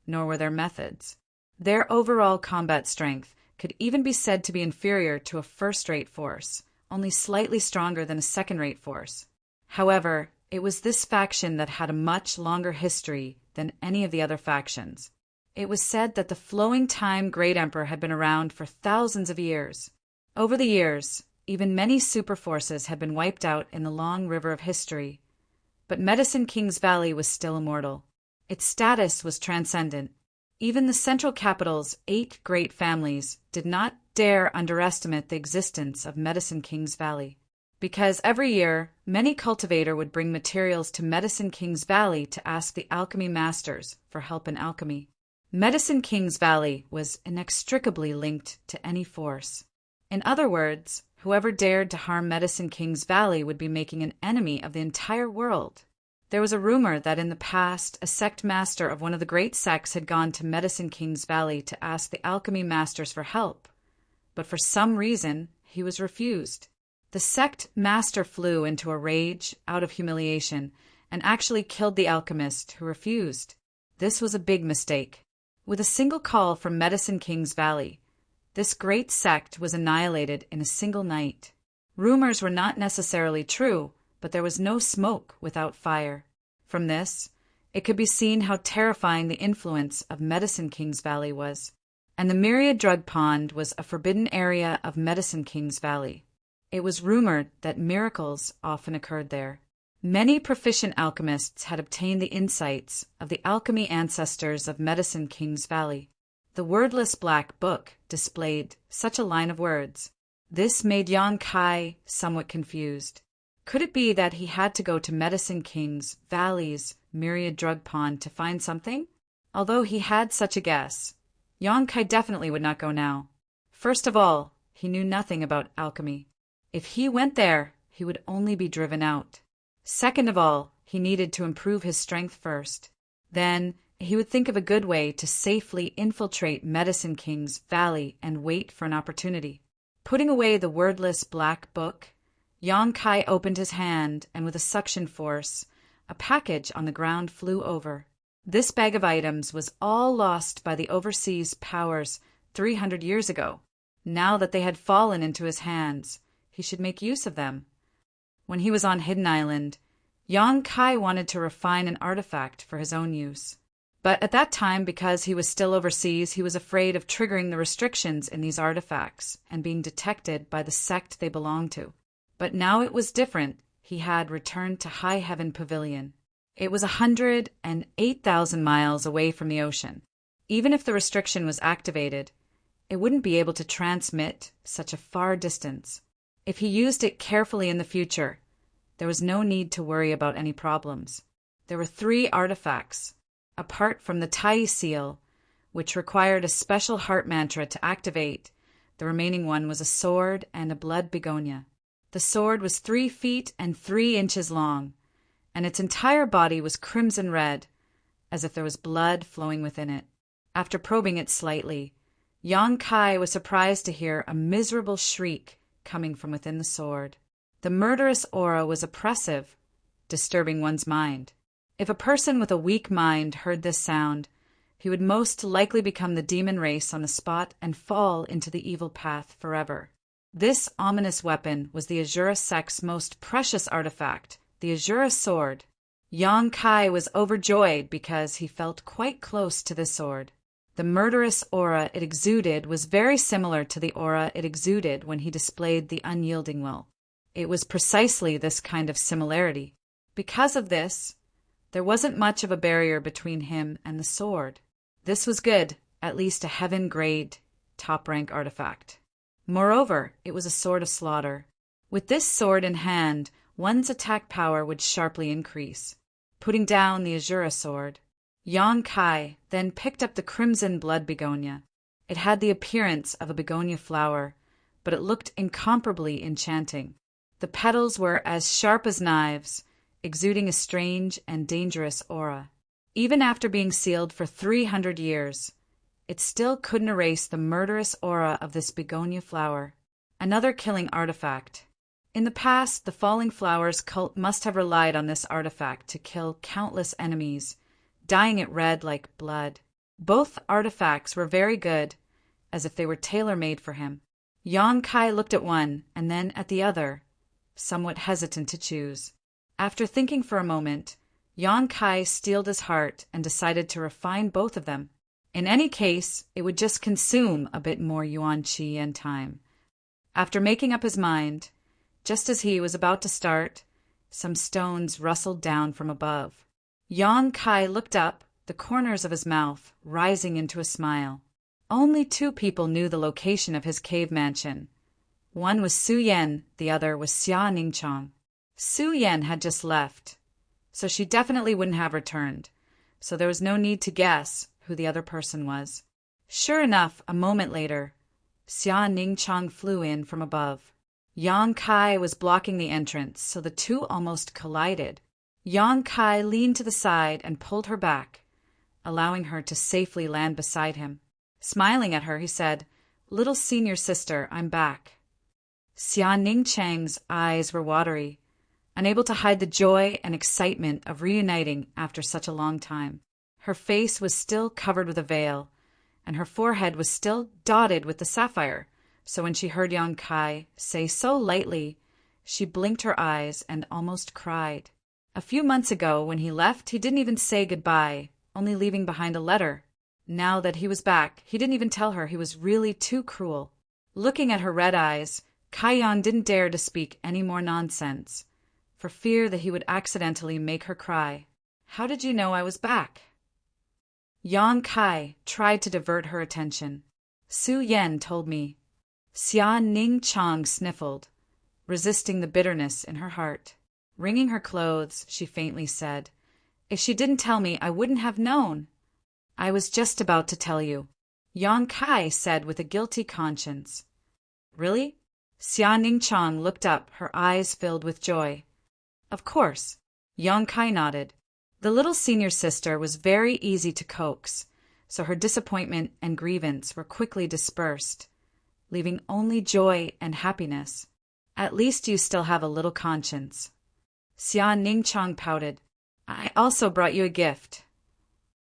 nor were their methods. Their overall combat strength could even be said to be inferior to a first-rate force, only slightly stronger than a second-rate force. However, it was this faction that had a much longer history than any of the other factions. It was said that the Flowing Time Great Emperor had been around for thousands of years. Over the years, even many superforces had been wiped out in the long river of history, but Medicine King's Valley was still immortal. Its status was transcendent. Even the central capital's 8 great families did not dare underestimate the existence of Medicine King's Valley, because every year many cultivators would bring materials to Medicine King's Valley to ask the alchemy masters for help in alchemy. Medicine King's Valley was inextricably linked to any force. In other words, whoever dared to harm Medicine King's Valley would be making an enemy of the entire world. There was a rumor that in the past, a sect master of one of the great sects had gone to Medicine King's Valley to ask the alchemy masters for help, but for some reason, he was refused. The sect master flew into a rage out of humiliation and actually killed the alchemist who refused. This was a big mistake. With a single call from Medicine King's Valley, this great sect was annihilated in a single night. Rumors were not necessarily true, but there was no smoke without fire. From this, it could be seen how terrifying the influence of Medicine King's Valley was. And the Myriad Drug Pond was a forbidden area of Medicine King's Valley. It was rumored that miracles often occurred there. Many proficient alchemists had obtained the insights of the alchemy ancestors of Medicine King's Valley. The wordless black book displayed such a line of words. This made Yang Kai somewhat confused. Could it be that he had to go to Medicine King's Valley's Myriad Drug Pond to find something? Although he had such a guess, Yang Kai definitely would not go now. First of all, he knew nothing about alchemy. If he went there, he would only be driven out. Second of all, he needed to improve his strength first. Then, he would think of a good way to safely infiltrate Medicine King's Valley and wait for an opportunity. Putting away the wordless black book, Yang Kai opened his hand, and with a suction force, a package on the ground flew over. This bag of items was all lost by the overseas powers 300 years ago. Now that they had fallen into his hands, he should make use of them. When he was on Hidden Island, Yang Kai wanted to refine an artifact for his own use. But at that time, because he was still overseas, he was afraid of triggering the restrictions in these artifacts and being detected by the sect they belonged to. But now it was different. He had returned to High Heaven Pavilion. It was 108,000 miles away from the ocean. Even if the restriction was activated, it wouldn't be able to transmit such a far distance. If he used it carefully in the future, there was no need to worry about any problems. There were 3 artifacts. Apart from the Tai seal, which required a special heart mantra to activate, the remaining one was a sword and a blood begonia. The sword was 3 feet and 3 inches long, and its entire body was crimson red, as if there was blood flowing within it. After probing it slightly, Yang Kai was surprised to hear a miserable shriek coming from within the sword. The murderous aura was oppressive, disturbing one's mind. If a person with a weak mind heard this sound, he would most likely become the demon race on the spot and fall into the evil path forever. This ominous weapon was the Azura sect's most precious artifact, the Azura sword. Yang Kai was overjoyed because he felt quite close to this sword. The murderous aura it exuded was very similar to the aura it exuded when he displayed the unyielding will. It was precisely this kind of similarity. Because of this, there wasn't much of a barrier between him and the sword. This was good, at least a heaven-grade, top-rank artifact. Moreover, it was a sword of slaughter. With this sword in hand, one's attack power would sharply increase. Putting down the Azura sword, Yang Kai then picked up the crimson blood begonia. It had the appearance of a begonia flower, but it looked incomparably enchanting. The petals were as sharp as knives, exuding a strange and dangerous aura. Even after being sealed for 300 years, it still couldn't erase the murderous aura of this begonia flower. Another killing artifact. In the past, the Falling Flowers cult must have relied on this artifact to kill countless enemies, dyeing it red like blood. Both artifacts were very good, as if they were tailor-made for him. Yang Kai looked at one and then at the other, somewhat hesitant to choose. After thinking for a moment, Yang Kai steeled his heart and decided to refine both of them. In any case, it would just consume a bit more yuan qi and time. After making up his mind, just as he was about to start, some stones rustled down from above. Yang Kai looked up, the corners of his mouth rising into a smile. Only 2 people knew the location of his cave mansion. One was Su Yan, the other was Xia Ningchang. Su Yan had just left, so she definitely wouldn't have returned, so there was no need to guess who the other person was. Sure enough, a moment later, Xia Ningchang flew in from above. Yang Kai was blocking the entrance, so the 2 almost collided. Yang Kai leaned to the side and pulled her back, allowing her to safely land beside him. Smiling at her, he said, "Little senior sister, I'm back." Xia Ningchang's eyes were watery, unable to hide the joy and excitement of reuniting after such a long time. Her face was still covered with a veil, and her forehead was still dotted with the sapphire, so when she heard Yang Kai say so lightly, she blinked her eyes and almost cried. A few months ago, when he left, he didn't even say goodbye, only leaving behind a letter. Now that he was back, he didn't even tell her he was really too cruel. Looking at her red eyes, Kai Yang didn't dare to speak any more nonsense, for fear that he would accidentally make her cry. "How did you know I was back?" Yang Kai tried to divert her attention. "Su Yan told me." Xia Ningchang sniffled, resisting the bitterness in her heart. Wringing her clothes, she faintly said, "If she didn't tell me, I wouldn't have known." "I was just about to tell you," Yang Kai said with a guilty conscience. "Really?" Xia Ningchang looked up, her eyes filled with joy. "Of course." Yang Kai nodded. The little senior sister was very easy to coax, so her disappointment and grievance were quickly dispersed, leaving only joy and happiness. "At least you still have a little conscience." Xia Ningchang pouted. "I also brought you a gift."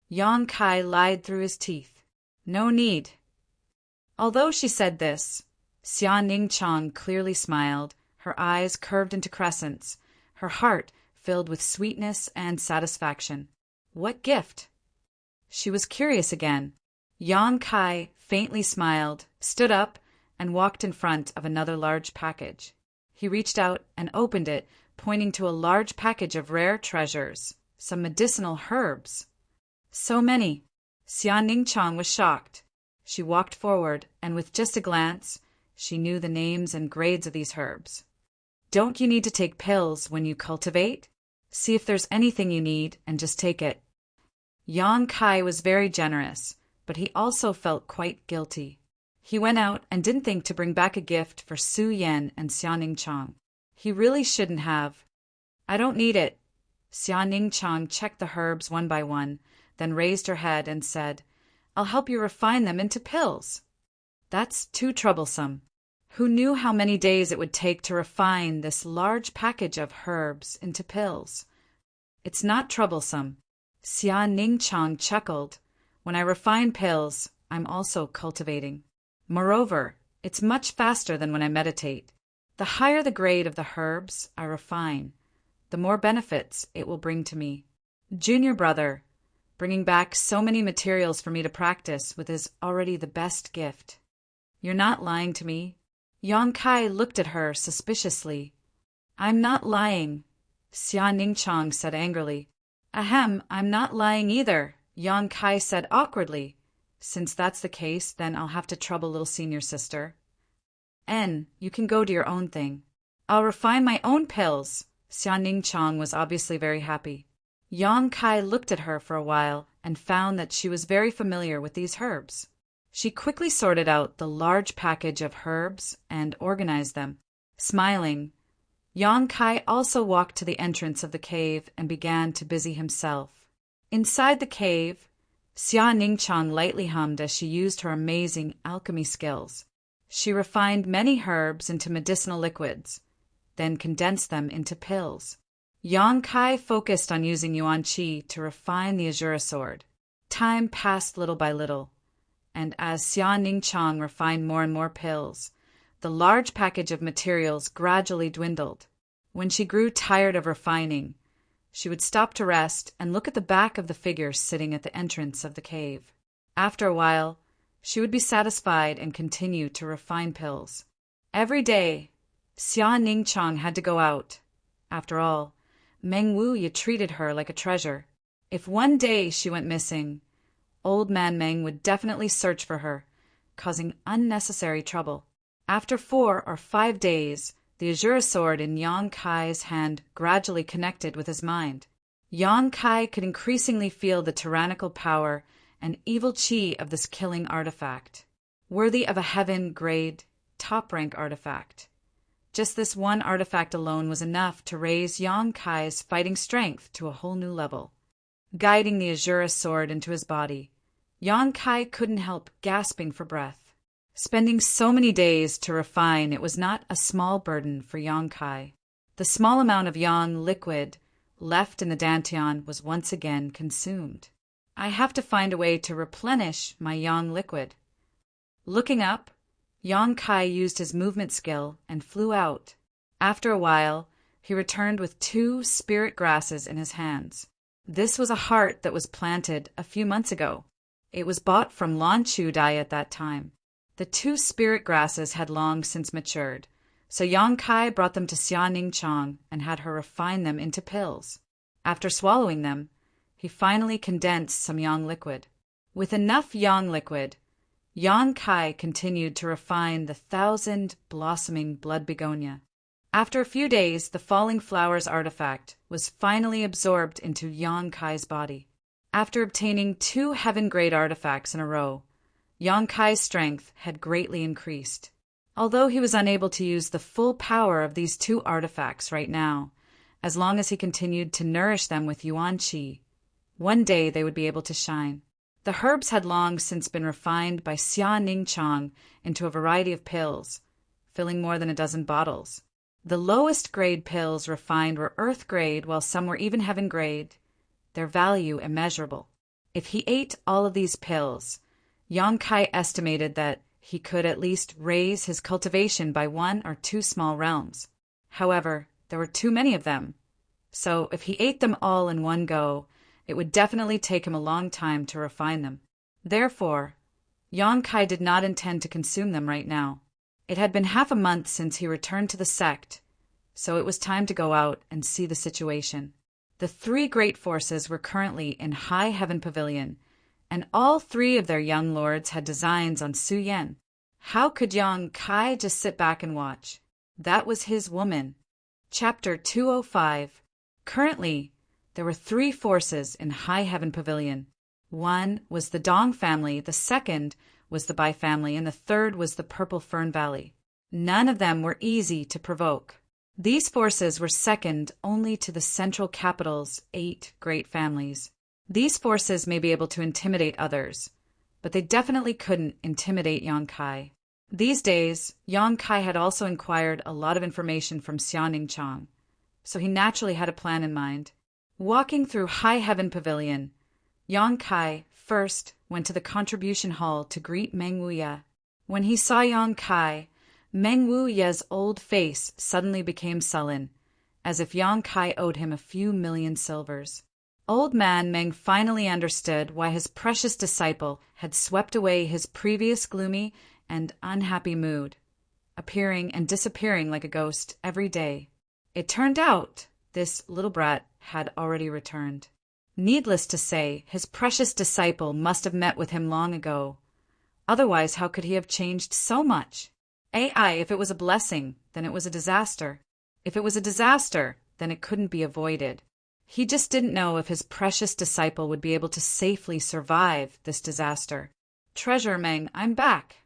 Yang Kai lied through his teeth. "No need." Although she said this, Xia Ningchang clearly smiled, her eyes curved into crescents, her heart filled with sweetness and satisfaction. What gift? She was curious again. Yang Kai faintly smiled, stood up, and walked in front of another large package. He reached out and opened it, pointing to a large package of rare treasures, some medicinal herbs. So many! Xia Ningchang was shocked. She walked forward, and with just a glance, she knew the names and grades of these herbs. Don't you need to take pills when you cultivate? See if there's anything you need and just take it. Yang Kai was very generous, but he also felt quite guilty. He went out and didn't think to bring back a gift for Su Yan and Xia Ningchang. He really shouldn't have. I don't need it. Xia Ningchang checked the herbs one by one, then raised her head and said, I'll help you refine them into pills. That's too troublesome. Who knew how many days it would take to refine this large package of herbs into pills? It's not troublesome. Xia Ningchang chuckled. When I refine pills, I'm also cultivating. Moreover, it's much faster than when I meditate. The higher the grade of the herbs I refine, the more benefits it will bring to me. Junior brother, bringing back so many materials for me to practice with is already the best gift. You're not lying to me? Yang Kai looked at her suspiciously. I'm not lying, Xia Ningchang said angrily. Ahem, I'm not lying either, Yang Kai said awkwardly. Since that's the case, then I'll have to trouble little senior sister. You can go to your own thing. I'll refine my own pills. Xia Ningchang was obviously very happy. Yang Kai looked at her for a while and found that she was very familiar with these herbs. She quickly sorted out the large package of herbs and organized them. Smiling, Yang Kai also walked to the entrance of the cave and began to busy himself. Inside the cave, Xia Ningchang lightly hummed as she used her amazing alchemy skills. She refined many herbs into medicinal liquids, then condensed them into pills. Yang Kai focused on using Yuan Qi to refine the Azura sword. Time passed little by little, and as Xia Ningchang refined more and more pills, the large package of materials gradually dwindled. When she grew tired of refining, she would stop to rest and look at the back of the figure sitting at the entrance of the cave. After a while, she would be satisfied and continue to refine pills. Every day, Xia Ningchang had to go out. After all, Meng Wuya treated her like a treasure. If one day she went missing, Old Man Meng would definitely search for her, causing unnecessary trouble. After 4 or 5 days, the Azura sword in Yang Kai's hand gradually connected with his mind. Yang Kai could increasingly feel the tyrannical power and evil qi of this killing artifact, worthy of a heaven-grade, top-rank artifact. Just this one artifact alone was enough to raise Yang Kai's fighting strength to a whole new level. Guiding the Azura sword into his body, Yang Kai couldn't help gasping for breath. Spending so many days to refine it was not a small burden for Yang Kai. The small amount of yang liquid left in the dantian was once again consumed. I have to find a way to replenish my yang liquid. Looking up, Yang Kai used his movement skill and flew out. After a while, he returned with 2 spirit grasses in his hands. This was a heart that was planted a few months ago. It was bought from Lan Chu Dai at that time. The 2 spirit grasses had long since matured, so Yang Kai brought them to Xia Ningchang and had her refine them into pills. After swallowing them, he finally condensed some yang liquid. With enough yang liquid, Yang Kai continued to refine the 1,000 blossoming blood begonia. After a few days, the falling flowers artifact was finally absorbed into Yang Kai's body. After obtaining 2 heaven-grade artifacts in a row, Yang Kai's strength had greatly increased. Although he was unable to use the full power of these 2 artifacts right now, as long as he continued to nourish them with Yuan Qi, one day they would be able to shine. The herbs had long since been refined by Xia Ningchang into a variety of pills, filling more than a dozen bottles. The lowest grade pills refined were earth grade, while some were even heaven grade, their value immeasurable. If he ate all of these pills, Yang Kai estimated that he could at least raise his cultivation by 1 or 2 small realms. However, there were too many of them, so if he ate them all in one go, it would definitely take him a long time to refine them. Therefore, Yang Kai did not intend to consume them right now. It had been half a month since he returned to the sect, so it was time to go out and see the situation. The 3 great forces were currently in High Heaven Pavilion, and all 3 of their young lords had designs on Su Yan. How could Yang Kai just sit back and watch? That was his woman. Chapter 205. Currently, there were 3 forces in High Heaven Pavilion. One was the Dong family, the second was the Bai family, and the third was the Purple Fern Valley. None of them were easy to provoke. These forces were second only to the central capital's 8 great families. These forces may be able to intimidate others, but they definitely couldn't intimidate Yang Kai. These days, Yang Kai had also inquired a lot of information from Xiaoning Chang, so he naturally had a plan in mind. Walking through High Heaven Pavilion, Yang Kai first went to the contribution hall to greet Meng Wuye. When he saw Yang Kai, Meng Wuye's old face suddenly became sullen, as if Yang Kai owed him a few million silvers. Old man Meng finally understood why his precious disciple had swept away his previous gloomy and unhappy mood, appearing and disappearing like a ghost every day. It turned out this little brat had already returned. Needless to say, his precious disciple must have met with him long ago. Otherwise, how could he have changed so much? If it was a blessing, then it was a disaster. If it was a disaster, then it couldn't be avoided. He just didn't know if his precious disciple would be able to safely survive this disaster. Treasure Meng, I'm back.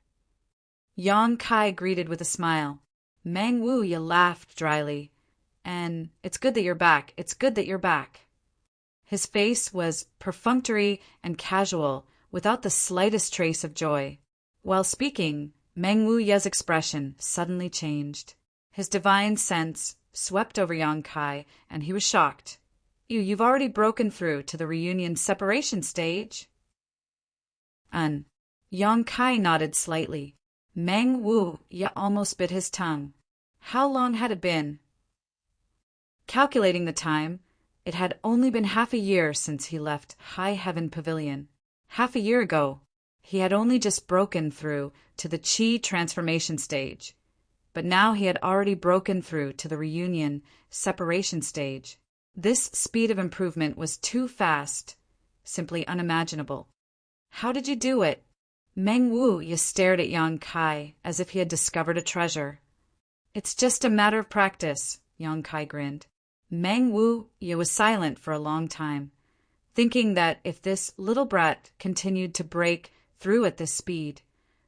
Yang Kai greeted with a smile. Meng Wuye laughed dryly. And it's good that you're back. It's good that you're back. His face was perfunctory and casual, without the slightest trace of joy. While speaking, Meng Wuye's expression suddenly changed. His divine sense swept over Yang Kai, and he was shocked. You've already broken through to the reunion separation stage? Yang Kai nodded slightly. Meng Wuye almost bit his tongue. How long had it been? Calculating the time, it had only been half a year since he left High Heaven Pavilion. Half a year ago, he had only just broken through to the Qi transformation stage, but now he had already broken through to the reunion separation stage. This speed of improvement was too fast, simply unimaginable. How did you do it? Meng Wuye stared at Yang Kai as if he had discovered a treasure. It's just a matter of practice, Yang Kai grinned. Meng Wuye was silent for a long time, thinking that if this little brat continued to break through at this speed,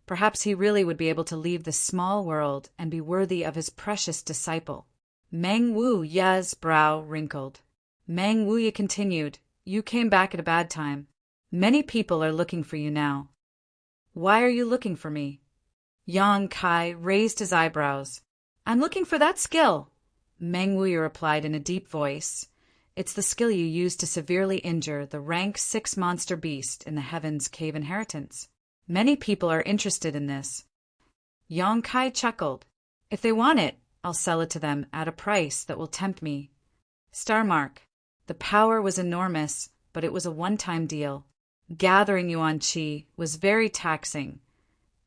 perhaps he really would be able to leave this small world and be worthy of his precious disciple. Meng Wuye's brow wrinkled. Meng Wuye continued, You came back at a bad time. Many people are looking for you now. Why are you looking for me? Yang Kai raised his eyebrows. I'm looking for that skill. Meng Wuye replied in a deep voice. It's the skill you use to severely injure the rank 6 monster beast in the Heaven's Cave Inheritance. Many people are interested in this. Yang Kai chuckled. If they want it, I'll sell it to them at a price that will tempt me. Star mark. The power was enormous, but it was a one-time deal. Gathering Yuan Qi was very taxing,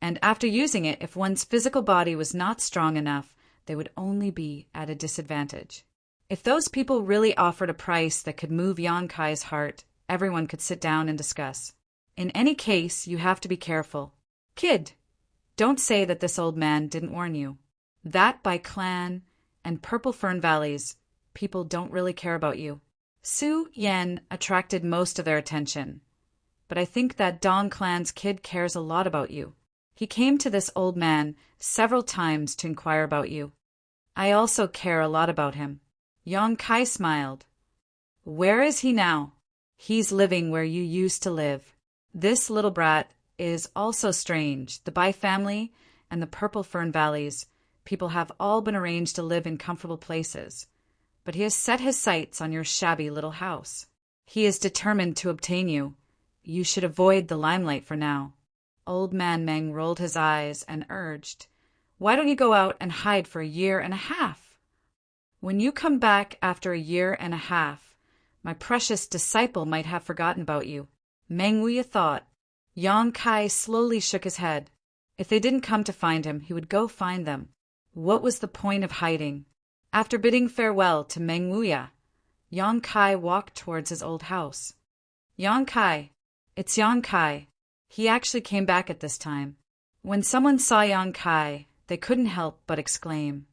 and after using it, if one's physical body was not strong enough, they would only be at a disadvantage. If those people really offered a price that could move Yang Kai's heart, everyone could sit down and discuss. In any case, you have to be careful. Kid, don't say that this old man didn't warn you. That by Clan and Purple Fern Valleys, people don't really care about you. Su Yan attracted most of their attention, but I think that Dong Clan's kid cares a lot about you. He came to this old man several times to inquire about you. I also care a lot about him. Yang Kai smiled. Where is he now? He's living where you used to live. This little brat is also strange. The Bai family and the Purple Fern Valleys, people have all been arranged to live in comfortable places, but he has set his sights on your shabby little house. He is determined to obtain you. You should avoid the limelight for now. Old Man Meng rolled his eyes and urged, "Why don't you go out and hide for a year and a half? When you come back after a year and a half, my precious disciple might have forgotten about you." Meng Wuya thought. Yang Kai slowly shook his head. If they didn't come to find him, he would go find them. What was the point of hiding? After bidding farewell to Meng Wuya, Yang Kai walked towards his old house. Yang Kai. It's Yang Kai. He actually came back at this time. When someone saw Yang Kai, they couldn't help but exclaim,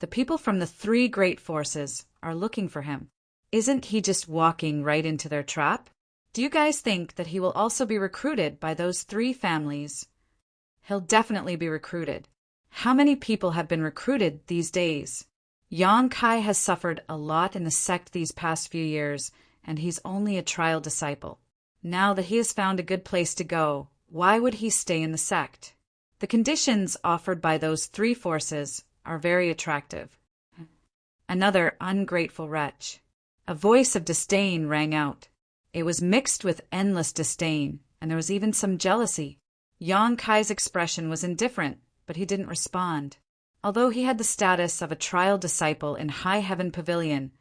"The people from the three great forces are looking for him. Isn't he just walking right into their trap? Do you guys think that he will also be recruited by those three families?" He'll definitely be recruited. How many people have been recruited these days? Yang Kai has suffered a lot in the sect these past few years, and he's only a trial disciple. Now that he has found a good place to go, why would he stay in the sect? The conditions offered by those three forces are very attractive. Another ungrateful wretch. A voice of disdain rang out. It was mixed with endless disdain, and there was even some jealousy. Yang Kai's expression was indifferent, but he didn't respond. Although he had the status of a trial disciple in High Heaven Pavilion,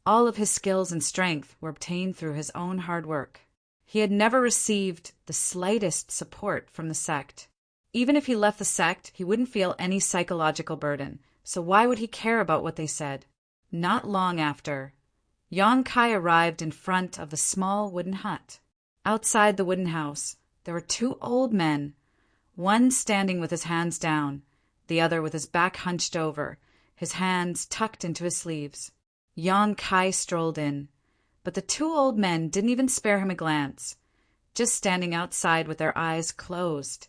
all of his skills and strength were obtained through his own hard work. He had never received the slightest support from the sect. Even if he left the sect, he wouldn't feel any psychological burden, so why would he care about what they said? Not long after, Yang Kai arrived in front of the small wooden hut. Outside the wooden house, there were two old men, one standing with his hands down, the other with his back hunched over, his hands tucked into his sleeves. Yang Kai strolled in, but the two old men didn't even spare him a glance, just standing outside with their eyes closed,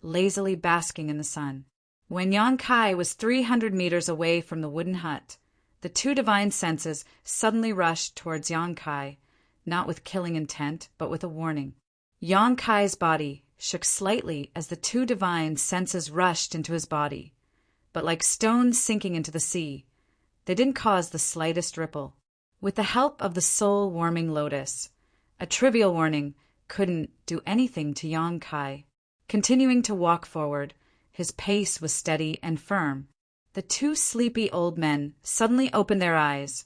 lazily basking in the sun. When Yang Kai was 300 meters away from the wooden hut, the two divine senses suddenly rushed towards Yang Kai, not with killing intent, but with a warning. Yang Kai's body shook slightly as the two divine senses rushed into his body, but like stones sinking into the sea, they didn't cause the slightest ripple. With the help of the soul-warming lotus, a trivial warning couldn't do anything to Yang Kai. Continuing to walk forward, his pace was steady and firm. The two sleepy old men suddenly opened their eyes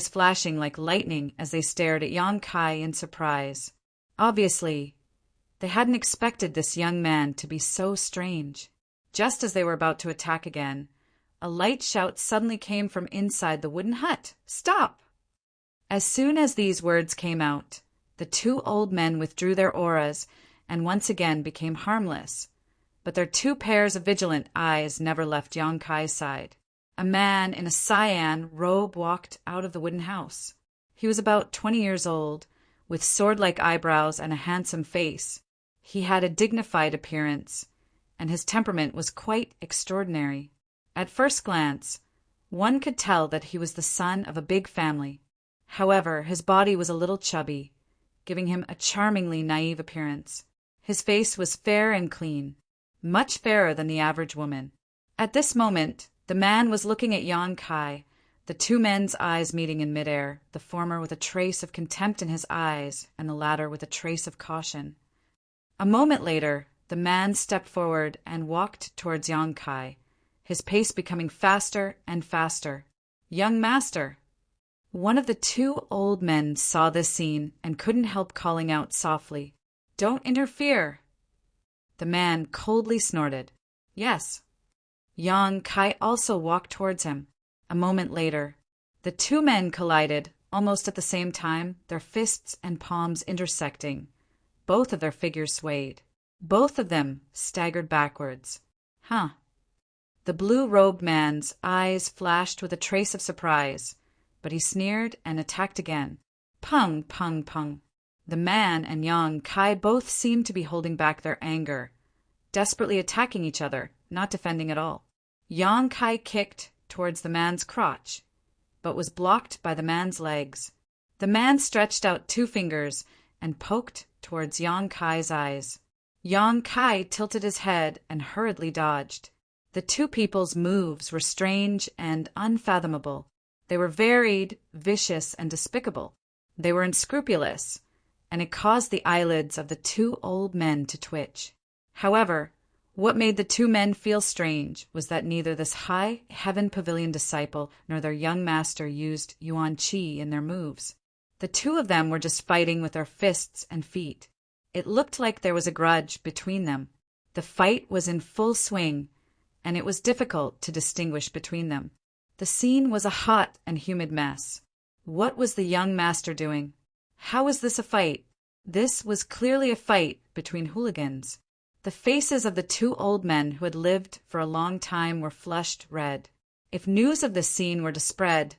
flashing like lightning as they stared at Yang Kai in surprise. Obviously, they hadn't expected this young man to be so strange. Just as they were about to attack again, a light shout suddenly came from inside the wooden hut. "Stop!" As soon as these words came out, the two old men withdrew their auras and once again became harmless. But their two pairs of vigilant eyes never left Yang Kai's side. A man in a cyan robe walked out of the wooden house. He was about 20 years old, with sword-like eyebrows and a handsome face. He had a dignified appearance, and his temperament was quite extraordinary. At first glance, one could tell that he was the son of a big family. However, his body was a little chubby, giving him a charmingly naive appearance. His face was fair and clean, much fairer than the average woman. At this moment, the man was looking at Yang Kai, the two men's eyes meeting in midair, the former with a trace of contempt in his eyes and the latter with a trace of caution. A moment later, the man stepped forward and walked towards Yang Kai, his pace becoming faster and faster. "Young master!" One of the two old men saw this scene and couldn't help calling out softly, "Don't interfere!" The man coldly snorted, "Yes." Yang Kai also walked towards him. A moment later, the two men collided, almost at the same time, their fists and palms intersecting. Both of their figures swayed. Both of them staggered backwards. "Huh." The blue-robed man's eyes flashed with a trace of surprise, but he sneered and attacked again. Pung, pung, pung. The man and Yang Kai both seemed to be holding back their anger, desperately attacking each other, not defending at all. Yang Kai kicked towards the man's crotch, but was blocked by the man's legs. The man stretched out two fingers and poked towards Yang Kai's eyes. Yang Kai tilted his head and hurriedly dodged. The two people's moves were strange and unfathomable. They were varied, vicious, and despicable. They were unscrupulous, and it caused the eyelids of the two old men to twitch. However, what made the two men feel strange was that neither this high heaven pavilion disciple nor their young master used yuan qi in their moves. The two of them were just fighting with their fists and feet. It looked like there was a grudge between them. The fight was in full swing, and it was difficult to distinguish between them. The scene was a hot and humid mess. What was the young master doing? How was this a fight? This was clearly a fight between hooligans. The faces of the two old men who had lived for a long time were flushed red. If news of this scene were to spread,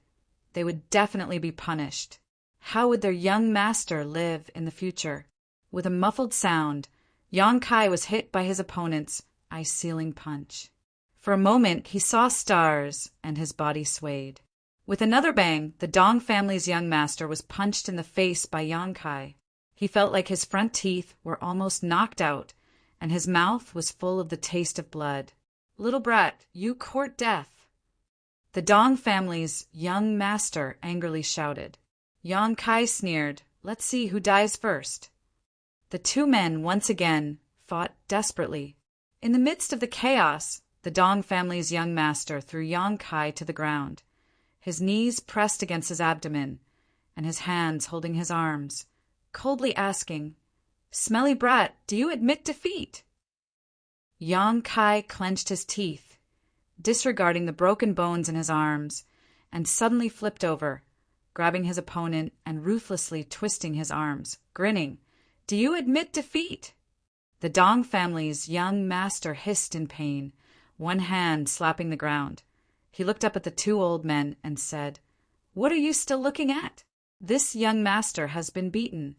they would definitely be punished. How would their young master live in the future? With a muffled sound, Yang Kai was hit by his opponent's ice-sealing punch. For a moment, he saw stars, and his body swayed. With another bang, the Dong family's young master was punched in the face by Yang Kai. He felt like his front teeth were almost knocked out, and his mouth was full of the taste of blood. "Little brat, you court death!" The Dong family's young master angrily shouted. Yang Kai sneered, "Let's see who dies first." The two men once again fought desperately. In the midst of the chaos, the Dong family's young master threw Yang Kai to the ground, his knees pressed against his abdomen, and his hands holding his arms, coldly asking, "Smelly brat, do you admit defeat?" Yang Kai clenched his teeth, disregarding the broken bones in his arms, and suddenly flipped over, grabbing his opponent and ruthlessly twisting his arms, grinning, "Do you admit defeat?" The Dong family's young master hissed in pain, one hand slapping the ground. He looked up at the two old men and said, "What are you still looking at? This young master has been beaten."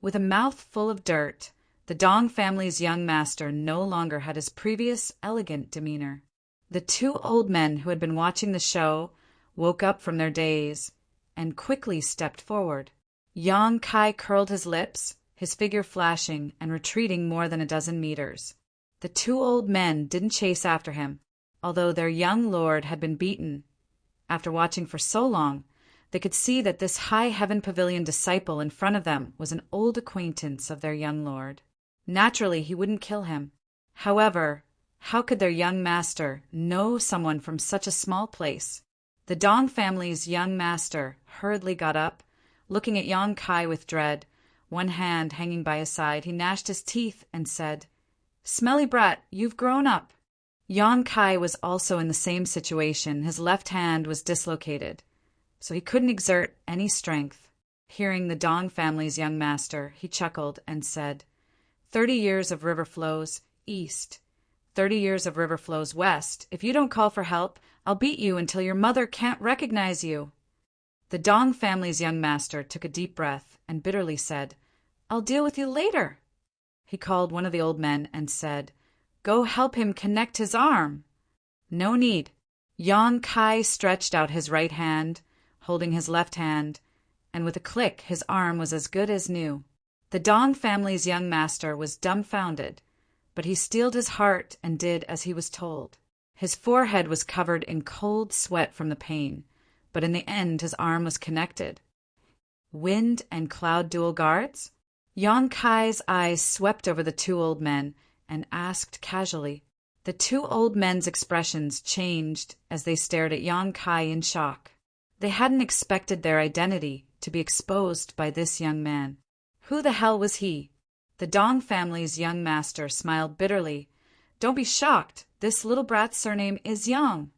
With a mouth full of dirt, the Dong family's young master no longer had his previous elegant demeanor. The two old men who had been watching the show woke up from their daze and quickly stepped forward. Yang Kai curled his lips, his figure flashing and retreating more than a dozen meters. The two old men didn't chase after him, although their young lord had been beaten. After watching for so long, they could see that this high heaven pavilion disciple in front of them was an old acquaintance of their young lord. Naturally, he wouldn't kill him. However, how could their young master know someone from such a small place? The Dong family's young master hurriedly got up, looking at Yang Kai with dread. One hand hanging by his side, he gnashed his teeth and said, "Smelly brat, you've grown up." Yang Kai was also in the same situation. His left hand was dislocated, so he couldn't exert any strength. Hearing the Dong family's young master, he chuckled and said, 30 years of river flows east, 30 years of river flows west. If you don't call for help, I'll beat you until your mother can't recognize you." The Dong family's young master took a deep breath and bitterly said, "I'll deal with you later." He called one of the old men and said, "Go help him connect his arm." "No need." Yang Kai stretched out his right hand, holding his left hand, and with a click his arm was as good as new. The Dong family's young master was dumbfounded, but he steeled his heart and did as he was told. His forehead was covered in cold sweat from the pain, but in the end his arm was connected. Wind and cloud dual guards? Yang Kai's eyes swept over the two old men and asked casually. The two old men's expressions changed as they stared at Yang Kai in shock. They hadn't expected their identity to be exposed by this young man. Who the hell was he? The Dong family's young master smiled bitterly. "Don't be shocked. This little brat's surname is Yang."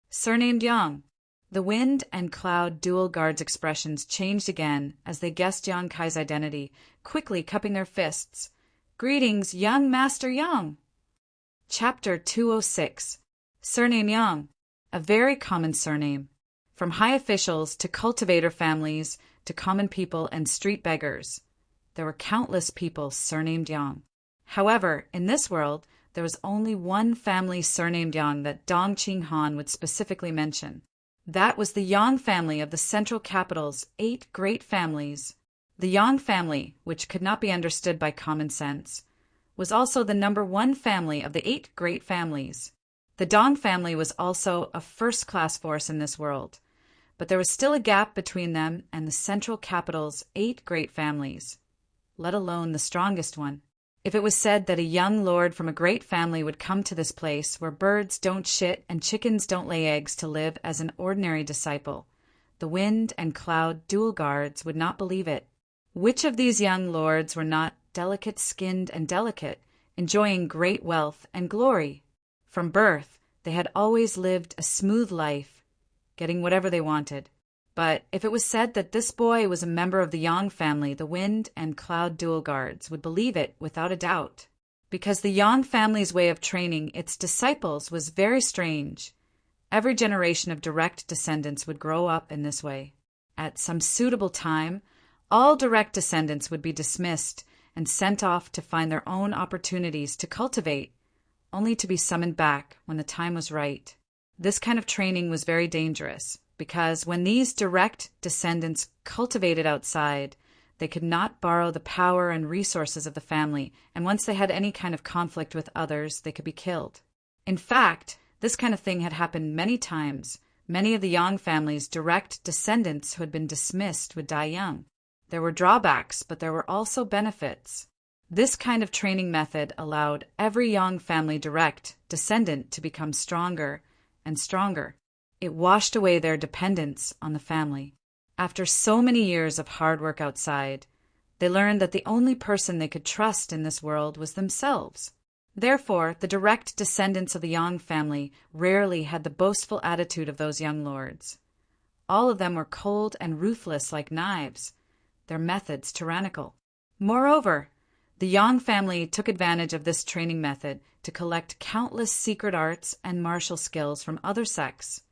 Surnamed Yang. The wind and cloud dual guards' expressions changed again as they guessed Yang Kai's identity, quickly cupping their fists. "Greetings, young Master Yang." Chapter 206. Surname Yang. A very common surname. From high officials to cultivator families to common people and street beggars, there were countless people surnamed Yang. However, in this world, there was only one family surnamed Yang that Dong Ching Han would specifically mention. That was the Yang family of the Central Capital's 8 great families. The Yang family, which could not be understood by common sense, was also the number 1 family of the 8 great families. The Dong family was also a first-class force in this world, but there was still a gap between them and the Central Capital's 8 great families. let alone the strongest one. If it was said that a young lord from a great family would come to this place where birds don't shit and chickens don't lay eggs to live as an ordinary disciple, the wind and cloud dual guards would not believe it. Which of these young lords were not delicate-skinned and delicate, enjoying great wealth and glory? From birth, they had always lived a smooth life, getting whatever they wanted. But if it was said that this boy was a member of the Yang family, the wind and cloud dual guards would believe it without a doubt, because the Yang family's way of training its disciples was very strange. Every generation of direct descendants would grow up in this way. At some suitable time, all direct descendants would be dismissed and sent off to find their own opportunities to cultivate, only to be summoned back when the time was right. This kind of training was very dangerous, because when these direct descendants cultivated outside, they could not borrow the power and resources of the family, and once they had any kind of conflict with others, they could be killed. In fact, this kind of thing had happened many times. Many of the Yang family's direct descendants who had been dismissed would die young. There were drawbacks, but there were also benefits. This kind of training method allowed every Yang family direct descendant to become stronger and stronger. It washed away their dependence on the family. After so many years of hard work outside, they learned that the only person they could trust in this world was themselves. Therefore, the direct descendants of the Yang family rarely had the boastful attitude of those young lords. All of them were cold and ruthless like knives, their methods tyrannical. Moreover, the Yang family took advantage of this training method to collect countless secret arts and martial skills from other sects,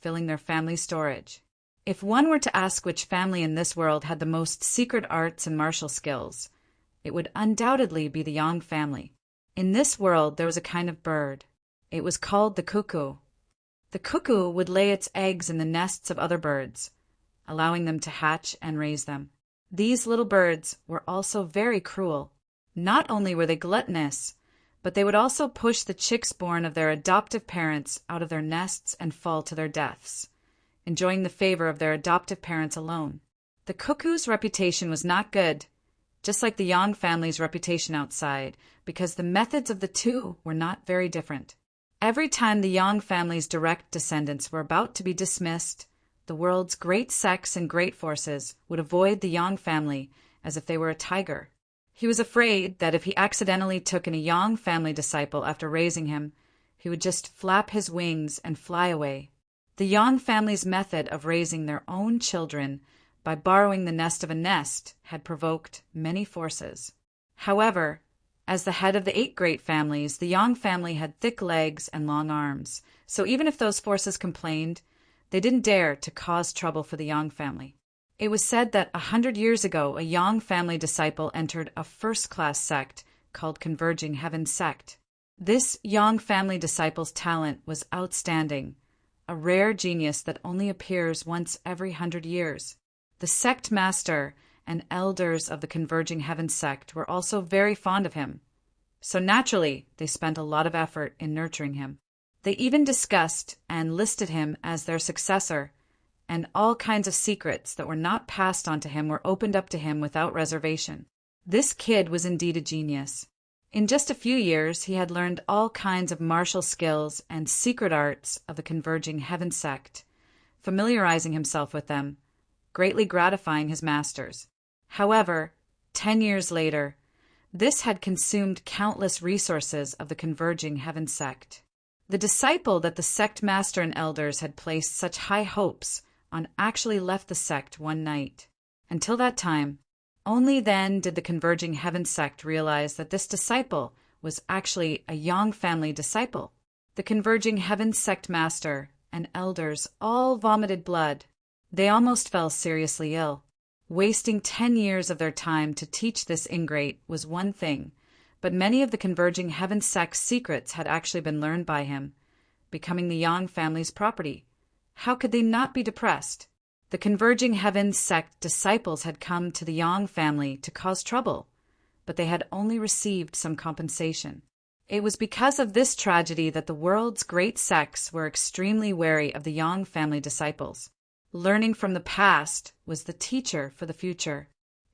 filling their family storage. If one were to ask which family in this world had the most secret arts and martial skills, it would undoubtedly be the Yang family. In this world there was a kind of bird. It was called the cuckoo. The cuckoo would lay its eggs in the nests of other birds, allowing them to hatch and raise them. These little birds were also very cruel. Not only were they gluttonous, but they would also push the chicks born of their adoptive parents out of their nests and fall to their deaths, enjoying the favor of their adoptive parents alone. The cuckoo's reputation was not good, just like the Yang family's reputation outside, because the methods of the two were not very different. Every time the Yang family's direct descendants were about to be dismissed, the world's great sects and great forces would avoid the Yang family as if they were a tiger. He was afraid that if he accidentally took in a Yang family disciple after raising him, he would just flap his wings and fly away. The Yang family's method of raising their own children by borrowing the nest of a nest had provoked many forces. However, as the head of the 8 great families, the Yang family had thick legs and long arms, so even if those forces complained, they didn't dare to cause trouble for the Yang family. It was said that 100 years ago, a Yang family disciple entered a first-class sect called Converging Heaven Sect. This Yang family disciple's talent was outstanding, a rare genius that only appears once every 100 years. The sect master and elders of the Converging Heaven Sect were also very fond of him, so naturally they spent a lot of effort in nurturing him. They even discussed and listed him as their successor, and all kinds of secrets that were not passed on to him were opened up to him without reservation. This kid was indeed a genius. In just a few years, he had learned all kinds of martial skills and secret arts of the Converging Heaven Sect, familiarizing himself with them, greatly gratifying his masters. However, 10 years later, this had consumed countless resources of the Converging Heaven Sect. The disciple that the sect master and elders had placed such high hopes on actually left the sect one night. Until that time, only then did the Converging Heaven Sect realize that this disciple was actually a Yang family disciple. The Converging Heaven Sect master and elders all vomited blood. They almost fell seriously ill. Wasting 10 years of their time to teach this ingrate was one thing, but many of the Converging Heaven Sect's secrets had actually been learned by him, becoming the Yang family's property. How could they not be depressed? The Converging Heaven Sect disciples had come to the Yang family to cause trouble, but they had only received some compensation. It was because of this tragedy that the world's great sects were extremely wary of the Yang family disciples. Learning from the past was the teacher for the future.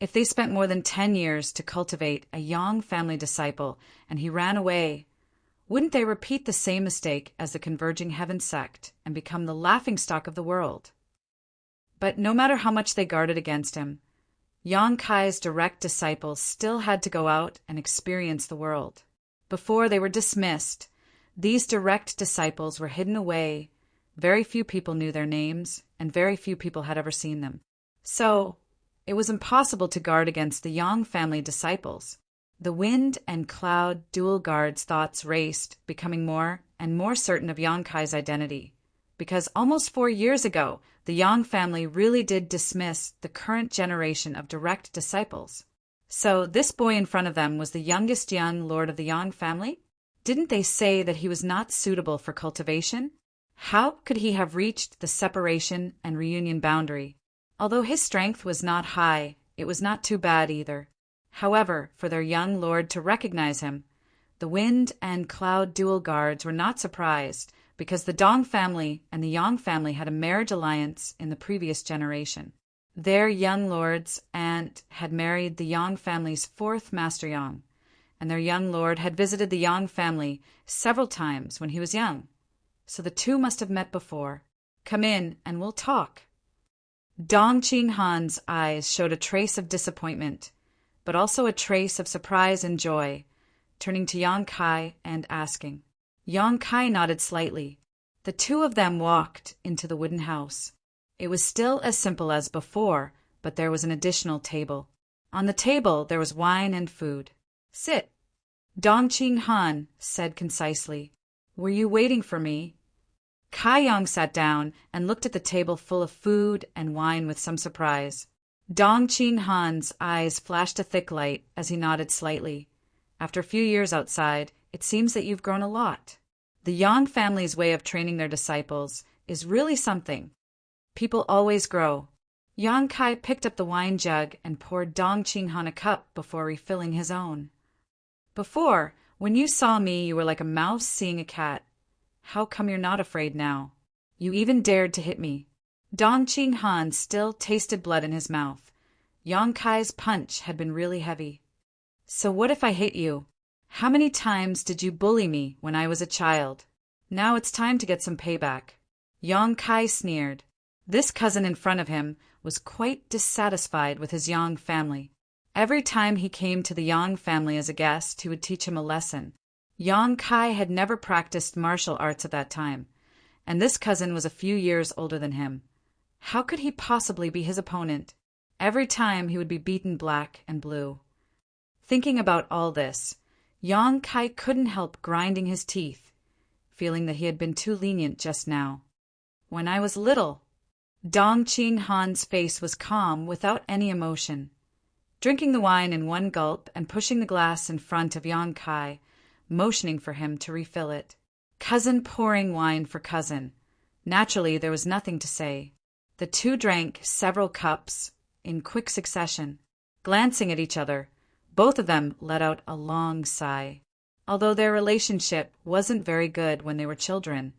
If they spent more than 10 years to cultivate a Yang family disciple and he ran away, wouldn't they repeat the same mistake as the Converging Heaven sect and become the laughingstock of the world? But no matter how much they guarded against him, Yang Kai's direct disciples still had to go out and experience the world. Before they were dismissed, these direct disciples were hidden away. Very few people knew their names, and very few people had ever seen them. So, it was impossible to guard against the Yang family disciples. The wind and cloud dual guards' thoughts raced, becoming more and more certain of Yang Kai's identity. Because almost 4 years ago, the Yang family really did dismiss the current generation of direct disciples. So this boy in front of them was the youngest young lord of the Yang family? Didn't they say that he was not suitable for cultivation? How could he have reached the separation and reunion boundary? Although his strength was not high, it was not too bad either. However, for their young lord to recognize him, the wind and cloud dual guards were not surprised, because the Dong family and the Yang family had a marriage alliance in the previous generation. Their young lord's aunt had married the Yang family's fourth Master Yang, and their young lord had visited the Yang family several times when he was young. So the two must have met before. Come in and we'll talk. Dong Ching Han's eyes showed a trace of disappointment, but also a trace of surprise and joy, turning to Yang Kai and asking. Yang Kai nodded slightly. The two of them walked into the wooden house. It was still as simple as before, but there was an additional table. On the table there was wine and food. Sit. Dong Ching Han said concisely. Were you waiting for me? Kai Yang sat down and looked at the table full of food and wine with some surprise. Dong Ching Han's eyes flashed a thick light as he nodded slightly. After a few years outside, it seems that you've grown a lot. The Yang family's way of training their disciples is really something. People always grow. Yang Kai picked up the wine jug and poured Dong Ching Han a cup before refilling his own. Before, when you saw me, you were like a mouse seeing a cat. How come you're not afraid now? You even dared to hit me. Dong Ching Han still tasted blood in his mouth. Yang Kai's punch had been really heavy. So what if I hit you? How many times did you bully me when I was a child? Now it's time to get some payback. Yang Kai sneered. This cousin in front of him was quite dissatisfied with his Yang family. Every time he came to the Yang family as a guest, he would teach him a lesson. Yang Kai had never practiced martial arts at that time, and this cousin was a few years older than him. How could he possibly be his opponent? Every time he would be beaten black and blue. Thinking about all this, Yang Kai couldn't help grinding his teeth, feeling that he had been too lenient just now. When I was little, Dong Ching Han's face was calm without any emotion. Drinking the wine in one gulp and pushing the glass in front of Yang Kai, motioning for him to refill it. Cousin pouring wine for cousin. Naturally, there was nothing to say. The two drank several cups in quick succession. Glancing at each other, both of them let out a long sigh. Although their relationship wasn't very good when they were children,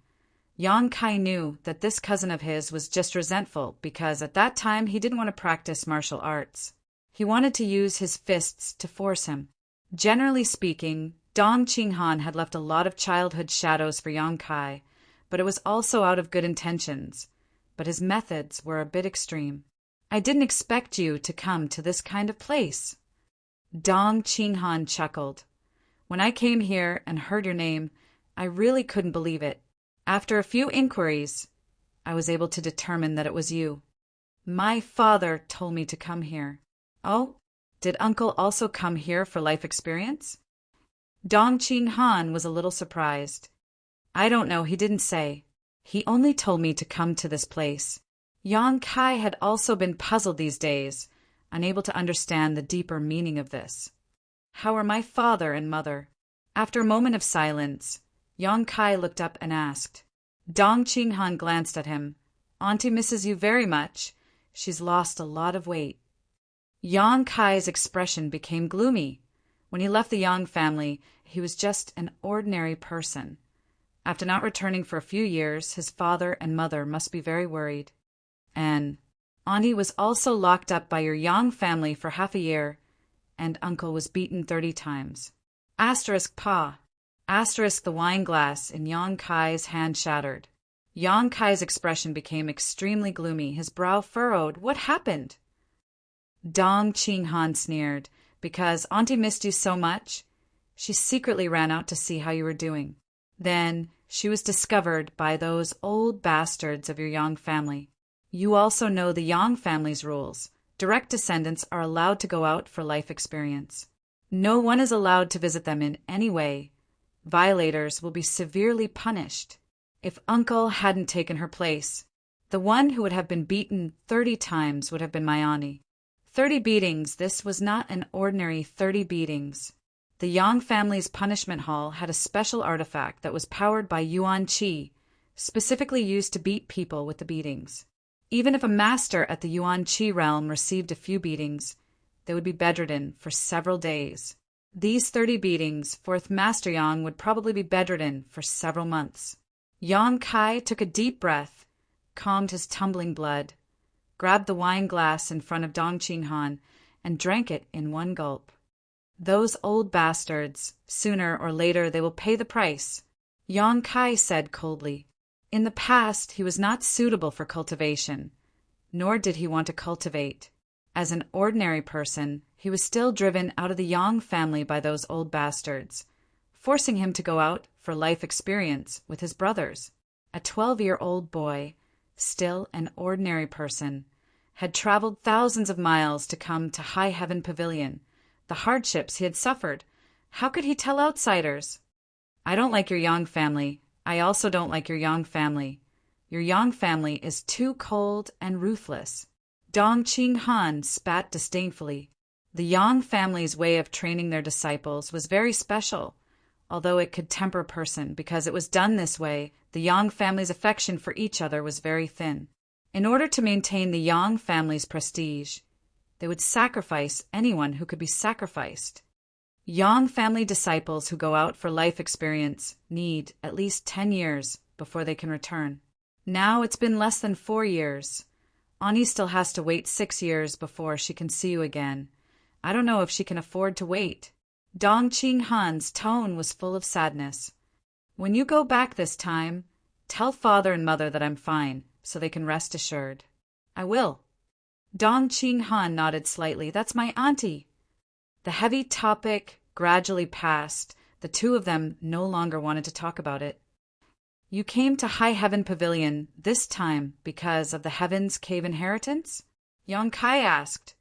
Yang Kai knew that this cousin of his was just resentful because at that time he didn't want to practice martial arts. He wanted to use his fists to force him. Generally speaking, Dong Ching Han had left a lot of childhood shadows for Yang Kai, but it was also out of good intentions. But his methods were a bit extreme. I didn't expect you to come to this kind of place. Dong Ching Han chuckled. When I came here and heard your name, I really couldn't believe it. After a few inquiries, I was able to determine that it was you. My father told me to come here. Oh, did Uncle also come here for life experience? Dong Ching Han was a little surprised. I don't know, he didn't say. He only told me to come to this place. Yang Kai had also been puzzled these days, unable to understand the deeper meaning of this. How are my father and mother? After a moment of silence, Yang Kai looked up and asked. Dong Ching Han glanced at him. Auntie misses you very much. She's lost a lot of weight. Yang Kai's expression became gloomy. When he left the Yang family, he was just an ordinary person. After not returning for a few years, his father and mother must be very worried. And Auntie was also locked up by your Yang family for half a year, and Uncle was beaten 30 times. Asterisk pa. Asterisk the wine glass in Yang Kai's hand shattered. Yang Kai's expression became extremely gloomy, his brow furrowed. What happened? Dong Qinghan sneered. Because Auntie missed you so much, she secretly ran out to see how you were doing. Then she was discovered by those old bastards of your Yang family. You also know the Yang family's rules. Direct descendants are allowed to go out for life experience. No one is allowed to visit them in any way. Violators will be severely punished. If Uncle hadn't taken her place, the one who would have been beaten 30 times would have been my auntie. 30 beatings. This was not an ordinary 30 beatings. The Yang family's punishment hall had a special artifact that was powered by Yuan Qi, specifically used to beat people with the beatings. Even if a master at the Yuan Qi realm received a few beatings, they would be bedridden for several days. These 30 beatings, fourth Master Yang would probably be bedridden for several months. Yang Kai took a deep breath, calmed his tumbling blood, grabbed the wine glass in front of Dong Qinghan, and drank it in one gulp. Those old bastards, sooner or later they will pay the price, Yang Kai said coldly. In the past, he was not suitable for cultivation, nor did he want to cultivate. As an ordinary person, he was still driven out of the Yang family by those old bastards, forcing him to go out for life experience with his brothers. A 12-year-old boy, still an ordinary person, had traveled thousands of miles to come to High Heaven Pavilion. The hardships he had suffered. How could he tell outsiders? I don't like your Yang family. I also don't like your Yang family. Your Yang family is too cold and ruthless. Dong Qinghan spat disdainfully. The Yang family's way of training their disciples was very special, although it could temper a person because it was done this way. The Yang family's affection for each other was very thin. In order to maintain the Yang family's prestige, they would sacrifice anyone who could be sacrificed. Yang family disciples who go out for life experience need at least 10 years before they can return. Now it's been less than 4 years. Ani still has to wait 6 years before she can see you again. I don't know if she can afford to wait. Dong Qinghan's tone was full of sadness. When you go back this time, tell father and mother that I'm fine, so they can rest assured. I will. Dong Qinghan nodded slightly. That's my auntie. The heavy topic gradually passed. The two of them no longer wanted to talk about it. You came to High Heaven Pavilion this time because of the Heaven's Cave inheritance? Yang Kai asked.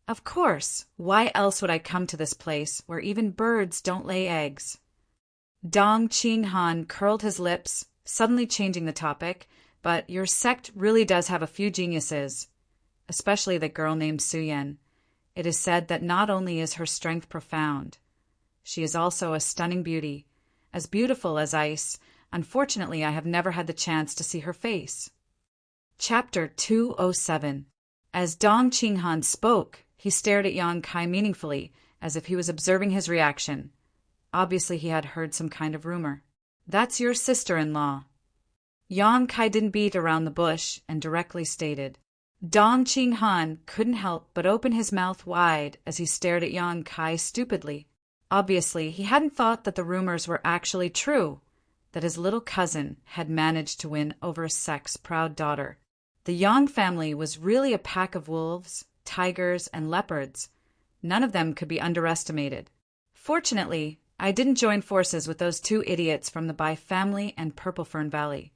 Of course. Why else would I come to this place where even birds don't lay eggs? Dong Qinghan curled his lips, suddenly changing the topic. But your sect really does have a few geniuses, especially the girl named Suyen. It is said that not only is her strength profound, she is also a stunning beauty, as beautiful as ice. Unfortunately, I have never had the chance to see her face. Chapter 207. As Dong Qinghan spoke, he stared at Yang Kai meaningfully, as if he was observing his reaction. Obviously, he had heard some kind of rumor. That's your sister-in-law. Yang Kai didn't beat around the bush and directly stated. Dong Qinghan couldn't help but open his mouth wide as he stared at Yang Kai stupidly. Obviously, he hadn't thought that the rumors were actually true, that his little cousin had managed to win over a sect's proud daughter. The Yang family was really a pack of wolves, tigers, and leopards. None of them could be underestimated. Fortunately, I didn't join forces with those two idiots from the Bai family and Purple Fern Valley.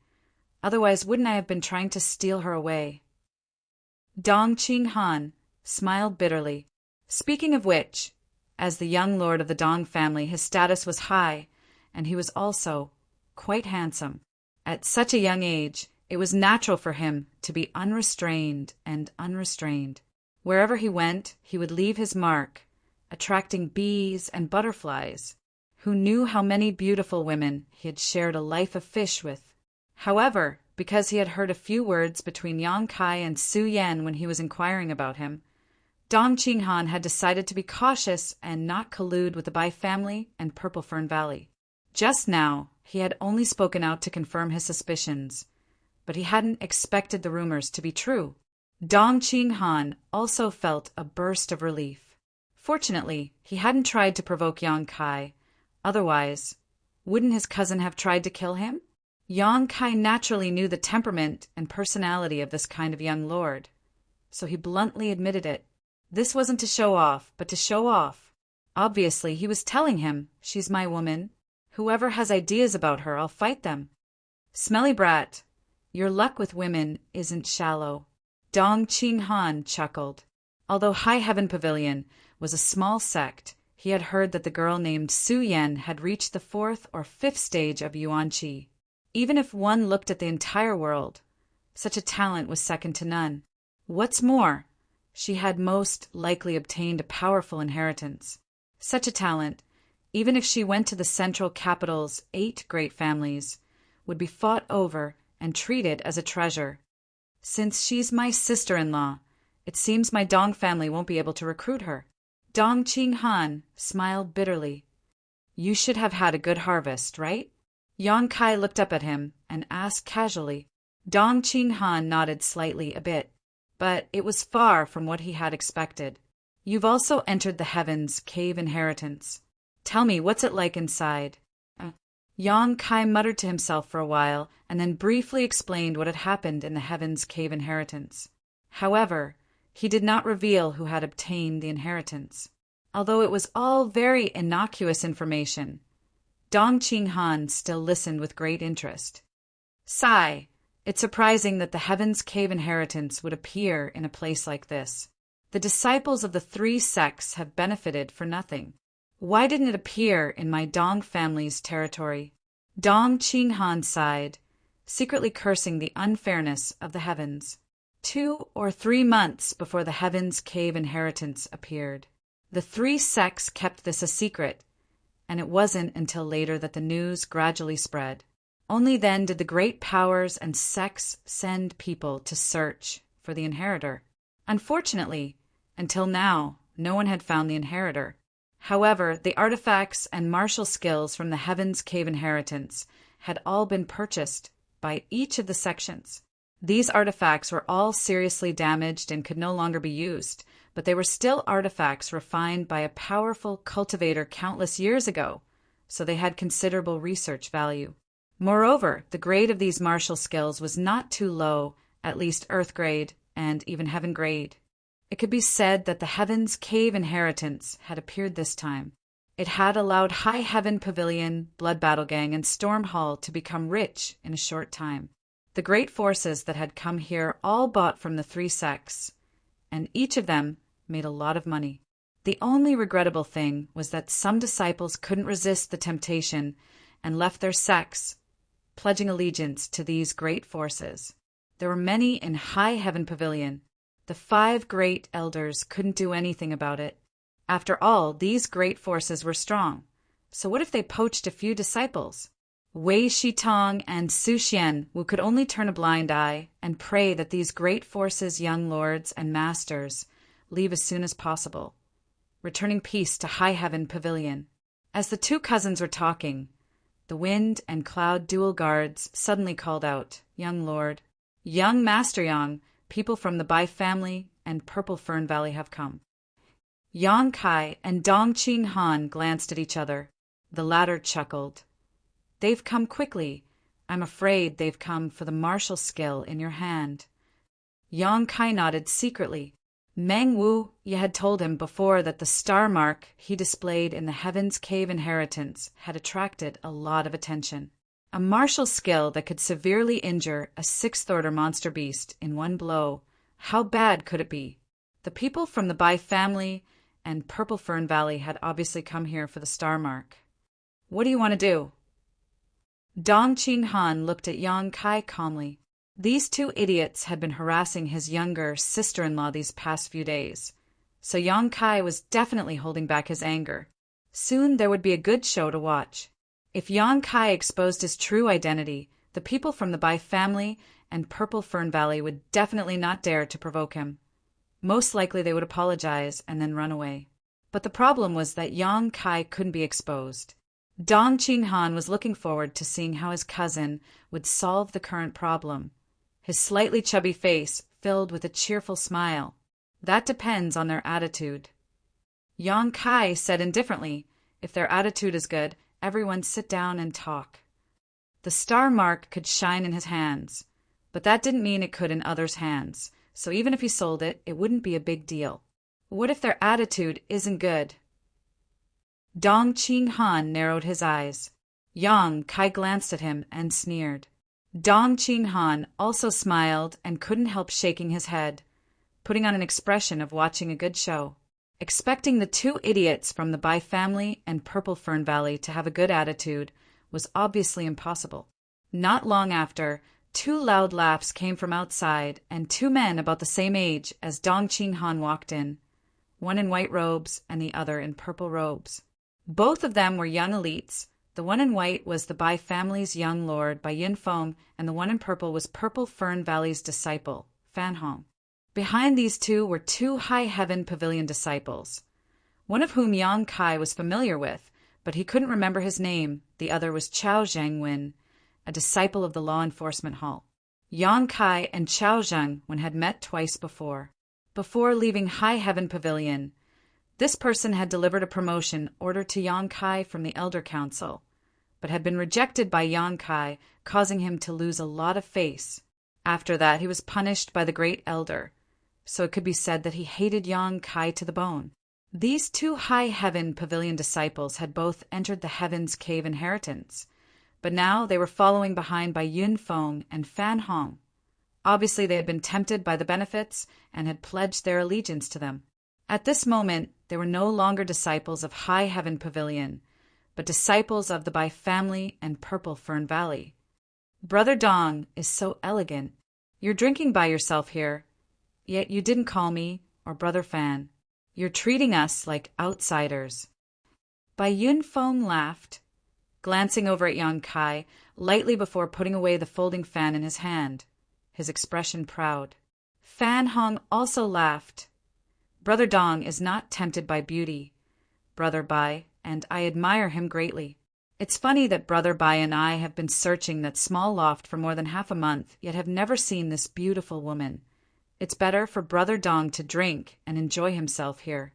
Otherwise, wouldn't I have been trying to steal her away? Dong Qinghan smiled bitterly. Speaking of which, as the young lord of the Dong family, his status was high, and he was also quite handsome. At such a young age, it was natural for him to be unrestrained and unrestrained. Wherever he went, he would leave his mark, attracting bees and butterflies, who knew how many beautiful women he had shared a life of fish with. However, because he had heard a few words between Yang Kai and Su Yan when he was inquiring about him, Dong Qinghan had decided to be cautious and not collude with the Bai family and Purple Fern Valley. Just now, he had only spoken out to confirm his suspicions, but he hadn't expected the rumors to be true. Dong Ching Han also felt a burst of relief. Fortunately, he hadn't tried to provoke Yang Kai. Otherwise, wouldn't his cousin have tried to kill him? Yang Kai naturally knew the temperament and personality of this kind of young lord, so he bluntly admitted it. This wasn't to show off, but to show off. Obviously, he was telling him, "She's my woman. Whoever has ideas about her, I'll fight them." Smelly brat, your luck with women isn't shallow. Dong Ching Han chuckled. Although High Heaven Pavilion was a small sect, he had heard that the girl named Su Yen had reached the 4th or 5th stage of Yuan Qi. Even if one looked at the entire world, such a talent was second to none. What's more, she had most likely obtained a powerful inheritance. Such a talent, even if she went to the central capital's 8 great families, would be fought over and treated as a treasure. Since she's my sister-in-law, it seems my Dong family won't be able to recruit her. Dong Ching Han smiled bitterly. You should have had a good harvest, right? Yang Kai looked up at him and asked casually. Dong Ching Han nodded slightly a bit, but it was far from what he had expected. You've also entered the Heavens Cave Inheritance. Tell me, what's it like inside? Yang Kai muttered to himself for a while and then briefly explained what had happened in the Heavens Cave Inheritance. However, he did not reveal who had obtained the inheritance. Although it was all very innocuous information, Dong Ching Han still listened with great interest. Sigh, it's surprising that the Heavens Cave Inheritance would appear in a place like this. The disciples of the 3 sects have benefited for nothing. Why didn't it appear in my Dong family's territory? Dong Ching Han sighed, secretly cursing the unfairness of the heavens. 2 or 3 months before the Heavens Cave Inheritance appeared. The 3 sects kept this a secret, and it wasn't until later that the news gradually spread. Only then did the great powers and sects send people to search for the inheritor. Unfortunately, until now, no one had found the inheritor. However, the artifacts and martial skills from the Heavens Cave Inheritance had all been purchased by each of the sections. These artifacts were all seriously damaged and could no longer be used, but they were still artifacts refined by a powerful cultivator countless years ago, so they had considerable research value. Moreover, the grade of these martial skills was not too low, at least Earth grade and even Heaven grade. It could be said that the Heavens Cave Inheritance had appeared this time. It had allowed High Heaven Pavilion, Blood Battle Gang, and Storm Hall to become rich in a short time. The great forces that had come here all bought from the 3 sects, and each of them made a lot of money. The only regrettable thing was that some disciples couldn't resist the temptation and left their sects, pledging allegiance to these great forces. There were many in High Heaven Pavilion. The 5 great elders couldn't do anything about it. After all, these great forces were strong. So what if they poached a few disciples? Wei Shitong and Su Xian, who could only turn a blind eye and pray that these great forces' young lords and masters leave as soon as possible, returning peace to High Heaven Pavilion. As the 2 cousins were talking, the Wind and Cloud dual guards suddenly called out, "Young lord, young Master Yang, people from the Bai family and Purple Fern Valley have come." Yang Kai and Dong Ching Han glanced at each other. The latter chuckled. "They've come quickly. I'm afraid they've come for the martial skill in your hand." Yang Kai nodded secretly. Meng Wu Ye had told him before that the star mark he displayed in the Heavens Cave Inheritance had attracted a lot of attention. A martial skill that could severely injure a 6th-order monster beast in one blow. How bad could it be? The people from the Bai family and Purple Fern Valley had obviously come here for the star mark. "What do you want to do?" Dong Ching Han looked at Yang Kai calmly. These 2 idiots had been harassing his younger sister-in-law these past few days, so Yang Kai was definitely holding back his anger. Soon there would be a good show to watch. If Yang Kai exposed his true identity, the people from the Bai family and Purple Fern Valley would definitely not dare to provoke him. Most likely they would apologize and then run away. But the problem was that Yang Kai couldn't be exposed. Dong Ching Han was looking forward to seeing how his cousin would solve the current problem. His slightly chubby face filled with a cheerful smile. That depends on their attitude. Yang Kai said indifferently, if their attitude is good, everyone sit down and talk. The star mark could shine in his hands, but that didn't mean it could in others' hands, so even if he sold it, it wouldn't be a big deal. What if their attitude isn't good? Dong Ching Han narrowed his eyes. Yang Kai glanced at him and sneered. Dong Ching Han also smiled and couldn't help shaking his head, putting on an expression of watching a good show. Expecting the two idiots from the Bai family and Purple Fern Valley to have a good attitude was obviously impossible. Not long after, two loud laughs came from outside, and two men about the same age as Dong Ching Han walked in, one in white robes and the other in purple robes. Both of them were young elites. The one in white was the Bai family's young lord, Bai Yunfeng, and the one in purple was Purple Fern Valley's disciple, Fan Hong. Behind these two were two High Heaven Pavilion disciples, one of whom Yang Kai was familiar with, but he couldn't remember his name. The other was Chao Zhangwen, a disciple of the Law Enforcement Hall. Yang Kai and Chao Zhangwen had met twice before. Before leaving High Heaven Pavilion, this person had delivered a promotion ordered to Yang Kai from the Elder Council, but had been rejected by Yang Kai, causing him to lose a lot of face. After that, he was punished by the Great Elder, so it could be said that he hated Yang Kai to the bone. These two High Heaven Pavilion disciples had both entered the Heaven's Cave Inheritance, but now they were following behind by Yunfeng and Fan Hong. Obviously, they had been tempted by the benefits and had pledged their allegiance to them. At this moment, they were no longer disciples of High Heaven Pavilion, but disciples of the Bai family and Purple Fern Valley. Brother Dong is so elegant. You're drinking by yourself here, yet you didn't call me or Brother Fan. You're treating us like outsiders. Bai Yunfeng laughed, glancing over at Yang Kai lightly before putting away the folding fan in his hand, his expression proud. Fan Hong also laughed. Brother Dong is not tempted by beauty, Brother Bai, and I admire him greatly. It's funny that Brother Bai and I have been searching that small loft for more than half a month, yet have never seen this beautiful woman. It's better for Brother Dong to drink and enjoy himself here.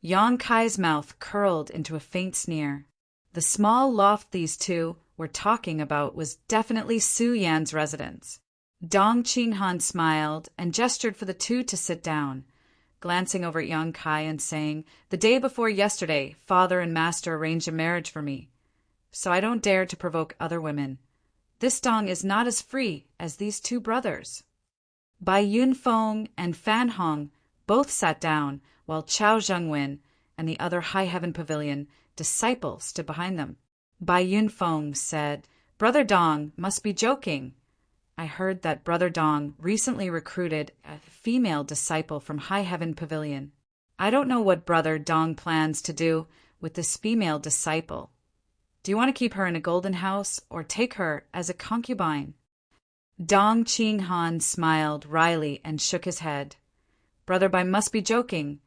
Yang Kai's mouth curled into a faint sneer. The small loft these two were talking about was definitely Su Yan's residence. Dong Ching Han smiled and gestured for the two to sit down, glancing over at Yang Kai and saying, "The day before yesterday, father and master arranged a marriage for me, so I don't dare to provoke other women. This Dong is not as free as these two brothers." Bai Yunfeng and Fan Hong both sat down, while Chao Zhangwen and the other High Heaven Pavilion disciple stood behind them. Bai Yunfeng said, "Brother Dong must be joking. I heard that Brother Dong recently recruited a female disciple from High Heaven Pavilion. I don't know what Brother Dong plans to do with this female disciple. Do you want to keep her in a golden house or take her as a concubine?" Dong Ching Han smiled wryly and shook his head. "Brother Bai must be joking.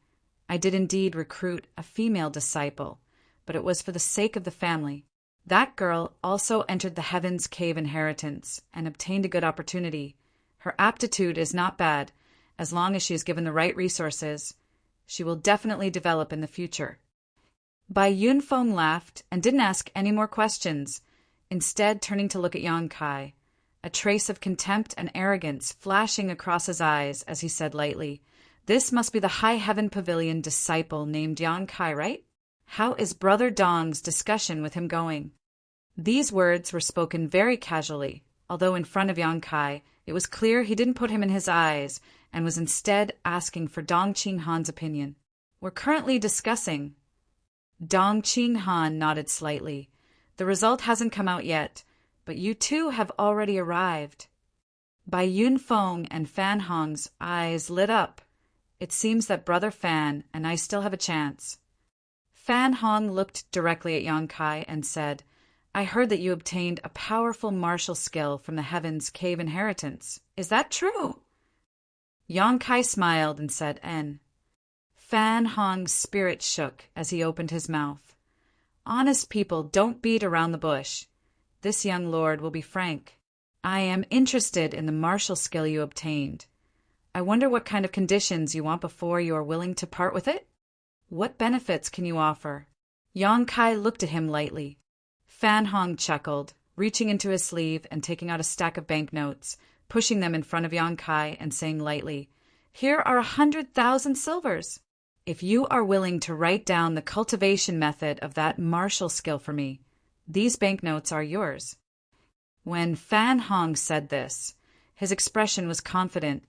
I did indeed recruit a female disciple, but it was for the sake of the family. That girl also entered the Heaven's Cave Inheritance and obtained a good opportunity. Her aptitude is not bad. As long as she is given the right resources, she will definitely develop in the future." Bai Yunfeng laughed and didn't ask any more questions, instead turning to look at Yang Kai, a trace of contempt and arrogance flashing across his eyes as he said lightly, "This must be the High Heaven Pavilion disciple named Yang Kai, right? How is Brother Dong's discussion with him going?" These words were spoken very casually, although in front of Yang Kai, it was clear he didn't put him in his eyes and was instead asking for Dong Ching Han's opinion. "We're currently discussing." Dong Ching Han nodded slightly. "The result hasn't come out yet, but you two have already arrived." Bai Yunfeng and Fan Hong's eyes lit up. It seems that Brother Fan and I still have a chance. Fan Hong looked directly at Yang Kai and said, "I heard that you obtained a powerful martial skill from the Heaven's Cave Inheritance. Is that true?" Yang Kai smiled and said, "N." Fan Hong's spirit shook as he opened his mouth. "Honest people don't beat around the bush. This young lord will be frank. I am interested in the martial skill you obtained. I wonder what kind of conditions you want before you are willing to part with it? What benefits can you offer? Yang Kai looked at him lightly. Fan Hong chuckled, reaching into his sleeve and taking out a stack of banknotes, pushing them in front of Yang Kai and saying lightly, "Here are 100,000 silvers. If you are willing to write down the cultivation method of that martial skill for me, these banknotes are yours." When Fan Hong said this, his expression was confident,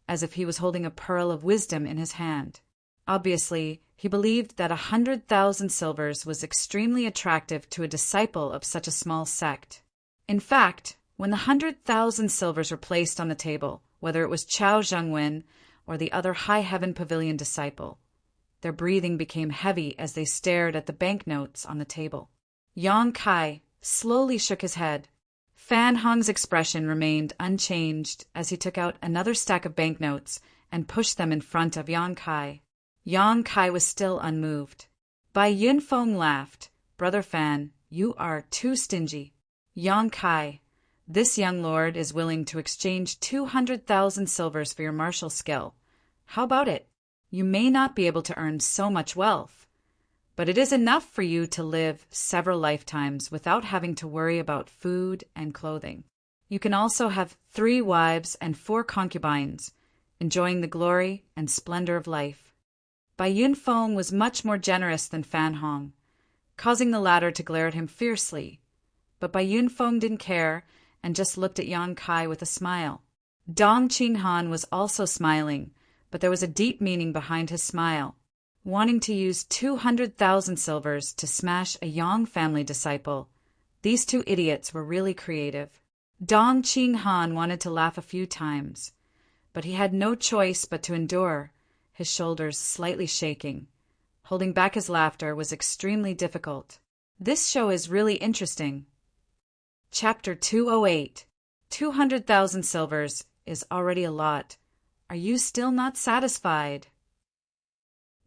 as if he was holding a pearl of wisdom in his hand. Obviously, he believed that 100,000 silvers was extremely attractive to a disciple of such a small sect. In fact, when the 100,000 silvers were placed on the table, whether it was Chao Zhengwen or the other High Heaven Pavilion disciple, their breathing became heavy as they stared at the banknotes on the table. Yang Kai slowly shook his head. Fan Hong's expression remained unchanged as he took out another stack of banknotes and pushed them in front of Yang Kai. Yang Kai was still unmoved. Bai Yunfeng laughed. "Brother Fan, you are too stingy." "Yang Kai, this young lord is willing to exchange 200,000 silvers for your martial skill. How about it? You may not be able to earn so much wealth, but it is enough for you to live several lifetimes without having to worry about food and clothing. You can also have 3 wives and 4 concubines, enjoying the glory and splendor of life." Bai Yunfeng was much more generous than Fan Hong, causing the latter to glare at him fiercely. But Bai Yunfeng didn't care and just looked at Yang Kai with a smile. Dong Qinghan was also smiling, but there was a deep meaning behind his smile. Wanting to use 200,000 silvers to smash a Yang family disciple, these 2 idiots were really creative. Dong Qinghan wanted to laugh a few times, but he had no choice but to endure, his shoulders slightly shaking. Holding back his laughter was extremely difficult. This show is really interesting. Chapter 208. 200,000 silvers is already a lot. Are you still not satisfied?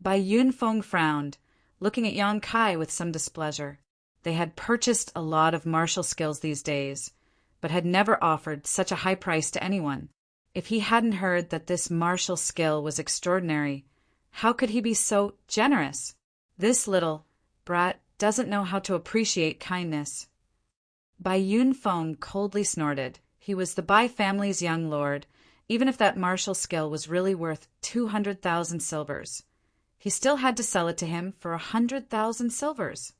Bai Yunfeng frowned, looking at Yang Kai with some displeasure. They had purchased a lot of martial skills these days, but had never offered such a high price to anyone. If he hadn't heard that this martial skill was extraordinary, how could he be so generous? This little brat doesn't know how to appreciate kindness. Bai Yunfeng coldly snorted. He was the Bai family's young lord, even if that martial skill was really worth 200,000 silvers. He still had to sell it to him for 100,000 silvers.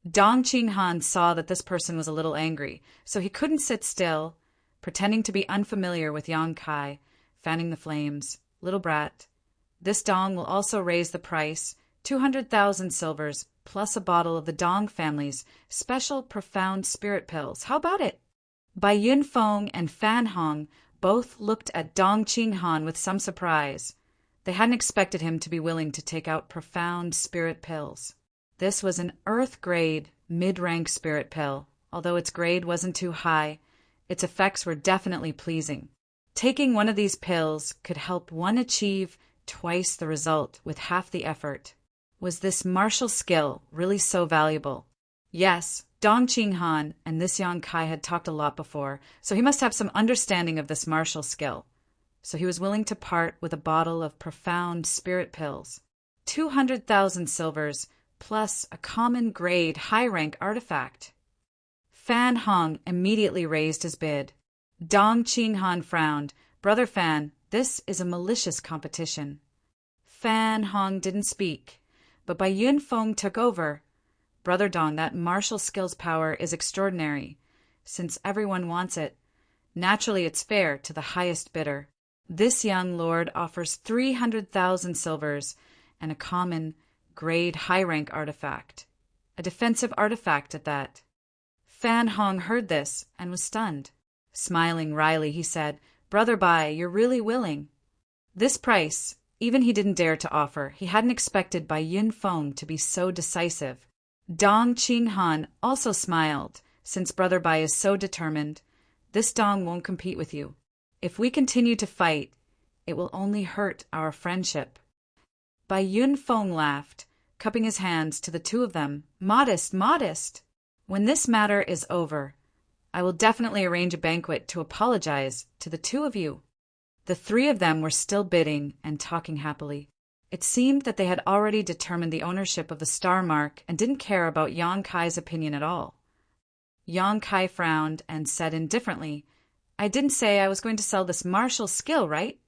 Dong Qinghan saw that this person was a little angry, so he couldn't sit still, pretending to be unfamiliar with Yang Kai, fanning the flames. "Little brat, this dong will also raise the price, 200,000 silvers, plus a bottle of the Dong family's special profound spirit pills. How about it?" Bai Yunfeng and Fan Hong both looked at Dong Qinghan with some surprise. They hadn't expected him to be willing to take out profound spirit pills. This was an Earth-grade, mid-rank spirit pill. Although its grade wasn't too high, its effects were definitely pleasing. Taking one of these pills could help one achieve twice the result with half the effort. Was this martial skill really so valuable? Yes, Dong Qinghan and this Yang Kai had talked a lot before, so he must have some understanding of this martial skill. So he was willing to part with a bottle of profound spirit pills. 200,000 silvers, plus a common grade high-rank artifact. Fan Hong immediately raised his bid. Dong Qinghan frowned. "Brother Fan, this is a malicious competition." Fan Hong didn't speak, but Bai Yunfeng took over. "Brother Dong, that martial skills power is extraordinary. Since everyone wants it, naturally it's fair to the highest bidder. This young lord offers 300,000 silvers and a common, grade high-rank artifact. A defensive artifact at that." Fan Hong heard this and was stunned. Smiling wryly, he said, "Brother Bai, you're really willing." This price, even he didn't dare to offer. He hadn't expected Bai Yunfeng to be so decisive. Dong Qinghan also smiled. "Since Brother Bai is so determined, this dong won't compete with you. If we continue to fight, it will only hurt our friendship." Bai Yunfeng laughed, cupping his hands to the 2 of them. "Modest, modest! When this matter is over, I will definitely arrange a banquet to apologize to the 2 of you." The three of them were still bidding and talking happily. It seemed that they had already determined the ownership of the star mark and didn't care about Yang Kai's opinion at all. Yang Kai frowned and said indifferently, "I didn't say I was going to sell this martial skill, right?"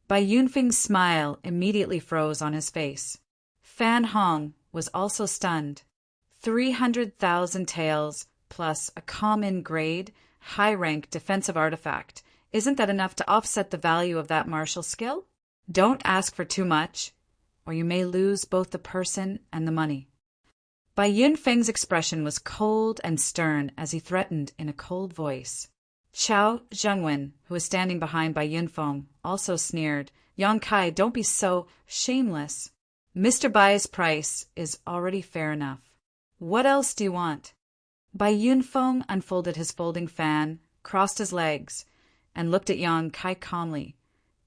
Bai Yunfeng's smile immediately froze on his face. Fan Hong was also stunned. 300,000 taels plus a common grade, high-rank defensive artifact. Isn't that enough to offset the value of that martial skill? Don't ask for too much, or you may lose both the person and the money. Bai Yunfeng's expression was cold and stern as he threatened in a cold voice. Qiao Zhengwen, who was standing behind Bai Yunfeng, also sneered, "Yang Kai, don't be so shameless. Mr. Bai's price is already fair enough. What else do you want?" Bai Yunfeng unfolded his folding fan, crossed his legs, and looked at Yang Kai calmly,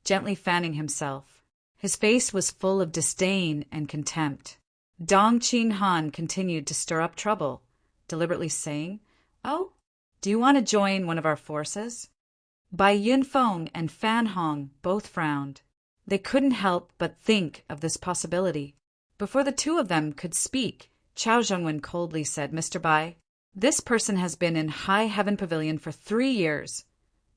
gently fanning himself. His face was full of disdain and contempt. Dong Qin Han continued to stir up trouble, deliberately saying, "Oh, do you want to join one of our forces?" Bai Yunfeng and Fan Hong both frowned. They couldn't help but think of this possibility. Before the two of them could speak, Qiao Zhengwen coldly said, "Mr. Bai, this person has been in High Heaven Pavilion for 3 years,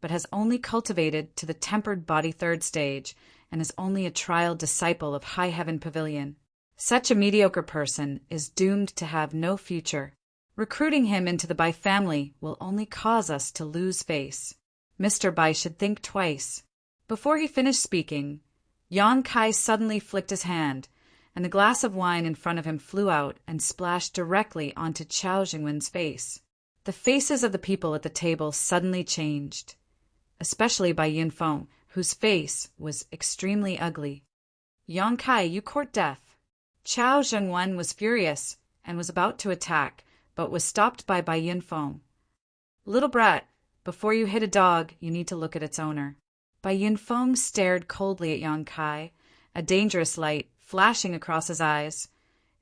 but has only cultivated to the tempered body 3rd stage and is only a trial disciple of High Heaven Pavilion. Such a mediocre person is doomed to have no future. Recruiting him into the Bai family will only cause us to lose face. Mr. Bai should think twice." Before he finished speaking, Yang Kai suddenly flicked his hand, and the glass of wine in front of him flew out and splashed directly onto Qiao Zhengwen's face. The faces of the people at the table suddenly changed, especially Bai Yunfeng, whose face was extremely ugly. "Yang Kai, you court death." Qiao Zhengwen was furious and was about to attack, but was stopped by Bai Yunfeng. "Little brat, before you hit a dog, you need to look at its owner." Bai Yunfeng stared coldly at Yang Kai, a dangerous light flashing across his eyes.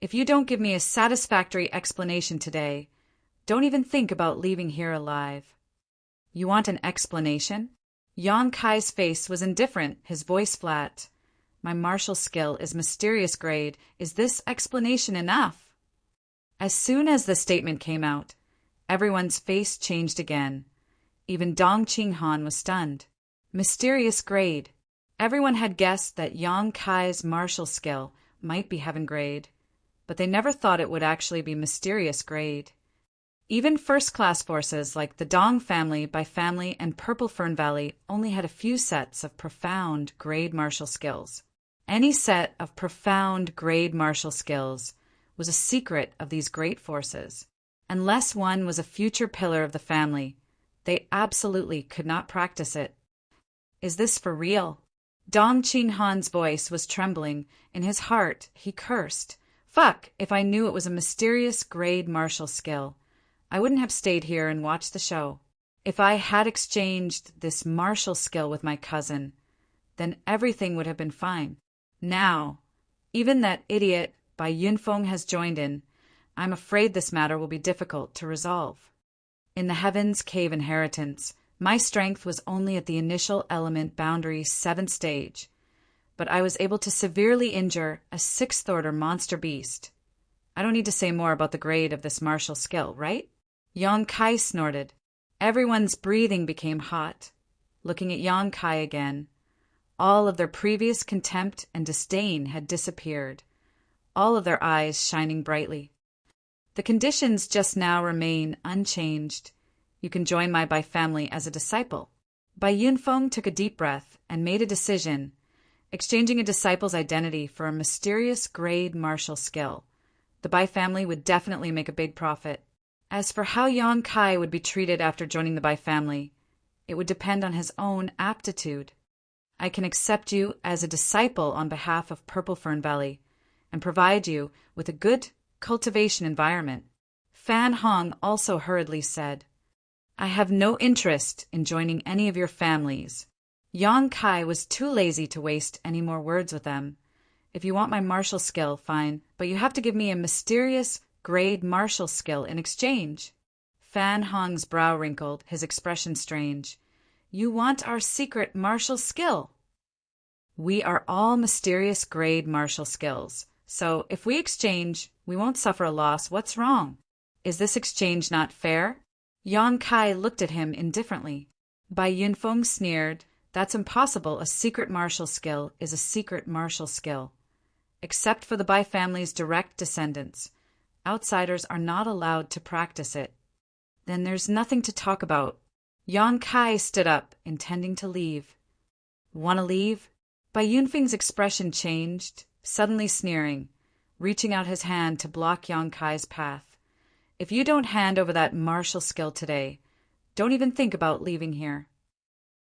"If you don't give me a satisfactory explanation today, don't even think about leaving here alive." "You want an explanation?" Yang Kai's face was indifferent, his voice flat. "My martial skill is mysterious grade. Is this explanation enough?" As soon as the statement came out, everyone's face changed again. Even Dong Qin Han was stunned. Mysterious grade. Everyone had guessed that Yang Kai's martial skill might be heaven grade, but they never thought it would actually be mysterious grade. Even first-class forces like the Dong family, Bai family, and Purple Fern Valley only had a few sets of profound grade martial skills. Any set of profound grade martial skills was a secret of these great forces. Unless one was a future pillar of the family, they absolutely could not practice it. "Is this for real?" Dong Qin Han's voice was trembling. In his heart, he cursed. "Fuck, if I knew it was a mysterious grade martial skill, I wouldn't have stayed here and watched the show. If I had exchanged this martial skill with my cousin, then everything would have been fine. Now, even that idiot Bai Yunfeng has joined in. I'm afraid this matter will be difficult to resolve. In the Heavens Cave Inheritance, my strength was only at the initial element boundary 7th stage, but I was able to severely injure a 6th-order monster beast. I don't need to say more about the grade of this martial skill, right?" Yang Kai snorted. Everyone's breathing became hot. Looking at Yang Kai again, all of their previous contempt and disdain had disappeared, all of their eyes shining brightly. "The conditions just now remain unchanged. You can join my Bai family as a disciple." Bai Yunfeng took a deep breath and made a decision, exchanging a disciple's identity for a mysterious grade martial skill. The Bai family would definitely make a big profit. As for how Yang Kai would be treated after joining the Bai family, it would depend on his own aptitude. "I can accept you as a disciple on behalf of Purple Fern Valley and provide you with a good cultivation environment." Fan Hong also hurriedly said, "I have no interest in joining any of your families." Yang Kai was too lazy to waste any more words with them. "If you want my martial skill, fine, but you have to give me a mysterious grade martial skill in exchange." Fan Hong's brow wrinkled, his expression strange. You want our secret martial skill. We are all mysterious grade martial skills. So if we exchange, we won't suffer a loss. What's wrong? Is this exchange not fair? Yang Kai looked at him indifferently. Bai Yunfeng sneered, That's impossible. A secret martial skill is a secret martial skill. Except for the Bai family's direct descendants. Outsiders are not allowed to practice it. Then there's nothing to talk about. Yang Kai stood up, intending to leave. Want to leave? Bai Yunfeng's expression changed, suddenly sneering, reaching out his hand to block Yang Kai's path. If you don't hand over that martial skill today, don't even think about leaving here.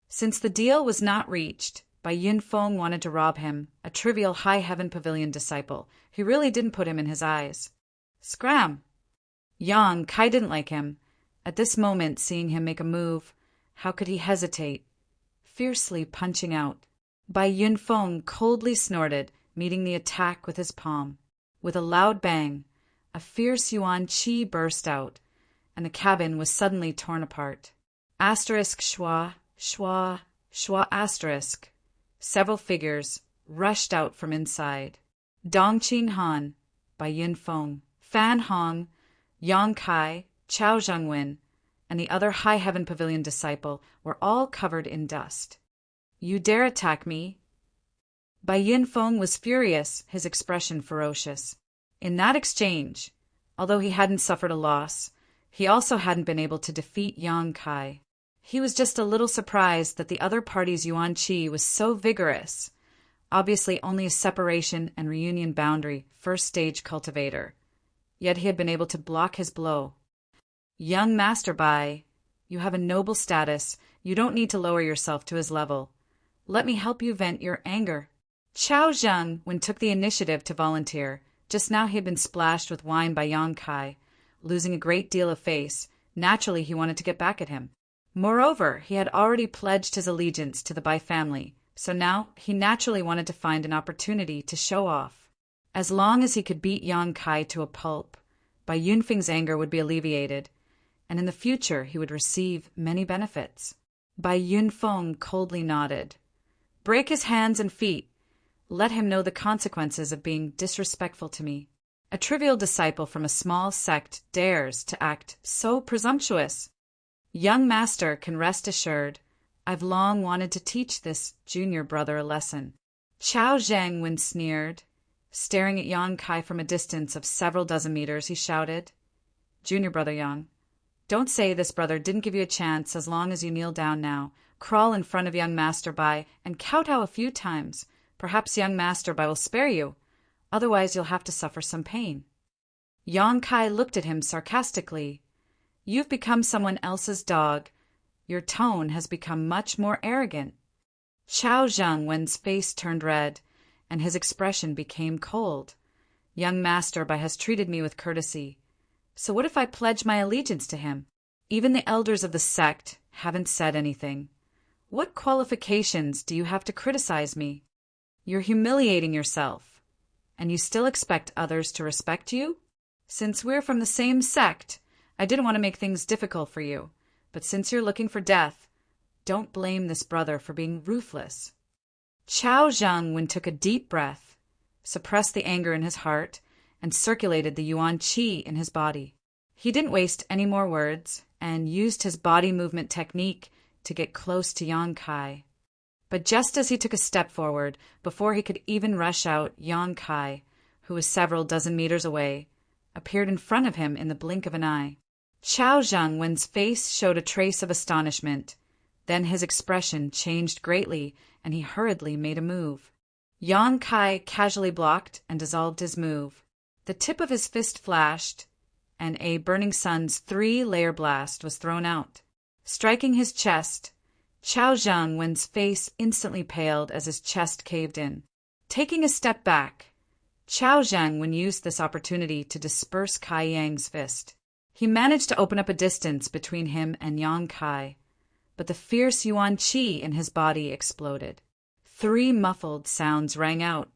Since the deal was not reached, Bai Yunfeng wanted to rob him, a trivial High Heaven Pavilion disciple. He really didn't put him in his eyes. Scram! Yang Kai didn't like him. At this moment, seeing him make a move, how could he hesitate? Fiercely punching out. Bai Yunfeng coldly snorted, meeting the attack with his palm. With a loud bang, a fierce yuan qi burst out, and the cabin was suddenly torn apart. Asterisk schwa, schwa, schwa asterisk. Several figures rushed out from inside. Dongqing Han, Bai Yunfeng, Fan Hong, Yang Kai, Chao Zhengwen, and the other High Heaven Pavilion disciple were all covered in dust. You dare attack me? Bai Yunfeng was furious, his expression ferocious. In that exchange, although he hadn't suffered a loss, he also hadn't been able to defeat Yang Kai. He was just a little surprised that the other party's yuan qi was so vigorous. Obviously only a separation and reunion boundary, first stage cultivator. Yet he had been able to block his blow. Young Master Bai, you have a noble status. You don't need to lower yourself to his level. Let me help you vent your anger. Chao Zhengwen took the initiative to volunteer. Just now he had been splashed with wine by Yang Kai, losing a great deal of face. Naturally, he wanted to get back at him. Moreover, he had already pledged his allegiance to the Bai family, so now he naturally wanted to find an opportunity to show off. As long as he could beat Yang Kai to a pulp, Bai Yunfeng's anger would be alleviated, and in the future he would receive many benefits. Bai Yunfeng coldly nodded. Break his hands and feet. Let him know the consequences of being disrespectful to me. A trivial disciple from a small sect dares to act so presumptuous. Young master can rest assured, I've long wanted to teach this junior brother a lesson. Chao Zhengwen sneered. Staring at Yang Kai from a distance of several dozen meters, he shouted, Junior brother Yang, don't say this brother didn't give you a chance. As long as you kneel down now, crawl in front of young Master Bai and kowtow a few times. Perhaps young Master Bai will spare you. Otherwise you'll have to suffer some pain. Yang Kai looked at him sarcastically. You've become someone else's dog. Your tone has become much more arrogant. Chao Zhengwen's face turned red, and his expression became cold. Young Master Bai has treated me with courtesy. So what if I pledge my allegiance to him? Even the elders of the sect haven't said anything. What qualifications do you have to criticize me? You're humiliating yourself, and you still expect others to respect you? Since we're from the same sect, I didn't want to make things difficult for you, but since you're looking for death, don't blame this brother for being ruthless. Chao Zhengwen took a deep breath, suppressed the anger in his heart, and circulated the yuan qi in his body. He didn't waste any more words, and used his body movement technique to get close to Yang Kai. But just as he took a step forward, before he could even rush out, Yang Kai, who was several dozen meters away, appeared in front of him in the blink of an eye. Chao Zhengwen's face showed a trace of astonishment. Then his expression changed greatly, and he hurriedly made a move. Yang Kai casually blocked and dissolved his move. The tip of his fist flashed, and a Burning Sun's 3-layer blast was thrown out. Striking his chest, Chao Zhengwen's face instantly paled as his chest caved in. Taking a step back, Chao Zhengwen used this opportunity to disperse Kai Yang's fist. He managed to open up a distance between him and Yang Kai, but the fierce yuan qi in his body exploded. 3 muffled sounds rang out,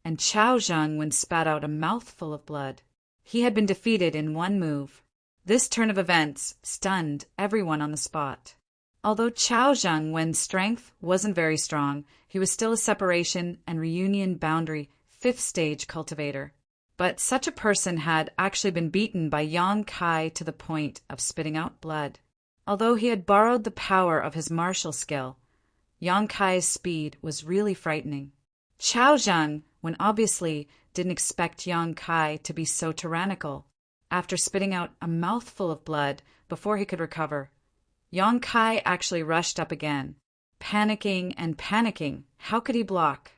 and Chao Zhengwen spat out a mouthful of blood. He had been defeated in one move. This turn of events stunned everyone on the spot. Although Chao Zheng Wen's strength wasn't very strong, he was still a separation and reunion boundary 5th stage cultivator. But such a person had actually been beaten by Yang Kai to the point of spitting out blood. Although he had borrowed the power of his martial skill, Yang Kai's speed was really frightening. Chao Zheng Wen obviously didn't expect Yang Kai to be so tyrannical. After spitting out a mouthful of blood before he could recover, Yang Kai actually rushed up again. Panicking and panicking, how could he block?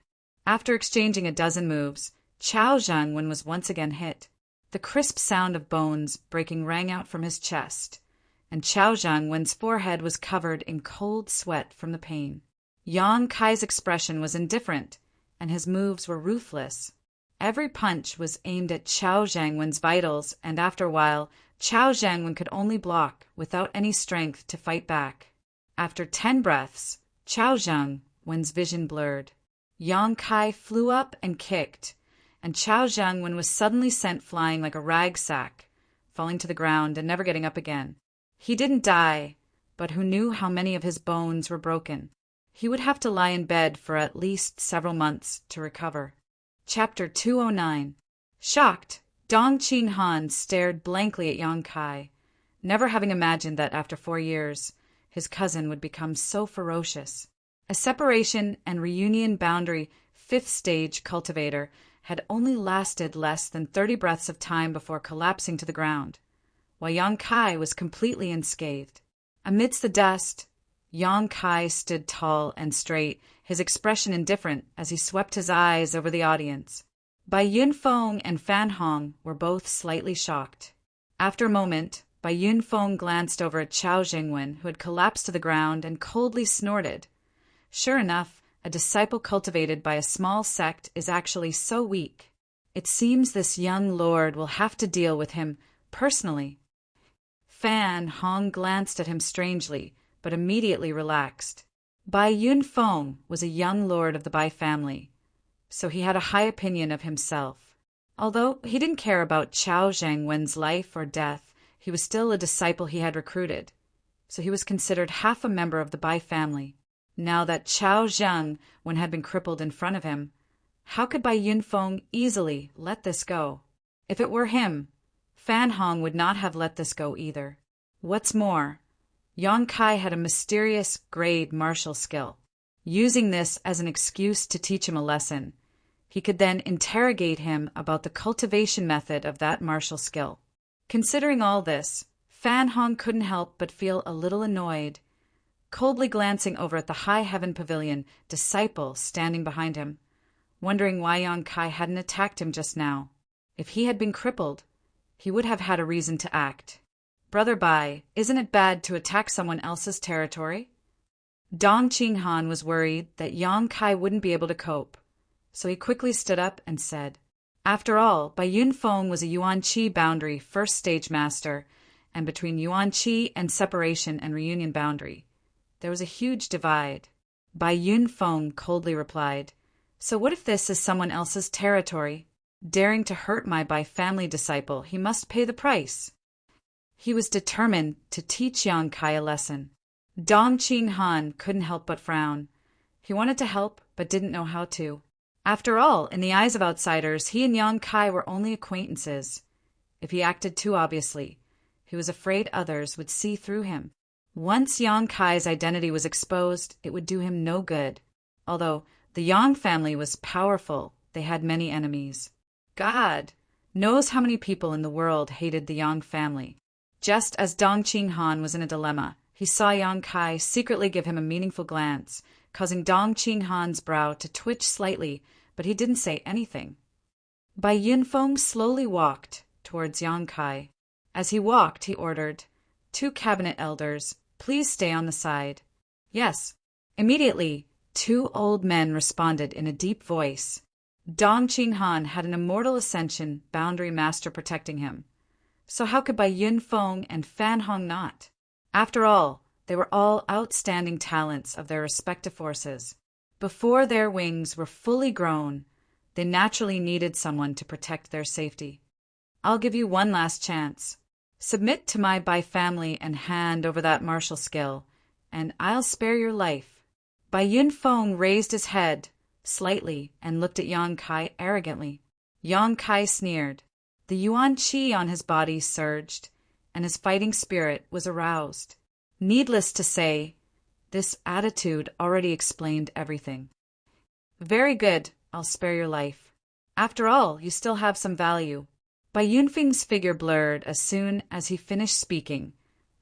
After exchanging a dozen moves, Chao Zheng Wen was once again hit. The crisp sound of bones breaking rang out from his chest, and Chao Zheng Wen's forehead was covered in cold sweat from the pain. Yang Kai's expression was indifferent, and his moves were ruthless. Every punch was aimed at Chao Zheng Wen's vitals, and after a while, Chao Zheng Wen could only block without any strength to fight back. After 10 breaths, Chao Zheng Wen's vision blurred. Yang Kai flew up and kicked, and Chao Zheng Wen was suddenly sent flying like a rag sack, falling to the ground and never getting up again. He didn't die, but who knew how many of his bones were broken? He would have to lie in bed for at least several months to recover. Chapter 209. Shocked, Dong Qin-han stared blankly at Yang Kai, never having imagined that after 4 years, his cousin would become so ferocious. A separation and reunion boundary 5th stage cultivator had only lasted less than 30 breaths of time before collapsing to the ground, while Yang Kai was completely unscathed. Amidst the dust, Yang Kai stood tall and straight, his expression indifferent as he swept his eyes over the audience. Bai Yunfeng and Fan Hong were both slightly shocked. After a moment, Bai Yunfeng glanced over at Chao Zheng Wen, who had collapsed to the ground, and coldly snorted. Sure enough, a disciple cultivated by a small sect is actually so weak. It seems this young lord will have to deal with him personally. Fan Hong glanced at him strangely, but immediately relaxed. Bai Yunfeng was a young lord of the Bai family, so he had a high opinion of himself. Although he didn't care about Chao Zheng Wen's life or death, he was still a disciple he had recruited, so he was considered half a member of the Bai family. Now that Chao Zheng Wen had been crippled in front of him, how could Bai Yunfeng easily let this go? If it were him, Fan Hong would not have let this go either. What's more, Yang Kai had a mysterious grade martial skill. Using this as an excuse to teach him a lesson, he could then interrogate him about the cultivation method of that martial skill. Considering all this, Fan Hong couldn't help but feel a little annoyed, coldly glancing over at the High Heaven Pavilion disciple standing behind him, wondering why Yang Kai hadn't attacked him just now. If he had been crippled, he would have had a reason to act. Brother Bai, isn't it bad to attack someone else's territory? Dong Qin-han was worried that Yang Kai wouldn't be able to cope, so he quickly stood up and said, after all, Bai Yunfeng was a Yuan Qi boundary 1st stage master, and between Yuan Qi and separation and reunion boundary, there was a huge divide. Bai Yunfeng coldly replied, so what if this is someone else's territory? Daring to hurt my Bai family disciple, he must pay the price. He was determined to teach Yang Kai a lesson. Dong Qin-han couldn't help but frown. He wanted to help, but didn't know how to. After all, in the eyes of outsiders, he and Yang Kai were only acquaintances. If he acted too obviously, he was afraid others would see through him. Once Yang Kai's identity was exposed, it would do him no good. Although the Yang family was powerful, they had many enemies. God knows how many people in the world hated the Yang family. Just as Dong Qin-han was in a dilemma, he saw Yang Kai secretly give him a meaningful glance, causing Dong Qin-han's brow to twitch slightly, but he didn't say anything. Bai Yunfeng slowly walked towards Yang Kai. As he walked, he ordered, 2 cabinet elders, please stay on the side. Yes. Immediately, 2 old men responded in a deep voice. Dong Qin-han had an immortal ascension boundary master protecting him. So how could Bai Yunfeng and Fan Hong not? After all, they were all outstanding talents of their respective forces. Before their wings were fully grown, they naturally needed someone to protect their safety. I'll give you one last chance. Submit to my Bai family and hand over that martial skill, and I'll spare your life." Bai Yunfeng raised his head slightly and looked at Yang Kai arrogantly. Yang Kai sneered. The yuan qi on his body surged, and his fighting spirit was aroused. Needless to say, this attitude already explained everything. "Very good, I'll spare your life. After all, you still have some value." Bai Yunfeng's figure blurred as soon as he finished speaking,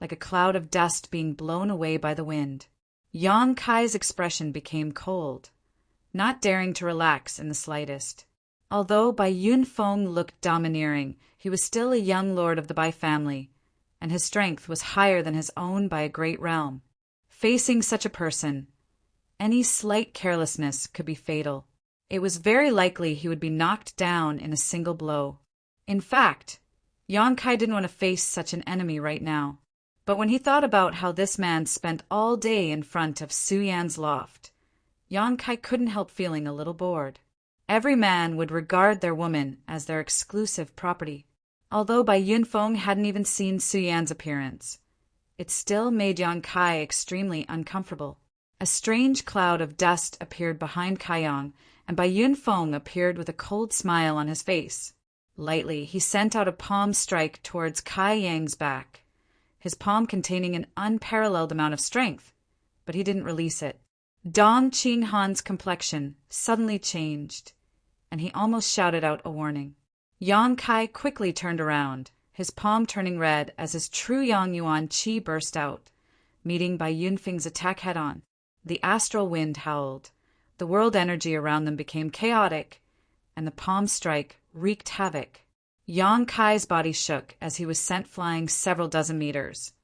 like a cloud of dust being blown away by the wind. Yang Kai's expression became cold, not daring to relax in the slightest. Although Bai Yunfeng looked domineering, he was still a young lord of the Bai family, and his strength was higher than his own by a great realm. Facing such a person, any slight carelessness could be fatal. It was very likely he would be knocked down in a single blow. In fact, Yang Kai didn't want to face such an enemy right now. But when he thought about how this man spent all day in front of Su Yan's loft, Yang Kai couldn't help feeling a little bored. Every man would regard their woman as their exclusive property. Although Bai Yunfeng hadn't even seen Su Yan's appearance, it still made Yang Kai extremely uncomfortable. A strange cloud of dust appeared behind Kaiyang, and Bai Yunfeng appeared with a cold smile on his face. Lightly, he sent out a palm strike towards Kaiyang's back, his palm containing an unparalleled amount of strength, but he didn't release it. Dong Qinghan's complexion suddenly changed, and he almost shouted out a warning. Yang Kai quickly turned around, his palm turning red as his true Yang Yuan Qi burst out, meeting Bai Yunfeng's attack head-on. The astral wind howled, the world energy around them became chaotic, and the palm strike wreaked havoc. Yang Kai's body shook as he was sent flying several dozen meters,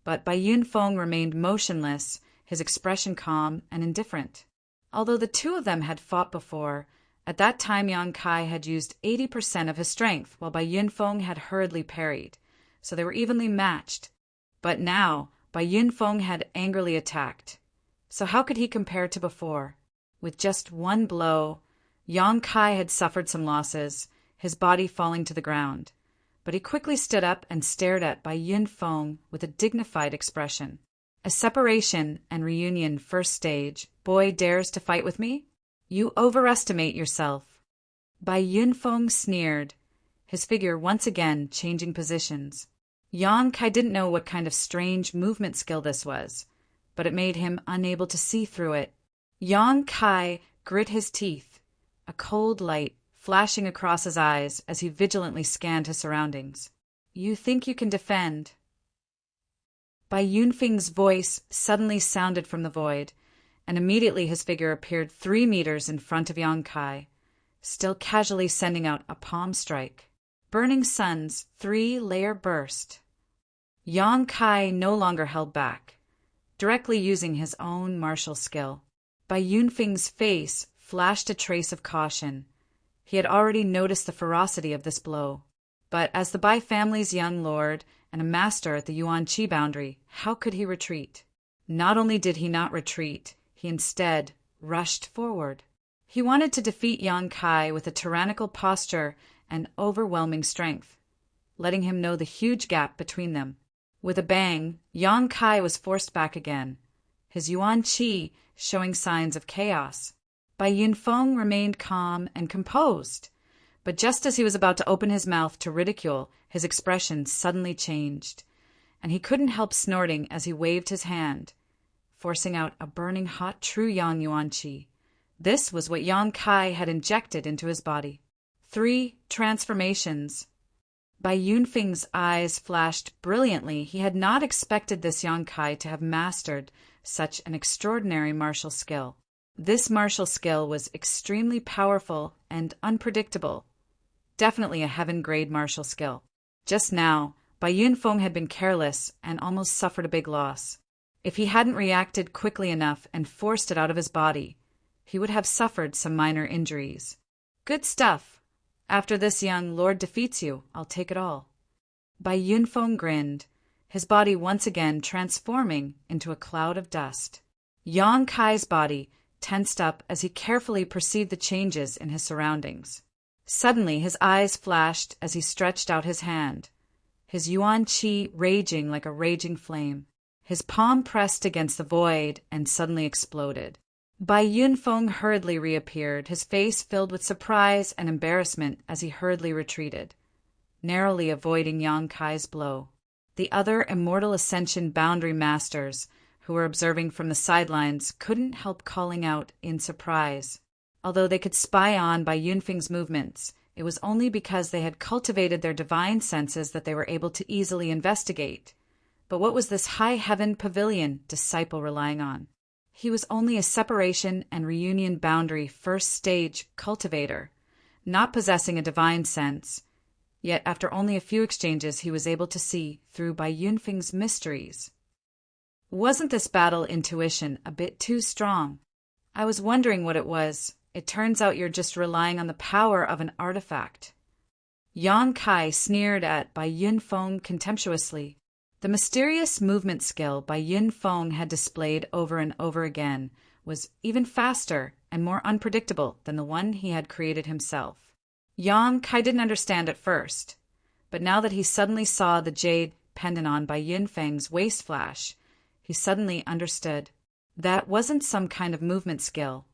but Bai Yunfeng remained motionless, his expression calm and indifferent. Although the two of them had fought before, at that time Yang Kai had used 80% of his strength, while Bai Yunfeng had hurriedly parried, so they were evenly matched. But now, Bai Yunfeng had angrily attacked. So how could he compare to before? With just one blow, Yang Kai had suffered some losses, his body falling to the ground. But he quickly stood up and stared at Bai Yunfeng with a dignified expression. "A separation and reunion first stage. Boy dares to fight with me? You overestimate yourself." Bai Yunfeng sneered, his figure once again changing positions. Yang Kai didn't know what kind of strange movement skill this was, but it made him unable to see through it. Yang Kai grit his teeth, a cold light flashing across his eyes as he vigilantly scanned his surroundings. "You think you can defend?" Bai Yunfeng's voice suddenly sounded from the void, and immediately his figure appeared 3 meters in front of Yang Kai, still casually sending out a palm strike. Burning Sun's 3-layer burst. Yang Kai no longer held back, directly using his own martial skill. Bai Yunfeng's face flashed a trace of caution. He had already noticed the ferocity of this blow. But as the Bai family's young lord and a master at the Yuan Qi boundary, how could he retreat? Not only did he not retreat, he instead rushed forward. He wanted to defeat Yang Kai with a tyrannical posture and overwhelming strength, letting him know the huge gap between them. With a bang, Yang Kai was forced back again, his Yuan Qi showing signs of chaos. Bai Yunfeng remained calm and composed, but just as he was about to open his mouth to ridicule, his expression suddenly changed, and he couldn't help snorting as he waved his hand, forcing out a burning hot true Yang Yuan Qi. This was what Yang Kai had injected into his body. 3 transformations. Bai Yunfeng's eyes flashed brilliantly. He had not expected this Yang Kai to have mastered such an extraordinary martial skill. This martial skill was extremely powerful and unpredictable. Definitely a heaven-grade martial skill. Just now, Bai Yunfeng had been careless and almost suffered a big loss. If he hadn't reacted quickly enough and forced it out of his body, he would have suffered some minor injuries. "Good stuff. After this young lord defeats you, I'll take it all." Bai Yunfeng grinned, his body once again transforming into a cloud of dust. Yang Kai's body tensed up as he carefully perceived the changes in his surroundings. Suddenly his eyes flashed as he stretched out his hand, his Yuan Qi raging like a raging flame. His palm pressed against the void and suddenly exploded. Bai Yunfeng hurriedly reappeared, his face filled with surprise and embarrassment as he hurriedly retreated, narrowly avoiding Yang Kai's blow. The other Immortal Ascension Boundary Masters, who were observing from the sidelines, couldn't help calling out in surprise. Although they could spy on Bai Yunfeng's movements, it was only because they had cultivated their divine senses that they were able to easily investigate. But what was this high heaven pavilion disciple relying on? He was only a separation and reunion boundary first stage cultivator, not possessing a divine sense. Yet after only a few exchanges he was able to see through Bai Yunfeng's mysteries. Wasn't this battle intuition a bit too strong? I was wondering what it was. It turns out you're just relying on the power of an artifact. Yang Kai sneered at Bai Yunfeng contemptuously. The mysterious movement skill Bai Yunfeng had displayed over and over again was even faster and more unpredictable than the one he had created himself. Yang Kai didn't understand at first, but now that he suddenly saw the jade pendant on Bai Yunfeng's waist flash, he suddenly understood. That wasn't some kind of movement skill,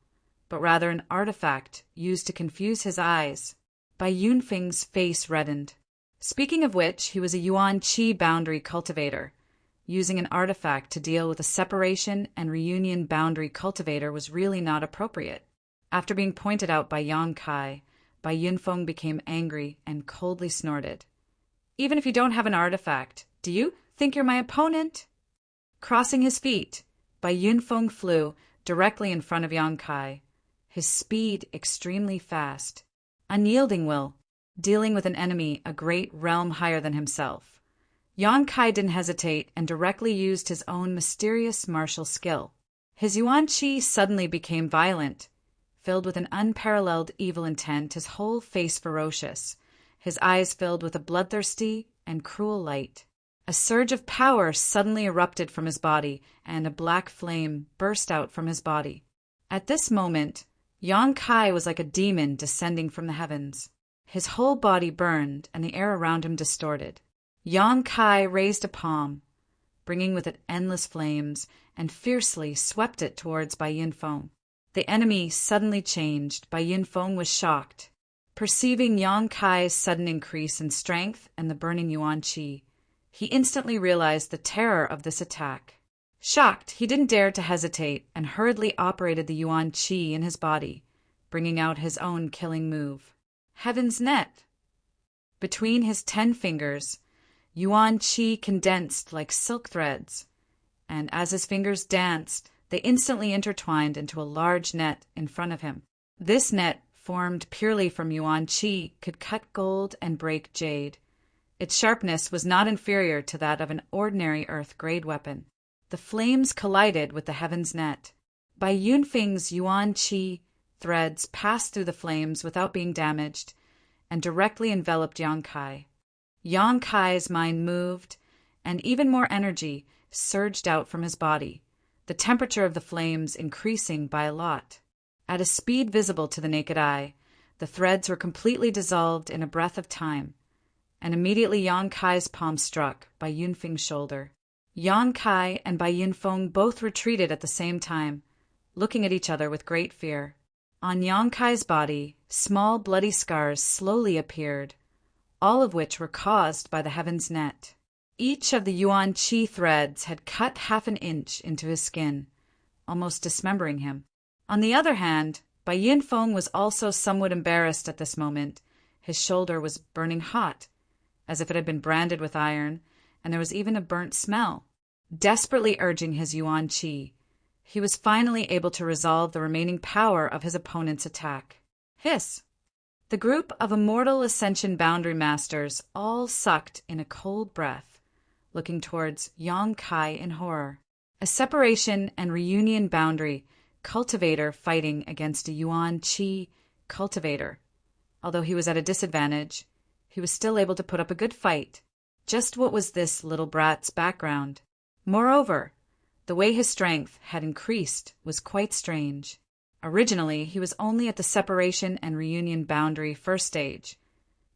but rather an artifact used to confuse his eyes. Bai Yunfeng's face reddened. Speaking of which, he was a Yuan Qi boundary cultivator. Using an artifact to deal with a separation and reunion boundary cultivator was really not appropriate. After being pointed out by Yang Kai, Bai Yunfeng became angry and coldly snorted. Even if you don't have an artifact, do you think you're my opponent? Crossing his feet, Bai Yunfeng flew directly in front of Yang Kai, his speed extremely fast. Unyielding will, dealing with an enemy a great realm higher than himself. Yang Kai didn't hesitate and directly used his own mysterious martial skill. His Yuan Qi suddenly became violent, filled with an unparalleled evil intent, his whole face ferocious, his eyes filled with a bloodthirsty and cruel light. A surge of power suddenly erupted from his body, and a black flame burst out from his body. At this moment, Yang Kai was like a demon descending from the heavens. His whole body burned, and the air around him distorted. Yang Kai raised a palm, bringing with it endless flames, and fiercely swept it towards Bai Yunfeng. The enemy suddenly changed. Bai Yunfeng was shocked. Perceiving Yang Kai's sudden increase in strength and the burning Yuan Qi, he instantly realized the terror of this attack. Shocked, he didn't dare to hesitate and hurriedly operated the Yuan Qi in his body, bringing out his own killing move. Heaven's Net! Between his 10 fingers, Yuan Qi condensed like silk threads, and as his fingers danced, they instantly intertwined into a large net in front of him. This net, formed purely from Yuan Qi, could cut gold and break jade. Its sharpness was not inferior to that of an ordinary earth-grade weapon. The flames collided with the Heaven's Net. Bai Yunfeng's Yuan Qi threads passed through the flames without being damaged and directly enveloped Yang Kai. Yang Kai's mind moved, and even more energy surged out from his body, the temperature of the flames increasing by a lot. At a speed visible to the naked eye, the threads were completely dissolved in a breath of time, and immediately Yang Kai's palm struck Bai Yunfeng's shoulder. Yang Kai and Bai Yunfeng both retreated at the same time, looking at each other with great fear. On Yang Kai's body, small bloody scars slowly appeared, all of which were caused by the Heaven's Net. Each of the Yuan Qi threads had cut half an inch into his skin, almost dismembering him. On the other hand, Bai Yunfeng was also somewhat embarrassed at this moment. His shoulder was burning hot, as if it had been branded with iron, and there was even a burnt smell. Desperately urging his Yuan Qi, he was finally able to resolve the remaining power of his opponent's attack. Hiss! The group of Immortal Ascension Boundary Masters all sucked in a cold breath, looking towards Yang Kai in horror. A separation and reunion boundary cultivator fighting against a Yuan Qi cultivator. Although he was at a disadvantage, he was still able to put up a good fight. Just what was this little brat's background? Moreover, the way his strength had increased was quite strange. Originally, he was only at the separation and reunion boundary first stage,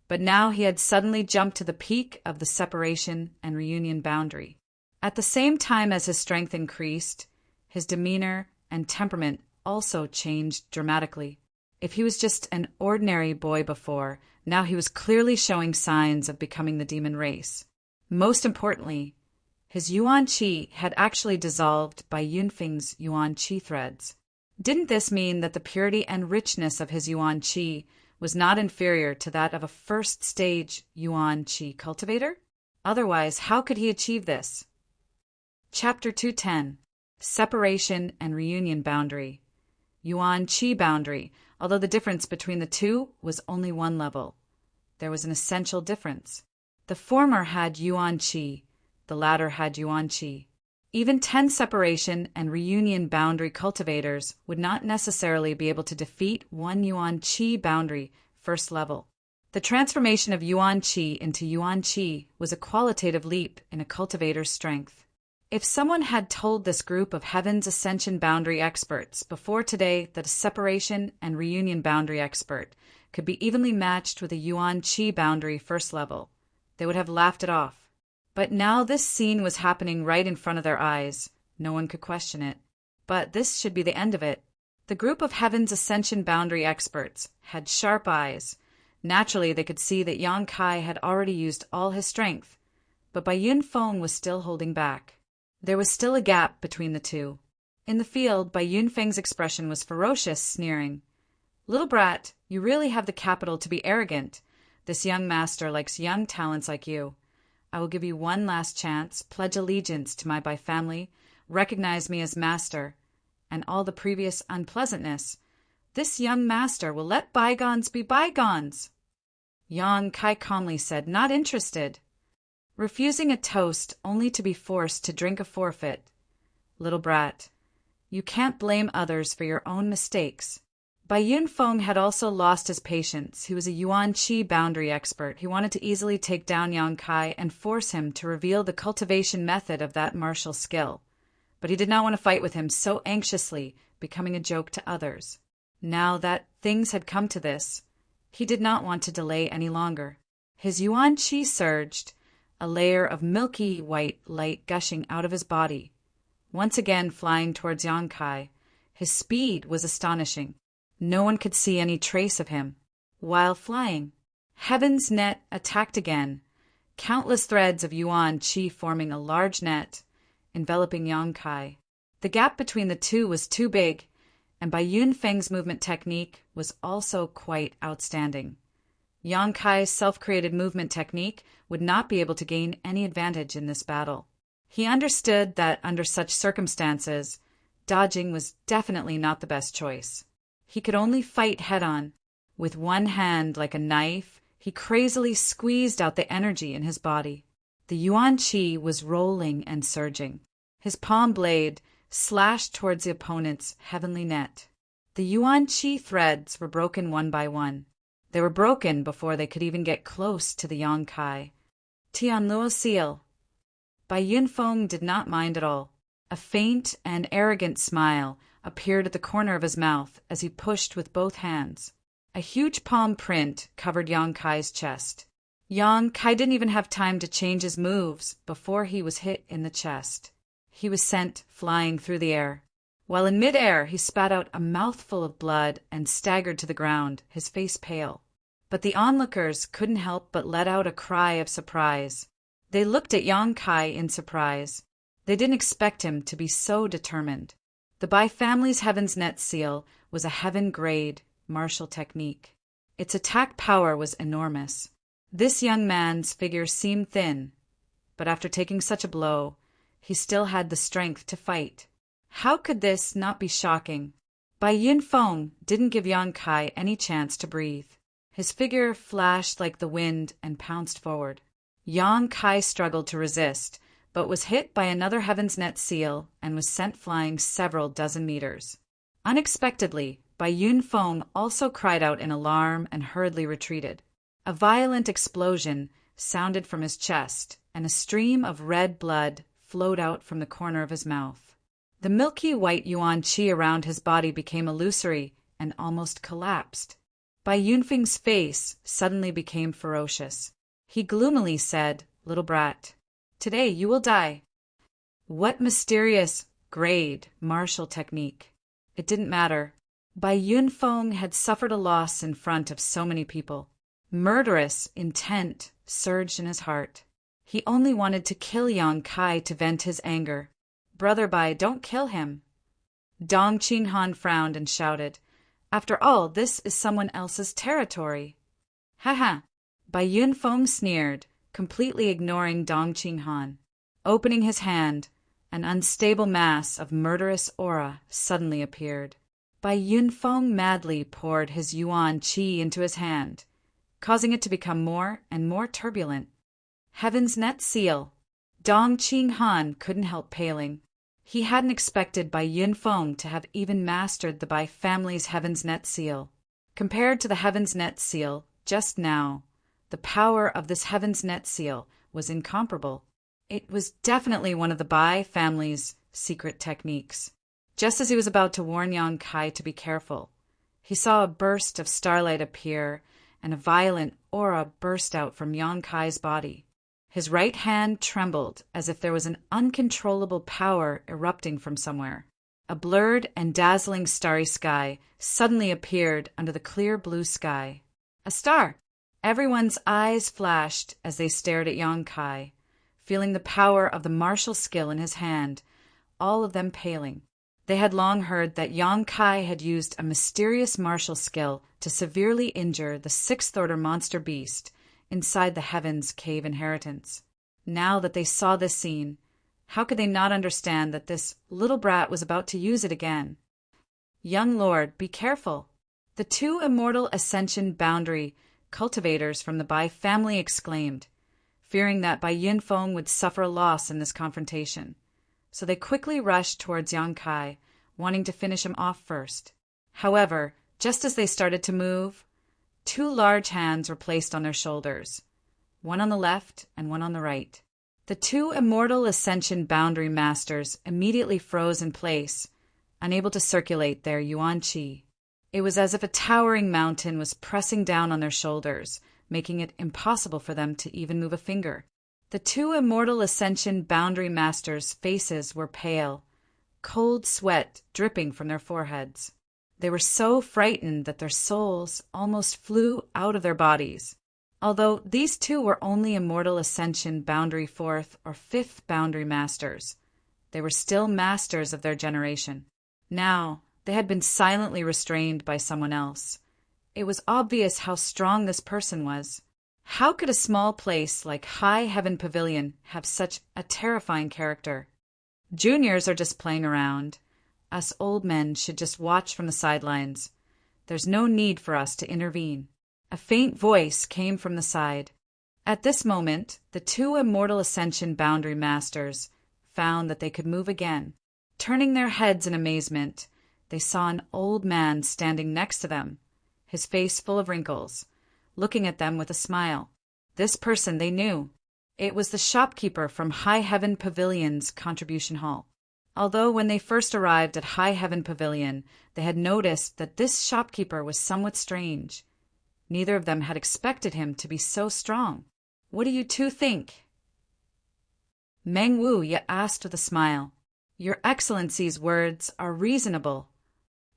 but now he had suddenly jumped to the peak of the separation and reunion boundary. At the same time as his strength increased, his demeanor and temperament also changed dramatically. If he was just an ordinary boy before, now he was clearly showing signs of becoming the demon race. Most importantly, his yuan qi had actually dissolved by Yunfeng's yuan qi threads. Didn't this mean that the purity and richness of his yuan qi was not inferior to that of a first-stage yuan qi cultivator? Otherwise, how could he achieve this? Chapter 210. Separation and Reunion Boundary. Yuan qi boundary. Although the difference between the two was only one level, there was an essential difference. The former had yuan qi, the latter had yuan qi. Even 10 separation and reunion boundary cultivators would not necessarily be able to defeat one yuan qi boundary first level. The transformation of yuan qi into yuan qi was a qualitative leap in a cultivator's strength. If someone had told this group of Heaven's Ascension boundary experts before today that a separation and reunion boundary expert could be evenly matched with a yuan qi boundary first level, they would have laughed it off. But now this scene was happening right in front of their eyes. No one could question it. But this should be the end of it. The group of Heaven's Ascension boundary experts had sharp eyes. Naturally, they could see that Yang Kai had already used all his strength, but Bai Yunfeng was still holding back. There was still a gap between the two. In the field, Bai Yunfeng's expression was ferocious, sneering. "Little brat, you really have the capital to be arrogant. This young master likes young talents like you. I will give you one last chance, pledge allegiance to my Bai family, recognize me as master, and all the previous unpleasantness. This young master will let bygones be bygones." Yang Kai calmly said, "Not interested." Refusing a toast only to be forced to drink a forfeit. "Little brat, you can't blame others for your own mistakes." Bai Yunfeng had also lost his patience. He was a yuan qi boundary expert. He wanted to easily take down Yang Kai and force him to reveal the cultivation method of that martial skill. But he did not want to fight with him so anxiously, becoming a joke to others. Now that things had come to this, he did not want to delay any longer. His yuan qi surged, a layer of milky white light gushing out of his body. Once again flying towards Yang Kai, his speed was astonishing. No one could see any trace of him. While flying, Heaven's net attacked again, countless threads of yuan qi forming a large net, enveloping Yang Kai. The gap between the two was too big, and Bai Yunfeng's movement technique was also quite outstanding. Yang Kai's self-created movement technique would not be able to gain any advantage in this battle. He understood that under such circumstances, dodging was definitely not the best choice. He could only fight head-on. With one hand like a knife, he crazily squeezed out the energy in his body. The yuan qi was rolling and surging. His palm blade slashed towards the opponent's heavenly net. The yuan qi threads were broken one by one. They were broken before they could even get close to the Yang Kai. Tianluo seal. Bai Yunfeng did not mind at all. A faint and arrogant smile appeared at the corner of his mouth as he pushed with both hands. A huge palm print covered Yang Kai's chest. Yang Kai didn't even have time to change his moves before he was hit in the chest. He was sent flying through the air. While in mid-air, he spat out a mouthful of blood and staggered to the ground, his face pale. But the onlookers couldn't help but let out a cry of surprise. They looked at Yang Kai in surprise. They didn't expect him to be so determined. The Bai family's Heaven's Net seal was a heaven-grade martial technique. Its attack power was enormous. This young man's figure seemed thin, but after taking such a blow, he still had the strength to fight. How could this not be shocking? Bai Yunfeng didn't give Yang Kai any chance to breathe. His figure flashed like the wind and pounced forward. Yang Kai struggled to resist, but was hit by another Heaven's Net seal and was sent flying several dozen meters. Unexpectedly, Bai Yunfeng also cried out in alarm and hurriedly retreated. A violent explosion sounded from his chest, and a stream of red blood flowed out from the corner of his mouth. The milky white yuan qi around his body became illusory and almost collapsed. Bai Yunfeng's face suddenly became ferocious. He gloomily said, "Little brat, today you will die." What mysterious, grade, martial technique? It didn't matter. Bai Yunfeng had suffered a loss in front of so many people. Murderous intent surged in his heart. He only wanted to kill Yang Kai to vent his anger. Brother Bai, don't kill him. Dong Qinghan frowned and shouted, After all, this is someone else's territory. Ha! Bai Yunfeng sneered, completely ignoring Dong Qinghan. Opening his hand, an unstable mass of murderous aura suddenly appeared. Bai Yunfeng madly poured his yuan qi into his hand, causing it to become more and more turbulent. Heaven's Net Seal. Dong Qinghan couldn't help paling. He hadn't expected Bai Yunfeng to have even mastered the Bai family's Heaven's Net Seal. Compared to the Heaven's Net Seal just now, the power of this Heaven's Net Seal was incomparable. It was definitely one of the Bai family's secret techniques. Just as he was about to warn Yang Kai to be careful, he saw a burst of starlight appear and a violent aura burst out from Yang Kai's body. His right hand trembled as if there was an uncontrollable power erupting from somewhere. A blurred and dazzling starry sky suddenly appeared under the clear blue sky. A star! Everyone's eyes flashed as they stared at Yang Kai, feeling the power of the martial skill in his hand, all of them paling. They had long heard that Yang Kai had used a mysterious martial skill to severely injure the sixth-order monster beast inside the Heaven's Cave inheritance. Now that they saw this scene, how could they not understand that this little brat was about to use it again? Young lord, be careful! The two immortal ascension boundary cultivators from the Bai family exclaimed, fearing that Bai Yunfeng would suffer a loss in this confrontation. So they quickly rushed towards Yang Kai, wanting to finish him off first. However, just as they started to move, two large hands were placed on their shoulders, one on the left and one on the right. The two immortal ascension boundary masters immediately froze in place, unable to circulate their yuan qi. It was as if a towering mountain was pressing down on their shoulders, making it impossible for them to even move a finger. The two immortal ascension boundary masters' faces were pale, cold sweat dripping from their foreheads. They were so frightened that their souls almost flew out of their bodies. Although these two were only immortal ascension boundary fourth or fifth boundary masters, they were still masters of their generation. Now, they had been silently restrained by someone else. It was obvious how strong this person was. How could a small place like High Heaven Pavilion have such a terrifying character? Juniors are just playing around. Us old men should just watch from the sidelines. There's no need for us to intervene. A faint voice came from the side. At this moment, the two immortal ascension boundary masters found that they could move again. Turning their heads in amazement, they saw an old man standing next to them, his face full of wrinkles, looking at them with a smile. This person they knew. It was the shopkeeper from High Heaven Pavilion's contribution hall. Although when they first arrived at High Heaven Pavilion, they had noticed that this shopkeeper was somewhat strange. Neither of them had expected him to be so strong. What do you two think? Meng Wu yet asked with a smile. Your Excellency's words are reasonable.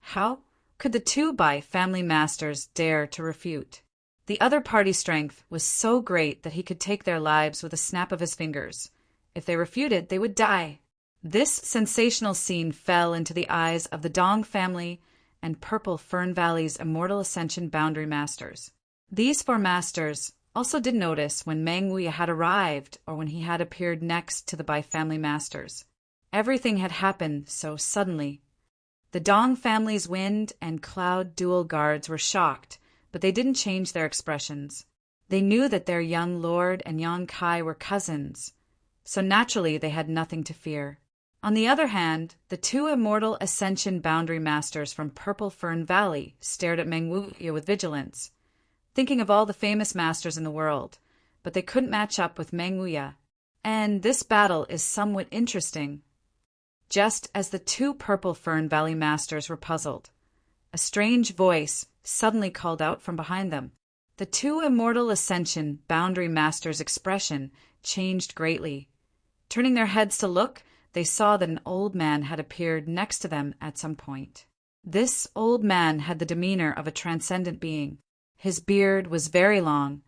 How could the two Bai family masters dare to refute? The other party's strength was so great that he could take their lives with a snap of his fingers. If they refuted, they would die. This sensational scene fell into the eyes of the Dong family and Purple Fern Valley's Immortal Ascension Boundary Masters. These four masters also did notice when Meng Wu had arrived or when he had appeared next to the Bai family masters. Everything had happened so suddenly. The Dong family's wind and cloud dual guards were shocked, but they didn't change their expressions. They knew that their young lord and Yang Kai were cousins, so naturally they had nothing to fear. On the other hand, the two immortal ascension boundary masters from Purple Fern Valley stared at Meng Wu with vigilance, thinking of all the famous masters in the world, but they couldn't match up with Meng Wu. And this battle is somewhat interesting. Just as the two Purple Fern Valley masters were puzzled, a strange voice suddenly called out from behind them. The two immortal ascension boundary masters' expression changed greatly. Turning their heads to look, they saw that an old man had appeared next to them at some point. This old man had the demeanor of a transcendent being. His beard was very long,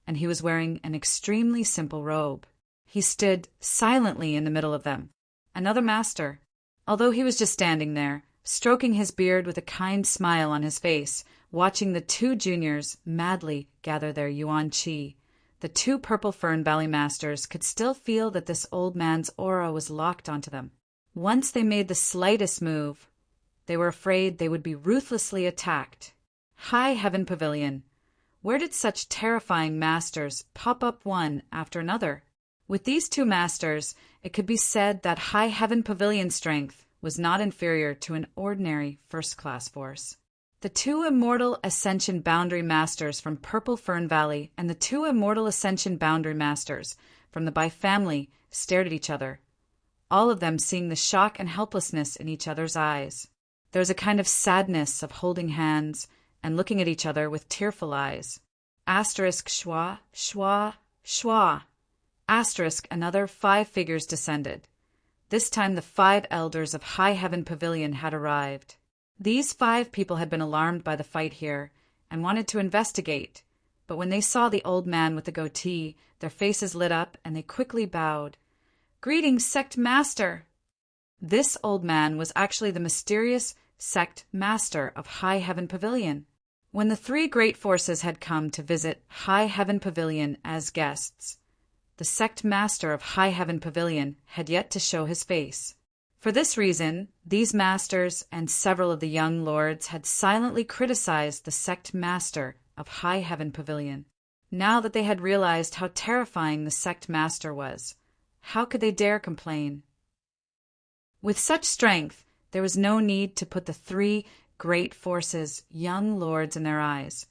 and he was wearing an extremely simple robe. He stood silently in the middle of them. Another master. Although he was just standing there, stroking his beard with a kind smile on his face, watching the two juniors madly gather their yuan qi, the two Purple Fern Valley masters could still feel that this old man's aura was locked onto them. Once they made the slightest move, they were afraid they would be ruthlessly attacked. High Heaven Pavilion. Where did such terrifying masters pop up one after another? With these two masters, it could be said that High Heaven Pavilion strength was not inferior to an ordinary first-class force. The two Immortal Ascension Boundary Masters from Purple Fern Valley and the two Immortal Ascension Boundary Masters from the Bai family stared at each other, all of them seeing the shock and helplessness in each other's eyes. There was a kind of sadness of holding hands and looking at each other with tearful eyes. Asterisk schwa, schwa, schwa. Asterisk another 5 figures descended. This time the 5 elders of High Heaven Pavilion had arrived. These 5 people had been alarmed by the fight here and wanted to investigate, but when they saw the old man with the goatee, their faces lit up and they quickly bowed. "Greetings, Sect Master!" This old man was actually the mysterious Sect Master of High Heaven Pavilion. When the 3 great forces had come to visit High Heaven Pavilion as guests, the Sect Master of High Heaven Pavilion had yet to show his face. For this reason, these masters and several of the young lords had silently criticized the Sect Master of High Heaven Pavilion. Now that they had realized how terrifying the Sect Master was, how could they dare complain? With such strength, there was no need to put the 3 great forces' young lords in their eyes,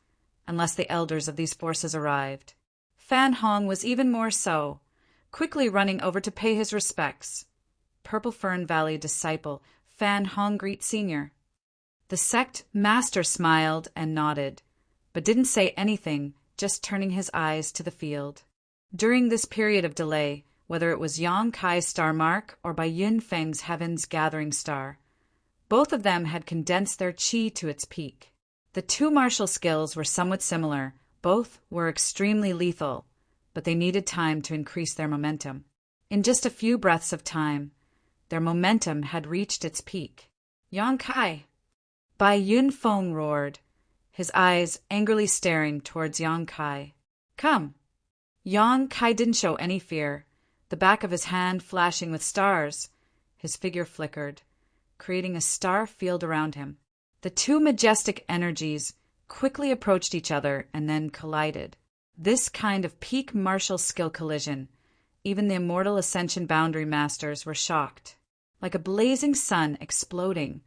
unless the elders of these forces arrived. Fan Hong was even more so, quickly running over to pay his respects. Purple Fern Valley disciple Fan Hongreet Sr. The Sect Master smiled and nodded, but didn't say anything, just turning his eyes to the field. During this period of delay, whether it was Yang Kai's star mark or by Yun Feng's Heaven's Gathering Star, both of them had condensed their qi to its peak. The 2 martial skills were somewhat similar, both were extremely lethal, but they needed time to increase their momentum. In just a few breaths of time, their momentum had reached its peak. "Yang Kai!" Bai Yun Feng roared, his eyes angrily staring towards Yang Kai. "Come!" Yang Kai didn't show any fear, the back of his hand flashing with stars. His figure flickered, creating a star field around him. The 2 majestic energies quickly approached each other and then collided. This kind of peak martial skill collision, even the Immortal Ascension Boundary Masters were shocked. Like a blazing sun exploding,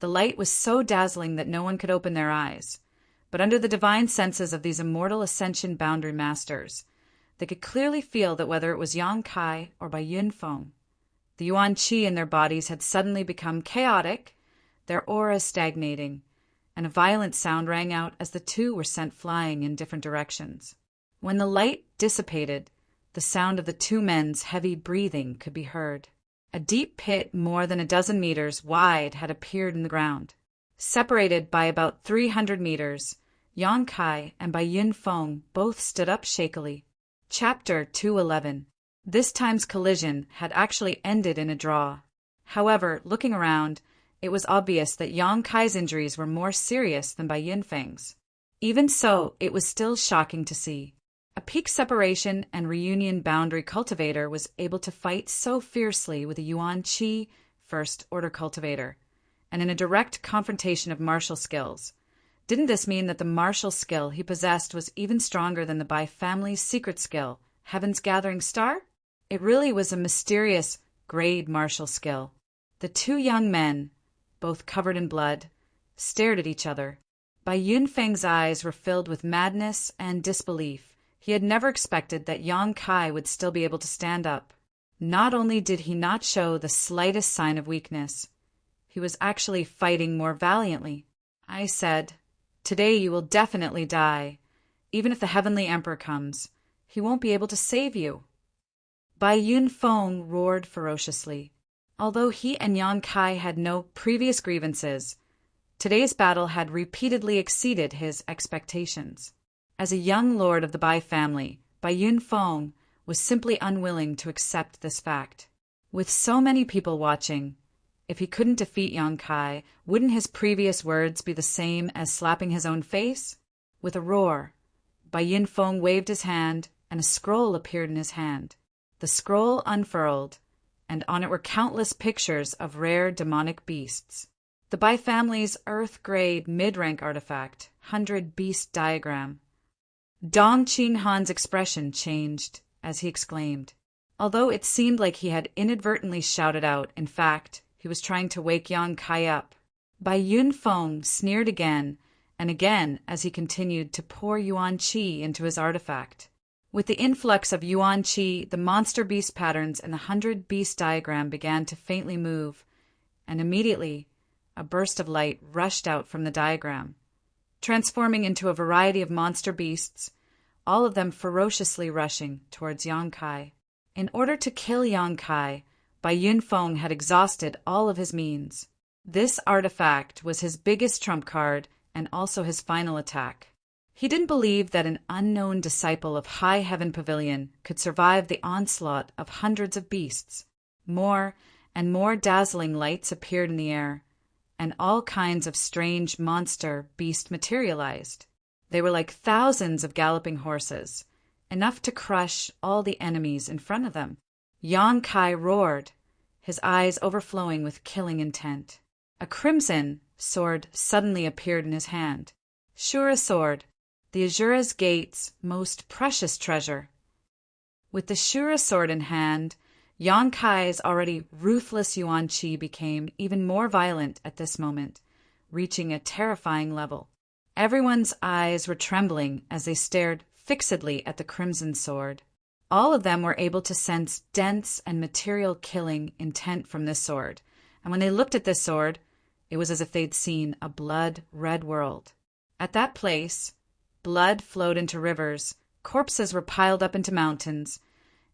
the light was so dazzling that no one could open their eyes. But under the divine senses of these Immortal Ascension Boundary Masters, they could clearly feel that whether it was Yang Kai or Bai Yun Feng, the yuan qi in their bodies had suddenly become chaotic, their auras stagnating, and a violent sound rang out as the 2 were sent flying in different directions. When the light dissipated, the sound of the 2 men's heavy breathing could be heard. A deep pit more than 12 meters wide had appeared in the ground. Separated by about 300 meters, Yang Kai and Bai Yun Feng both stood up shakily. Chapter 211. This time's collision had actually ended in a draw. However, looking around, it was obvious that Yang Kai's injuries were more serious than Bai Yun Feng's. Even so, it was still shocking to see. A peak separation and reunion boundary cultivator was able to fight so fiercely with a yuan qi first-order cultivator, and in a direct confrontation of martial skills. Didn't this mean that the martial skill he possessed was even stronger than the Bai family's secret skill, Heaven's Gathering Star? It really was a mysterious grade martial skill. The 2 young men, both covered in blood, stared at each other. Bai Yun Feng's eyes were filled with madness and disbelief. He had never expected that Yang Kai would still be able to stand up. Not only did he not show the slightest sign of weakness, he was actually fighting more valiantly. I said, "Today you will definitely die. Even if the Heavenly Emperor comes, he won't be able to save you." Bai Yun Feng roared ferociously. Although he and Yang Kai had no previous grievances, today's battle had repeatedly exceeded his expectations. As a young lord of the Bai family, Bai Yunfeng was simply unwilling to accept this fact. With so many people watching, if he couldn't defeat Yang Kai, wouldn't his previous words be the same as slapping his own face? With a roar, Bai Yunfeng waved his hand, and a scroll appeared in his hand. The scroll unfurled, and on it were countless pictures of rare demonic beasts. The Bai family's earth-grade mid-rank artifact, 100 Beast Diagram. Dong Qinghan's expression changed as he exclaimed. Although it seemed like he had inadvertently shouted out, in fact, he was trying to wake Yang Kai up. Bai Yunfeng sneered again and again as he continued to pour Yuan Qi into his artifact. With the influx of Yuan Qi, the monster beast patterns in the 100 Beast Diagram began to faintly move, and immediately a burst of light rushed out from the diagram, transforming into a variety of monster beasts, all of them ferociously rushing towards Yang Kai. In order to kill Yang Kai, Bai Yunfeng had exhausted all of his means. This artifact was his biggest trump card and also his final attack. He didn't believe that an unknown disciple of High Heaven Pavilion could survive the onslaught of hundreds of beasts. More and more dazzling lights appeared in the air, and all kinds of strange monster beast materialized. They were like thousands of galloping horses, enough to crush all the enemies in front of them. Yang Kai roared, his eyes overflowing with killing intent. A crimson sword suddenly appeared in his hand. Shura sword, the Azura's gate's most precious treasure. With the Shura sword in hand, Yang Kai's already ruthless Yuan Qi became even more violent at this moment, reaching a terrifying level. Everyone's eyes were trembling as they stared fixedly at the crimson sword. All of them were able to sense dense and material killing intent from this sword, and when they looked at this sword, it was as if they'd seen a blood-red world. At that place, blood flowed into rivers, corpses were piled up into mountains,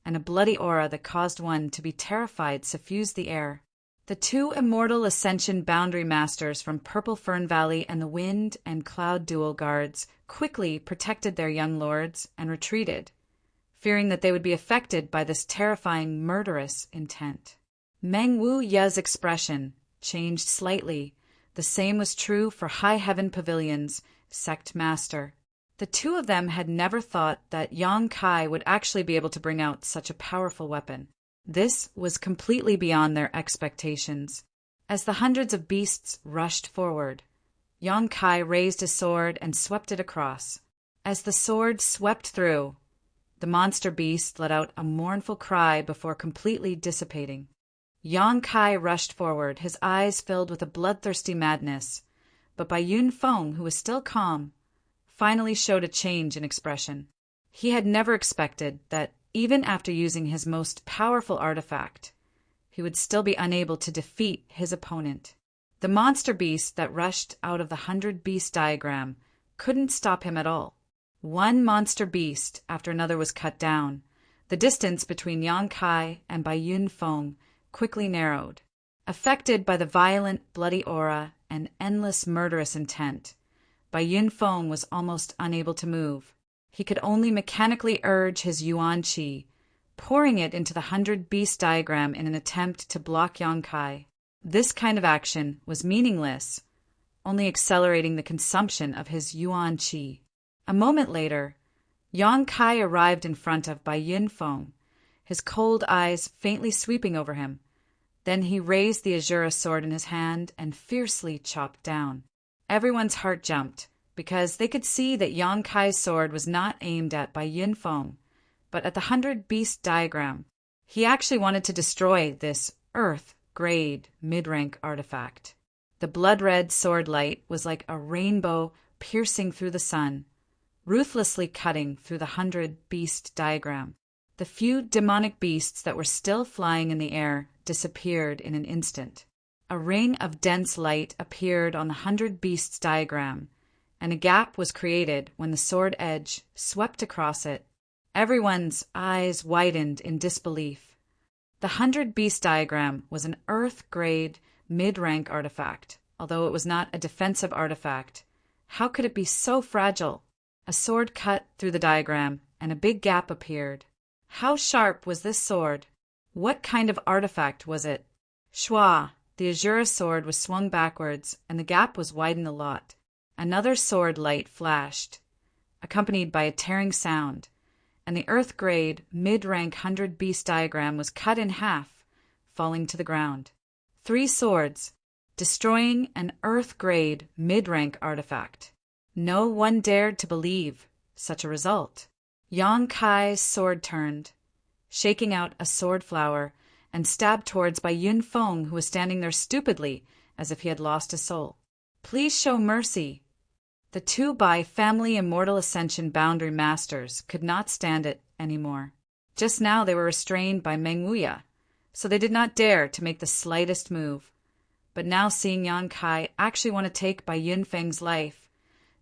and a bloody aura that caused one to be terrified suffused the air. The two immortal Ascension Boundary Masters from Purple Fern Valley and the Wind and Cloud Dual Guards quickly protected their young lords and retreated, fearing that they would be affected by this terrifying murderous intent. Meng Wu Ye's expression changed slightly. The same was true for High Heaven Pavilion's Sect Master. The two of them had never thought that Yang Kai would actually be able to bring out such a powerful weapon. This was completely beyond their expectations. As the hundreds of beasts rushed forward, Yang Kai raised his sword and swept it across. As the sword swept through, the monster beast let out a mournful cry before completely dissipating. Yang Kai rushed forward, his eyes filled with a bloodthirsty madness, but Bai Yunfeng, who was still calm, finally showed a change in expression. He had never expected that even after using his most powerful artifact, he would still be unable to defeat his opponent. The monster beast that rushed out of the 100 Beast Diagram couldn't stop him at all. One monster beast after another was cut down. The distance between Yang Kai and Bai Yunfeng quickly narrowed. Affected by the violent, bloody aura and endless murderous intent, Bai Yunfeng was almost unable to move. He could only mechanically urge his Yuan Qi, pouring it into the 100 Beast Diagram in an attempt to block Yang Kai. This kind of action was meaningless, only accelerating the consumption of his Yuan Qi. A moment later, Yang Kai arrived in front of Bai Yunfeng, his cold eyes faintly sweeping over him. Then he raised the Azura sword in his hand and fiercely chopped down. Everyone's heart jumped, because they could see that Yang Kai's sword was not aimed at Bai Yunfeng, but at the 100 Beast Diagram. He actually wanted to destroy this Earth-grade mid-rank artifact. The blood-red sword light was like a rainbow piercing through the sun, ruthlessly cutting through the 100 Beast Diagram. The few demonic beasts that were still flying in the air disappeared in an instant. A ring of dense light appeared on the 100 Beasts Diagram, and a gap was created when the sword edge swept across it. Everyone's eyes widened in disbelief. The 100 Beast diagram was an Earth-grade, mid-rank artifact, although it was not a defensive artifact. How could it be so fragile? A sword cut through the diagram, and a big gap appeared. How sharp was this sword? What kind of artifact was it? Shwa! The Azura sword was swung backwards, and the gap was widened a lot. Another sword light flashed, accompanied by a tearing sound, and the Earth-grade, mid-rank 100 Beast diagram was cut in half, falling to the ground. 3 swords, destroying an Earth-grade, mid-rank artifact. No one dared to believe such a result. Yang Kai's sword turned, shaking out a sword flower, and stabbed towards Bai Yunfeng, who was standing there stupidly, as if he had lost his soul. Please show mercy. The 2 Bai family Immortal Ascension Boundary Masters could not stand it anymore. Just now they were restrained by Meng Wuya, so they did not dare to make the slightest move. But now seeing Yang Kai actually want to take Bai Yunfeng's life,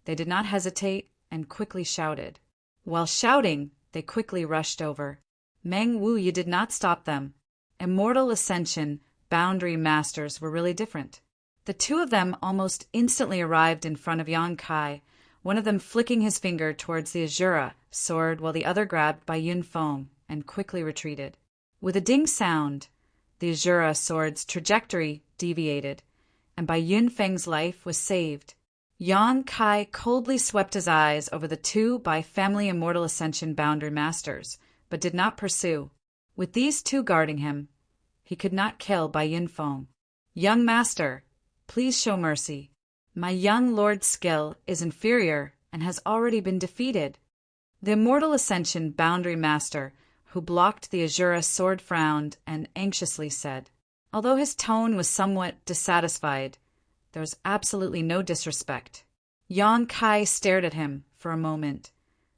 they did not hesitate and quickly shouted. While shouting, they quickly rushed over. Meng Wuya did not stop them. Immortal Ascension Boundary Masters were really different. The 2 of them almost instantly arrived in front of Yang Kai, one of them flicking his finger towards the Azura sword while the other grabbed Bai Yunfeng and quickly retreated. With a ding sound, the Azura sword's trajectory deviated, and Bai Yunfeng's life was saved. Yang Kai coldly swept his eyes over the 2 Bai family Immortal Ascension Boundary Masters, but did not pursue. With these 2 guarding him, he could not kill Bai Yunfeng. Young master, please show mercy. My young lord's skill is inferior and has already been defeated. The Immortal Ascension Boundary Master, who blocked the Azura sword, frowned and anxiously said. Although his tone was somewhat dissatisfied, there was absolutely no disrespect. Yang Kai stared at him for a moment,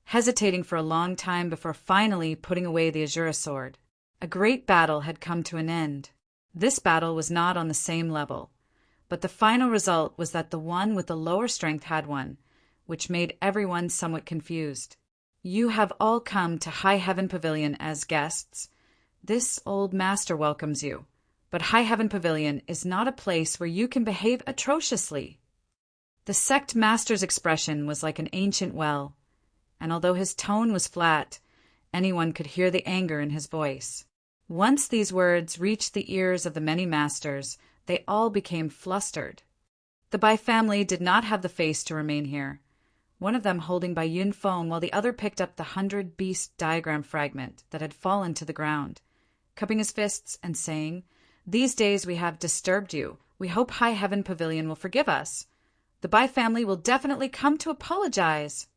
hesitating for a long time before finally putting away the Azura sword. A great battle had come to an end. This battle was not on the same level, but the final result was that the one with the lower strength had won, which made everyone somewhat confused. You have all come to High Heaven Pavilion as guests. This old master welcomes you, but High Heaven Pavilion is not a place where you can behave atrociously. The sect master's expression was like an ancient well, and although his tone was flat, anyone could hear the anger in his voice. Once these words reached the ears of the many masters, they all became flustered. The Bai family did not have the face to remain here, one of them holding Bai Yunfeng while the other picked up the 100 Beast diagram fragment that had fallen to the ground, cupping his fists and saying, These days we have disturbed you. We hope High Heaven Pavilion will forgive us. The Bai family will definitely come to apologize.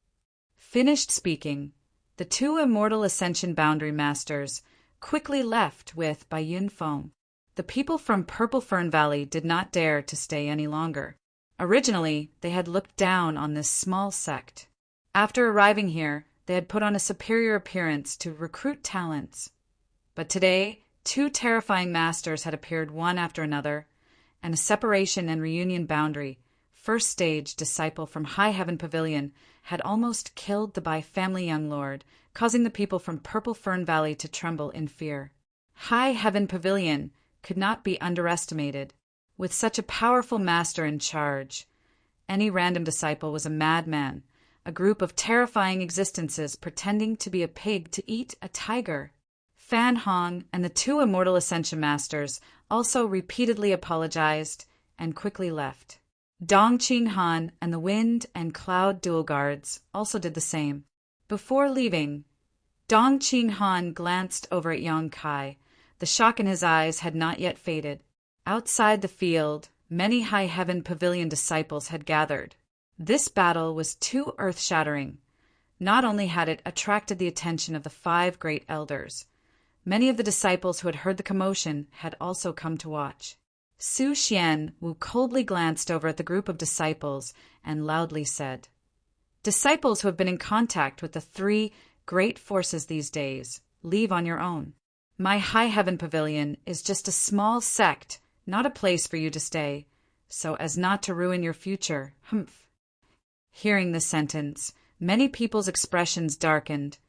Finished speaking, the 2 Immortal Ascension Boundary Masters quickly left with Bai Yunfeng. The people from Purple Fern Valley did not dare to stay any longer. Originally, they had looked down on this small sect. After arriving here, they had put on a superior appearance to recruit talents. But today, 2 terrifying masters had appeared one after another, and a separation and reunion boundary, first stage disciple from High Heaven Pavilion, had almost killed the Bai family young lord, causing the people from Purple Fern Valley to tremble in fear. High Heaven Pavilion could not be underestimated. With such a powerful master in charge, any random disciple was a madman, a group of terrifying existences pretending to be a pig to eat a tiger. Fan Hong and the 2 Immortal Ascension Masters also repeatedly apologized and quickly left. Dong Qing Han and the Wind and Cloud Dual Guards also did the same. Before leaving, Dong Qing Han glanced over at Yang Kai. The shock in his eyes had not yet faded. Outside the field, many High Heaven Pavilion disciples had gathered. This battle was too earth-shattering. Not only had it attracted the attention of the 5 great elders, many of the disciples who had heard the commotion had also come to watch. Su Xian Wu coldly glanced over at the group of disciples and loudly said, Disciples who have been in contact with the 3 great forces these days, leave on your own. My High Heaven Pavilion is just a small sect, not a place for you to stay, so as not to ruin your future. Humph. Hearing this sentence, many people's expressions darkened,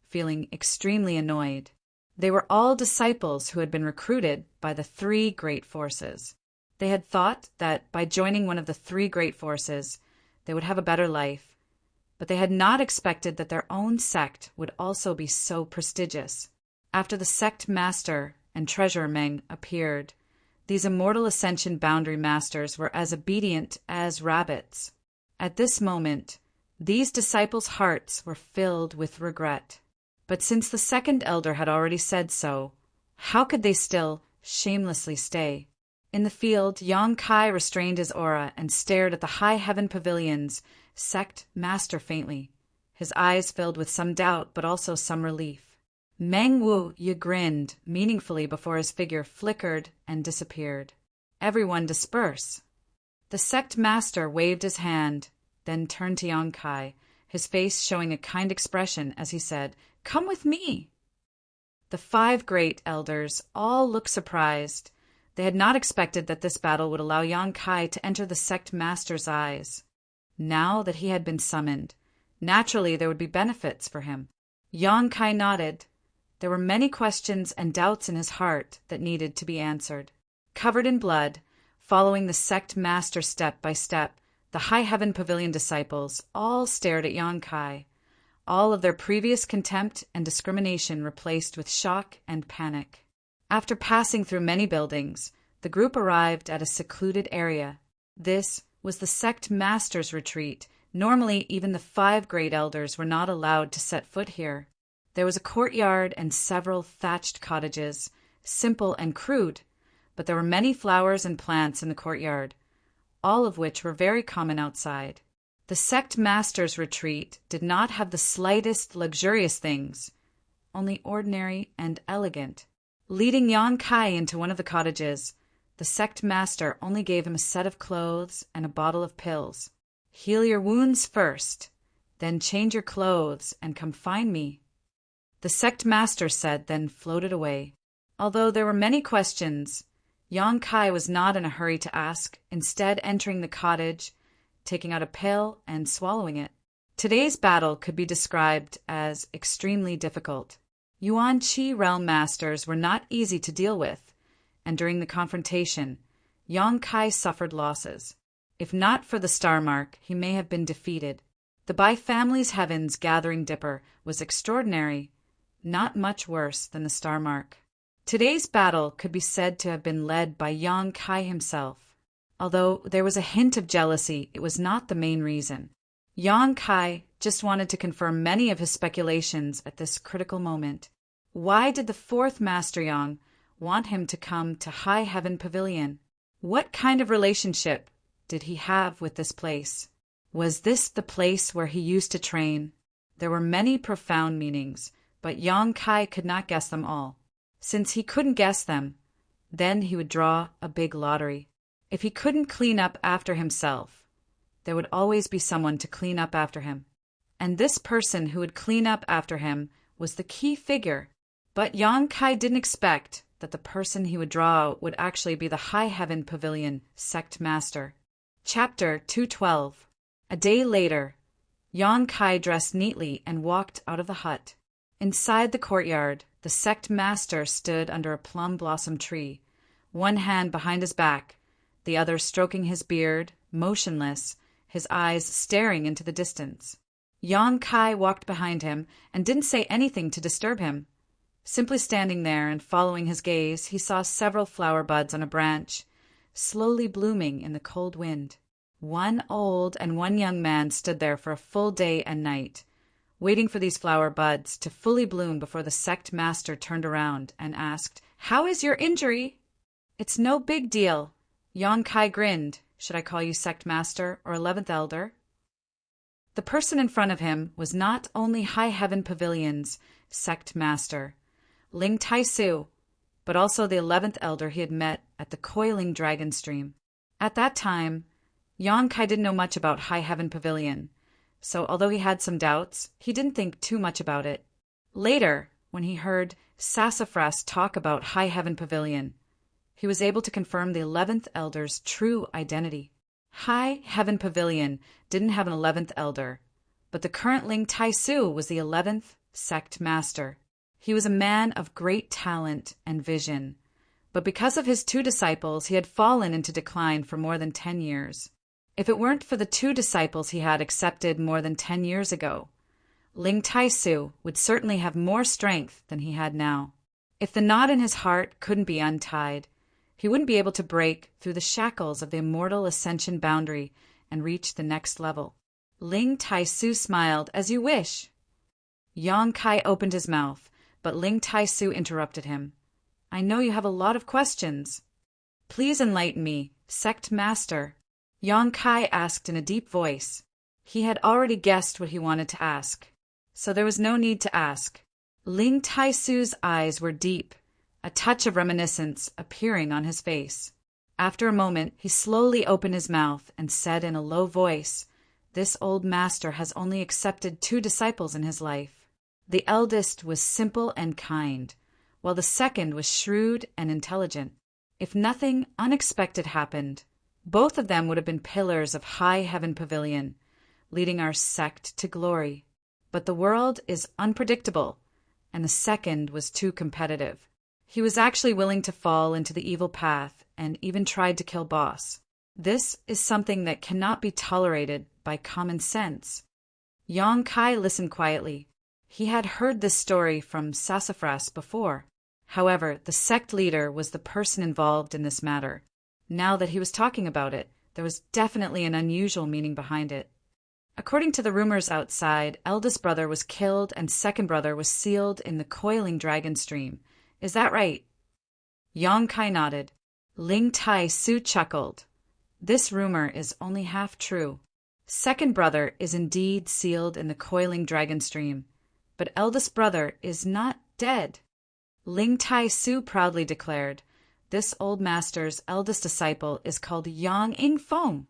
feeling extremely annoyed. They were all disciples who had been recruited by the three great forces. They had thought that by joining one of the three great forces, they would have a better life, but they had not expected that their own sect would also be so prestigious. After the sect master and treasurer Meng appeared, these immortal ascension boundary masters were as obedient as rabbits. At this moment, these disciples' hearts were filled with regret. But since the second elder had already said so, how could they still shamelessly stay? In the field, Yang Kai restrained his aura and stared at the high heaven pavilion's sect master faintly. His eyes filled with some doubt, but also some relief. Meng Wu Ye grinned meaningfully before his figure flickered and disappeared. Everyone disperse. The sect master waved his hand, then turned to Yang Kai, his face showing a kind expression as he said, "Come with me." The five great elders all looked surprised. They had not expected that this battle would allow Yang Kai to enter the sect master's eyes. Now that he had been summoned, naturally there would be benefits for him. Yang Kai nodded. There were many questions and doubts in his heart that needed to be answered. Covered in blood, following the sect master step by step, the High Heaven Pavilion disciples all stared at Yang Kai, all of their previous contempt and discrimination replaced with shock and panic. After passing through many buildings, the group arrived at a secluded area. This was the sect master's retreat. Normally, even the five great elders were not allowed to set foot here. There was a courtyard and several thatched cottages, simple and crude, but there were many flowers and plants in the courtyard, all of which were very common outside. The sect master's retreat did not have the slightest luxurious things, only ordinary and elegant. Leading Yang Kai into one of the cottages, the sect master only gave him a set of clothes and a bottle of pills. "Heal your wounds first, then change your clothes and come find me," the sect master said, then floated away. Although there were many questions, Yang Kai was not in a hurry to ask, instead entering the cottage, taking out a pill and swallowing it. Today's battle could be described as extremely difficult. Yuan Qi realm masters were not easy to deal with, and during the confrontation, Yang Kai suffered losses. If not for the star mark, he may have been defeated. The Bai family's Heaven's Gathering Dipper was extraordinary, not much worse than the star mark. Today's battle could be said to have been led by Yang Kai himself. Although there was a hint of jealousy, it was not the main reason. Yang Kai just wanted to confirm many of his speculations at this critical moment. Why did the fourth Master Yang want him to come to High Heaven Pavilion? What kind of relationship did he have with this place? Was this the place where he used to train? There were many profound meanings, but Yang Kai could not guess them all. Since he couldn't guess them, then he would draw a big lottery. If he couldn't clean up after himself, there would always be someone to clean up after him. And this person who would clean up after him was the key figure. But Yang Kai didn't expect that the person he would draw out would actually be the High Heaven Pavilion sect master. Chapter 212. A day later, Yang Kai dressed neatly and walked out of the hut. Inside the courtyard, the sect master stood under a plum blossom tree, one hand behind his back, the other stroking his beard, motionless, his eyes staring into the distance. Yang Kai walked behind him and didn't say anything to disturb him. Simply standing there and following his gaze, he saw several flower buds on a branch, slowly blooming in the cold wind. One old and one young man stood there for a full day and night, waiting for these flower buds to fully bloom before the sect master turned around and asked, "How is your injury?" "It's no big deal." Yang Kai grinned. "Should I call you sect master or 11th elder?" The person in front of him was not only High Heaven Pavilion's sect master, Ling Tai Su, but also the 11th elder he had met at the Coiling Dragon Stream. At that time, Yang Kai didn't know much about High Heaven Pavilion, so although he had some doubts, he didn't think too much about it. Later, when he heard Sassafras talk about High Heaven Pavilion, he was able to confirm the 11th elder's true identity. High Heaven Pavilion didn't have an 11th elder, but the current Ling Tai Su was the 11th sect master. He was a man of great talent and vision, but because of his 2 disciples, he had fallen into decline for more than 10 years. If it weren't for the 2 disciples he had accepted more than 10 years ago, Ling Tai-su would certainly have more strength than he had now. If the knot in his heart couldn't be untied, he wouldn't be able to break through the shackles of the immortal ascension boundary and reach the next level. Ling Tai-su smiled. "As you wish." Yang Kai opened his mouth, but Ling Tai-su interrupted him. "I know you have a lot of questions. Please enlighten me, sect master." Yang Kai asked in a deep voice. He had already guessed what he wanted to ask, so there was no need to ask. Ling Tai-su's eyes were deep, a touch of reminiscence appearing on his face. After a moment, he slowly opened his mouth and said in a low voice, "This old master has only accepted 2 disciples in his life. The eldest was simple and kind, while the second was shrewd and intelligent. If nothing unexpected happened, both of them would have been pillars of high heaven pavilion, leading our sect to glory. But the world is unpredictable, and the second was too competitive. He was actually willing to fall into the evil path and even tried to kill Boss. This is something that cannot be tolerated by common sense." Yang Kai listened quietly. He had heard this story from Sassafras before. However, the sect leader was the person involved in this matter. Now that he was talking about it, there was definitely an unusual meaning behind it. According to the rumors outside, eldest brother was killed and second brother was sealed in the coiling dragon stream. Is that right? Yang Kai nodded. Ling Tai-su chuckled. "This rumor is only half true. Second brother is indeed sealed in the coiling dragon stream, but eldest brother is not dead." Ling Tai-su proudly declared, "This old master's eldest disciple is called Yang Ing-feng."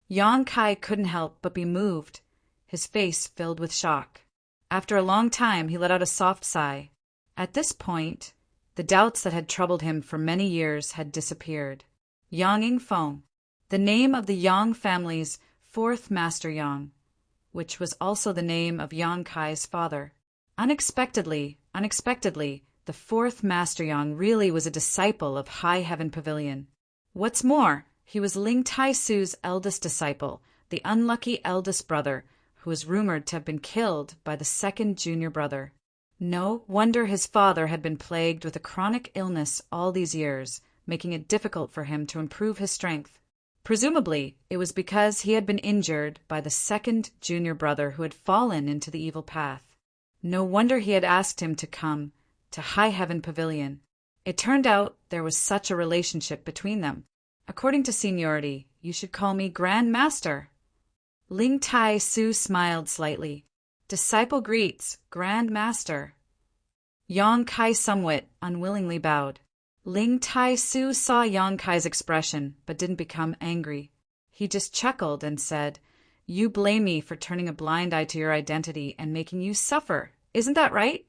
Yang Kai couldn't help but be moved, his face filled with shock. After a long time, he let out a soft sigh. At this point, the doubts that had troubled him for many years had disappeared. Yang Ing-feng, the name of the Yang family's 4th Master Yang, which was also the name of Yang Kai's father. Unexpectedly, the 4th Master Yang really was a disciple of High Heaven Pavilion. What's more, he was Ling Tai-su's eldest disciple, the unlucky eldest brother, who was rumored to have been killed by the second junior brother. No wonder his father had been plagued with a chronic illness all these years, making it difficult for him to improve his strength. Presumably, it was because he had been injured by the second junior brother who had fallen into the evil path. No wonder he had asked him to come to High Heaven Pavilion. It turned out there was such a relationship between them. According to seniority, you should call me Grand Master. Ling Tai-su smiled slightly. Disciple greets, Grand Master. Yang Kai somewhat unwillingly bowed. Ling Tai-su saw Yang Kai's expression, but didn't become angry. He just chuckled and said, "You blame me for turning a blind eye to your identity and making you suffer. Isn't that right?"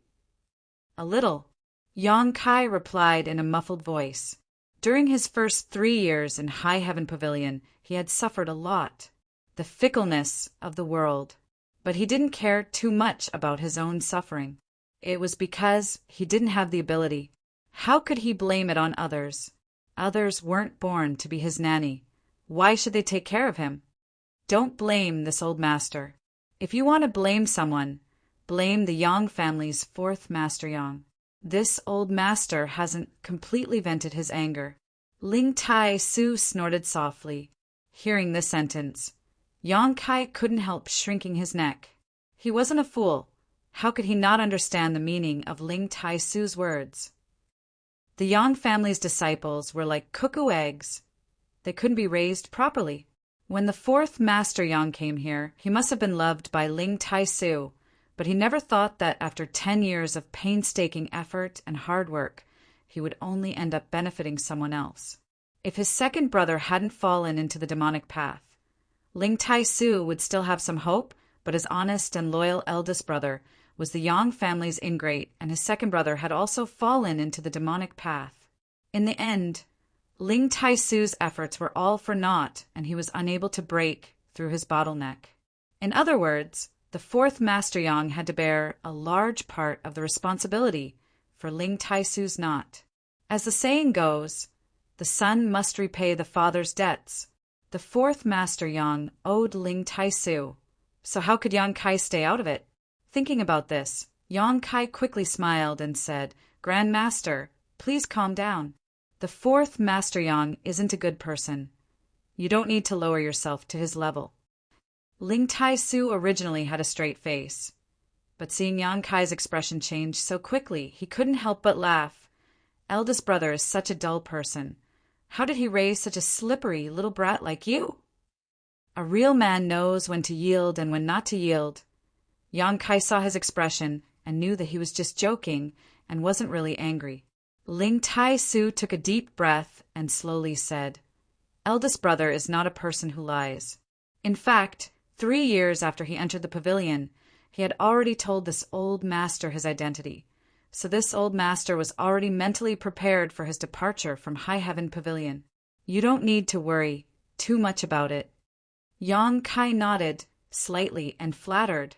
"A little," Yang Kai replied in a muffled voice. During his first 3 years in High Heaven Pavilion, he had suffered a lot. The fickleness of the world. But he didn't care too much about his own suffering. It was because he didn't have the ability. How could he blame it on others? Others weren't born to be his nanny. Why should they take care of him? Don't blame this old master. If you want to blame someone, blame the Yang family's 4th Master Yang. This old master hasn't completely vented his anger. Ling Tai-su snorted softly. Hearing this sentence, Yang Kai couldn't help shrinking his neck. He wasn't a fool. How could he not understand the meaning of Ling Tai-su's words? The Yang family's disciples were like cuckoo eggs. They couldn't be raised properly. When the 4th Master Yang came here, he must have been loved by Ling Tai-su, but he never thought that after 10 years of painstaking effort and hard work, he would only end up benefiting someone else. If his second brother hadn't fallen into the demonic path, Ling Tai-su would still have some hope, but his honest and loyal eldest brother was the Yang family's ingrate, and his second brother had also fallen into the demonic path. In the end, Ling Tai-su's efforts were all for naught, and he was unable to break through his bottleneck. In other words, The fourth Master Yang had to bear a large part of the responsibility for Ling Taisu's knot. As the saying goes, the son must repay the father's debts. The fourth Master Yang owed Ling Taisu, so how could Yang Kai stay out of it? Thinking about this, Yang Kai quickly smiled and said, "Grand Master, please calm down. The fourth Master Yang isn't a good person. You don't need to lower yourself to his level." Ling Taisu originally had a straight face, but seeing Yang Kai's expression change so quickly, he couldn't help but laugh. Eldest brother is such a dull person. How did he raise such a slippery little brat like you? A real man knows when to yield and when not to yield. Yang Kai saw his expression and knew that he was just joking and wasn't really angry. Ling Taisu took a deep breath and slowly said, "Eldest brother is not a person who lies." In fact, 3 years after he entered the pavilion, he had already told this old master his identity. So this old master was already mentally prepared for his departure from High Heaven Pavilion. You don't need to worry too much about it. Yang Kai nodded slightly and flattered.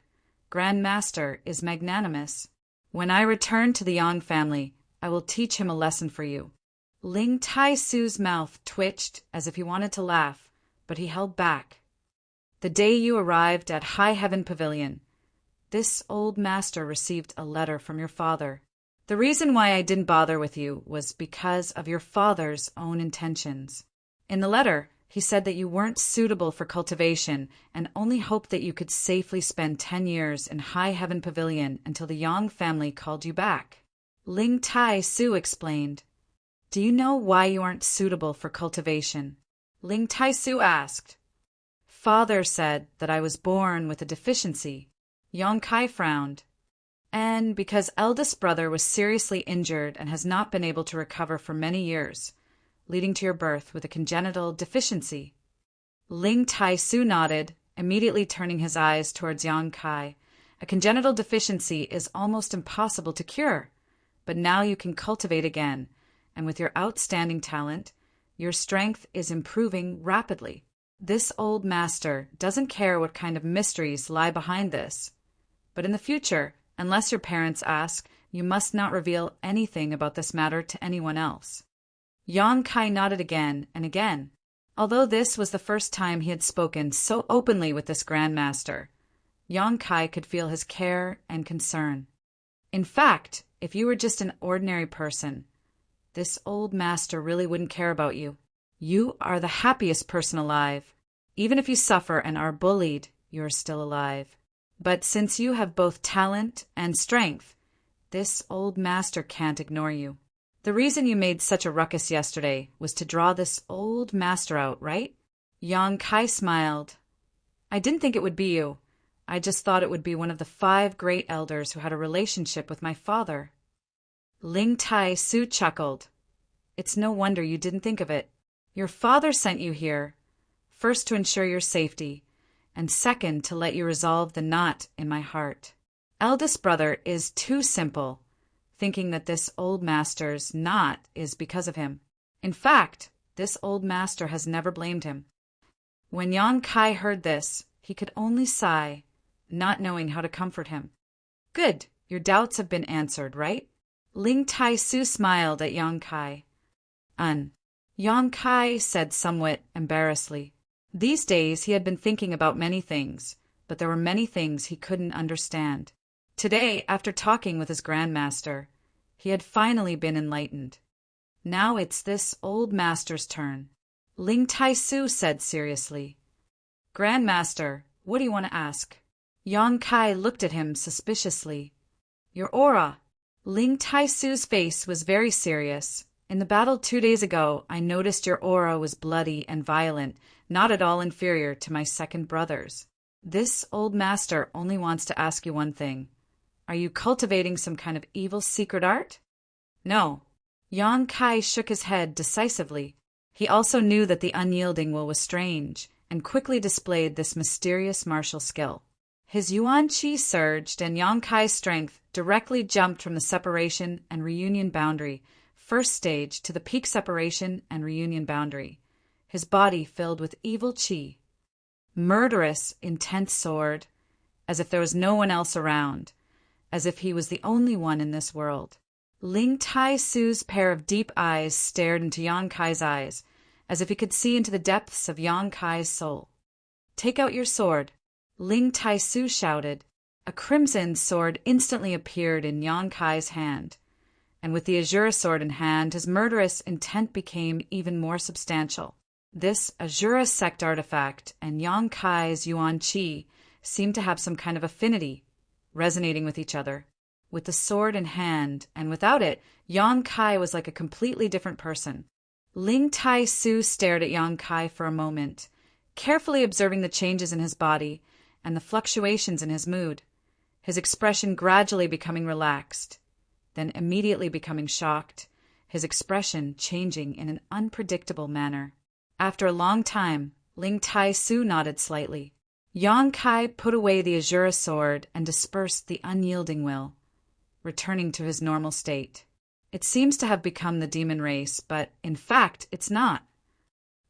Grand Master is magnanimous. When I return to the Yang family, I will teach him a lesson for you. Ling Taisu's mouth twitched as if he wanted to laugh, but he held back. The day you arrived at High Heaven Pavilion, this old master received a letter from your father. The reason why I didn't bother with you was because of your father's own intentions. In the letter, he said that you weren't suitable for cultivation and only hoped that you could safely spend 10 years in High Heaven Pavilion until the Yang family called you back. Ling Taisu explained. Do you know why you aren't suitable for cultivation? Ling Taisu asked. Father said that I was born with a deficiency. Yang Kai frowned. And because eldest brother was seriously injured and has not been able to recover for many years, leading to your birth with a congenital deficiency. Ling Taisu nodded, immediately turning his eyes towards Yang Kai. A congenital deficiency is almost impossible to cure, but now you can cultivate again, and with your outstanding talent, your strength is improving rapidly. This old master doesn't care what kind of mysteries lie behind this. But in the future, unless your parents ask, you must not reveal anything about this matter to anyone else. Yang Kai nodded again and again. Although this was the first time he had spoken so openly with this Grand Master, Yang Kai could feel his care and concern. In fact, if you were just an ordinary person, this old master really wouldn't care about you. You are the happiest person alive. Even if you suffer and are bullied, you are still alive. But since you have both talent and strength, this old master can't ignore you. The reason you made such a ruckus yesterday was to draw this old master out, right? Yang Kai smiled. I didn't think it would be you. I just thought it would be one of the 5 great elders who had a relationship with my father. Ling Taisu chuckled. It's no wonder you didn't think of it. Your father sent you here, first to ensure your safety, and second to let you resolve the knot in my heart. Eldest brother is too simple, thinking that this old master's knot is because of him. In fact, this old master has never blamed him. When Yang Kai heard this, he could only sigh, not knowing how to comfort him. Good, your doubts have been answered, right? Ling Taisu smiled at Yang Kai. Yang Kai said somewhat embarrassedly. These days he had been thinking about many things, but there were many things he couldn't understand. Today, after talking with his grandmaster, he had finally been enlightened. Now it's this old master's turn. Ling Taisu said seriously. Grandmaster, what do you want to ask? Yang Kai looked at him suspiciously. Your aura. Ling Taisu's face was very serious. In the battle 2 days ago, I noticed your aura was bloody and violent, not at all inferior to my second brother's. This old master only wants to ask you one thing. Are you cultivating some kind of evil secret art? No. Yang Kai shook his head decisively. He also knew that the unyielding will was strange, and quickly displayed this mysterious martial skill. His yuan qi surged, and Yang Kai's strength directly jumped from the separation and reunion boundary, first stage, to the peak separation and reunion boundary. His body filled with evil qi. Murderous, intense sword, as if there was no one else around, as if he was the only one in this world. Ling Tai-Su's pair of deep eyes stared into Yang Kai's eyes, as if he could see into the depths of Yang Kai's soul. "Take out your sword," Ling Tai-Su shouted. A crimson sword instantly appeared in Yang Kai's hand, and with the azure sword in hand, his murderous intent became even more substantial. This Azura sect artifact and Yang Kai's Yuan Qi seemed to have some kind of affinity, resonating with each other. With the sword in hand, and without it, Yang Kai was like a completely different person. Ling Tai-Su stared at Yang Kai for a moment, carefully observing the changes in his body and the fluctuations in his mood, his expression gradually becoming relaxed, then immediately becoming shocked, his expression changing in an unpredictable manner. After a long time, Ling Tai-Su nodded slightly. Yang Kai put away the Azura sword and dispersed the unyielding will, returning to his normal state. It seems to have become the demon race, but in fact, it's not.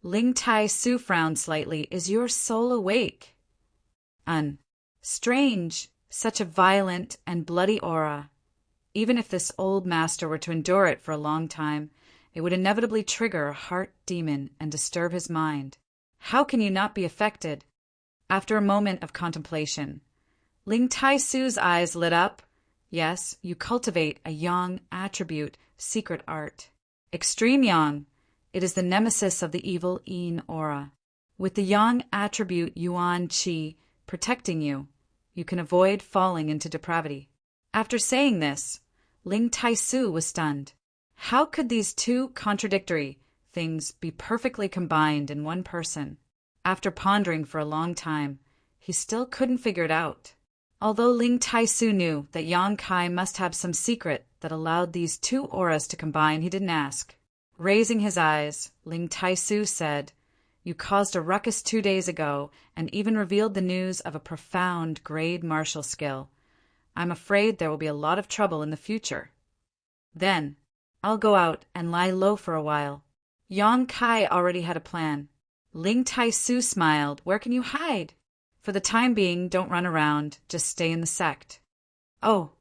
Ling Tai-Su frowned slightly. "Is your soul awake?" Strange, such a violent and bloody aura. Even if this old master were to endure it for a long time, it would inevitably trigger a heart demon and disturb his mind. How can you not be affected? After a moment of contemplation, Ling Tai-Su's eyes lit up. Yes, you cultivate a yang attribute, secret art. Extreme yang. It is the nemesis of the evil yin aura. With the yang attribute Yuan Qi protecting you, you can avoid falling into depravity. After saying this, Ling Tai-Su was stunned. How could these two contradictory things be perfectly combined in one person? After pondering for a long time, he still couldn't figure it out. Although Ling Tai-Su knew that Yang Kai must have some secret that allowed these two auras to combine, he didn't ask. Raising his eyes, Ling Tai-Su said, "You caused a ruckus 2 days ago and even revealed the news of a profound grade martial skill. I'm afraid there will be a lot of trouble in the future. Then, I'll go out and lie low for a while." Yang Kai already had a plan. Ling Tai-Su smiled. "Where can you hide? For the time being, don't run around, just stay in the sect." "Oh,